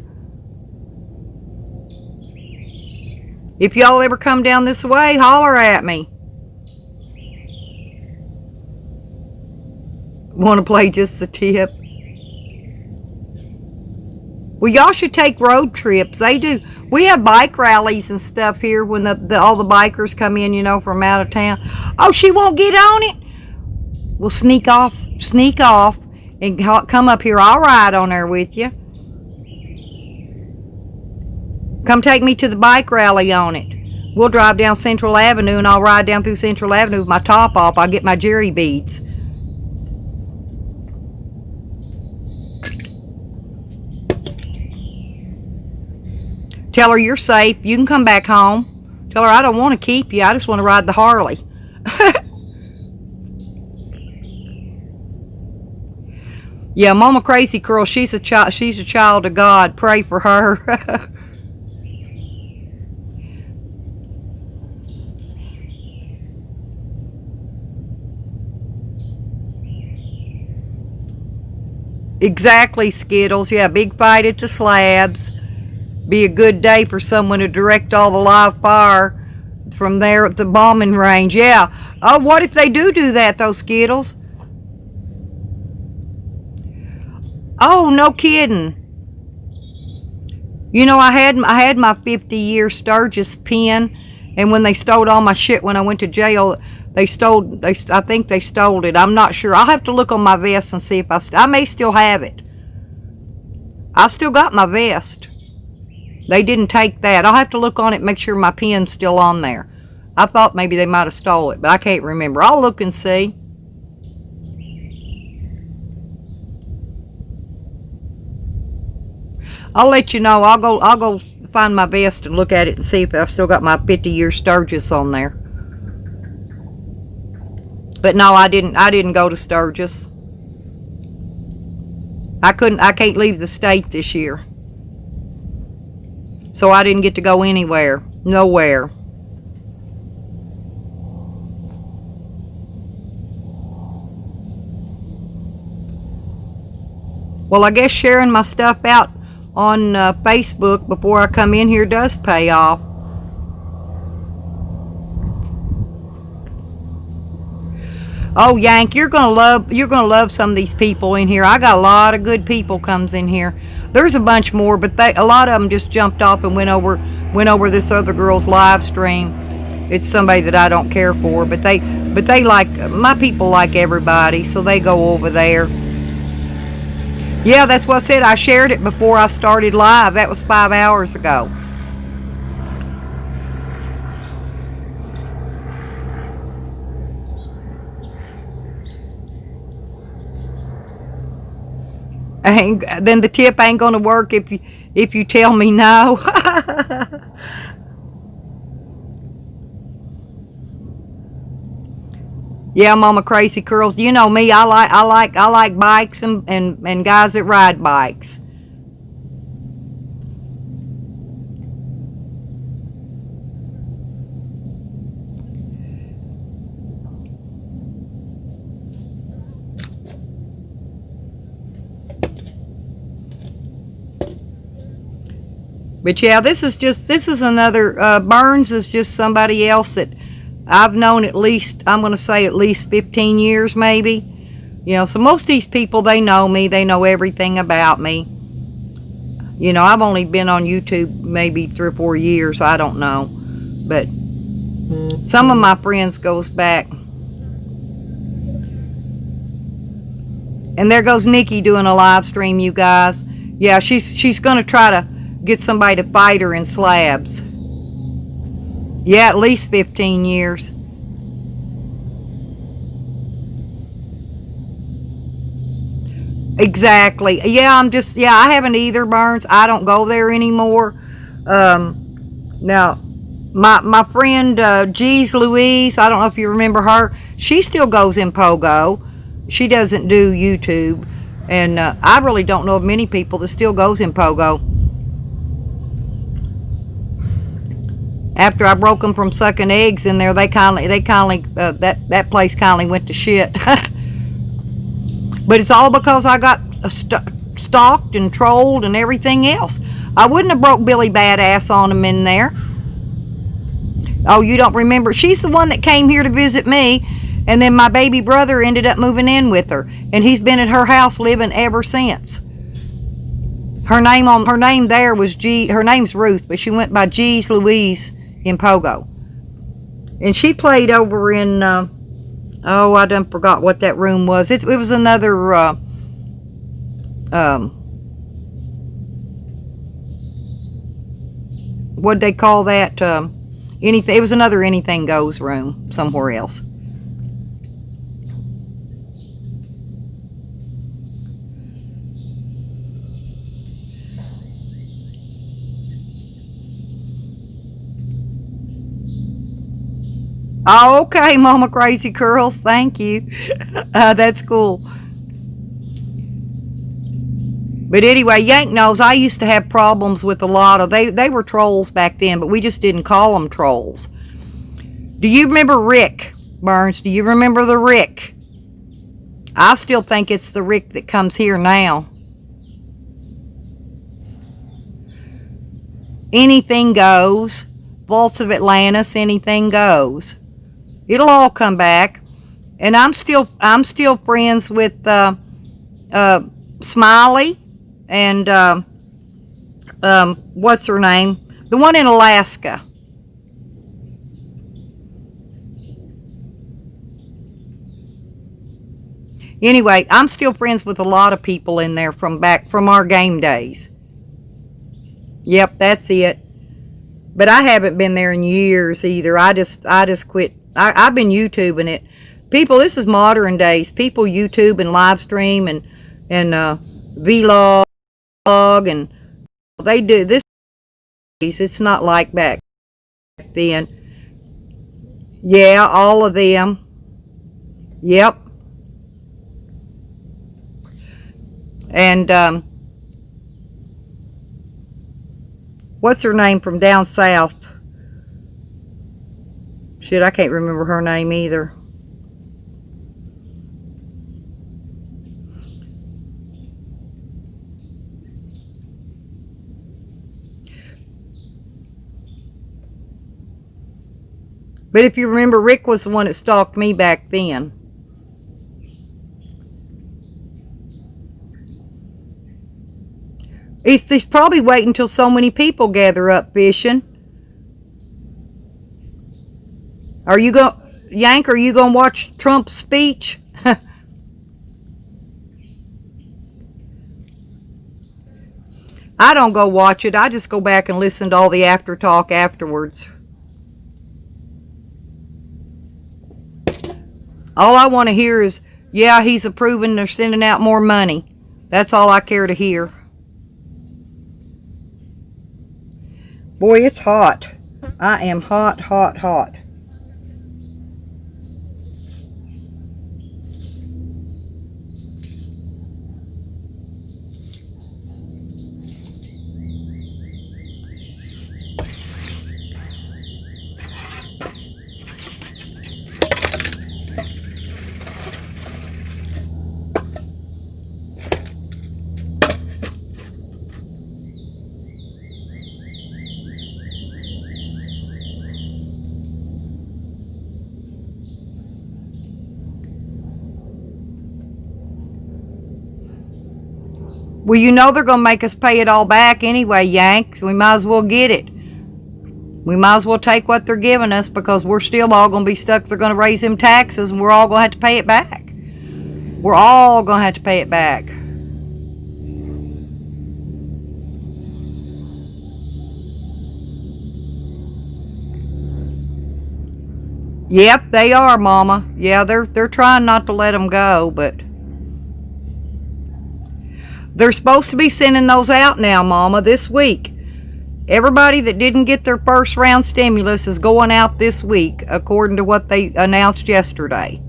If y'all ever come down this way, holler at me. Want to play just the tip? Well, y'all should take road trips. They do. We have bike rallies and stuff here when all the bikers come in, you know, from out of town. Oh, she won't get on it? We'll sneak off, and come up here. I'll ride on there with you. Come take me to the bike rally on it. We'll drive down Central Avenue, and I'll ride down through Central Avenue with my top off. I'll get my jerry beads. Tell her you're safe. You can come back home. Tell her I don't want to keep you. I just want to ride the Harley. Yeah, Mama Crazy Curl, she's a child of God. Pray for her. Exactly, Skittles. Yeah, big fight at the Slabs. Be a good day for someone to direct all the live fire from there at the bombing range. Yeah. Oh, what if they do that, those Skittles? Oh, no kidding. You know, I had my 50-year Sturgis pen, and when they stole all my shit when I went to jail, I think they stole it. I'm not sure. I'll have to look on my vest and see if I may still have it. I still got my vest. They didn't take that. I'll have to look on it and make sure my pen's still on there. I thought maybe they might have stole it, but I can't remember. I'll look and see. I'll let you know. I'll go find my vest and look at it and see if I've still got my 50-year Sturgis on there. But no, I didn't go to Sturgis. I can't leave the state this year. So I didn't get to go anywhere. Nowhere. Well, I guess sharing my stuff out on Facebook before I come in here does pay off. Oh, Yank, you're gonna love some of these people in here. I got a lot of good people comes in here. There's a bunch more, but a lot of them just jumped off and went over this other girl's live stream. It's somebody that I don't care for, but they like, my people like everybody, so they go over there. Yeah, that's what I said. I shared it before I started live. That was 5 hours ago. Then the tip ain't gonna work if you tell me no. Yeah, Mama Crazy Curls. You know me. I like bikes and guys that ride bikes. But yeah, this is another, Burns is just somebody else that I've known at least, I'm going to say at least 15 years maybe. You know, so most of these people, they know me. They know everything about me. You know, I've only been on YouTube maybe 3 or 4 years. I don't know. But some of my friends goes back. And there goes Nikki doing a live stream, you guys. Yeah, she's going to try to get somebody to fight her in slabs. Yeah, at least 15 years. Exactly. Yeah, I haven't either, Burns. I don't go there anymore. Now, my friend G's Louise, I don't know if you remember her. She still goes in Pogo. She doesn't do YouTube. And I really don't know of many people that still goes in Pogo. After I broke them from sucking eggs in there, that place kindly went to shit. But it's all because I got stalked and trolled and everything else. I wouldn't have broke Billy Badass on them in there. Oh, you don't remember? She's the one that came here to visit me, and then my baby brother ended up moving in with her, and he's been at her house living ever since. Her name there was G. Her name's Ruth, but she went by G's Louise in Pogo, and she played over in oh, I done forgot what that room was. It was another what'd they call that, anything. It was another anything goes room somewhere else. Oh, okay, Mama Crazy Curls. Thank you. That's cool. But anyway, Yank knows I used to have problems with a lot of... They were trolls back then, but we just didn't call them trolls. Do you remember Rick, Burns? Do you remember the Rick? I still think it's the Rick that comes here now. Anything goes. Vaults of Atlantis, anything goes. It'll all come back. And I'm still friends with Smiley and what's her name? The one in Alaska. Anyway, I'm still friends with a lot of people in there from our game days. Yep, that's it. But I haven't been there in years either. I just quit. I've been YouTubing it. People, this is modern days. People YouTube and live stream and vlog, and they do this. It's not like back then. Yeah, all of them. Yep. And what's her name from down south? Shit, I can't remember her name either. But if you remember, Rick was the one that stalked me back then. He's probably waiting until so many people gather up fishing. Are you going, Yank, are you going to watch Trump's speech? I don't go watch it. I just go back and listen to all the after talk afterwards. All I want to hear is, yeah, he's approving they're sending out more money. That's all I care to hear. Boy, it's hot. I am hot, hot, hot. Well, you know they're going to make us pay it all back anyway, Yank, so we might as well get it. We might as well take what they're giving us because we're still all going to be stuck. They're going to raise them taxes and we're all going to have to pay it back. We're all going to have to pay it back. Yep, they are, Mama. Yeah, they're trying not to let them go, but they're supposed to be sending those out now, Mama, this week. Everybody that didn't get their first round stimulus is going out this week, according to what they announced yesterday.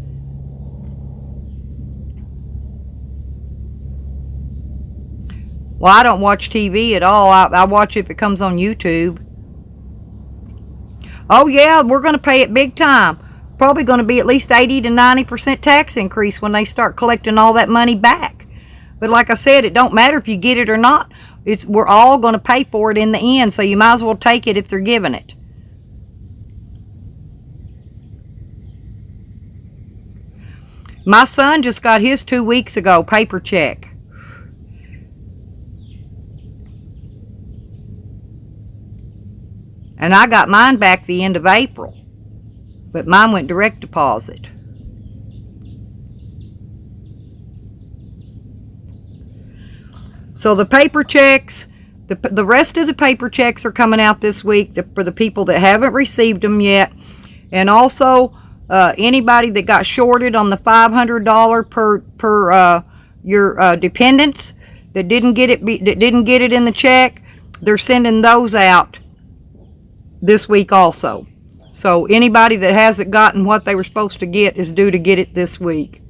Well, I don't watch TV at all. I watch it if it comes on YouTube. Oh, yeah, we're going to pay it big time. Probably going to be at least 80 to 90% tax increase when they start collecting all that money back. But like I said, it don't matter if you get it or not. We're all going to pay for it in the end, so you might as well take it if they're giving it. My son just got his 2 weeks ago, paper check. And I got mine back the end of April. But mine went direct deposit. So the paper checks, the rest of the paper checks are coming out this week for the people that haven't received them yet. And also, anybody that got shorted on the $500 per your dependents that didn't get it in the check, they're sending those out this week also. So anybody that hasn't gotten what they were supposed to get is due to get it this week.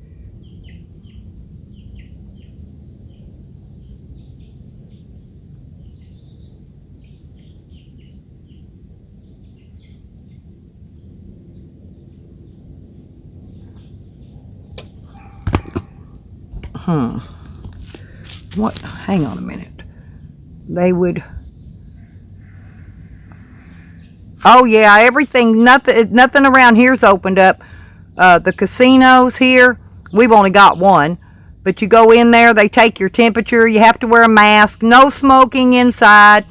What? Hang on a minute. They would. Oh yeah, everything, nothing around here's opened up. The casinos here, we've only got one. But you go in there, they take your temperature, you have to wear a mask, no smoking inside.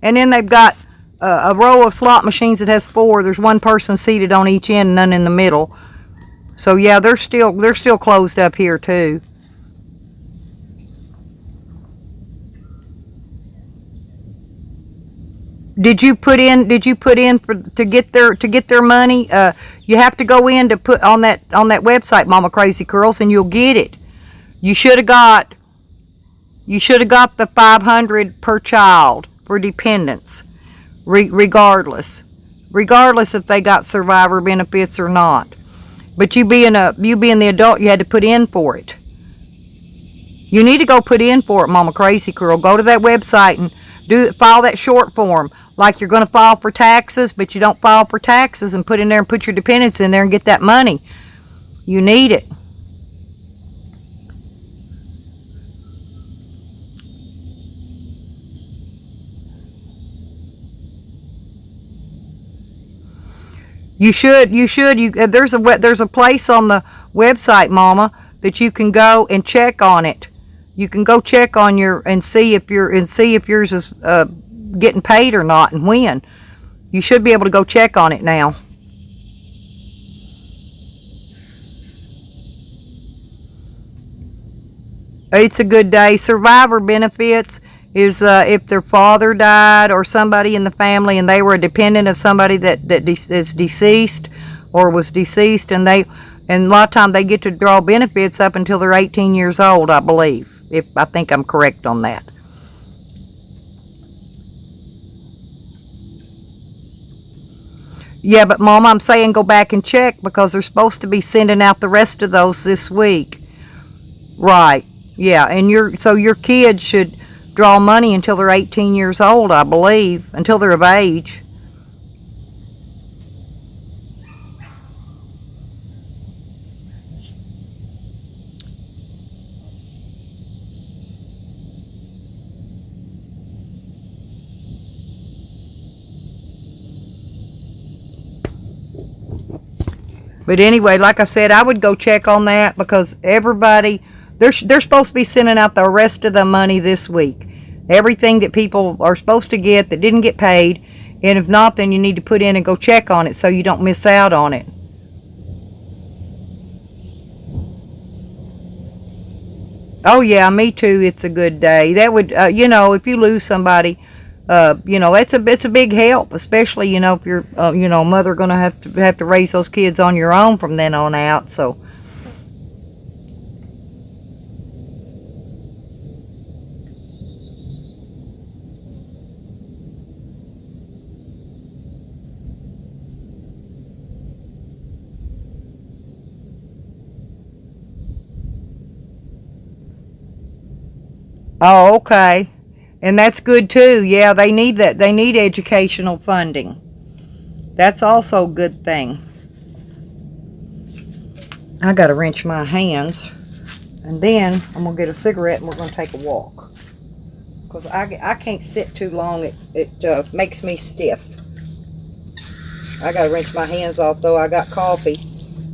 And then they've got a row of slot machines that has 4. There's one person seated on each end, none in the middle. So yeah, they're still closed up here too. Did you put in to get their money? You have to go in to put on that website, Mama Crazy Curls, and you'll get it. You should have got the 500 per child for dependents, regardless if they got survivor benefits or not. But you being the adult, you had to put in for it. You need to go put in for it, Mama Crazy Curl. Go to that website and file that short form, like you're going to file for taxes, but you don't file for taxes, and put your dependents in there and get that money. You need it. You should. There's a place on the website, Mama, that you can go and check on it. You can go check on and see if yours is getting paid or not, and when. You should be able to go check on it now. It's a good day. Survivor benefits is if their father died or somebody in the family and they were a dependent of somebody that is deceased or was deceased, and a lot of times they get to draw benefits up until they're 18 years old, I believe. If I think I'm correct on that. Yeah, but Mom, I'm saying go back and check, because they're supposed to be sending out the rest of those this week. Right. Yeah, and your kids should draw money until they're 18 years old, I believe, until they're of age. But anyway, like I said, I would go check on that, because everybody, they're supposed to be sending out the rest of the money this week. Everything that people are supposed to get that didn't get paid. And if not, then you need to put in and go check on it so you don't miss out on it. Oh yeah, me too. It's a good day. That would, if you lose somebody, it's a big help, especially, if you're, mother going to have to raise those kids on your own from then on out. So. Oh, okay. And that's good too. Yeah, they need that. They need educational funding. That's also a good thing. I got to wrench my hands. And then I'm going to get a cigarette and we're going to take a walk. Because I can't sit too long. It makes me stiff. I got to wrench my hands off, though. I got coffee.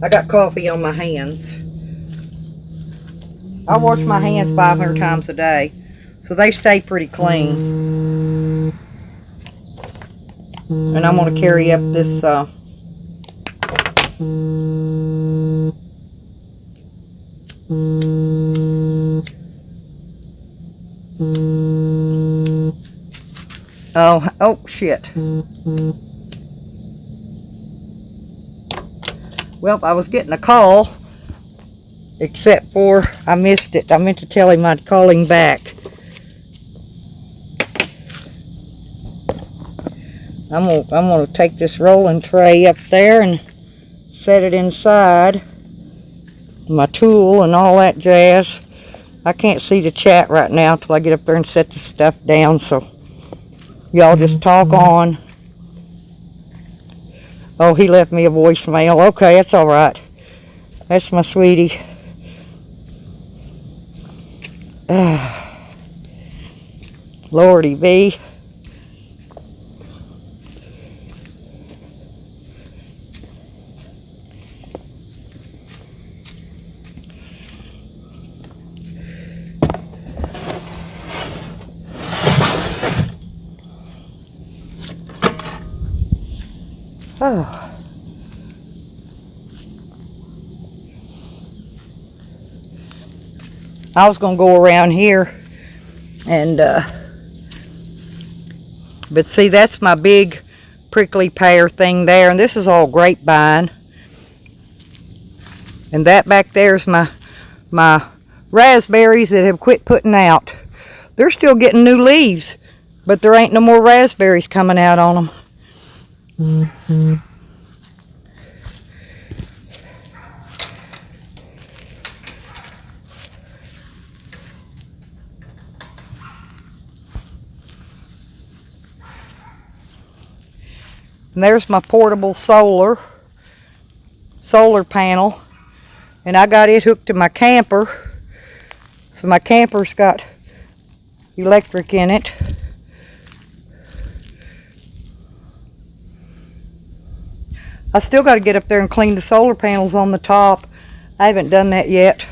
I got coffee on my hands. I wash my hands 500 times a day, so they stay pretty clean. And I'm going to carry up this oh shit. Well, I was getting a call, except for I missed it. I meant to tell him I'd call him back. I'm gonna take this rolling tray up there and set it inside. My tool and all that jazz. I can't see the chat right now till I get up there and set the stuff down, so y'all just talk on. Oh, he left me a voicemail. Okay, that's all right. That's my sweetie. Lordy B. Oh. I was going to go around here and, but see, that's my big prickly pear thing there, and this is all grapevine. And that back there is my raspberries that have quit putting out. They're still getting new leaves, but there ain't no more raspberries coming out on them. Mm-hmm. And there's my portable solar panel, and I got it hooked to my camper, so my camper's got electric in it. I still got to get up there and clean the solar panels on the top. I haven't done that yet.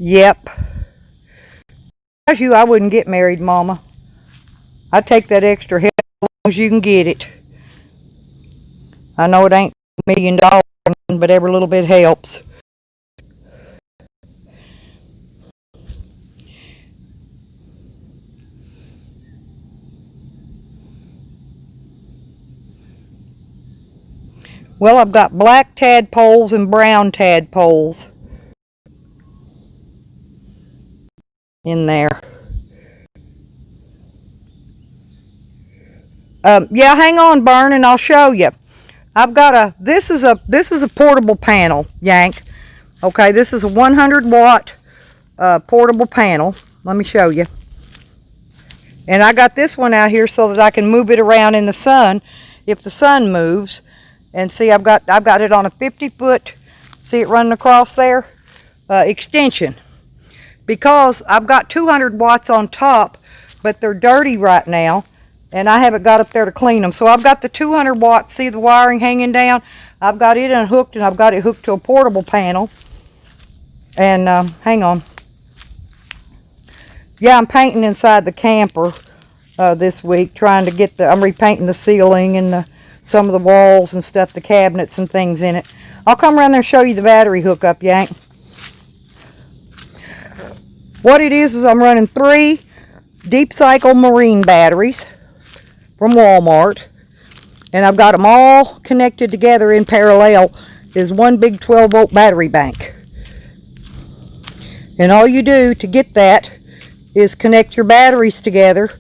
Yep. As you, I wouldn't get married, Mama. I'd take that extra help as long as you can get it. I know it ain't $1 million, but every little bit helps. Well, I've got black tadpoles and brown tadpoles in there. Yeah, hang on, Bern, and I'll show you. I've got this is a portable panel, Yank. Okay, this is a 100 watt portable panel. Let me show you. And I got this one out here so that I can move it around in the sun if the sun moves. And see, I've got it on a 50-foot, see it running across there, extension. Because I've got 200 watts on top, but they're dirty right now, and I haven't got up there to clean them. So I've got the 200 watts, see the wiring hanging down? I've got it unhooked, and I've got it hooked to a portable panel. And hang on. Yeah, I'm painting inside the camper this week, trying to get I'm repainting the ceiling and some of the walls and stuff, the cabinets and things in it. I'll come around there and show you the battery hookup, Yank. What it is I'm running 3 deep cycle marine batteries from Walmart, and I've got them all connected together in parallel is one big 12-volt battery bank. And all you do to get that is connect your batteries together,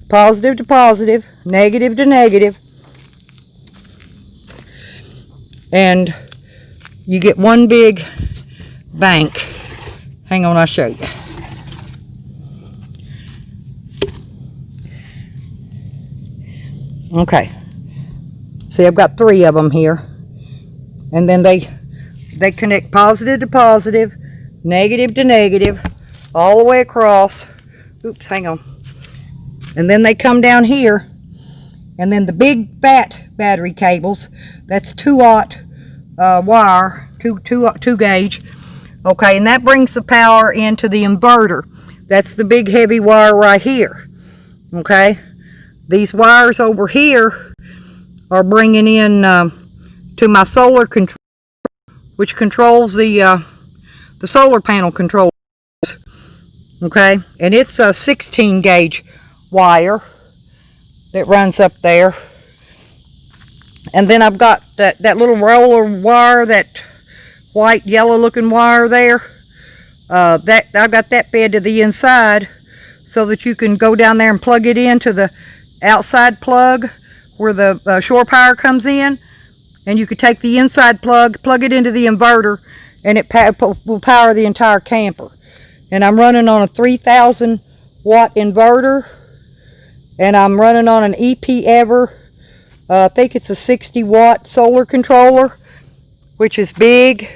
positive to positive, negative to negative, and you get one big bank. Hang on, I'll show you. Okay, see, I've got 3 of them here, and then they connect positive to positive, negative to negative, all the way across. Oops, hang on. And then they come down here, and then the big fat battery cables, that's 2-aught wire, 2 gauge. Okay, and that brings the power into the inverter. That's the big heavy wire right here. Okay, these wires over here are bringing in to my solar control, which controls the solar panel controls. Okay, and it's a 16 gauge wire that runs up there. And then I've got that little roller wire, that white yellow looking wire there. That I've got that fed to the inside so that you can go down there and plug it into the outside plug where the shore power comes in, and you could take the inside plug it into the inverter, and it will power the entire camper. And I'm running on a 3,000 watt inverter, and I'm running on an EP-Ever, I think it's a 60 watt solar controller, which is big.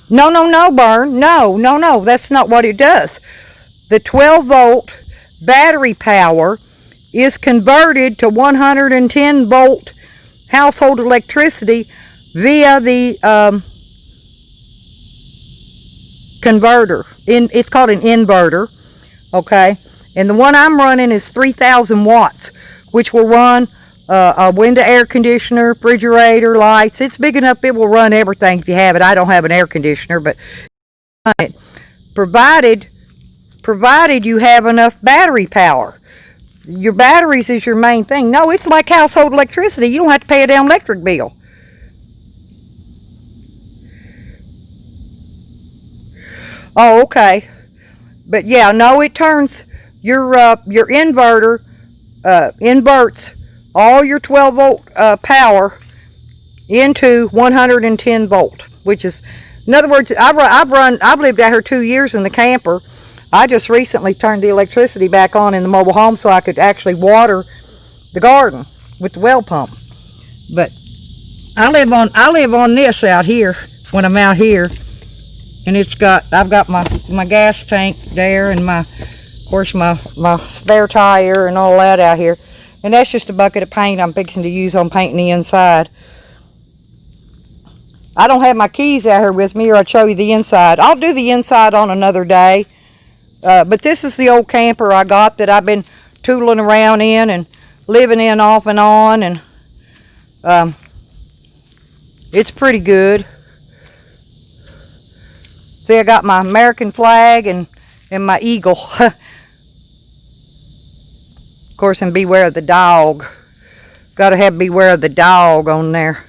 No, Bern. No, that's not what it does. The 12 volt battery power is converted to 110 volt household electricity via the converter. It's called an inverter, okay? And the one I'm running is 3,000 watts, which will run a window air conditioner, refrigerator, lights. It's big enough it will run everything if you have it. I don't have an air conditioner, but provided you have enough battery power. Your batteries is your main thing. No, it's like household electricity. You don't have to pay a damn electric bill. Oh, okay. But yeah, no, it turns your inverter inverts all your 12 volt power into 110 volt, which is, in other words, I've lived out here 2 years in the camper. I just recently turned the electricity back on in the mobile home so I could actually water the garden with the well pump. But I live on this out here when I'm out here, and I've got my gas tank there, and of course my spare tire and all that out here, and that's just a bucket of paint I'm fixing to use on painting the inside. I don't have my keys out here with me, or I'd show you the inside. I'll do the inside on another day. But this is the old camper I got that I've been tooling around in and living in off and on, and it's pretty good. See, I got my American flag and my eagle. Of course, and beware of the dog. Gotta have beware of the dog on there.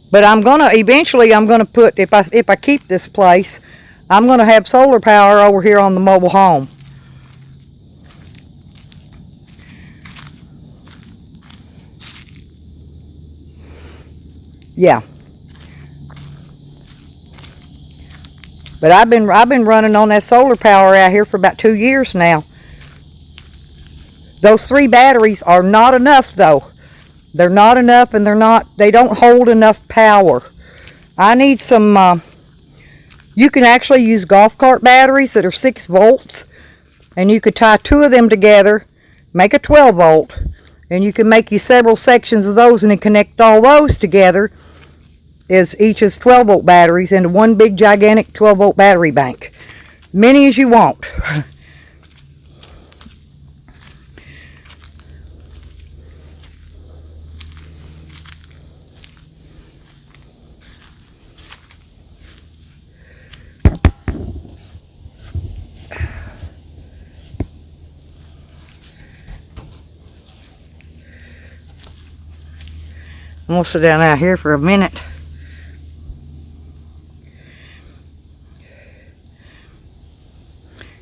But eventually I'm gonna put, if I keep this place, I'm gonna have solar power over here on the mobile home. Yeah. But I've been running on that solar power out here for about 2 years now. Those 3 batteries are not enough though. They're not enough, and they don't hold enough power. I need some, you can actually use golf cart batteries that are 6 volts, and you could tie 2 of them together, make a 12 volt, and you can make you several sections of those and then connect all those together as each is 12 volt batteries into one big gigantic 12 volt battery bank. Many as you want. I'm gonna sit down out here for a minute.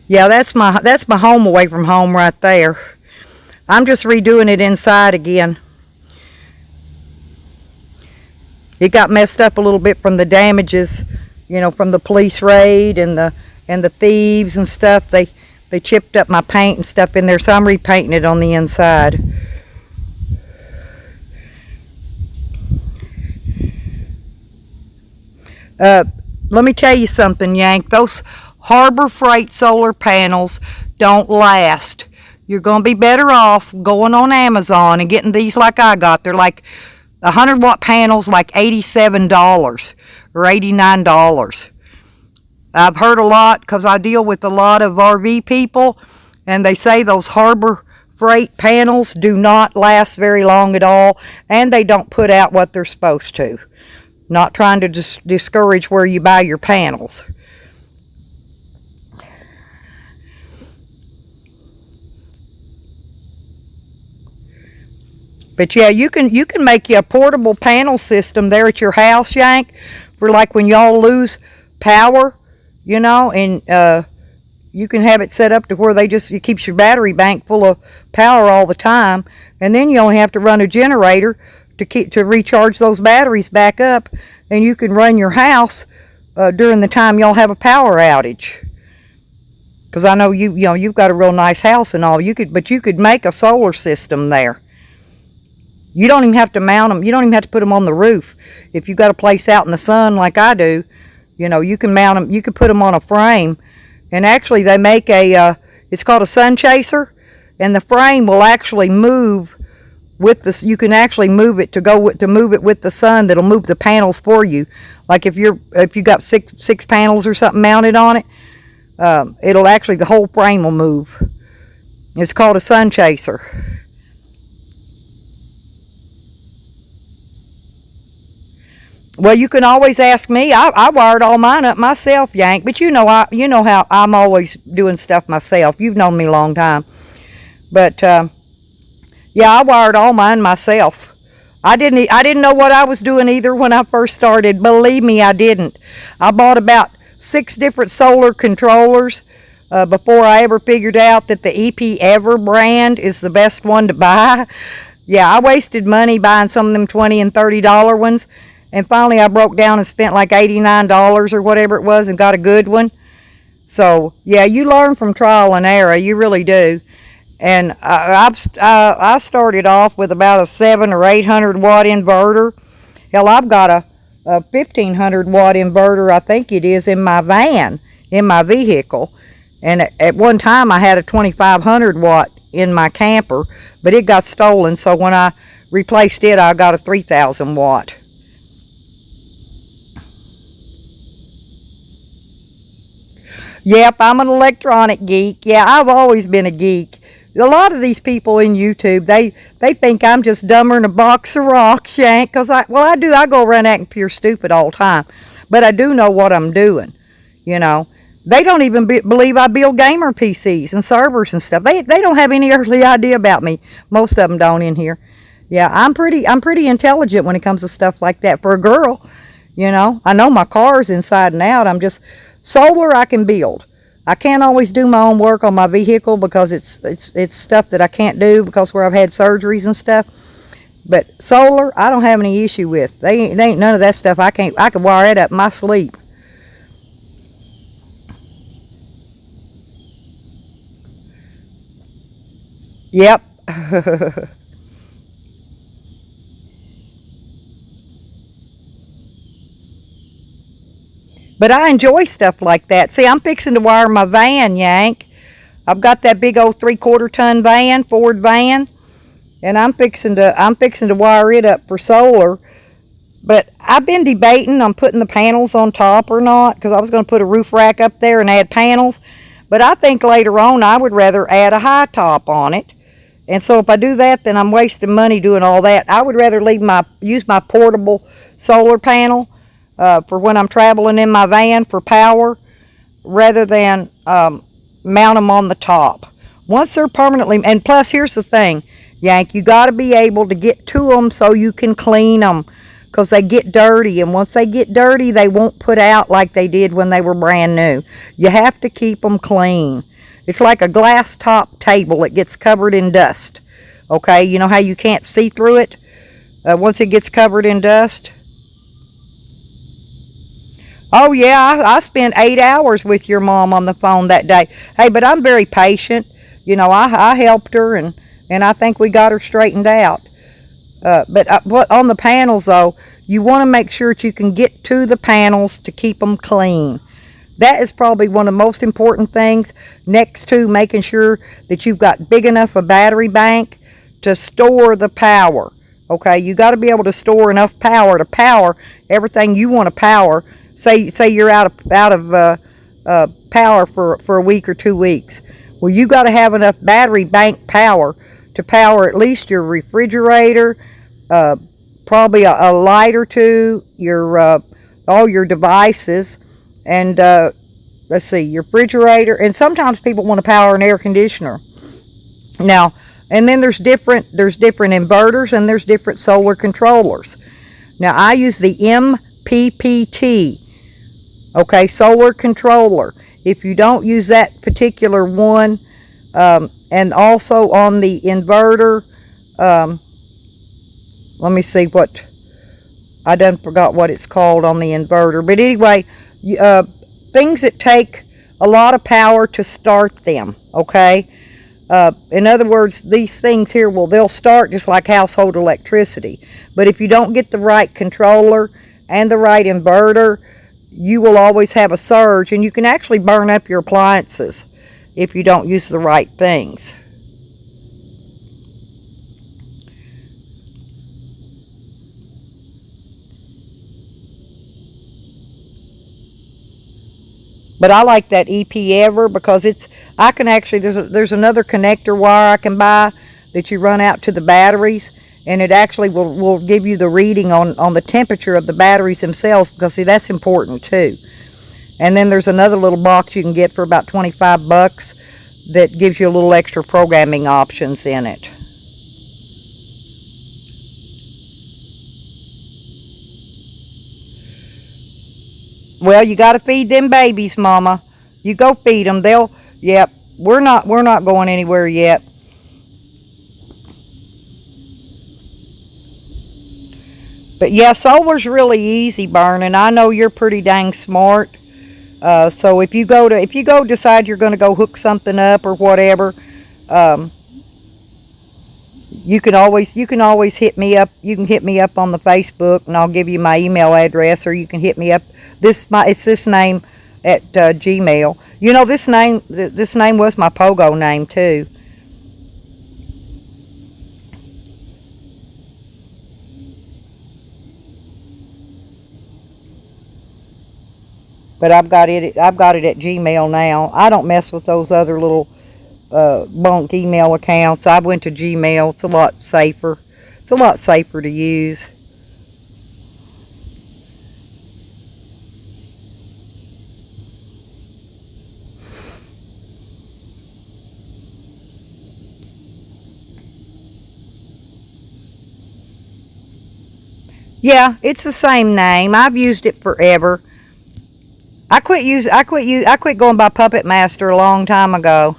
Yeah, that's my home away from home right there. I'm just redoing it inside again. It got messed up a little bit from the damages, you know, from the police raid and the thieves and stuff. They chipped up my paint and stuff in there, so I'm repainting it on the inside. Let me tell you something, Yank. Those Harbor Freight solar panels don't last. You're going to be better off going on Amazon and getting these like I got. They're like 100 watt panels, like $87 or $89. I've heard a lot because I deal with a lot of RV people, and they say those Harbor Freight panels do not last very long at all, and they don't put out what they're supposed to. Not trying to discourage where you buy your panels. But yeah, you can make you a portable panel system there at your house, Yank, for like when y'all lose power, you know, and you can have it set up to where it keeps your battery bank full of power all the time, and then you only have to run a generator to recharge those batteries back up, and you can run your house during the time y'all have a power outage. Because I know you've got a real nice house and all. You could make a solar system there. You don't even have to mount them. You don't even have to put them on the roof. If you've got a place out in the sun like I do, You know, you can mount them, you can put them on a frame, and actually they make a, it's called a sun chaser, and the frame will actually move with the, you can actually move it to move it with the sun. That'll move the panels for you. Like if you got six panels or something mounted on it, it'll actually, the whole frame will move. It's called a sun chaser. Well, you can always ask me. I wired all mine up myself, Yank. But you know how I'm always doing stuff myself. You've known me a long time. But yeah, I wired all mine myself. I didn't know what I was doing either when I first started. Believe me, I didn't. I bought about 6 different solar controllers before I ever figured out that the EP Ever brand is the best one to buy. Yeah, I wasted money buying some of them $20 and $30 ones. And finally I broke down and spent like $89 or whatever it was and got a good one. So, yeah, you learn from trial and error. You really do. And I started off with about a 700 or 800 watt inverter. Hell, I've got a 1500 watt inverter, I think it is, in my van, in my vehicle. And at one time I had a 2500 watt in my camper, but it got stolen. So when I replaced it, I got a 3000 watt. Yep, I'm an electronic geek. Yeah, I've always been a geek. A lot of these people in YouTube, they think I'm just dumber than a box of rocks, Shank. Because I do. I go around acting pure stupid all the time. But I do know what I'm doing, you know. They don't even believe I build gamer PCs and servers and stuff. They don't have any earthly idea about me. Most of them don't in here. Yeah, I'm pretty intelligent when it comes to stuff like that for a girl, you know. I know my cars inside and out. I'm just... Solar I can build. I can't always do my own work on my vehicle because it's stuff that I can't do because where I've had surgeries and stuff. But solar, I don't have any issue with. They ain't none of that stuff. I can wire it up in my sleep. Yep. But I enjoy stuff like that. See, I'm fixing to wire my van, Yank. I've got that big old 3/4 ton van, Ford van, and I'm fixing to wire it up for solar. But I've been debating on putting the panels on top or not, because I was going to put a roof rack up there and add panels. But I think later on I would rather add a high top on it. And so if I do that, then I'm wasting money doing all that. I would rather use my portable solar panel for when I'm traveling in my van for power, rather than mount them on the top. Once they're permanently, and plus here's the thing, Yank, you got to be able to get to them so you can clean them, because they get dirty, and once they get dirty, they won't put out like they did when they were brand new. You have to keep them clean. It's like a glass top table. It gets covered in dust. Okay, you know how you can't see through it once it gets covered in dust? Oh, yeah, I spent 8 hours with your mom on the phone that day. Hey, but I'm very patient. You know, I helped her, and I think we got her straightened out. But on the panels, though, you want to make sure that you can get to the panels to keep them clean. That is probably one of the most important things, next to making sure that you've got big enough a battery bank to store the power. Okay, you got to be able to store enough power to power everything you want to power. Say you're out of power for a week or 2 weeks. Well, you got to have enough battery bank power to power at least your refrigerator, probably a light or two, all your devices, and let's see, your refrigerator. And sometimes people want to power an air conditioner. Now, and then there's different inverters, and there's different solar controllers. Now, I use the MPPT. Okay, solar controller. If you don't use that particular one, and also on the inverter, let me see what, I done forgot what it's called on the inverter. But anyway, things that take a lot of power to start them, okay? In other words, these things here, they'll start just like household electricity. But if you don't get the right controller and the right inverter, you will always have a surge, and you can actually burn up your appliances if you don't use the right things. But I like that EP Ever because I can actually, there's another connector wire I can buy that you run out to the batteries, and it actually will give you the reading on the temperature of the batteries themselves, because see, that's important too. And then there's another little box you can get for about 25 bucks that gives you a little extra programming options in it. Well, you got to feed them babies, Mama. You go feed them. Yep, we're not going anywhere yet. But yeah, solar's really easy burning. I know you're pretty dang smart. So if you decide you're going to go hook something up or whatever, you can always hit me up. You can hit me up on the Facebook, and I'll give you my email address, or you can hit me up. It's this name at Gmail. You know, this name was my Pogo name too. But I've got it at Gmail now. I don't mess with those other little bunk email accounts. I went to Gmail. It's a lot safer. It's a lot safer to use. Yeah, it's the same name. I've used it forever. I quit going by Puppet Master a long time ago.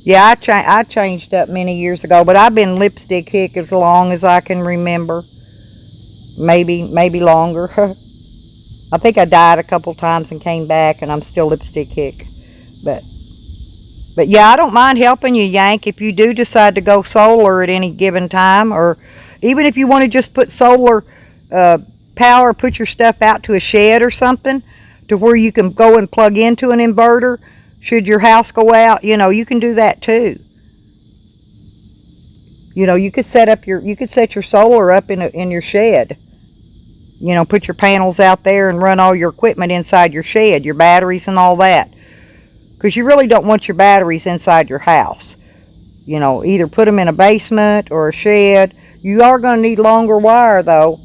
Yeah, I changed up many years ago, but I've been Lipstickhick as long as I can remember. Maybe longer. I think I died a couple times and came back, and I'm still Lipstickhick. But yeah, I don't mind helping you, Yank, if you do decide to go solar at any given time, or even if you want to just put solar power, put your stuff out to a shed or something, to where you can go and plug into an inverter. Should your house go out, you can do that too. You could set your solar up in your shed. Put your panels out there and run all your equipment inside your shed, your batteries and all that. Because you really don't want your batteries inside your house. Either put them in a basement or a shed. You are going to need longer wire though.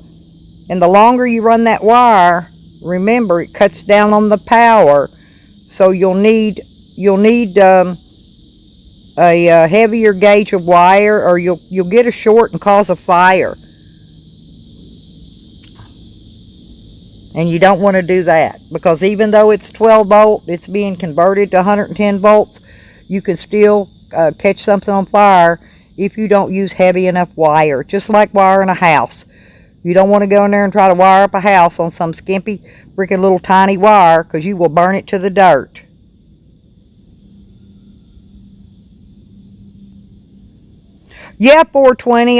And the longer you run that wire, remember, it cuts down on the power. So you'll need a heavier gauge of wire, or you'll get a short and cause a fire. And you don't want to do that, because even though it's 12 volt, it's being converted to 110 volts. You can still catch something on fire if you don't use heavy enough wire, just like wiring a house. You don't want to go in there and try to wire up a house on some skimpy, freaking little tiny wire, because you will burn it to the dirt. Yeah, 420.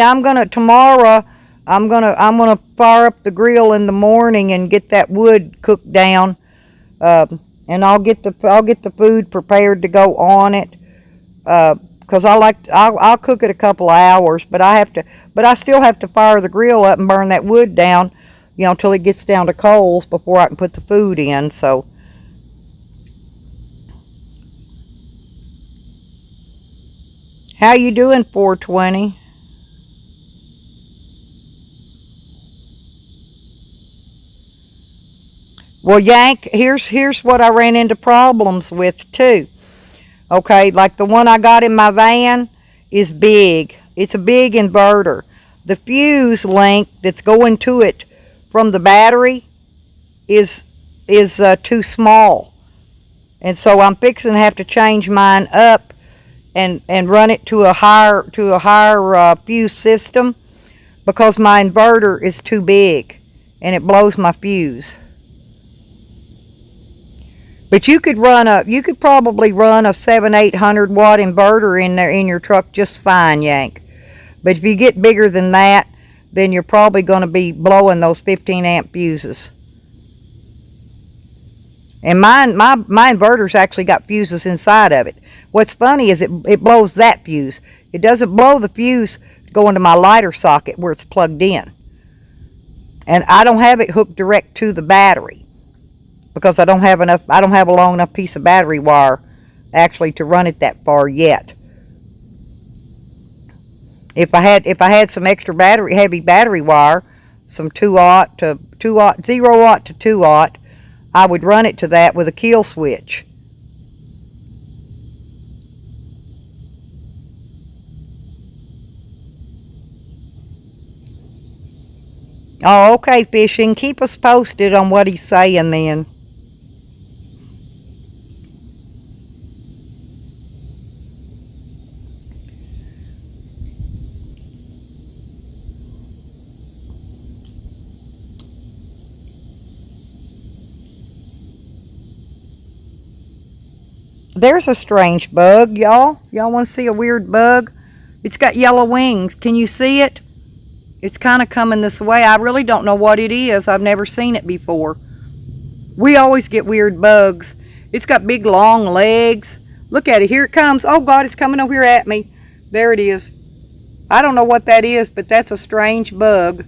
Tomorrow I'm gonna fire up the grill in the morning and get that wood cooked down, and I'll get the food prepared to go on it. Because I'll cook it a couple of hours, but I still have to fire the grill up and burn that wood down, till it gets down to coals before I can put the food in. So, how you doing, 420? Well, Yank, here's what I ran into problems with too. Okay, like the one I got in my van is big. It's a big inverter. The fuse link that's going to it from the battery is too small. And so I'm fixing to have to change mine up and run it to a higher fuse system, because my inverter is too big and it blows my fuse. But you could probably run a 700-800 watt inverter in your truck just fine, Yank. But if you get bigger than that, then you're probably going to be blowing those 15 amp fuses. And my inverter's actually got fuses inside of it. What's funny is it blows that fuse. It doesn't blow the fuse going to my lighter socket where it's plugged in. And I don't have it hooked direct to the battery because I don't have a long enough piece of battery wire actually to run it that far yet. If I had some extra heavy battery wire, some 2-aught to 0-aught to 2-aught, I would run it to that with a kill switch. Oh, okay, Fishing. Keep us posted on what he's saying then. There's a strange bug, y'all. Y'all want to see a weird bug? It's got yellow wings. Can you see it? It's kind of coming this way. I really don't know what it is. I've never seen it before. We always get weird bugs. It's got big long legs. Look at it. Here it comes. Oh God, it's coming over here at me. There it is. I don't know what that is, but that's a strange bug.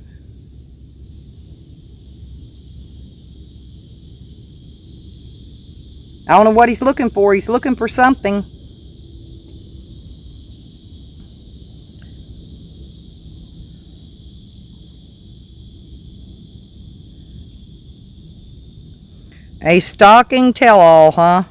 I don't know what he's looking for. He's looking for something. A stalking tell-all, huh?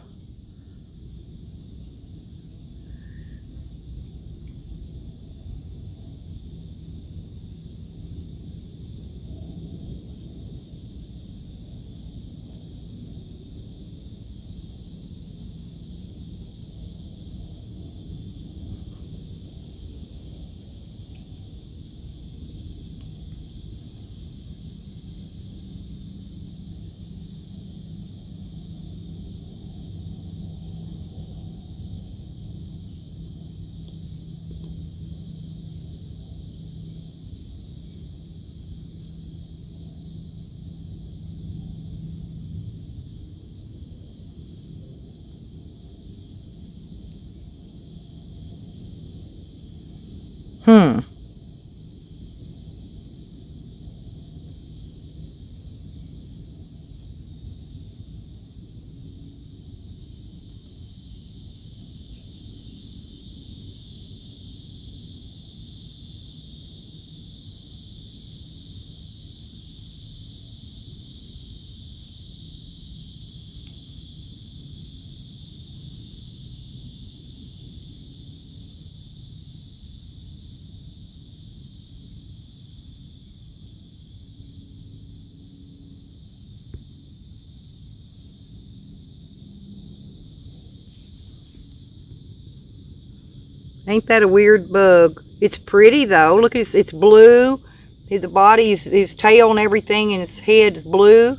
Ain't that a weird bug? It's pretty though. Look, it's blue. His body, his tail and everything, and its head is blue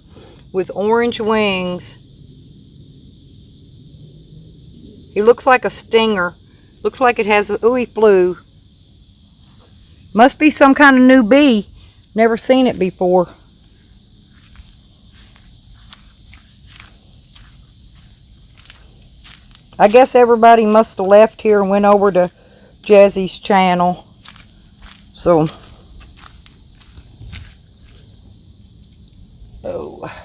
with orange wings. He looks like a stinger. Looks like it has a, ooh, he flew. Must be some kind of new bee. Never seen it before. I guess everybody must have left here and went over to Jazzy's channel. So, oh.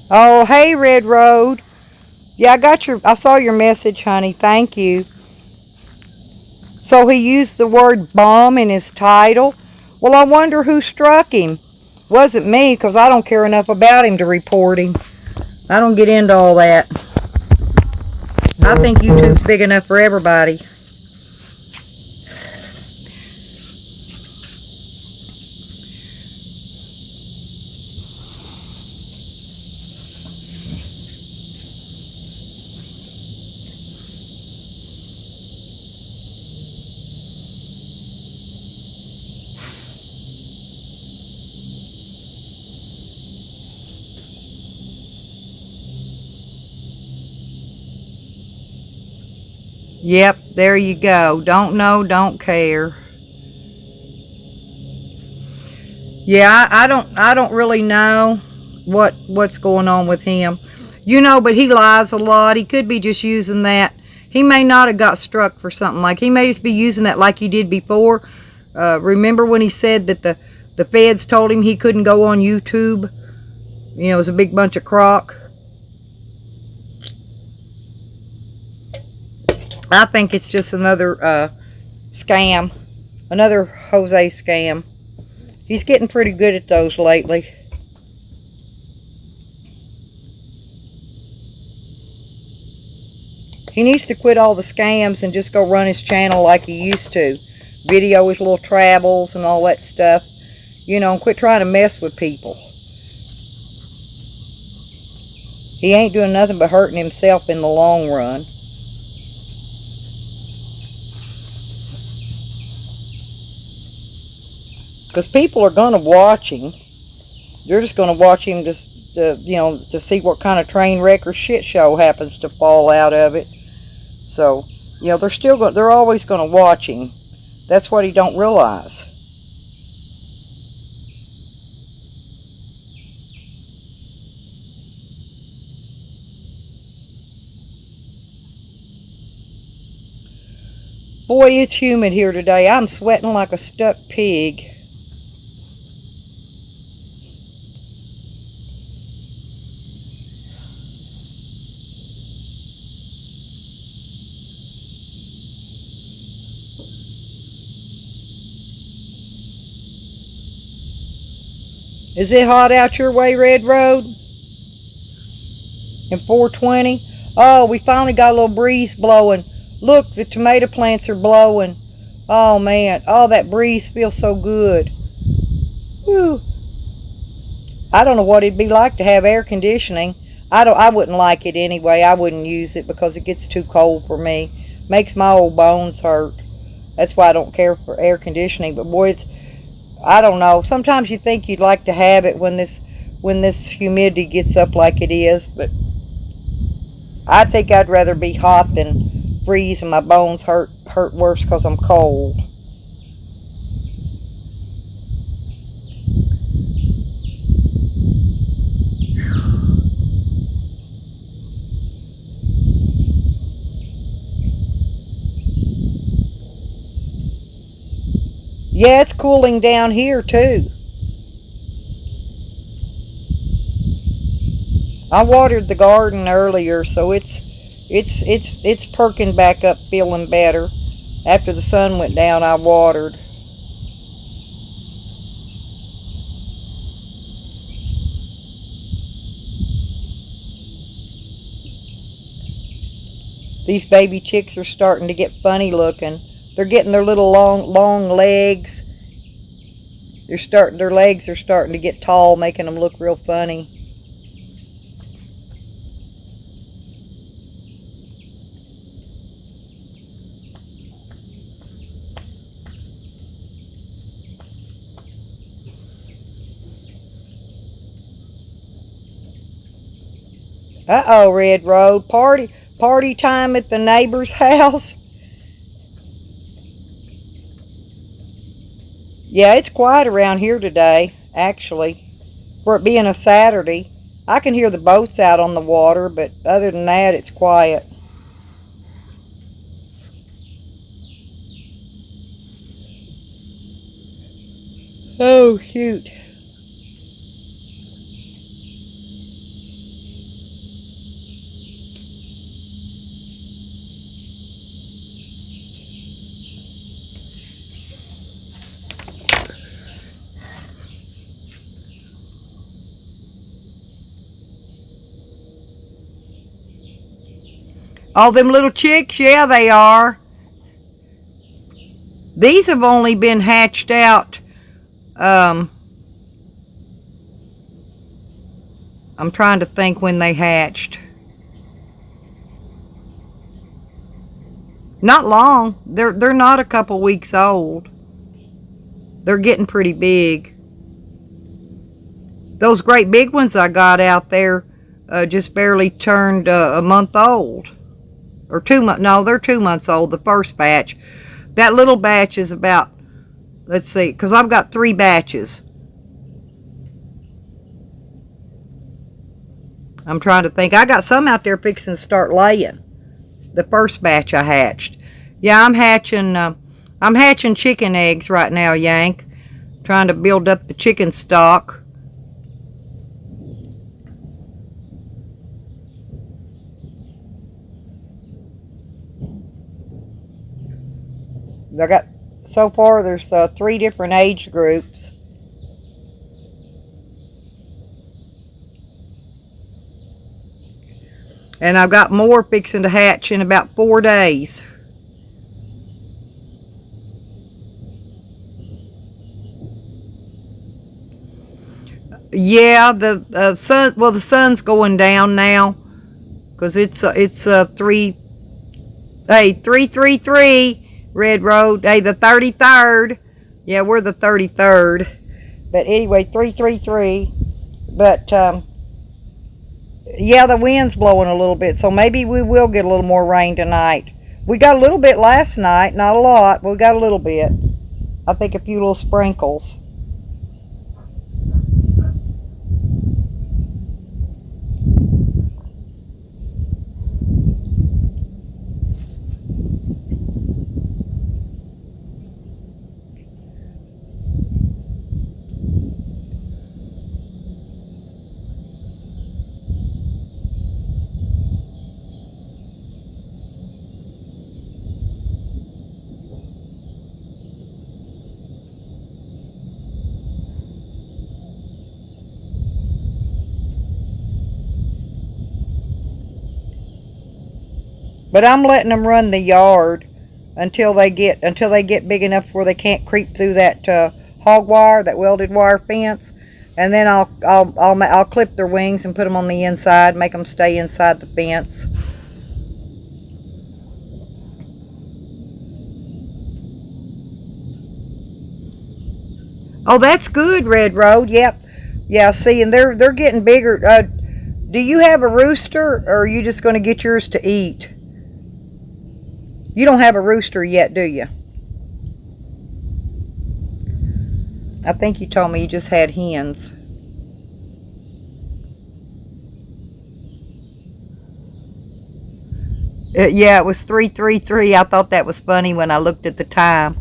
Oh, hey, Red Road. Yeah, I saw your message, honey. Thank you. So he used the word bum in his title. Well, I wonder who struck him. Wasn't me, because I don't care enough about him to report him. I don't get into all that. I think YouTube's big enough for everybody. Yep, there you go. Don't know, don't care. Yeah, I don't really know what's going on with him. You know, but he lies a lot. He could be just using that. He may not have got struck for something. Like, he may just be using that like he did before. Remember when he said that the feds told him he couldn't go on YouTube? You know, it was a big bunch of crock. I think it's just another scam. Another Jose scam. He's getting pretty good at those lately. He needs to quit all the scams and just go run his channel like he used to. Video his little travels and all that stuff. You know, and quit trying to mess with people. He ain't doing nothing but hurting himself in the long run. Because people are going to watch him. They're just going to watch him you know, to see what kind of train wreck or shit show happens to fall out of it. So, you know, they're always going to watch him. That's what he don't realize. Boy, it's humid here today. I'm sweating like a stuck pig. Is it hot out your way, Red Road? In 420? Oh, we finally got a little breeze blowing. Look, the tomato plants are blowing. Oh, man. Oh, that breeze feels so good. Whew. I don't know what it'd be like to have air conditioning. I wouldn't like it anyway. I wouldn't use it because it gets too cold for me. Makes my old bones hurt. That's why I don't care for air conditioning. But boy, I don't know. Sometimes you think you'd like to have it when this humidity gets up like it is, but I think I'd rather be hot than freeze and my bones hurt worse because I'm cold. Yeah, it's cooling down here too. I watered the garden earlier, so it's perking back up, feeling better. After the sun went down, I watered. These baby chicks are starting to get funny looking. They're getting their little long legs. Their legs are starting to get tall, making them look real funny. Uh-oh, Red Road. Party time at the neighbor's house. Yeah, it's quiet around here today, actually. For it being a Saturday. I can hear the boats out on the water, but other than that, it's quiet. Oh, shoot. All them little chicks, yeah, they are. These have only been hatched out. I'm trying to think when they hatched. Not long. They're not a couple weeks old. They're getting pretty big. Those great big ones I got out there just barely turned a month old. or 2 months. No, they're 2 months old, the first batch. That little batch is about, let's see, because I've got 3 batches. I'm trying to think. I got some out there fixing to start laying. The first batch I hatched. Yeah, I'm hatching chicken eggs right now, Yank. Trying to build up the chicken stock. I got, so far there's 3 different age groups. And I've got more fixing to hatch in about 4 days. Yeah, the sun. Well, the sun's going down now, cause it's 333 Red Road. Hey, the 33rd. Yeah, we're the 33rd. But anyway, 333. But yeah, the wind's blowing a little bit, so maybe we will get a little more rain tonight. We got a little bit last night, not a lot, but we got a little bit. I think a few little sprinkles. But I'm letting them run the yard until they get big enough where they can't creep through that hog wire, that welded wire fence, and then I'll clip their wings and put them on the inside, make them stay inside the fence. Oh, that's good, Red Road. Yep. Yeah, see, and they're getting bigger. Do you have a rooster, or are you just going to get yours to eat? You don't have a rooster yet, do you? I think you told me you just had hens. Yeah, it was 333. I thought that was funny when I looked at the time.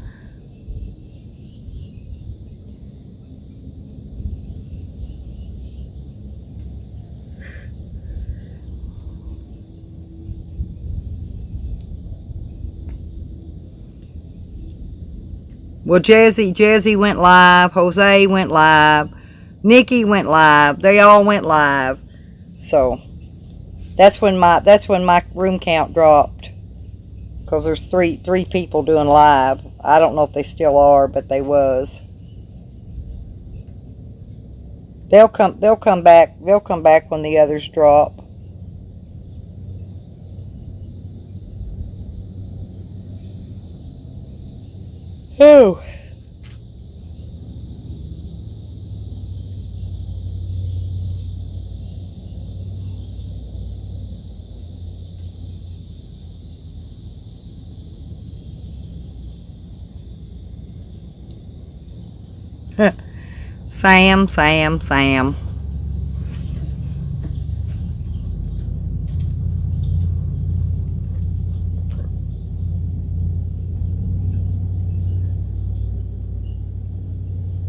Well, Jazzy went live. Jose went live. Nikki went live. They all went live. So that's when my room count dropped, because there's three people doing live. I don't know if they still are, but they was. They'll come back when the others drop. Oh. Sam.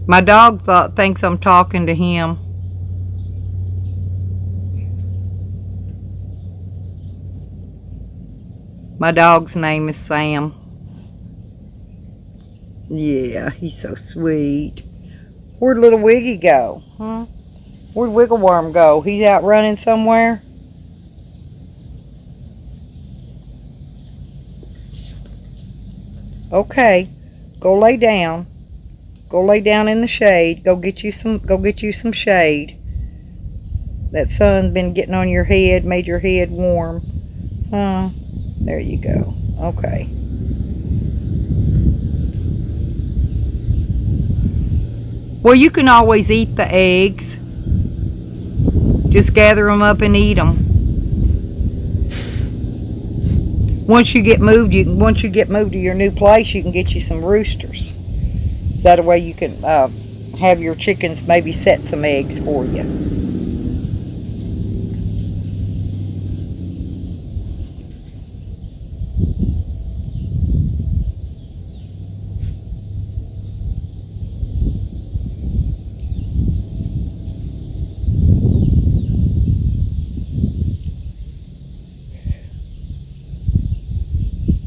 My dog thinks I'm talking to him. My dog's name is Sam. Yeah, he's so sweet. Where'd little Wiggy go? Huh? Where'd Wiggleworm go? He's out running somewhere? Okay, go lay down. Go lay down in the shade. Go get you some shade. That sun's been getting on your head, made your head warm. Huh? There you go. Okay. Well, you can always eat the eggs. Just gather them up and eat them. once you get moved to your new place, you can get you some roosters. So that way you can have your chickens maybe set some eggs for you.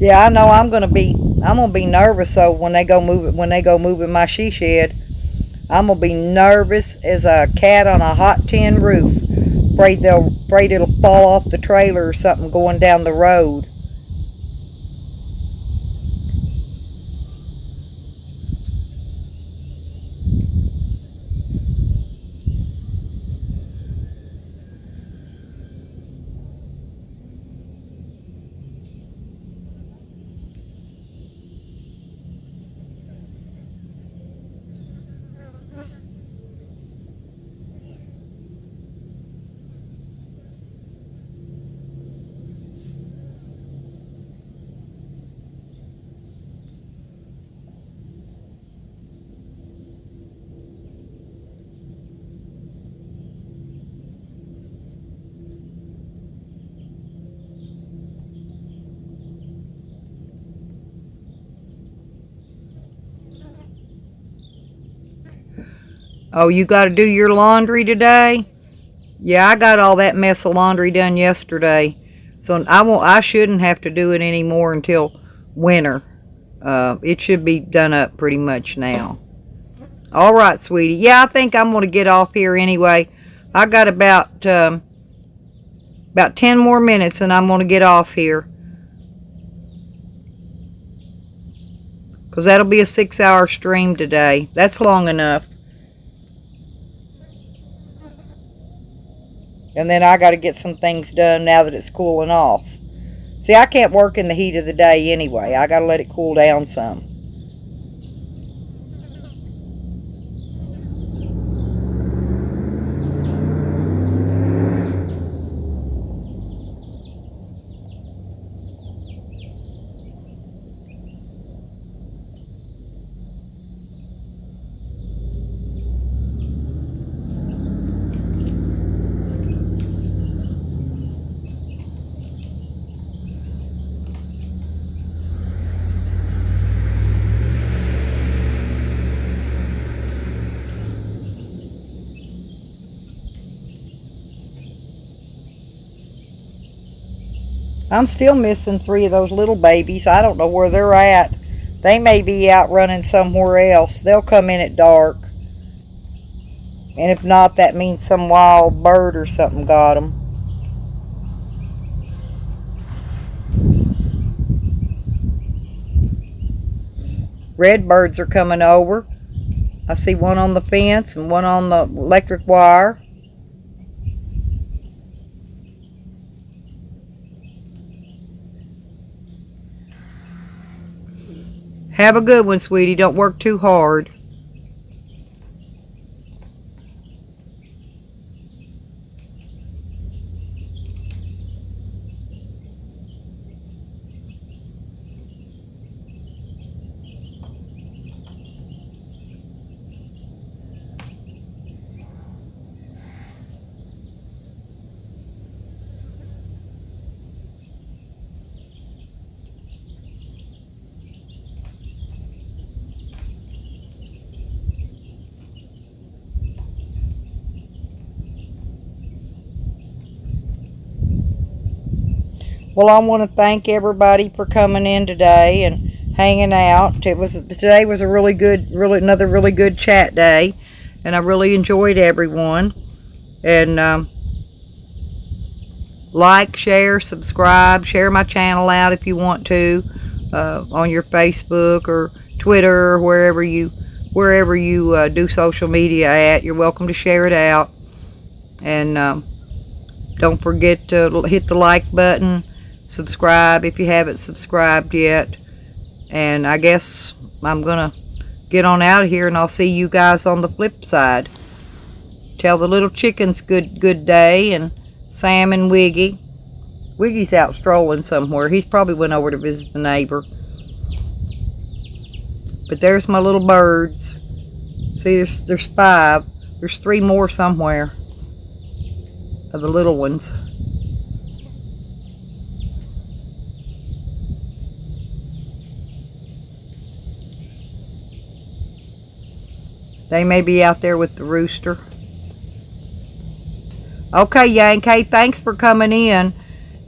Yeah, I know I'm gonna be nervous though when they go move in my she shed. I'm gonna be nervous as a cat on a hot tin roof. Afraid it'll fall off the trailer or something going down the road. Oh, you got to do your laundry today? Yeah, I got all that mess of laundry done yesterday. So I shouldn't have to do it anymore until winter. It should be done up pretty much now. All right, sweetie. Yeah, I think I'm going to get off here anyway. I got about 10 more minutes and I'm going to get off here. Because that'll be a 6-hour stream today. That's long enough. And then I got to get some things done now that it's cooling off. See, I can't work in the heat of the day anyway. I got to let it cool down some. I'm still missing 3 of those little babies. I don't know where they're at. They may be out running somewhere else. They'll come in at dark. And if not, that means some wild bird or something got them. Red birds are coming over. I see one on the fence and one on the electric wire. Have a good one, sweetie. Don't work too hard. Well, I want to thank everybody for coming in today and hanging out. Today was a another really good chat day, and I really enjoyed everyone. And like, share, subscribe, share my channel out if you want to on your Facebook or Twitter or wherever you do social media at. You're welcome to share it out. And don't forget to hit the like button. Subscribe if you haven't subscribed yet. And I guess I'm gonna get on out of here, and I'll see you guys on the flip side. Tell the little chickens good day, and Sam and Wiggy Wiggy's out strolling somewhere. He's probably went over to visit the neighbor. But there's my little birds. See, there's 5. There's 3 more somewhere of the little ones. They may be out there with the rooster. Okay, Yankee, thanks for coming in.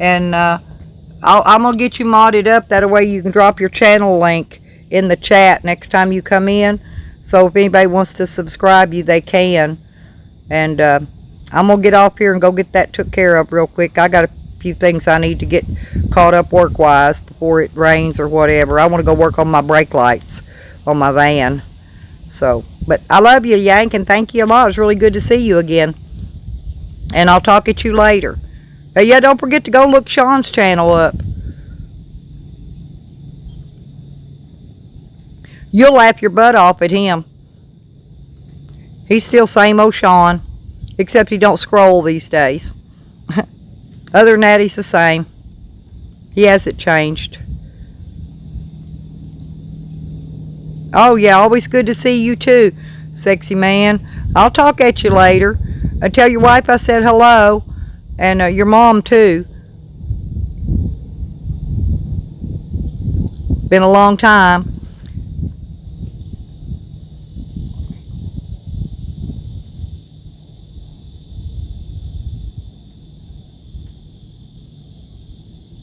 And I'm going to get you modded up. That way you can drop your channel link in the chat next time you come in. So if anybody wants to subscribe you, they can. And I'm going to get off here and go get that took care of real quick. I got a few things I need to get caught up work-wise before it rains or whatever. I want to go work on my brake lights on my van. So, but I love you, Yank, and thank you a lot. It's really good to see you again. And I'll talk at you later. Hey, yeah, don't forget to go look Sean's channel up. You'll laugh your butt off at him. He's still same old Sean, except he don't scroll these days. Other than that, he's the same. He hasn't changed. Oh, yeah, always good to see you too, sexy man. I'll talk at you later. Tell your wife I said hello, and your mom too. Been a long time.